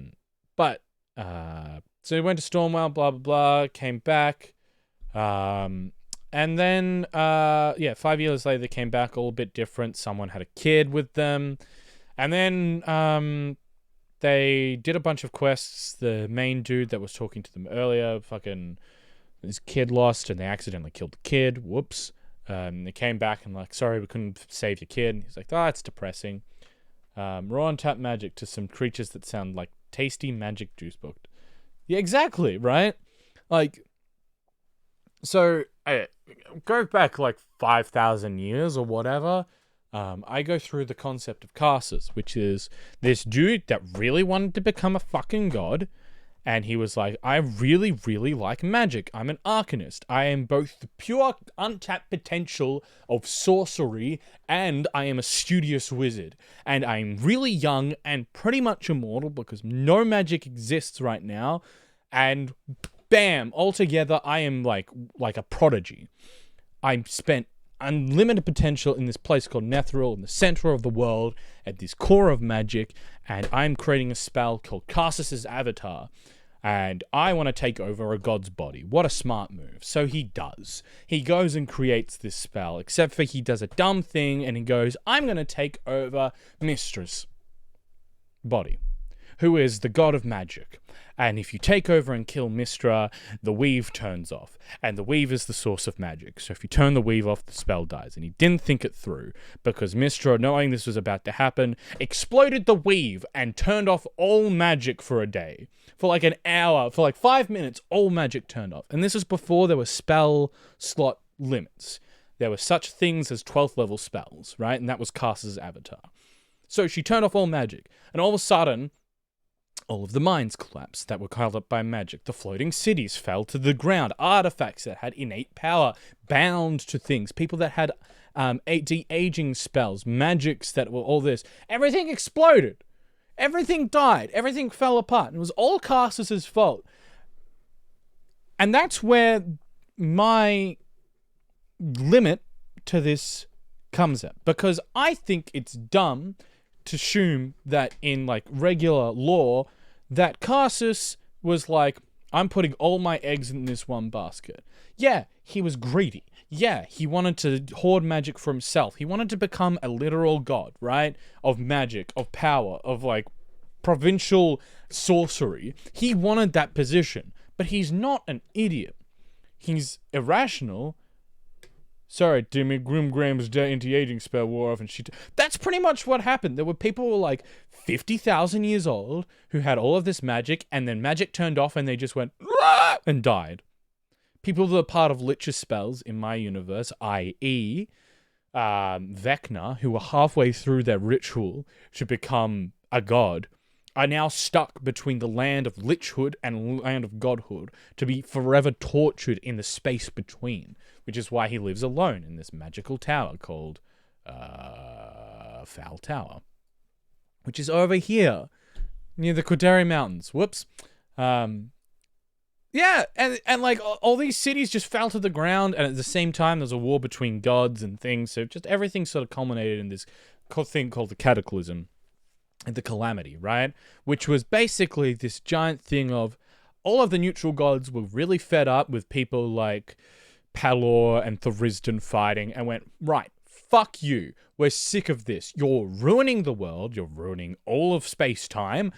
Speaker 1: we went to Stormwell, blah, blah, blah, came back. And then, 5 years later, they came back all a bit different. Someone had a kid with them. And then, they did a bunch of quests. The main dude that was talking to them earlier, fucking, his kid lost and they accidentally killed the kid. Whoops. They came back and like, sorry, we couldn't save your kid. And he's like, it's depressing. Raw untapped magic to some creatures that sound like tasty magic juice booked. Yeah, exactly, right? Like, so, go back like 5,000 years or whatever. I go through the concept of casters, which is this dude that really wanted to become a fucking god. And he was like, I really, really like magic. I'm an arcanist. I am both the pure untapped potential of sorcery and I am a studious wizard. And I'm really young and pretty much immortal because no magic exists right now. And bam, altogether, I am like a prodigy. I spent unlimited potential in this place called Netheril in the center of the world at this core of magic. And I'm creating a spell called Cassus's Avatar. And I want to take over a god's body. What a smart move. So he does. He goes and creates this spell, except for he does a dumb thing and he goes, I'm going to take over Mistra's body. who is the god of magic. And if you take over and kill Mystra, the weave turns off. And the weave is the source of magic. So if you turn the weave off, the spell dies. And he didn't think it through, because Mystra, knowing this was about to happen, exploded the weave and turned off all magic for a day. For like an hour, for like 5 minutes, all magic turned off. And this was before there were spell slot limits. There were such things as 12th level spells, right? And that was Cass's avatar. So she turned off all magic. And all of a sudden, all of the mines collapsed that were held up by magic. The floating cities fell to the ground. Artifacts that had innate power bound to things. People that had de-aging spells. Magics that were all this. Everything exploded. Everything died. Everything fell apart. And it was all Cass's fault. And that's where my limit to this comes at, because I think it's dumb to assume that in like regular law that Cassus was like, I'm putting all my eggs in this one basket. Yeah, he was greedy. Yeah, he wanted to hoard magic for himself. He wanted to become a literal god, right? Of magic, of power, of like provincial sorcery. He wanted that position, but he's not an idiot. He's irrational. Sorry, Timmy, Grimgram's anti-aging spell wore off and she... That's pretty much what happened. There were people who were like 50,000 years old who had all of this magic, and then magic turned off and they just went "Rah!" and died. People that are part of Lich's spells in my universe, i.e. Vecna, who were halfway through their ritual to become a god, are now stuck between the land of lichhood and land of godhood to be forever tortured in the space between, which is why he lives alone in this magical tower called Foul Tower, which is over here near the Qudari Mountains. Whoops. Yeah, and like all these cities just fell to the ground, and at the same time there's a war between gods and things, so just everything sort of culminated in this thing called the Cataclysm. The Calamity, right? Which was basically this giant thing of all of the neutral gods were really fed up with people like Palor and Thorisden fighting and went, right, fuck you. We're sick of this. You're ruining the world. You're ruining all of space-time.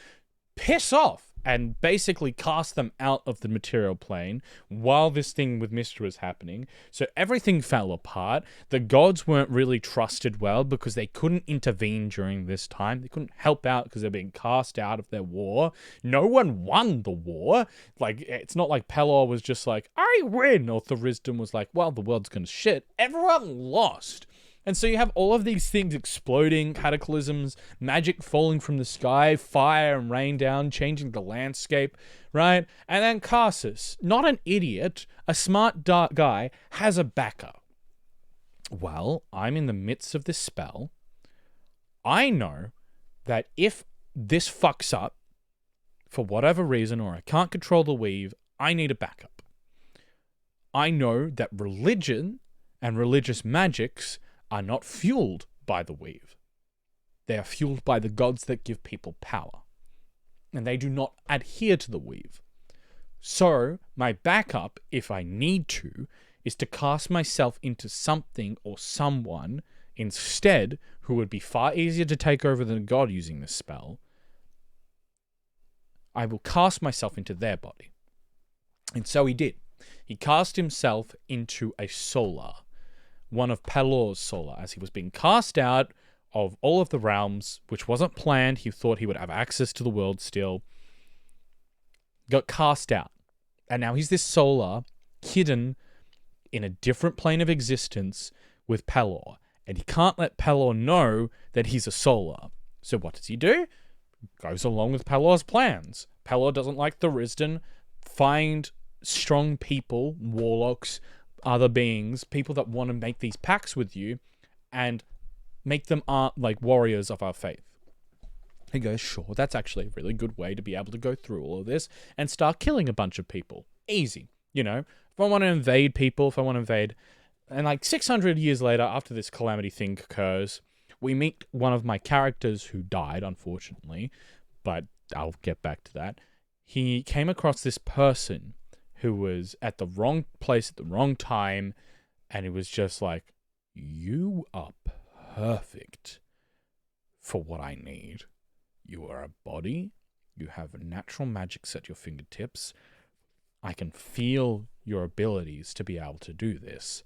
Speaker 1: Piss off. And basically cast them out of the material plane while this thing with Mystra was happening. So everything fell apart. The gods weren't really trusted well because they couldn't intervene during this time. They couldn't help out because they're being cast out of their war. No one won the war. Like, it's not like Pelor was just like, I win. Or Thorisden was like, well, the world's gonna shit. Everyone lost. And so you have all of these things exploding, cataclysms, magic falling from the sky, fire and rain down, changing the landscape, right? And then Cassus, not an idiot, a smart dark guy, has a backer. Well, I'm in the midst of this spell. I know that if this fucks up, for whatever reason, or I can't control the weave, I need a backup. I know that religion and religious magics are not fueled by the weave. They are fueled by the gods that give people power. And they do not adhere to the weave. So, my backup, if I need to, is to cast myself into something or someone instead who would be far easier to take over than a god using this spell. I will cast myself into their body. And so he did. He cast himself into a solar, one of Pelor's solar, as he was being cast out of all of the realms, which wasn't planned. He thought he would have access to the world still. Got cast out. And now he's this solar, hidden in a different plane of existence with Pelor. And he can't let Pelor know that he's a solar. So what does he do? Goes along with Pelor's plans. Pelor doesn't like Thorisden. Find strong people, warlocks, other beings, people that want to make these pacts with you and make them like warriors of our faith. He goes, sure, that's actually a really good way to be able to go through all of this and start killing a bunch of people. Easy. You know, if I want to invade people, and like 600 years later, after this calamity thing occurs, we meet one of my characters who died, unfortunately, but I'll get back to that. He came across this person who was at the wrong place at the wrong time, and it was just like, you are perfect for what I need. You are a body, You have natural magics at your fingertips. I can feel your abilities to be able to do this.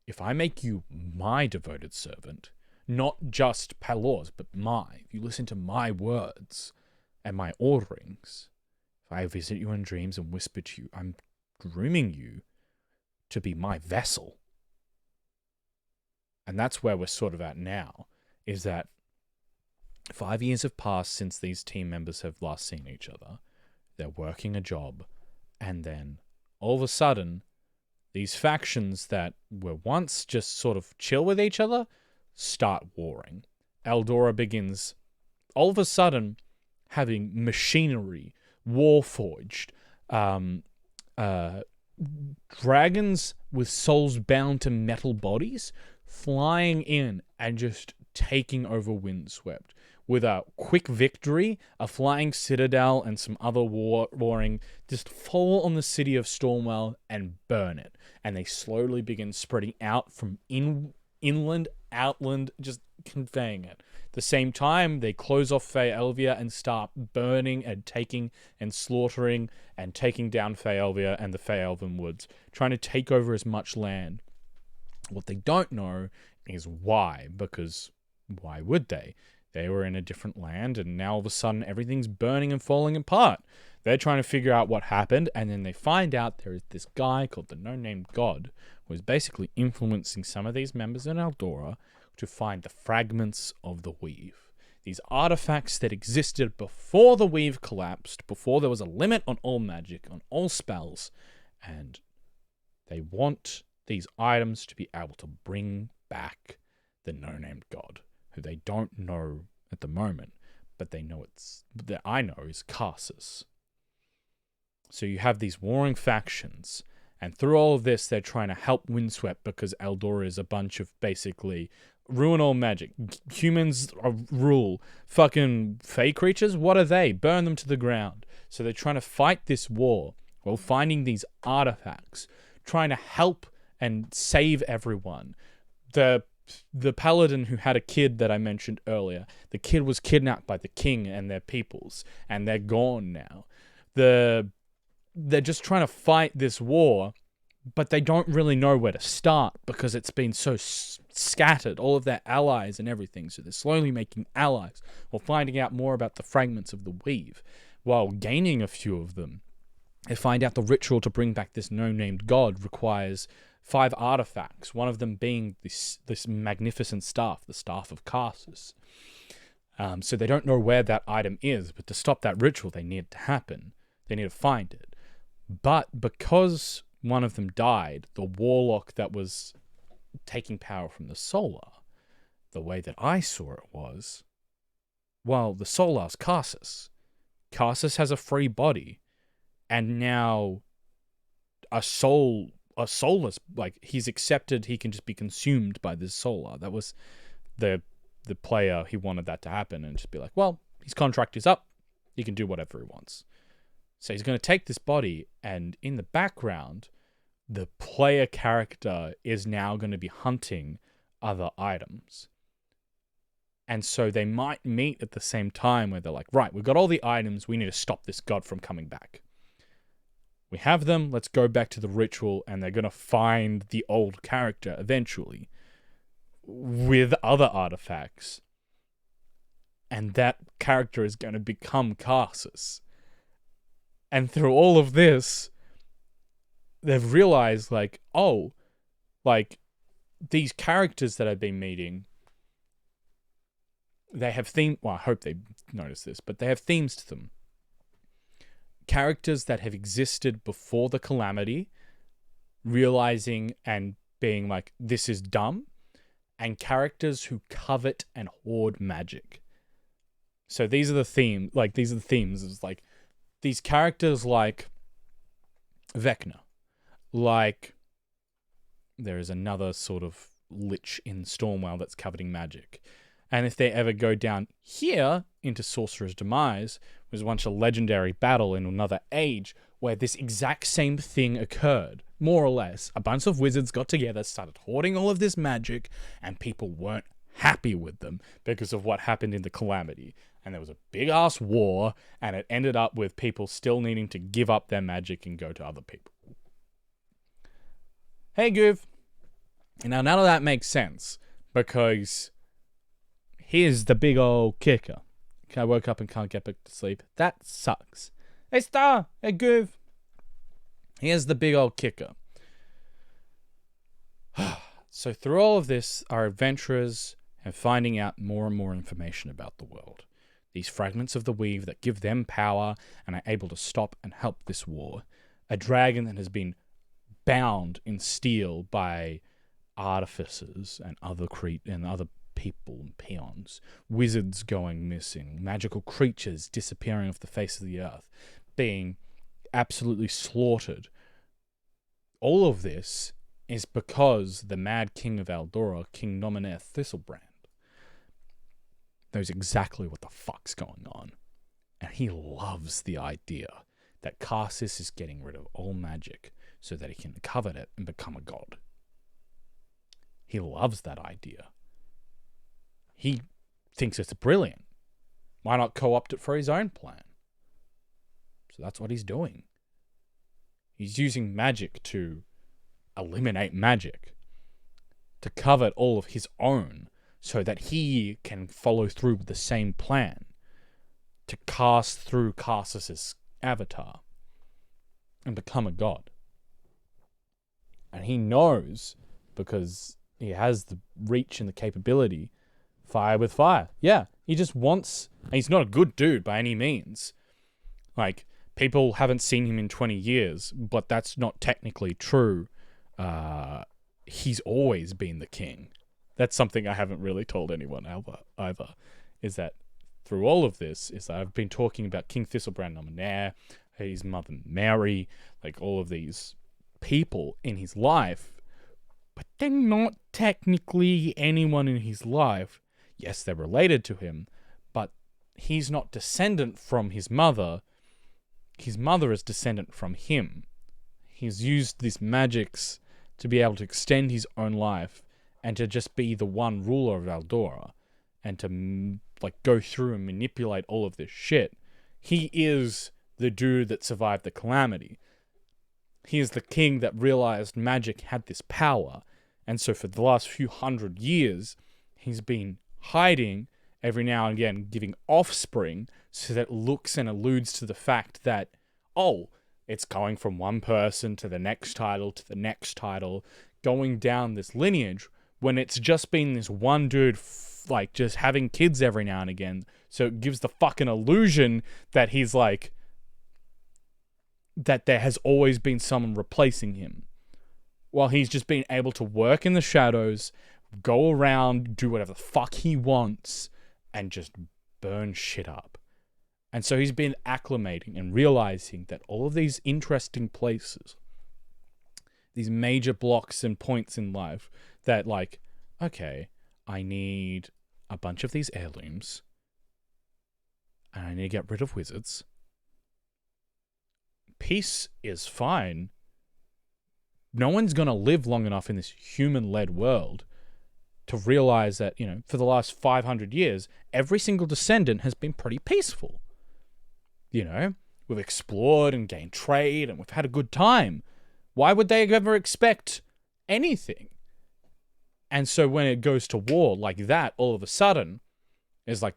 Speaker 1: If I make you my devoted servant, not just Palor's, but if you listen to my words and my orderings, if I visit you in dreams and whisper to you, I'm grooming you to be my vessel. And that's where we're sort of at now, is that 5 years have passed since these team members have last seen each other. They're working a job, and then all of a sudden, these factions that were once just sort of chill with each other start warring. Eldora begins, all of a sudden, having machinery, warforged, dragons with souls bound to metal bodies flying in and just taking over Windswept. With a quick victory, a flying citadel and some other warring just fall on the city of Stormwell and burn it. And they slowly begin spreading out from inland, outland, just conveying it. At the same time, they close off Faelvia and start burning and taking and slaughtering and taking down Faelvia and the Faelvan Woods, trying to take over as much land. What they don't know is why, because why would they? They were in a different land, and now all of a sudden everything's burning and falling apart. They're trying to figure out what happened, and then they find out there is this guy called the No-Named God, who is basically influencing some of these members in Eldora to find the fragments of the Weave. These artifacts that existed before the Weave collapsed, before there was a limit on all magic, on all spells, and they want these items to be able to bring back the No-Named God, who they don't know at the moment, but they know that I know is Karsus. So you have these warring factions, and through all of this, they're trying to help Windswept because Eldora is a bunch of basically ruin all magic. Humans rule. Fucking fey creatures, what are they? Burn them to the ground. So they're trying to fight this war while finding these artifacts, trying to help and save everyone. The paladin who had a kid that I mentioned earlier, the kid was kidnapped by the king and their peoples, and they're gone now. They're just trying to fight this war, but they don't really know where to start because it's been so scattered, all of their allies and everything. So they're slowly making allies or finding out more about the fragments of the Weave. While gaining a few of them, they find out the ritual to bring back this no-named god requires 5 artifacts, one of them being this magnificent staff, the Staff of Karsus. So they don't know where that item is, but to stop that ritual, they need it to happen. They need to find it. But because one of them died, the warlock that was taking power from the Solar, the way that I saw it was, well, the Solar's Karsus. Karsus has a free body, and now a soulless, like, he's accepted he can just be consumed by this Solar. That was the player, he wanted that to happen and just be like, well, his contract is up, he can do whatever he wants. So he's going to take this body, and in the background, the player character is now going to be hunting other items. And so they might meet at the same time where they're like, right, we've got all the items, we need to stop this god from coming back. We have them, let's go back to the ritual, and they're going to find the old character eventually with other artifacts. And that character is going to become Karsus. And through all of this, they've realized, like, oh, like, these characters that I've been meeting, they have theme. Well, I hope they notice this, but they have themes to them. Characters that have existed before the calamity, realizing and being like, this is dumb, and characters who covet and hoard magic. So these are the themes. Like, these are the themes. It's like these characters, like Vecna, like there is another sort of lich in Stormwell that's coveting magic. And if they ever go down here into Sorcerer's Demise, there's a bunch of legendary battle in another age where this exact same thing occurred. More or less, a bunch of wizards got together, started hoarding all of this magic, and people weren't happy with them because of what happened in the Calamity. and there was a big-ass war, and it ended up with people still needing to give up their magic and go to other people. Hey, Goof. Now, none of that makes sense, because here's the big old kicker. I woke up and can't get back to sleep. That sucks. Hey, Star. Hey, Goof. Here's the big old kicker. So through all of this, our adventurers are finding out more and more information about the world. These fragments of the weave that give them power and are able to stop and help this war. A dragon that has been bound in steel by artificers and other people and peons. Wizards going missing. Magical creatures disappearing off the face of the earth. Being absolutely slaughtered. All of this is because the Mad King of Eldora, King Nominaire Thistlebrand, knows exactly what the fuck's going on. And he loves the idea that Karsus is getting rid of all magic so that he can covet it and become a god. He loves that idea. He thinks it's brilliant. Why not co-opt it for his own plan? So that's what he's doing. He's using magic to eliminate magic, to covet all of his own, so that he can follow through with the same plan, to cast through Karsus' avatar and become a god. And he knows, because he has the reach and the capability, fire with fire. Yeah, he just wants... And he's not a good dude by any means. Like, people haven't seen him in 20 years, but that's not technically true. He's always been the king. That's something I haven't really told anyone either. Is that through all of this, is that I've been talking about King Thistlebrand Nominaire, his mother Mary, like all of these people in his life, but they're not technically anyone in his life. Yes, they're related to him, but he's not descendant from his mother. His mother is descendant from him. He's used these magics to be able to extend his own life and to just be the one ruler of Eldora and to like go through and manipulate all of this shit. He is the dude that survived the calamity. He is the king that realized magic had this power. And so for the last few hundred years, he's been hiding, every now and again giving offspring, so that it looks and alludes to the fact that, oh, it's going from one person to the next title to the next title, going down this lineage, when it's just been this one dude like just having kids every now and again. So it gives the fucking illusion that he's like, that there has always been someone replacing him, while he's just been able to work in the shadows, go around, do whatever the fuck he wants, and just burn shit up. And so he's been acclimating and realizing that all of these interesting places, these major blocks and points in life, that like, okay, I need a bunch of these heirlooms, and I need to get rid of wizards. Peace is fine. No one's going to live long enough in this human-led world to realize that, you know, for the last 500 years, every single descendant has been pretty peaceful. You know, we've explored and gained trade and we've had a good time. Why would they ever expect anything? And so when it goes to war like that, all of a sudden, it's like,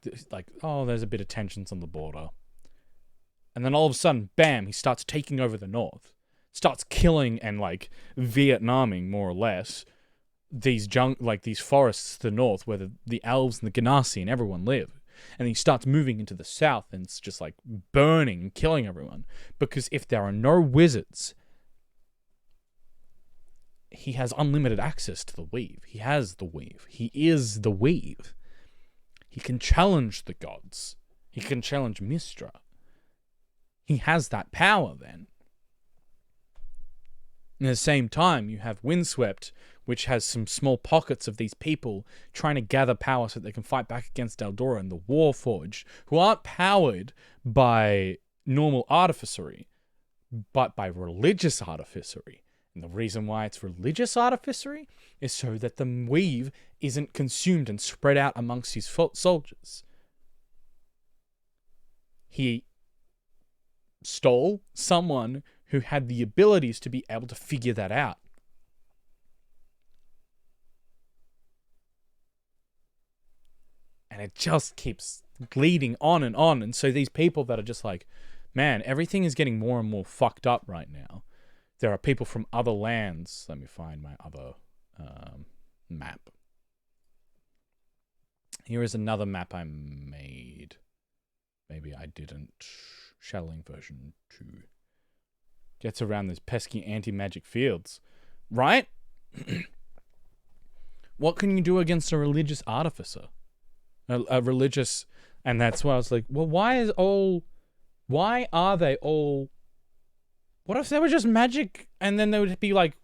Speaker 1: oh, there's a bit of tensions on the border. And then all of a sudden, bam, he starts taking over the north. Starts killing and like Vietnaming, more or less, these these forests to the north where the elves and the Ganassi and everyone live. And he starts moving into the south and it's just like burning and killing everyone. Because if there are no wizards, he has unlimited access to the weave. He has the weave. He is the weave. He can challenge the gods. He can challenge Mistra. He has that power then. At the same time, you have Windswept, which has some small pockets of these people trying to gather power so that they can fight back against Eldora, and the Warforged, who aren't powered by normal artificery, but by religious artificery. And the reason why it's religious artificery is so that the weave isn't consumed and spread out amongst his soldiers. he stole someone who had the abilities to be able to figure that out. And it just keeps leading on and on. And so these people that are just like, man, everything is getting more and more fucked up right now. There are people from other lands. Let me find my other map. Here is another map I made. Maybe I didn't. Shadowling version 2. Gets around those pesky anti-magic fields. Right? What can you do against a religious artificer? A religious... And that's why I was like, well, why are they all... What if they were just magic? And then they would be like...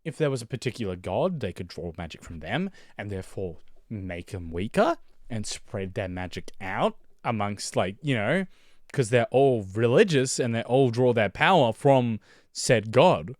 Speaker 1: If there was a particular god, they could draw magic from them, and therefore make them weaker, and spread their magic out amongst, like, you know... Because they're all religious, and they all draw their power from said god.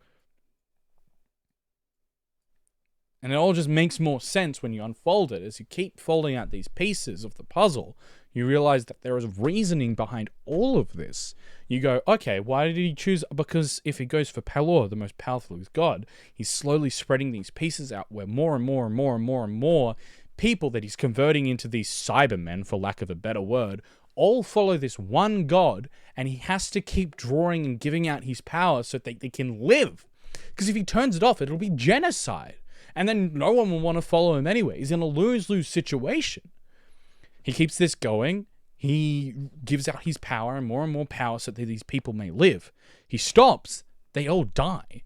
Speaker 1: And it all just makes more sense when you unfold it. As you keep folding out these pieces of the puzzle, you realize that there is reasoning behind all of this. You go, okay, why did he choose? Because if he goes for Pelor, the most powerful god, he's slowly spreading these pieces out where more and more and more and more and more people that he's converting into these Cybermen, for lack of a better word, all follow this one god, and he has to keep drawing and giving out his power so that they can live. Because if he turns it off, it'll be genocide. And then no one will want to follow him anyway. He's in a lose-lose situation. He keeps this going. He gives out his power and more power so that these people may live. He stops. They all die.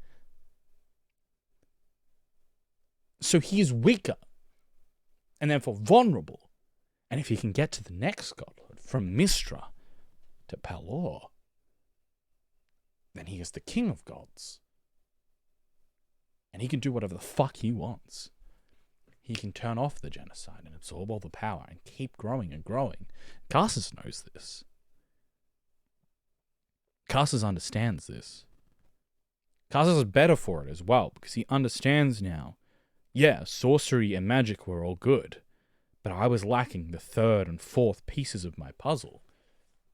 Speaker 1: So he is weaker. And therefore vulnerable. And if he can get to the next godlord, from Mistra to Pelor, then he is the king of gods. And he can do whatever the fuck he wants. He can turn off the genocide and absorb all the power and keep growing and growing. Carsus knows this. Carsus understands this. Carsus is better for it as well, because he understands now. Yeah, sorcery and magic were all good, but I was lacking the third and fourth pieces of my puzzle.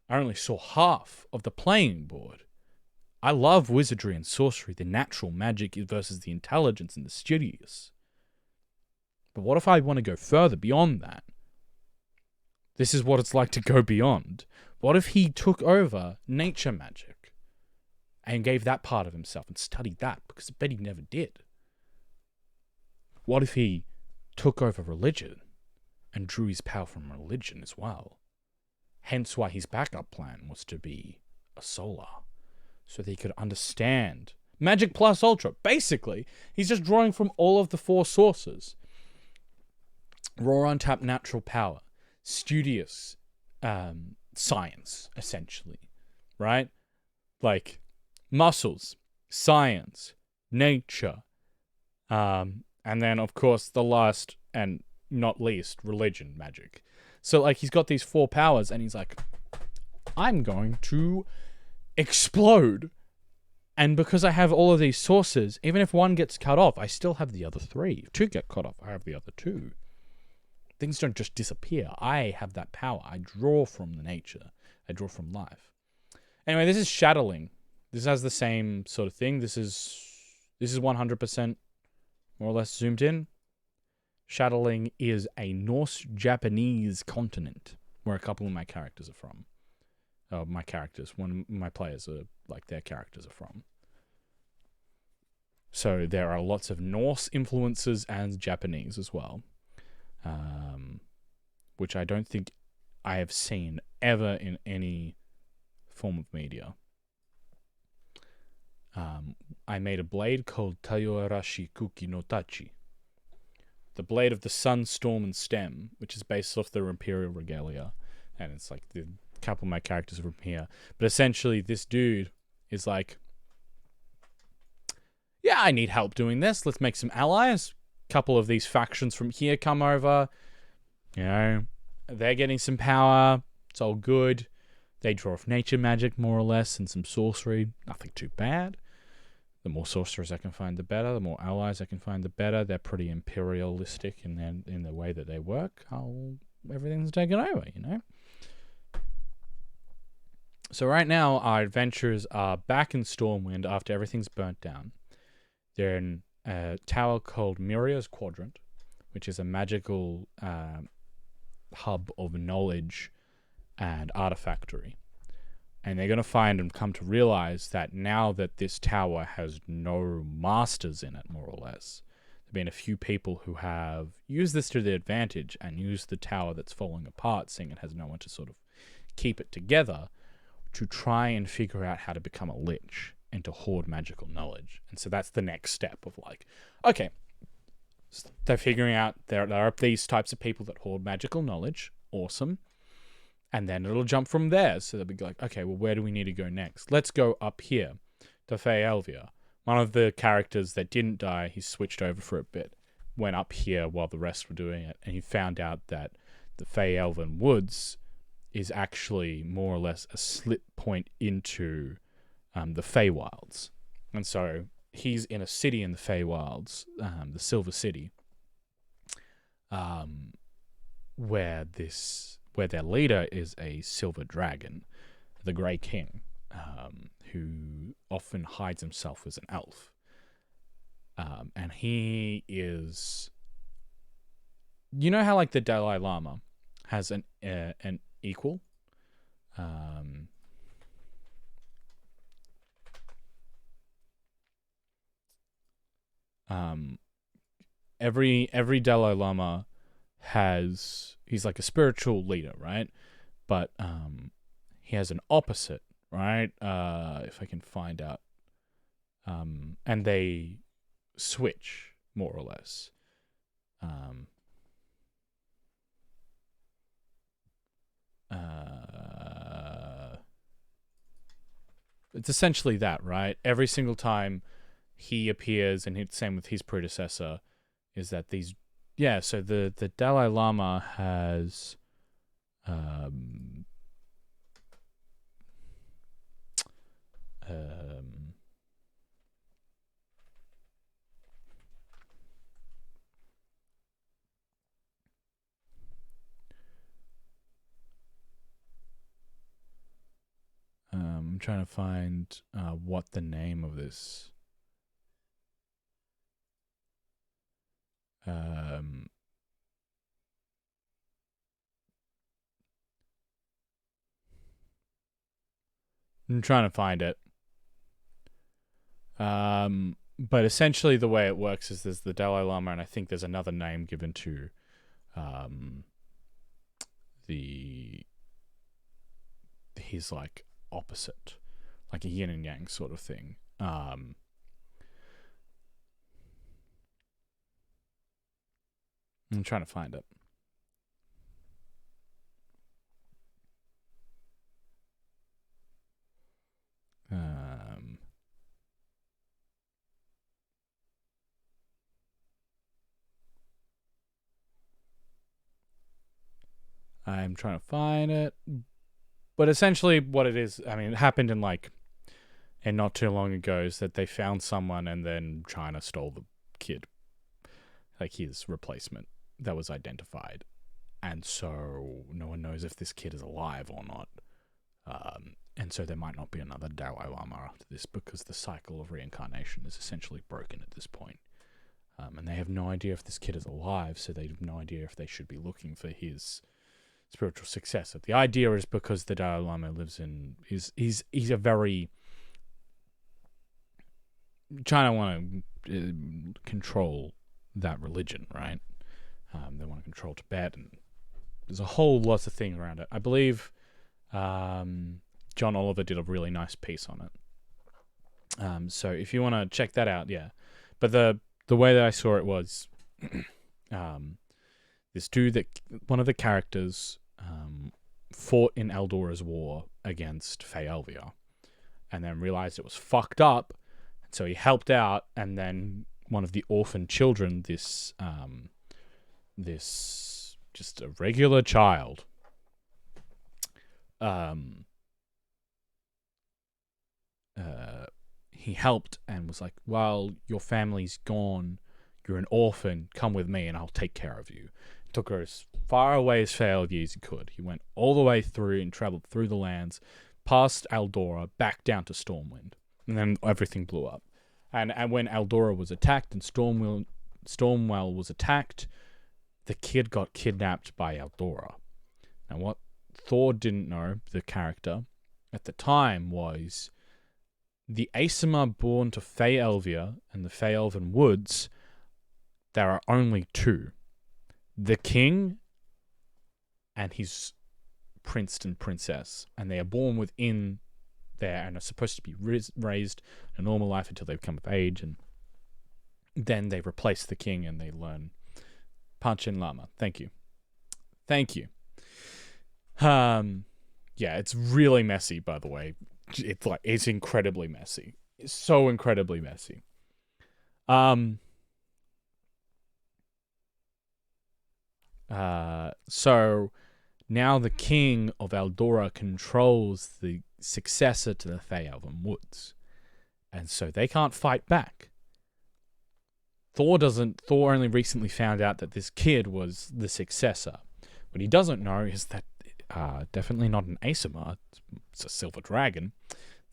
Speaker 1: I only saw half of the playing board. I love wizardry and sorcery, the natural magic versus the intelligence and the studious. But what if I want to go further beyond that? This is what it's like to go beyond. What if he took over nature magic and gave that part of himself and studied that? Because I bet he never did. What if he took over religion and drew his power from religion as well? Hence why his backup plan was to be a solar. So that he could understand magic plus ultra. Basically, he's just drawing from all of the four sources. Raw untapped natural power. Studious science, essentially. Right? Like muscles, science, nature. And then, of course, the last and not least, religion, magic. So, like, he's got these four powers, and he's like, I'm going to explode. And because I have all of these sources, even if one gets cut off, I still have the other three. If two get cut off, I have the other two. Things don't just disappear. I have that power. I draw from the nature. I draw from life. Anyway, this is shadowling. This has the same sort of thing. This is 100% more or less zoomed in. Shadowling is a Norse-Japanese continent where a couple of my characters are from. One of my players are, like, their characters are from. So there are lots of Norse influences and Japanese as well. Which I don't think I have seen ever in any form of media. I made a blade called Tayoarashi Kuki no Tachi. The blade of the sun, storm, and stem, which is based off their imperial regalia. And it's like the couple of my characters are from here. But essentially, this dude is like, yeah, I need help doing this. Let's make some allies. Couple of these factions from here come over. You know, they're getting some power. It's all good. They draw off nature magic, more or less, and some sorcery. Nothing too bad. The more sorcerers I can find, the better. The more allies I can find, the better. They're pretty imperialistic in the way that they work. Everything's taken over, you know? So right now, our adventurers are back in Stormwind after everything's burnt down. They're in a tower called Muria's Quadrant, which is a magical hub of knowledge and artifactory. And they're going to find and come to realize that now that this tower has no masters in it, more or less, there have been a few people who have used this to their advantage and used the tower that's falling apart, seeing it has no one to sort of keep it together, to try and figure out how to become a lich and to hoard magical knowledge. And so that's the next step of like, okay, so they're figuring out there are these types of people that hoard magical knowledge. Awesome. And then it'll jump from there. So they'll be like, okay, well, where do we need to go next? Let's go up here to Faelvia. One of the characters that didn't die, he switched over for a bit, went up here while the rest were doing it, and he found out that the Faelvan Woods is actually more or less a slip point into the Feywilds. And so he's in a city in the Feywilds, the Silver City, where their leader is a silver dragon, the Grey King, who often hides himself as an elf. And he is... You know how like the Dalai Lama has an equal? Every Dalai Lama he's like a spiritual leader, right? But he has an opposite, right? If I can find out. And they switch, more or less. It's essentially that, right? Every single time he appears, and it's same with his predecessor, is that these... Yeah, so the Dalai Lama has... I'm trying to find what the name of this... I'm trying to find it. But essentially the way it works is there's the Dalai Lama, and I think there's another name given to his like opposite, like a yin and yang sort of thing. I'm trying to find it. I'm trying to find it. But essentially what it is, I mean, it happened in like, and not too long ago, is that they found someone and then China stole the kid. Like his replacement that was identified. And so no one knows if this kid is alive or not. And so there might not be another Dalai Lama after this because the cycle of reincarnation is essentially broken at this point. And they have no idea if this kid is alive, so they have no idea if they should be looking for his spiritual successor. The idea is because the Dalai Lama lives in... He's a very... China want to control that religion, right? They want to control Tibet, and there's a whole lot of things around it. I believe John Oliver did a really nice piece on it. So if you want to check that out, yeah. But the way that I saw it was this dude that one of the characters fought in Eldora's war against Faelvia, and then realized it was fucked up, so he helped out, and then one of the orphan children, this just a regular child, he helped and was like, well, your family's gone, you're an orphan, come with me and I'll take care of you. Took her as far away as Faelvia as he could. He went all the way through and traveled through the lands, past Eldora, back down to Stormwind. And then everything blew up. And when Eldora was attacked and Stormwell was attacked, the kid got kidnapped by Eldora. Now, what Thor didn't know, the character, at the time was the Aesima born to Fey-Elvia and the Fey-Elven Woods, there are only two. The king and his prince and princess. And they are born within there and are supposed to be raised a normal life until they become of age. And then they replace the king and they learn Panchen Lama. Thank you. Thank you. Yeah, it's really messy, by the way. It's incredibly messy. It's so incredibly messy. So now the king of Eldora controls the successor to the Fey-Elven Woods. And so they can't fight back. Thor only recently found out that this kid was the successor. What he doesn't know is that definitely not an Aesima, it's a silver dragon,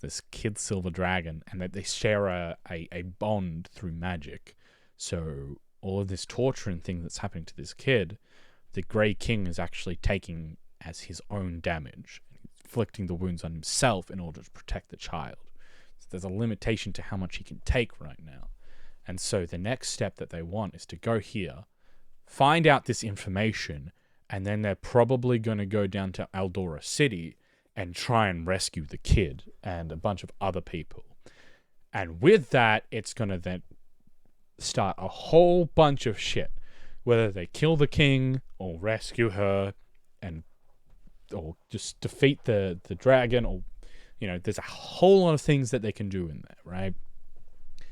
Speaker 1: this kid silver dragon, and that they share a bond through magic. So all of this torture and thing that's happening to this kid, the Grey King is actually taking as his own damage, inflicting the wounds on himself in order to protect the child. So there's a limitation to how much he can take right now. And so the next step that they want is to go here, find out this information, and then they're probably going to go down to Eldora City and try and rescue the kid and a bunch of other people. And with that, it's going to then start a whole bunch of shit. Whether they kill the king or rescue her or just defeat the dragon, or, there's a whole lot of things that they can do in there, right?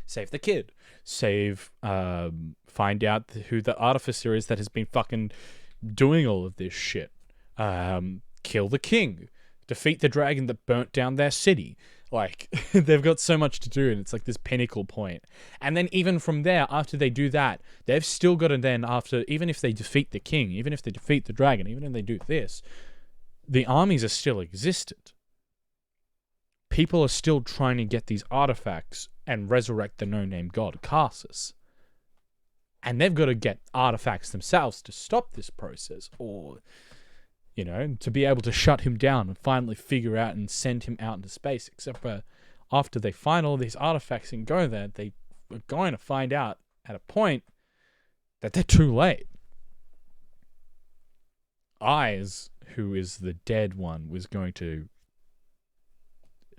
Speaker 1: Save the kid. Find out who the artificer is that has been fucking doing all of this shit. Kill the king. Defeat the dragon that burnt down their city. Like, they've got so much to do, and it's like this pinnacle point. And then even from there, after they do that, they've still got to then, even if they defeat the king, even if they defeat the dragon, even if they do this, the armies are still existent. People are still trying to get these artifacts and resurrect the no-name god, Karsus. And they've got to get artifacts themselves to stop this process, or, to be able to shut him down and finally figure out and send him out into space. Except for after they find all these artifacts and go there, they are going to find out at a point that they're too late. Eyes, who is the dead one, was going to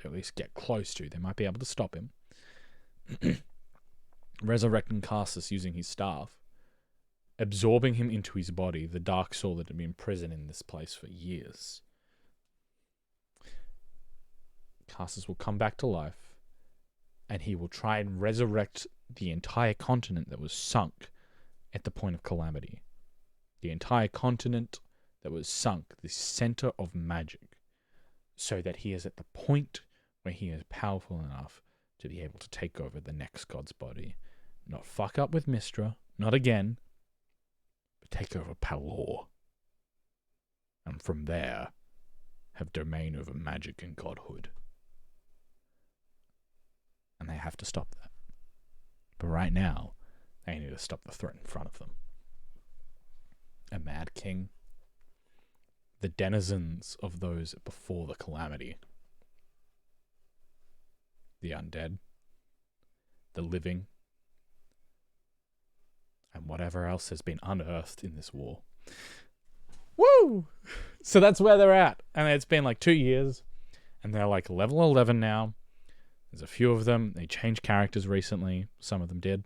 Speaker 1: at least get close to. They might be able to stop him. Resurrecting Karsus using his staff, absorbing him into his body, the dark soul that had been imprisoned in this place for years. Karsus will come back to life, and he will try and resurrect the entire continent that was sunk at the point of calamity. The entire continent that was sunk, the center of magic, so that he is at the point where he is powerful enough to be able to take over the next god's body. Not fuck up with Mystra, not again, but take over Palor. And from there, have domain over magic and godhood. And they have to stop that. But right now, they need to stop the threat in front of them. A mad king. The denizens of those before the calamity. The undead. The living. And whatever else has been unearthed in this war. Woo! So that's where they're at. And it's been like 2 years. And they're like level 11 now. There's a few of them. They changed characters recently. Some of them did.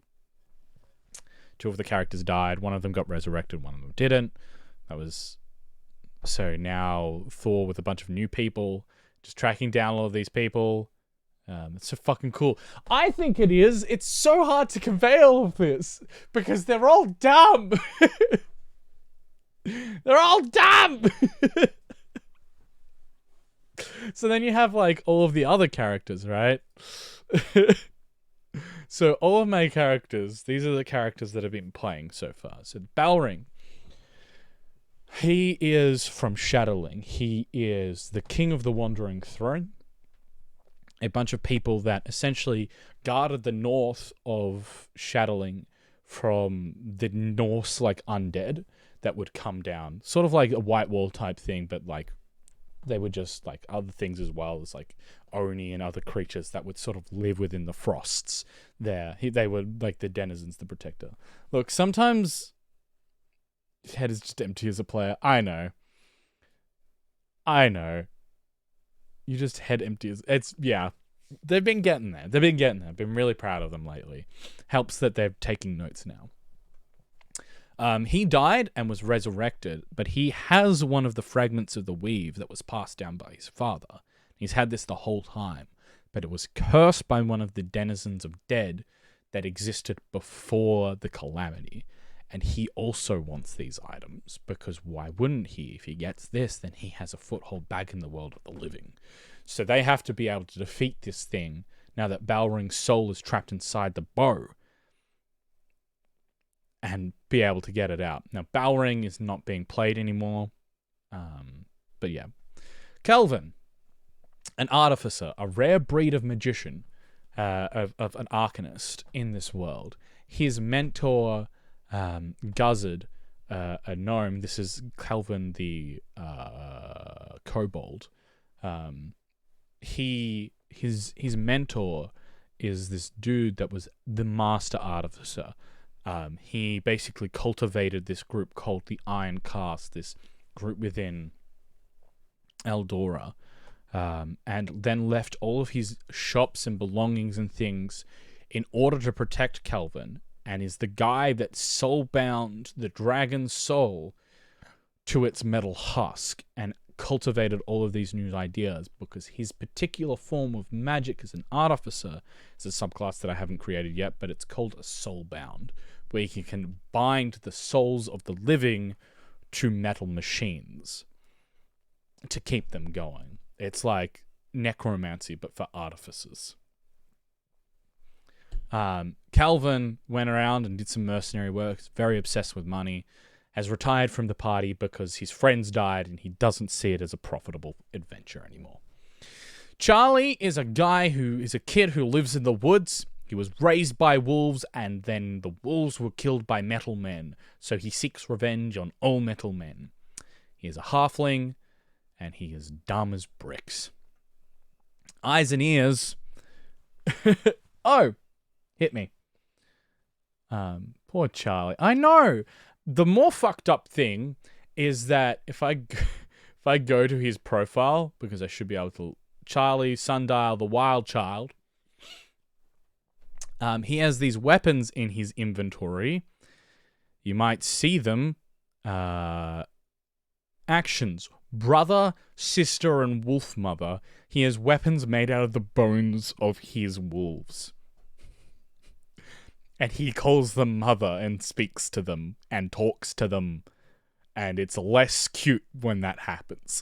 Speaker 1: 2 of the characters died. One of them got resurrected. One of them didn't. That was... So now Thor with a bunch of new people. Just tracking down all of these people. It's so fucking cool. I think it is. It's so hard to convey all of this. Because they're all dumb. They're all dumb! So then you have like all of the other characters, right? So all of my characters, these are the characters that I've been playing so far. So Balring. He is from Shadowling. He is the king of the Wandering Throne. A bunch of people that essentially guarded the north of Shadowling from the Norse, like, undead that would come down. Sort of like a White Wall type thing, but, like, they were just, like, other things as well as, like, Oni and other creatures that would sort of live within the frosts there. They were, like, the denizens, the protector. Look, sometimes his head is just empty as a player. I know. You just head empty as... It's, yeah. They've been getting there. I've been really proud of them lately. Helps that they're taking notes now. He died and was resurrected, but he has one of the fragments of the weave that was passed down by his father. He's had this the whole time, but it was cursed by one of the denizens of dead that existed before the calamity. And he also wants these items, because why wouldn't he? If he gets this, then he has a foothold back in the world of the living. So they have to be able to defeat this thing now that Balring's soul is trapped inside the bow, and be able to get it out. Now, Balring is not being played anymore. But yeah. Kelvin, an artificer, a rare breed of magician, of an arcanist in this world. His mentor, Guzzard, a gnome. This is Kelvin the kobold. His mentor is this dude that was the master artificer. He basically cultivated this group called the Iron Cast, this group within Eldora, and then left all of his shops and belongings and things in order to protect Kelvin, and is the guy that soul-bound the dragon's soul to its metal husk and cultivated all of these new ideas, because his particular form of magic as an artificer is a subclass that I haven't created yet, but it's called a soul-bound, where you can bind the souls of the living to metal machines to keep them going. It's like necromancy, but for artificers. Calvin went around and did some mercenary work, very obsessed with money, has retired from the party because his friends died and he doesn't see it as a profitable adventure anymore. Charlie is a kid who lives in the woods. He was raised by wolves, and then the wolves were killed by metal men, so he seeks revenge on all metal men. He is a halfling, and he is dumb as bricks. Eyes and ears. Oh, hit me. Poor Charlie. I know. The more fucked up thing is that if I go to his profile, because I should be able to, Charlie Sundial, the Wild Child, he has these weapons in his inventory. You might see them. Actions. Brother, sister, and wolf mother. He has weapons made out of the bones of his wolves. And he calls them mother and speaks to them and talks to them. And it's less cute when that happens.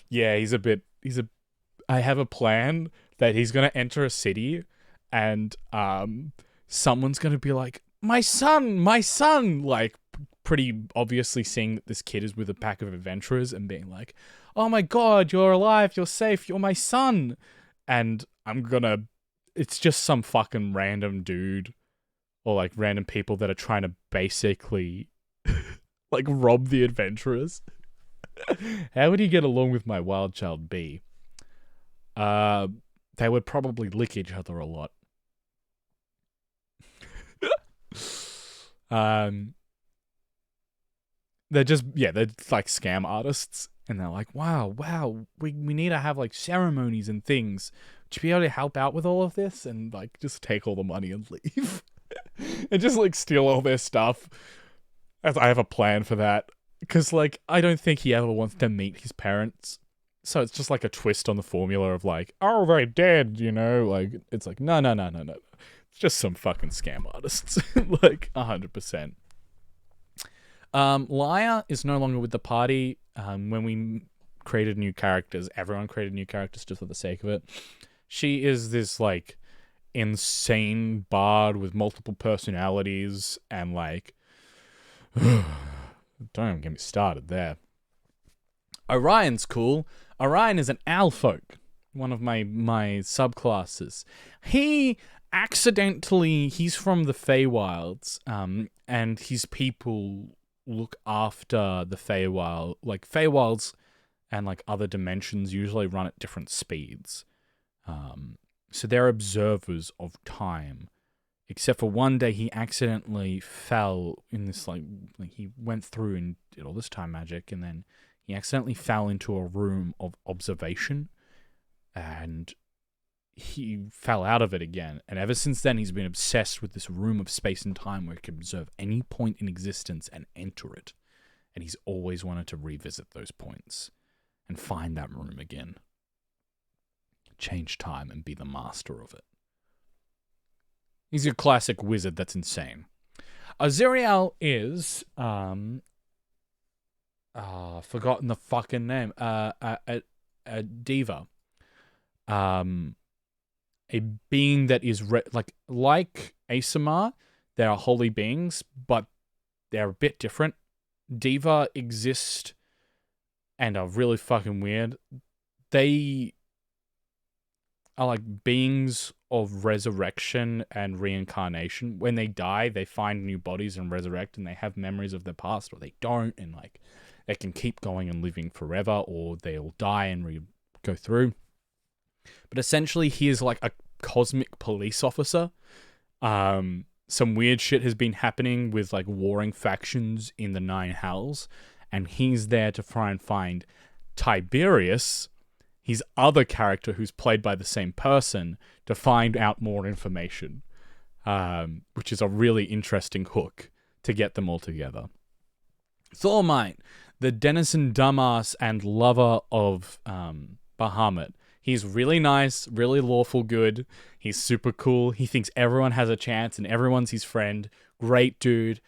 Speaker 1: Yeah, I have a plan that he's going to enter a city and someone's going to be like, my son, like pretty obviously seeing that this kid is with a pack of adventurers and being like, oh my god, you're alive, you're safe, you're my son. And it's just some fucking random dude or like random people that are trying to basically like rob the adventurers. How would he get along with my wild child bee? They would probably lick each other a lot. They're like scam artists, and they're like, wow, we need to have like ceremonies and things. Would you be able to help out with all of this? And like just take all the money and leave. And just like steal all their stuff. As I have a plan for that. Because like I don't think he ever wants to meet his parents. So it's just like a twist on the formula of like, oh, they're dead, you know? Like, it's like, no. It's just some fucking scam artists. Like, 100%. Lyra is no longer with the party. When we created new characters, everyone created new characters just for the sake of it. She is this, like, insane bard with multiple personalities and, like, Don't even get me started there. Orion's cool. Orion is an owl folk, one of my subclasses. He's from the Feywilds, and his people look after the Feywild. Like, Feywilds and, like, other dimensions usually run at different speeds. So they're observers of time. Except for one day he accidentally fell in this, like he went through and did all this time magic, and then he accidentally fell into a room of observation, and he fell out of it again. And ever since then, he's been obsessed with this room of space and time where he can observe any point in existence and enter it. And he's always wanted to revisit those points and find that room again. Change time and be the master of it. He's your classic wizard that's insane. Aziriel is, forgotten the fucking name. A diva. A being that is, like Asamar, they are holy beings, but they're a bit different. Diva exist and are really fucking weird. They are like beings of resurrection and reincarnation. When they die, they find new bodies and resurrect, and they have memories of their past, or they don't, and like they can keep going and living forever, or they'll die and go through. But essentially, he is like a cosmic police officer. Some weird shit has been happening with like warring factions in the Nine Hells, and he's there to try and find Tiberius, his other character who's played by the same person, to find out more information, which is a really interesting hook to get them all together. Thormite, the denizen dumbass and lover of Bahamut. He's really nice, really lawful good. He's super cool. He thinks everyone has a chance and everyone's his friend. Great dude.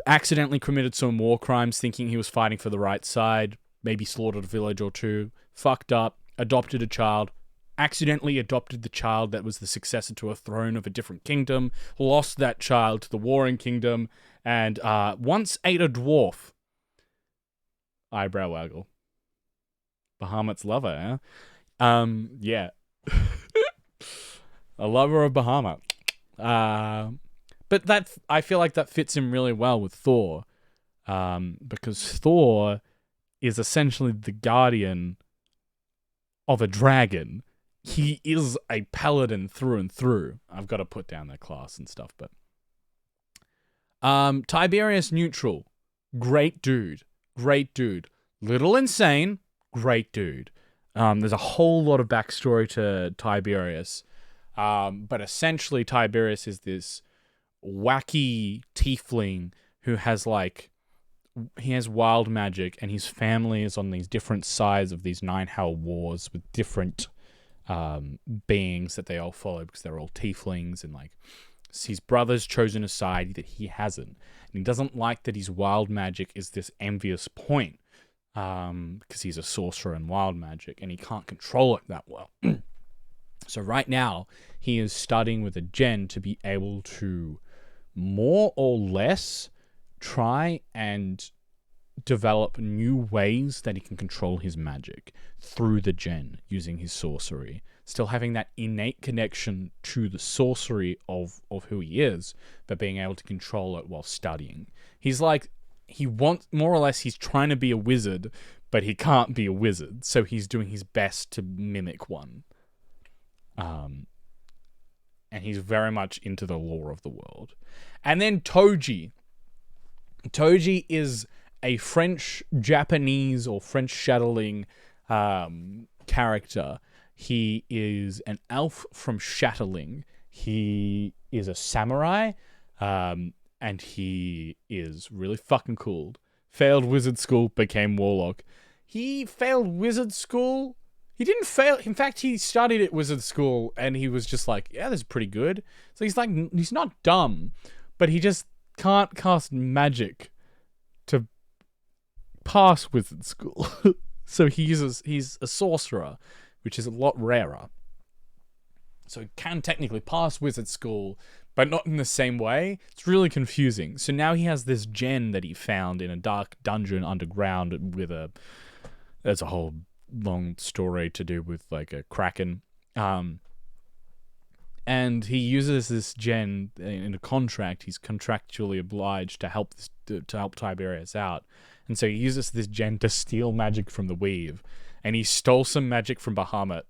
Speaker 1: Accidentally committed some war crimes thinking he was fighting for the right side. Maybe slaughtered a village or two. Fucked up. Adopted a child. Accidentally adopted the child that was the successor to a throne of a different kingdom. Lost that child to the warring kingdom. And once ate a dwarf. Eyebrow waggle. Bahamut's lover, eh? Yeah. A lover of Bahamut. But that, I feel like that fits in really well with Thor. Because Thor is essentially the guardian of a dragon. He is a paladin through and through. I've got to put down their class and stuff, but... Tiberius Neutral. Great dude. Great dude. Little insane. Great dude. There's a whole lot of backstory to Tiberius. But essentially Tiberius is this wacky tiefling who has he has wild magic, and his family is on these different sides of these Nine Hell wars with different beings that they all follow because they're all tieflings, and his brother's chosen a side that he hasn't. And he doesn't like that his wild magic is this envious point. Because he's a sorcerer in wild magic, and he can't control it that well. So right now, he is studying with a gen to be able to more or less try and develop new ways that he can control his magic through the gen, using his sorcery. Still having that innate connection to the sorcery of who he is, but being able to control it while studying. He's more or less, he's trying to be a wizard, but he can't be a wizard, so he's doing his best to mimic one. And he's very much into the lore of the world. And then Toji. Toji is a French-Japanese or French-Shadowling character. He is an elf from Shadowling. He is a samurai, and he is really fucking cool. Failed wizard school, became warlock. He failed wizard school. He didn't fail. In fact, he studied at wizard school, and he was just like, yeah, this is pretty good. So he's not dumb, but he just can't cast magic to pass wizard school. So he's a sorcerer, which is a lot rarer. So he can technically pass wizard school, but not in the same way. It's really confusing. So now he has this gem that he found in a dark dungeon underground with there's a whole long story to do with like a kraken. And he uses this gem in a contract. He's contractually obliged to help Tiberius out. And so he uses this gem to steal magic from the Weave. And he stole some magic from Bahamut.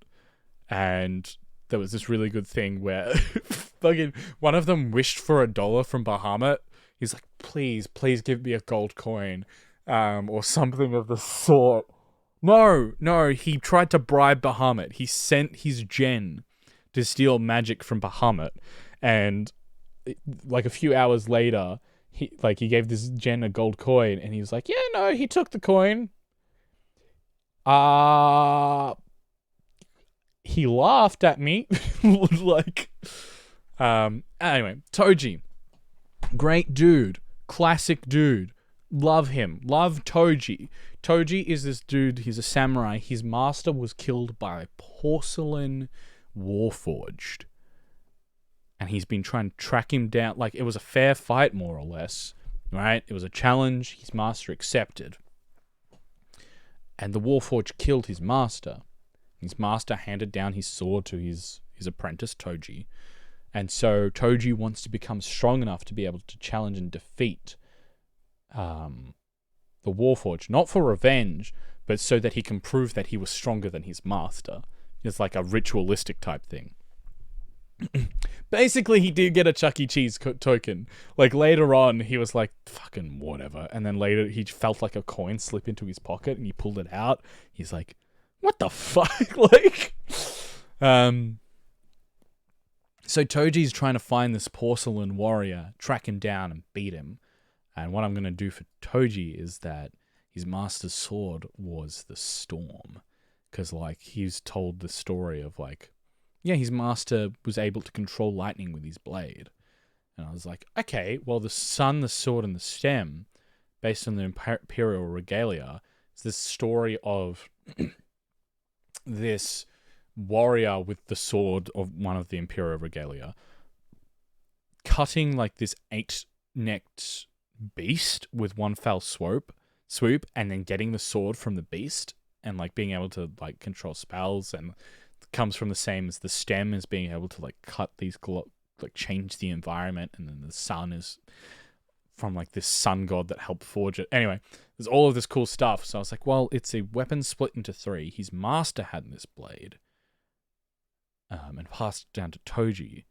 Speaker 1: And there was this really good thing where fucking one of them wished for $1 from Bahamut. He's like, please give me a gold coin. Or something of the sort. No, he tried to bribe Bahamut. He sent his gen to steal magic from Bahamut, and like a few hours later, he gave this gen a gold coin, and he was like, "Yeah, no, he took the coin." He laughed at me, like, anyway, Toji, great dude, classic dude, love him, love Toji. Toji is this dude. He's a samurai. His master was killed by porcelain Warforged, and he's been trying to track him down. Like, it was a fair fight, more or less, right? It was a challenge. His master accepted, and the Warforged killed his master. His master handed down his sword to his apprentice Toji, and so Toji wants to become strong enough to be able to challenge and defeat the Warforged, not for revenge, but so that he can prove that he was stronger than his master. It's like a ritualistic type thing. Basically, he did get a Chuck E. Cheese token. Like, later on, he was like, fucking whatever. And then later, he felt like a coin slip into his pocket, and he pulled it out. He's like, what the fuck? Like, so Toji's trying to find this porcelain warrior, track him down, and beat him. And what I'm going to do for Toji is that his master's sword was the Storm. Because, like, he's told the story of, like, yeah, his master was able to control lightning with his blade. And I was like, okay, well, the sun, the sword, and the stem, based on the Imperial Regalia, is this story of this warrior with the sword of one of the Imperial Regalia cutting, like, this 8-necked beast with one fell swoop, and then getting the sword from the beast and, like, being able to, like, control spells, and comes from the same as the stem, as being able to, like, cut these, like, change the environment, and then the sun is from, like, this sun god that helped forge it. Anyway, there's all of this cool stuff. So I was like, well, it's a weapon split into 3. His master had this blade, and passed it down to Toji,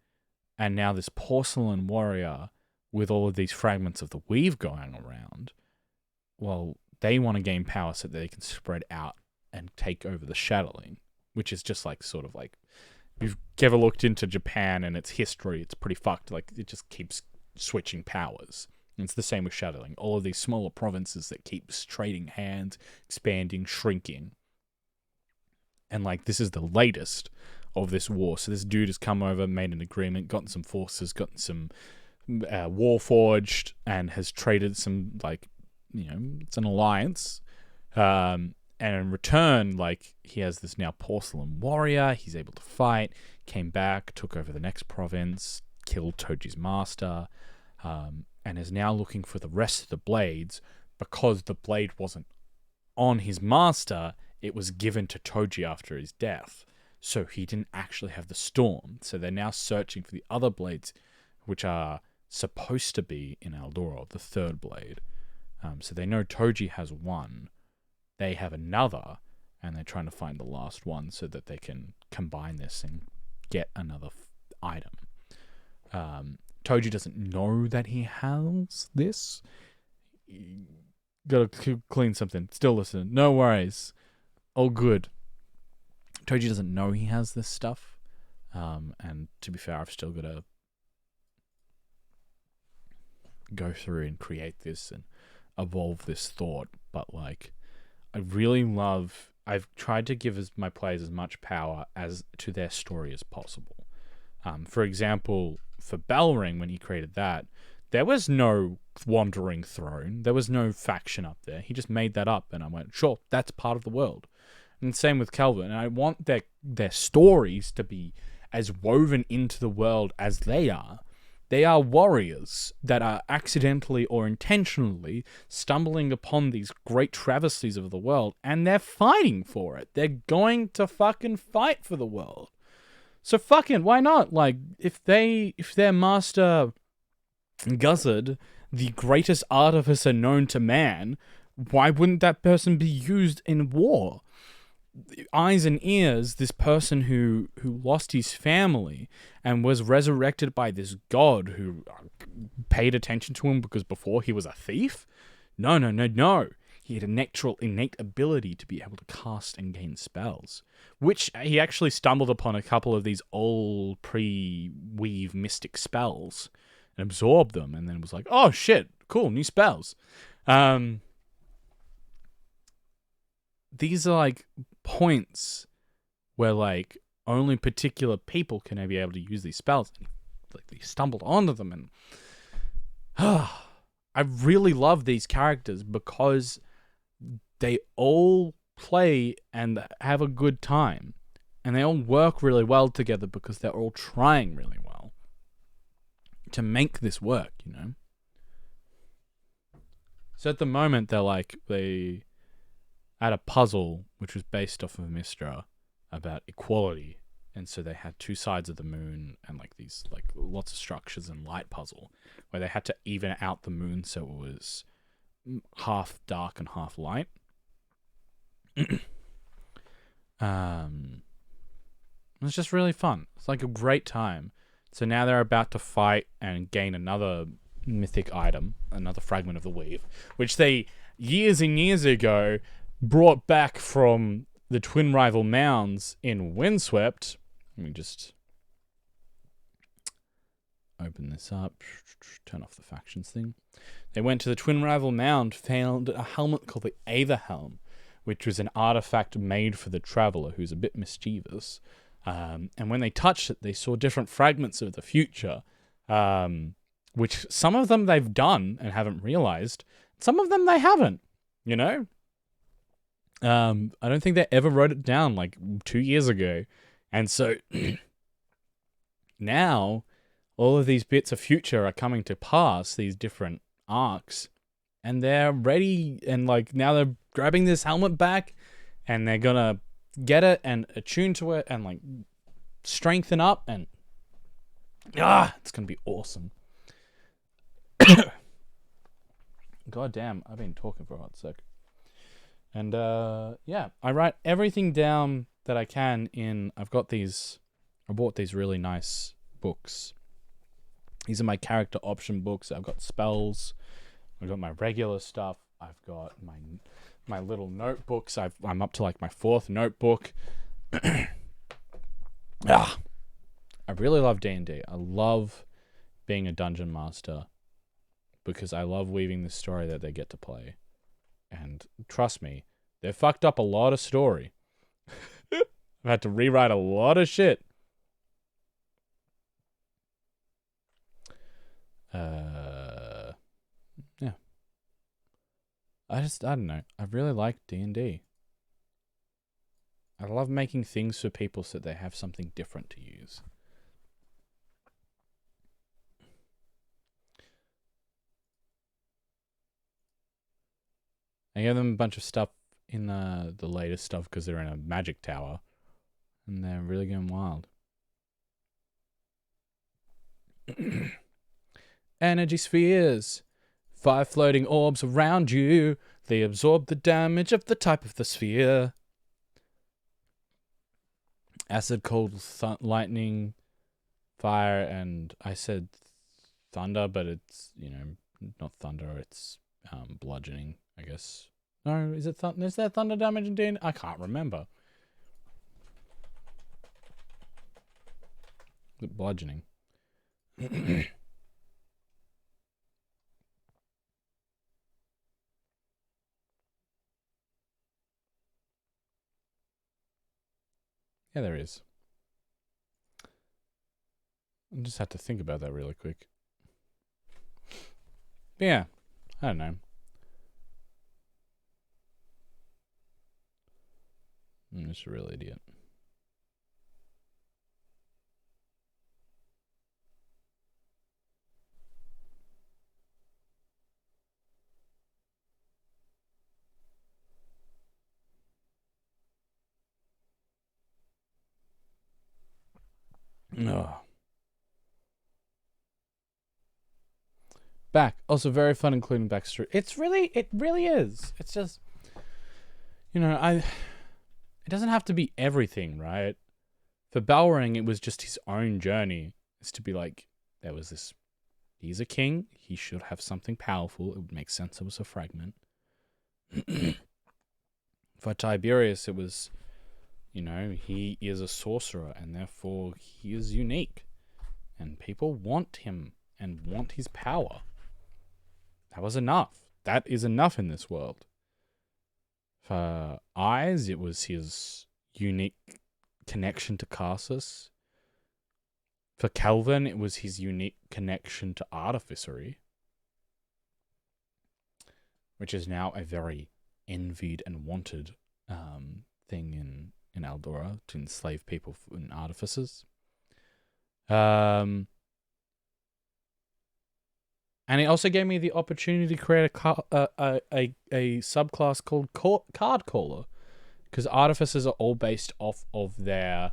Speaker 1: and now this porcelain warrior with all of these fragments of the weave going around, well, they want to gain power so that they can spread out and take over the shadowling, which is just like, sort of like, if you've ever looked into Japan and its history, it's pretty fucked. Like, it just keeps switching powers. And it's the same with shadowling. All of these smaller provinces that keep trading hands, expanding, shrinking. And, like, this is the latest of this war. So this dude has come over, made an agreement, gotten some forces, gotten some Warforged, and has traded some, like, you know, it's an alliance. And in return, like, he has this now porcelain warrior. He's able to fight, came back, took over the next province, killed Toji's master, and is now looking for the rest of the blades. Because the blade wasn't on his master, it was given to Toji after his death. So he didn't actually have the Storm. So they're now searching for the other blades, which are supposed to be in Eldora, the third blade. So they know Toji has one. They have another, and they're trying to find the last one so that they can combine this and get another item. Toji doesn't know that he has this. Gotta clean something. Still listen. No worries. All good. Toji doesn't know he has this stuff. And to be fair, I've still got to go through and create this and evolve this thought. But, like, I really love... I've tried to give my players as much power as to their story as possible. For example, for Bellring, when he created that, there was no wandering throne. There was no faction up there. He just made that up, and I went, sure, that's part of the world. And same with Kelvin. And I want their stories to be as woven into the world as they are, They are warriors that are accidentally or intentionally stumbling upon these great travesties of the world, and they're fighting for it. They're going to fucking fight for the world. So fucking, why not? Like, if their master Guzzard, the greatest artificer known to man, why wouldn't that person be used in war? Eyes and ears, this person who lost his family and was resurrected by this god who paid attention to him because before he was a thief? No. He had a natural, innate ability to be able to cast and gain spells, which he actually stumbled upon a couple of these old pre-weave mystic spells and absorbed them, and then was like, oh shit, cool, new spells. These are like points where like only particular people can be able to use these spells. Like they stumbled onto them, and I really love these characters because they all play and have a good time, and they all work really well together because they're all trying really well to make this work, you know? So at the moment, they had a puzzle which was based off of Mistra about equality, and so they had two sides of the moon and like these like lots of structures and light puzzle where they had to even out the moon so it was half dark and half light. It was just really fun. It's like a great time. So now they're about to fight and gain another mythic item, another fragment of the weave, which they years and years ago brought back from the twin rival mounds in Windswept. Let me just open this up, turn off the factions thing. They went to the twin rival mound, found a helmet called the Aether Helm, which was an artifact made for the traveler who's a bit mischievous. And when they touched it, they saw different fragments of the future, which some of them they've done and haven't realized. Some of them they haven't, you know? I don't think they ever wrote it down like 2 years ago. And so now all of these bits of future are coming to pass, these different arcs, and they're ready, and like now they're grabbing this helmet back and they're gonna get it and attune to it and like strengthen up, and it's gonna be awesome. God damn, I've been talking for a hot sec. And yeah, I write everything down that I can in, I bought these really nice books. These are my character option books. I've got spells, I've got my regular stuff, I've got my little notebooks. I'm up to like my 4th notebook. I really love D&D. I love being a dungeon master because I love weaving the story that they get to play. And trust me, they fucked up a lot of story. I've had to rewrite a lot of shit. Yeah. I don't know. I really like D&D. I love making things for people so they have something different to use. I gave them a bunch of stuff in the latest stuff because they're in a magic tower. And they're really going wild. Energy spheres. 5 floating orbs around you. They absorb the damage of the type of the sphere. Acid, cold, lightning, fire, and I said thunder, but it's, you know, not thunder, it's bludgeoning, I guess. No, is it thunder? Is there thunder damage in D&D? I can't remember. Is it bludgeoning? Yeah, there is. I just had to think about that really quick. But yeah, I don't know. I'm just a real idiot. Ugh. Back. Also very fun including backstory. It really is. It's just, you know, it doesn't have to be everything, right? For Balrang, it was just his own journey. It's to be like, there was this, he's a king, he should have something powerful. It would make sense it was a fragment. For Tiberius, it was, you know, he is a sorcerer and therefore he is unique. And people want him and want his power. That was enough. That is enough in this world. For Eyes, it was his unique connection to Karsus. For Kelvin, it was his unique connection to artificery, which is now a very envied and wanted thing in Eldora, to enslave people in artificers. And it also gave me the opportunity to create a subclass called Card Caller, because artificers are all based off of their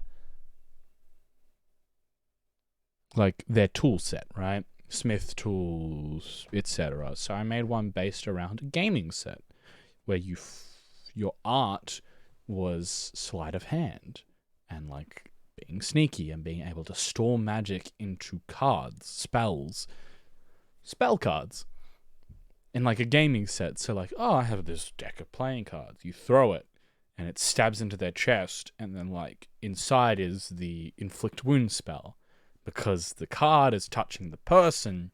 Speaker 1: tool set, right? Smith tools, etc. So I made one based around a gaming set, where your art was sleight of hand and like being sneaky and being able to store magic into cards, spell cards in like a gaming set. So like, oh, I have this deck of playing cards. You throw it and it stabs into their chest, and then like inside is the inflict wound spell. Because the card is touching the person,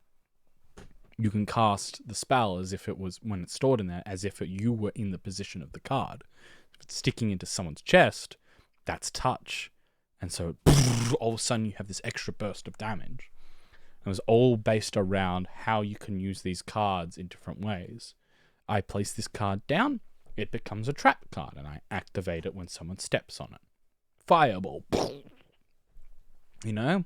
Speaker 1: you can cast the spell as if it was, when it's stored in there, as if you were in the position of the card. If it's sticking into someone's chest, that's touch. And so all of a sudden you have this extra burst of damage. It was all based around how you can use these cards in different ways. I place this card down, it becomes a trap card, and I activate it when someone steps on it. Fireball. You know?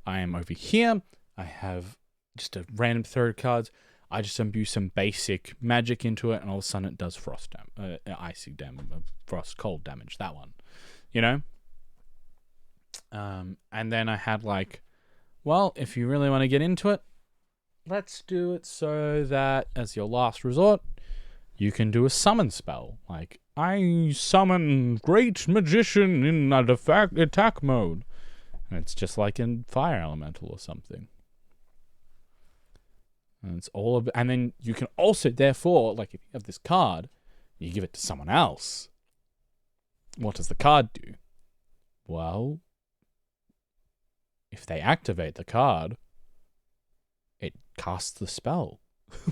Speaker 1: I am over here, I have just a random throw of cards, I just imbue some basic magic into it, and all of a sudden it does frost damage, icy damage, frost cold damage, that one. You know? And then I had like, well, if you really want to get into it, let's do it so that as your last resort, you can do a summon spell. Like, I summon Great Magician in attack mode. And it's just like in Fire Elemental or something. And it's all of, and then you can also, therefore, like if you have this card, you give it to someone else. What does the card do? Well, if they activate the card, it casts the spell.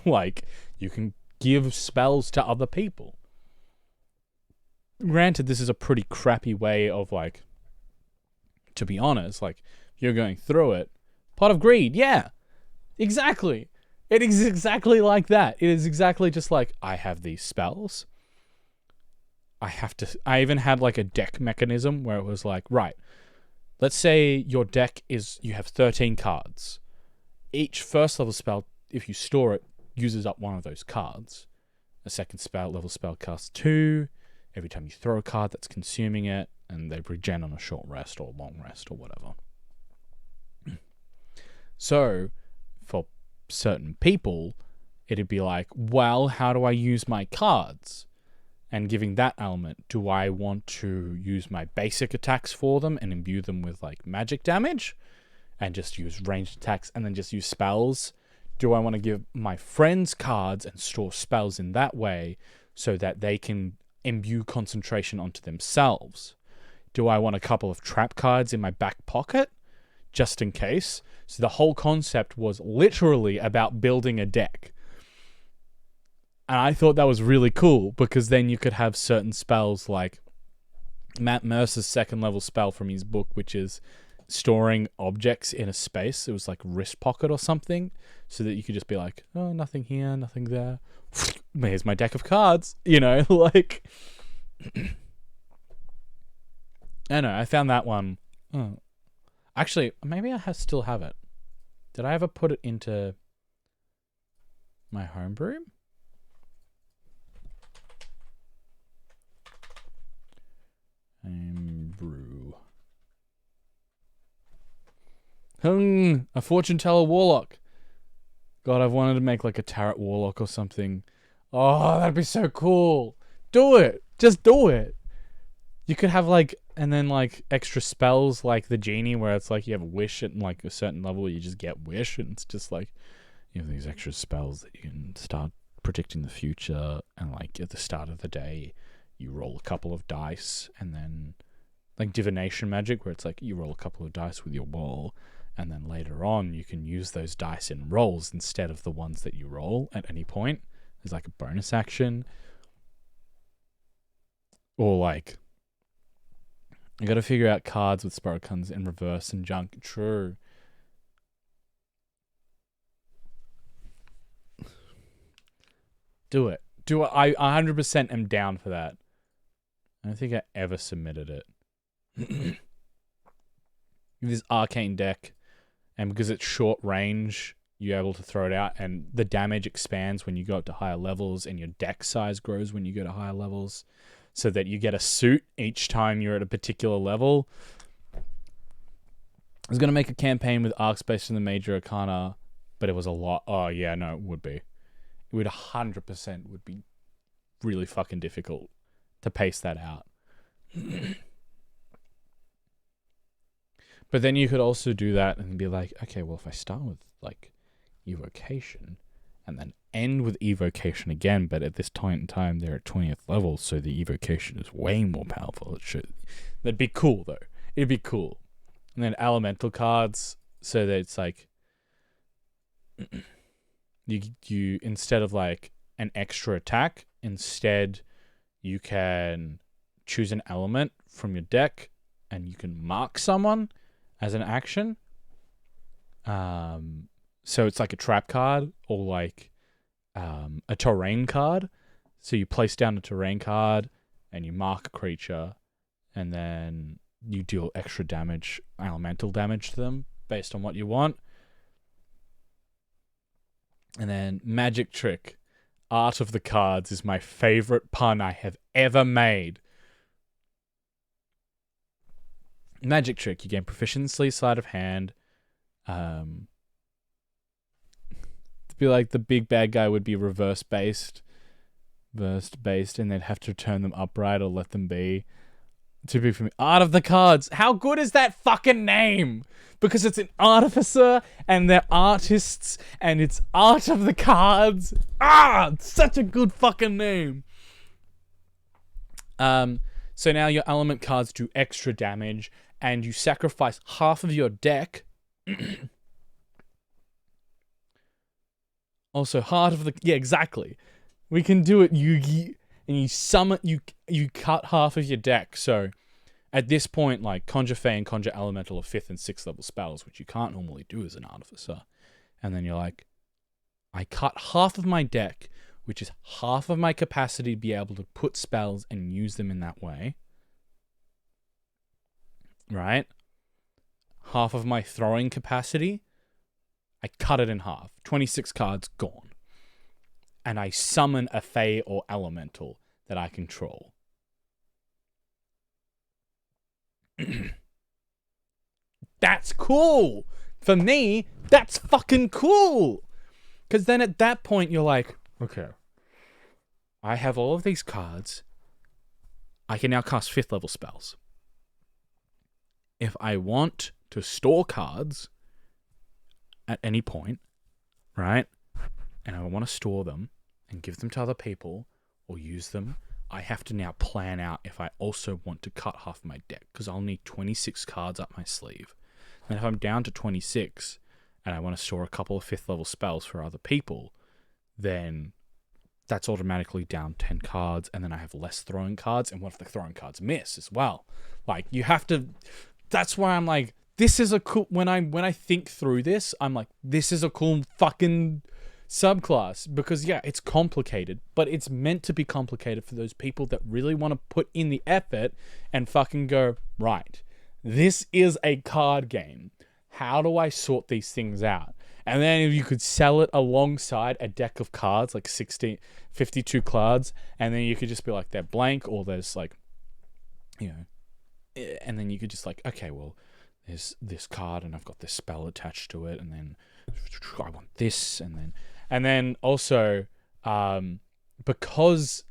Speaker 1: Like, you can give spells to other people. Granted, this is a pretty crappy way of, like, to be honest, like, you're going through it. Pot of Greed, yeah, exactly. It is exactly like that. It is exactly just like, I have these spells. I even had, like, a deck mechanism where it was like, right, let's say your deck is, you have 13 cards. Each first level spell, if you store it, uses up one of those cards. A second level spell casts 2. Every time you throw a card, that's consuming it, and they regen on a short rest or a long rest or whatever. So, for certain people, it'd be like, well, how do I use my cards? And giving that element, do I want to use my basic attacks for them and imbue them with like magic damage and just use ranged attacks and then just use spells? Do I want to give my friends cards and store spells in that way so that they can imbue concentration onto themselves? Do I want a couple of trap cards in my back pocket just in case? So the whole concept was literally about building a deck. And I thought that was really cool because then you could have certain spells like Matt Mercer's second level spell from his book, which is storing objects in a space. It was like wrist pocket or something, so that you could just be like, oh, nothing here, nothing there. Here's my deck of cards, you know, like. I know, I found that one. Oh. Actually, maybe I still have it. Did I ever put it into my homebrew? Homebrew. A fortune teller warlock. God, I've wanted to make like a tarot warlock or something. Oh, that'd be so cool. Do it. Just do it. You could have like, and then like extra spells like the genie where it's like you have a wish at like a certain level, you just get wish, and it's just like you have these extra spells that you can start predicting the future, and like at the start of the day you roll a couple of dice, and then like divination magic where it's like you roll a couple of dice with your wall, and then later on you can use those dice in rolls instead of the ones that you roll at any point. There's like a bonus action. Or like, I gotta figure out cards with Spiricons in reverse and junk. True. Do it. Do it. I 100% am down for that. I don't think I ever submitted it. This arcane deck, and because it's short range, you're able to throw it out, and the damage expands when you go up to higher levels, and your deck size grows when you go to higher levels, so that you get a suit each time you're at a particular level. I was going to make a campaign with arcs based on the major arcana, but it was a lot. Oh, yeah, no, it would be. It would 100% would be really fucking difficult to pace that out. But then you could also do that and be like, okay, well, if I start with like evocation and then end with evocation again, but at this point in time they're at 20th level, so the evocation is way more powerful. That'd be cool though. It'd be cool. And then elemental cards, so that it's like you instead of like an extra attack, instead you can choose an element from your deck and you can mark someone as an action. So it's like a trap card or like a terrain card. So you place down a terrain card and you mark a creature, and then you deal extra damage, elemental damage to them based on what you want. And then magic trick. Art of the cards is my favorite pun I have ever made. Magic trick. You gain proficiency sleight of hand. To be like the big bad guy would be reverse based, and they'd have to turn them upright or let them be. Too big for me. Art of the cards. How good is that fucking name? Because it's an artificer and they're artists and it's art of the cards. It's such a good fucking name. So now your element cards do extra damage, and you sacrifice half of your deck. Also, heart of the... Yeah, exactly. We can do it, Yugi. And you summon... You cut half of your deck. So, at this point, like, Conjure Fey and Conjure Elemental are 5th and 6th level spells, which you can't normally do as an artificer. And then you're like, I cut half of my deck, which is half of my capacity to be able to put spells and use them in that way. Right? Half of my throwing capacity, I cut it in half. 26 cards gone. And I summon a Fey or Elemental that I control. That's cool! For me, that's fucking cool! Because then at that point, you're like, okay, I have all of these cards. I can now cast 5th level spells. If I want to store cards at any point, right, and I want to store them and give them to other people or use them, I have to now plan out if I also want to cut half my deck, because I'll need 26 cards up my sleeve. And if I'm down to 26 and I want to store a couple of 5th level spells for other people, then that's automatically down 10 cards, and then I have less throwing cards. And what if the throwing cards miss as well? Like, you have to... That's why I'm like, this is a cool... When I think through this, I'm like, this is a cool fucking subclass. Because, yeah, it's complicated, but it's meant to be complicated for those people that really want to put in the effort and fucking go, right, this is a card game. How do I sort these things out? And then if you could sell it alongside a deck of cards, like 52 cards, and then you could just be like, they're blank, or there's like, you know, and then you could just like, okay, well, there's this card and I've got this spell attached to it, and then I want this, and then also because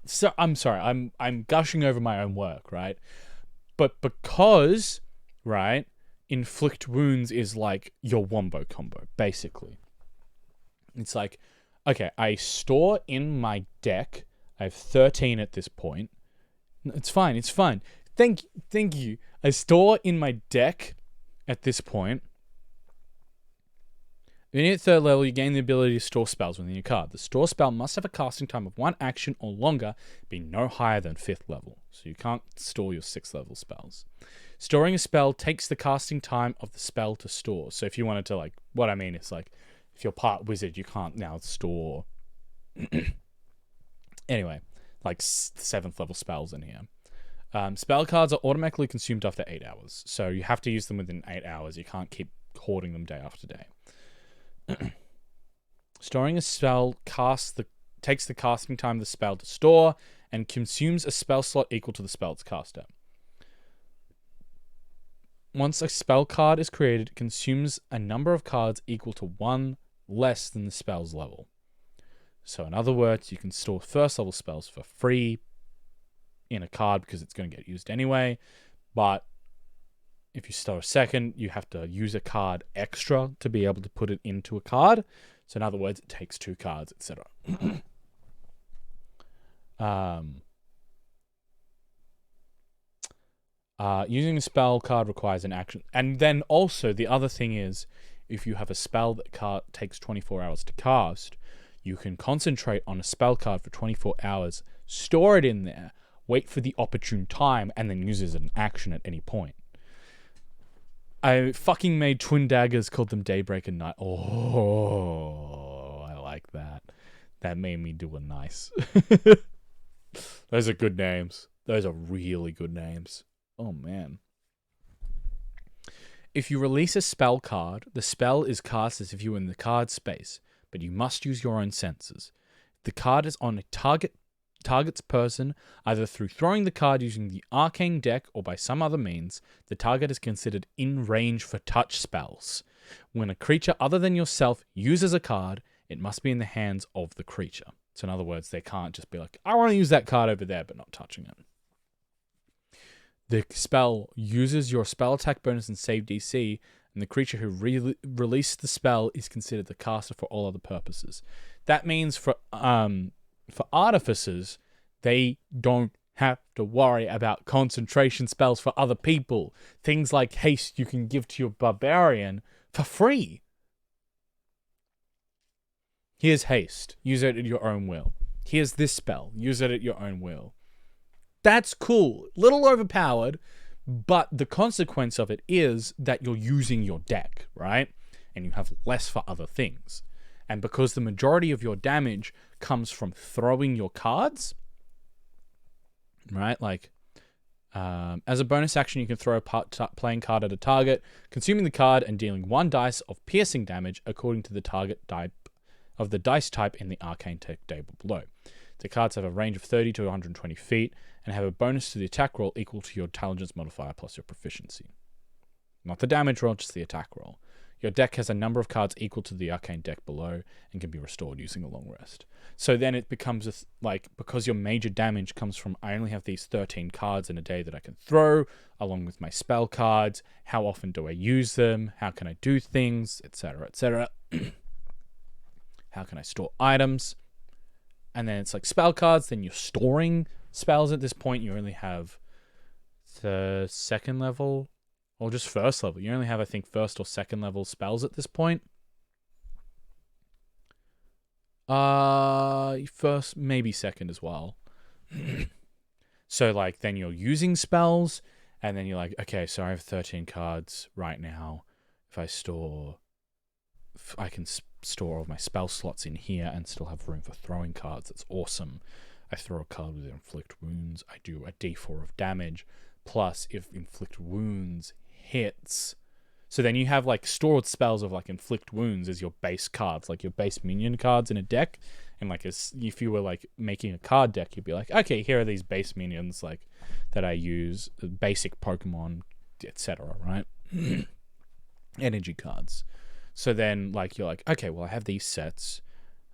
Speaker 1: so I'm sorry, I'm gushing over my own work, right? But because, right, inflict wounds is like your wombo combo, basically. It's like, okay, I store in my deck, I have 13 at this point. No, it's fine. Thank you. I store in my deck at this point. When you're at 3rd level, you gain the ability to store spells within your card. The store spell must have a casting time of 1 action or longer, be no higher than 5th level. So you can't store your 6th level spells. Storing a spell takes the casting time of the spell to store. So if you wanted to, like, what I mean is, like, if you're part wizard, you can't now store... Anyway, like 7th level spells in here. Spell cards are automatically consumed after 8 hours. So you have to use them within 8 hours. You can't keep hoarding them day after day. Storing a spell takes the casting time of the spell to store and consumes a spell slot equal to the spell's caster. Once a spell card is created, it consumes a number of cards equal to 1 less than the spell's level. So in other words, you can store 1st level spells for free in a card because it's going to get used anyway, but if you store a 2nd, you have to use a card extra to be able to put it into a card. So in other words, it takes 2 cards, etc. Using a spell card requires an action. And then also, the other thing is, if you have a spell that takes 24 hours to cast, you can concentrate on a spell card for 24 hours, store it in there, wait for the opportune time, and then use it as an action at any point. I fucking made twin daggers, called them Daybreak and Night. Oh, I like that. That made me do a nice. Those are good names. Those are really good names. Oh, man. If you release a spell card, the spell is cast as if you were in the card space, but you must use your own senses. If the card is on a target's person, either through throwing the card using the arcane deck or by some other means, the target is considered in range for touch spells. When a creature other than yourself uses a card, it must be in the hands of the creature. So in other words, they can't just be like, I want to use that card over there, but not touching it. The spell uses your spell attack bonus and save DC, and the creature who released the spell is considered the caster for all other purposes. That means for artificers, they don't have to worry about concentration spells for other people. Things like haste you can give to your barbarian for free. Here's haste. Use it at your own will. Here's this spell. Use it at your own will. That's cool. Little overpowered, but the consequence of it is that you're using your deck, right? And you have less for other things. And because the majority of your damage comes from throwing your cards, right? Like, as a bonus action, you can throw a playing card at a target, consuming the card and dealing 1 dice of piercing damage according to the target type of the dice type in the arcane tech table below. The cards have a range of 30 to 120 feet and have a bonus to the attack roll equal to your intelligence modifier plus your proficiency. Not the damage roll, just the attack roll. Your deck has a number of cards equal to the arcane deck below and can be restored using a long rest. So then it becomes because your major damage comes from I only have these 13 cards in a day that I can throw, along with my spell cards. How often do I use them? How can I do things? Etc. etc. How can I store items? And then it's like spell cards, then you're storing spells at this point. You only have the 2nd level, or just 1st level. You only have, I think, 1st or 2nd level spells at this point. 1st, maybe 2nd as well. So, like, then you're using spells, and then you're like, okay, so I have 13 cards right now. If I store... I can store all of my spell slots in here and still have room for throwing cards. That's awesome. I throw a card with inflict wounds. I do a d4 of damage. Plus, if inflict wounds hits... So then you have, like, stored spells of, like, inflict wounds as your base cards, like your base minion cards in a deck. And, like, if you were, like, making a card deck, you'd be like, okay, here are these base minions, like, that I use, basic Pokemon etc. Right? Energy cards. So then, like, you're like, okay, well, I have these sets,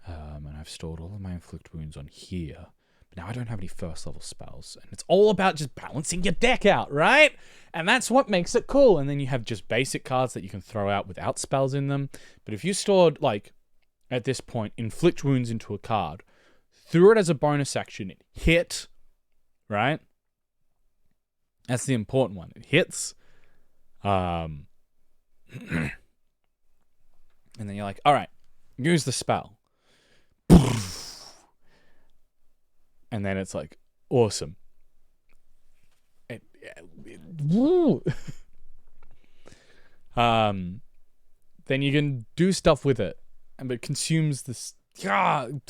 Speaker 1: and I've stored all of my inflict wounds on here. But now I don't have any first level spells, and it's all about just balancing your deck out, right? And that's what makes it cool. And then you have just basic cards that you can throw out without spells in them. But if you stored, like, at this point, inflict wounds into a card, threw it as a bonus action, it hit, right? That's the important one. It hits. And then you're like, all right, use the spell. And then it's like, awesome. Woo. Then you can do stuff with it. And it consumes this. You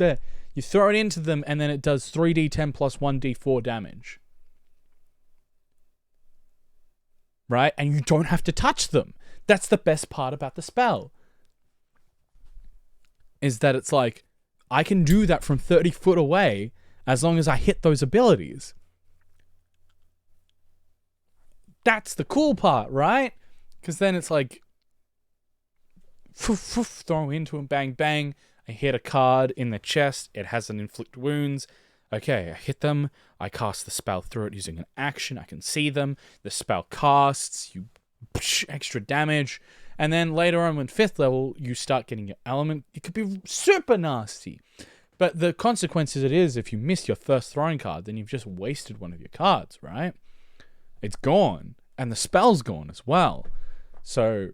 Speaker 1: throw it into them, and then it does 3d10 plus 1d4 damage. Right? And you don't have to touch them. That's the best part about the spell. Is that it's like, I can do that from 30 foot away as long as I hit those abilities. That's the cool part, right? Because then it's like, throw into him, bang, bang. I hit a card in the chest. It has an inflict wounds. Okay, I hit them. I cast the spell through it using an action. I can see them. The spell casts. You extra damage. And then later on, when 5th level, you start getting your element. It could be super nasty. But the consequences it is, if you miss your first throwing card, then you've just wasted one of your cards, right? It's gone. And the spell's gone as well. So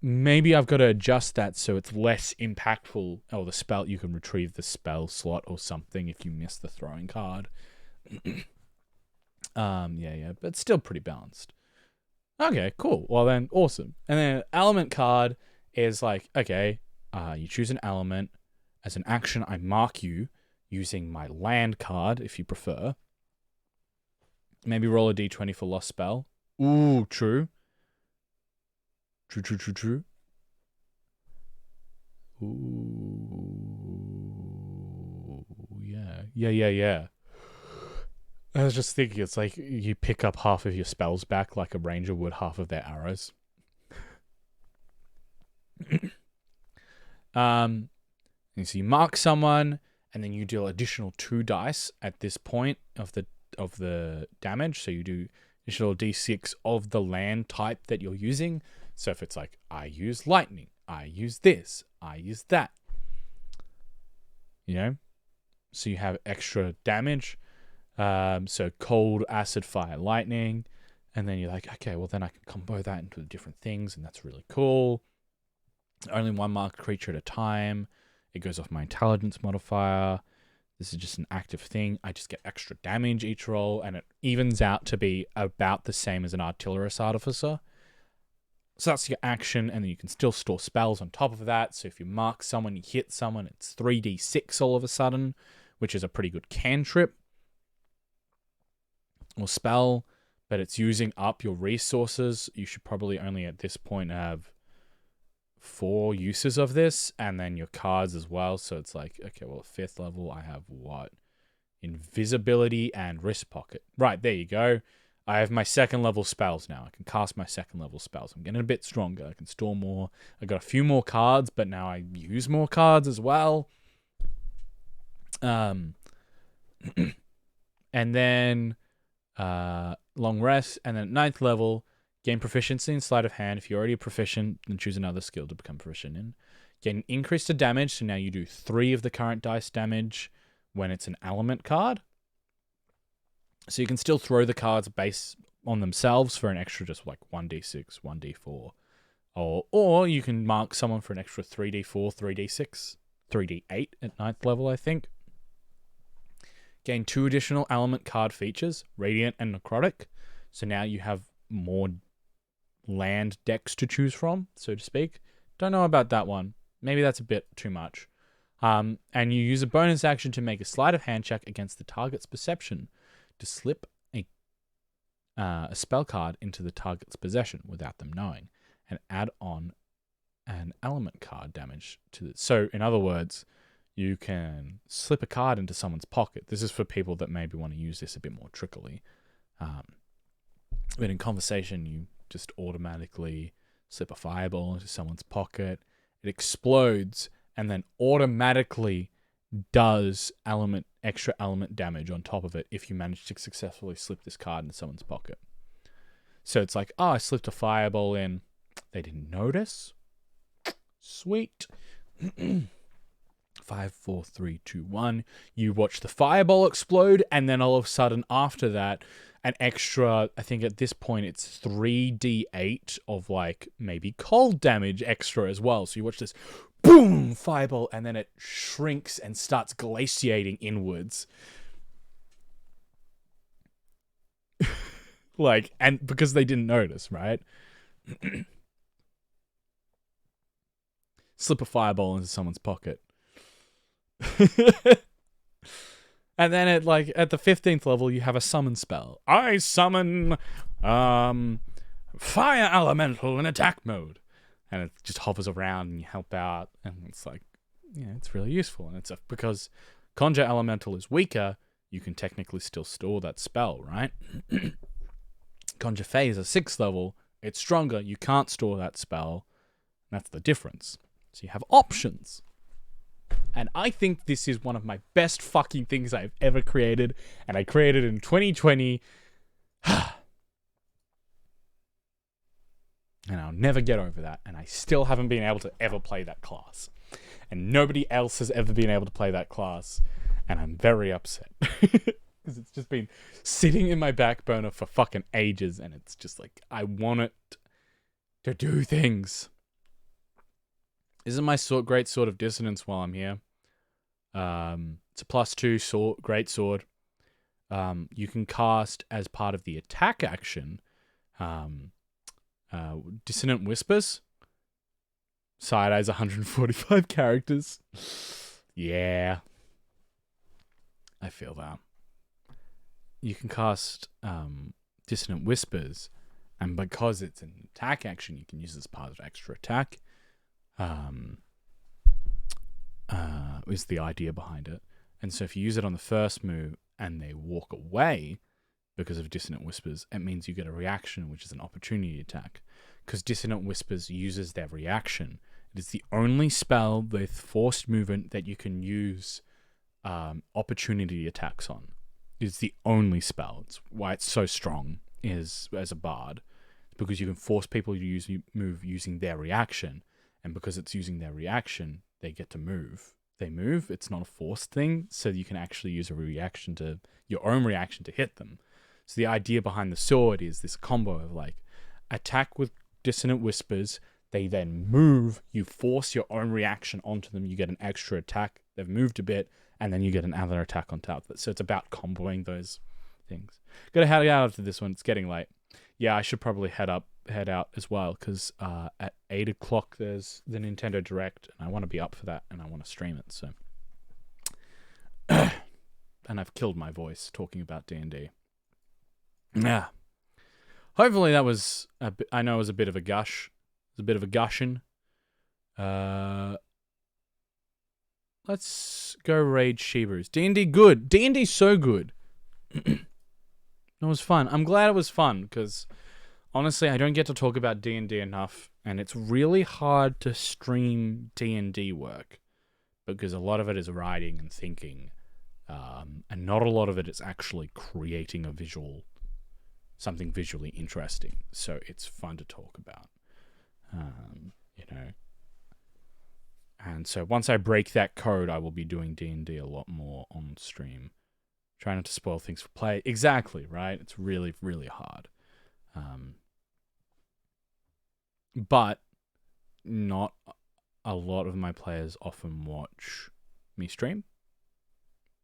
Speaker 1: maybe I've got to adjust that so it's less impactful. Oh, the spell, you can retrieve the spell slot or something if you miss the throwing card. Yeah, but it's still pretty balanced. Okay, cool. Well then, awesome. And then element card is like, okay, you choose an element. As an action, I mark you using my land card, if you prefer. Maybe roll a d20 for lost spell. Ooh, true. True. Ooh, yeah. I was just thinking, it's like you pick up half of your spells back like a ranger would half of their arrows. And so you mark someone, and then you deal additional 2 dice at this point of the damage. So you do additional d6 of the land type that you're using. So if it's like, I use lightning, I use this, I use that. You know? So you have extra damage. So cold, acid, fire, lightning. And then you're like, okay, well then I can combo that into different things, and that's really cool. Only one marked creature at a time. It goes off my intelligence modifier. This is just an active thing. I just get extra damage each roll, and it evens out to be about the same as an artillerist artificer. So that's your action, and then you can still store spells on top of that. So if you mark someone, you hit someone, it's 3d6 all of a sudden, which is a pretty good cantrip or spell, but it's using up your resources. You should probably only at this point have 4 uses of this, and then your cards as well. So it's like, okay, well, 5th level, I have what? Invisibility and wrist pocket. Right, there you go. I have my 2nd level spells now. I can cast my 2nd level spells. I'm getting a bit stronger. I can store more. I got a few more cards, but now I use more cards as well. And then long rest, and then at 9th level, gain proficiency in sleight of hand. If you're already proficient, then choose another skill to become proficient in. Gain increase to damage, so now you do 3 of the current dice damage when it's an element card. So you can still throw the cards based on themselves for an extra just like 1d6, 1d4. Or you can mark someone for an extra 3d4, 3d6, 3d8 at 9th level, I think. Gain 2 additional element card features, Radiant and Necrotic. So now you have more land decks to choose from, so to speak. Don't know about that one. Maybe that's a bit too much. And you use a bonus action to make a sleight of hand check against the target's perception to slip a spell card into the target's possession without them knowing, and add on an element card damage to it. So, in other words, you can slip a card into someone's pocket. This is for people that maybe want to use this a bit more trickily. But in conversation, you just automatically slip a fireball into someone's pocket. It explodes and then automatically does extra element damage on top of it if you manage to successfully slip this card into someone's pocket. So it's like, oh, I slipped a fireball in. They didn't notice. Sweet. 5, 4, 3, 2, 1. You watch the fireball explode, and then all of a sudden after that, an extra, I think at this point it's 3d8 of like maybe cold damage extra as well. So you watch this boom fireball, and then it shrinks and starts glaciating inwards. Like, and because they didn't notice, right? Slip a fireball into someone's pocket. And then at the 15th level, you have a summon spell. I summon fire elemental in attack mode. And it just hovers around and you help out. And it's like, yeah, it's really useful. And it's because Conjure Elemental is weaker, you can technically still store that spell, right? Conjure Phase is 6th level. It's stronger. You can't store that spell. That's the difference. So you have options. And I think this is one of my best fucking things I've ever created. And I created it in 2020. And I'll never get over that. And I still haven't been able to ever play that class. And nobody else has ever been able to play that class. And I'm very upset. Because it's just been sitting in my back burner for fucking ages. And it's just like, I want it to do things. This is my great sword of dissonance while I'm here. It's a +2 sword, great sword. You can cast as part of the attack action, Dissonant Whispers. Side eyes 145 characters. Yeah. I feel that. You can cast Dissonant Whispers, and because it's an attack action, you can use it as part of extra attack. Is the idea behind it. And so if you use it on the first move and they walk away because of Dissonant Whispers, it means you get a reaction, which is an opportunity attack. Because Dissonant Whispers uses their reaction. It is the only spell with forced movement that you can use opportunity attacks on. It's the only spell. It's why it's so strong is as a bard. Because you can force people to move using their reaction. And because it's using their reaction, they get to move. They move. It's not a forced thing. So you can actually use your own reaction to hit them. So the idea behind the sword is this combo of like attack with Dissonant Whispers. They then move. You force your own reaction onto them. You get an extra attack. They've moved a bit. And then you get another attack on top of it. So it's about comboing those things. Gotta head out after this one. It's getting late. Yeah, I should probably head out as well, because at 8 o'clock there's the Nintendo Direct, and I want to be up for that, and I want to stream it, so. And I've killed my voice talking about D&D. Yeah. Hopefully that was, I know it was a bit of a gush. It was a bit of a gushing. Let's go raid Shebrews. D&D good. D&D's so good. It was fun. I'm glad it was fun, because honestly, I don't get to talk about D&D enough, and it's really hard to stream D&D work, because a lot of it is writing and thinking, and not a lot of it is actually creating something visually interesting. So it's fun to talk about, And so once I break that code, I will be doing D&D a lot more on stream. Try not to spoil things for play. Exactly, right? It's really, really hard. But not a lot of my players often watch me stream.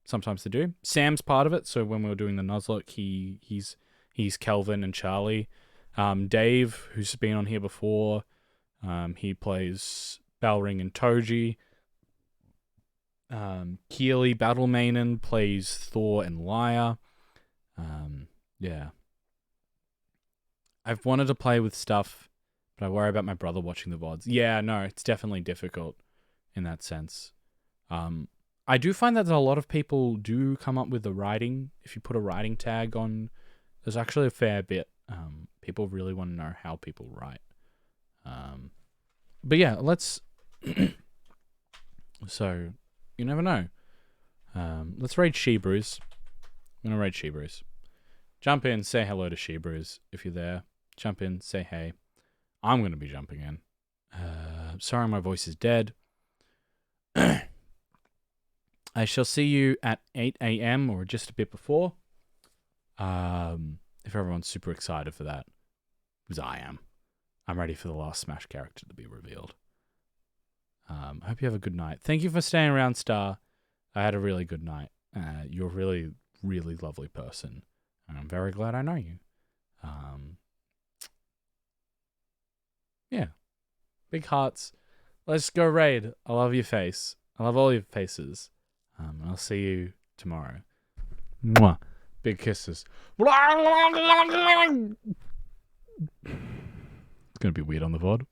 Speaker 1: Sometimes they do. Sam's part of it. So when we were doing the Nuzlocke, he's Kelvin and Charlie. Dave, who's been on here before, he plays Balring and Toji. Keely Battlemanen plays Thor and Lyre. Yeah. I've wanted to play with stuff, but I worry about my brother watching the VODs. Yeah, no, it's definitely difficult in that sense. I do find that a lot of people do come up with the writing. If you put a writing tag on, there's actually a fair bit People really want to know how people write. But yeah, let's... So, you never know. Let's raid Shebrews. I'm going to raid Shebrews. Jump in, say hello to Shebrews if you're there. Jump in, say hey. I'm going to be jumping in. Sorry my voice is dead. I shall see you at 8 a.m. or just a bit before. If everyone's super excited for that. Because I am. I'm ready for the last Smash character to be revealed. I hope you have a good night. Thank you for staying around, Star. I had a really good night. You're a really, really lovely person. And I'm very glad I know you. Yeah. Big hearts. Let's go raid. I love your face. I love all your faces. I'll see you tomorrow. Mwah. Big kisses. It's going to be weird on the VOD.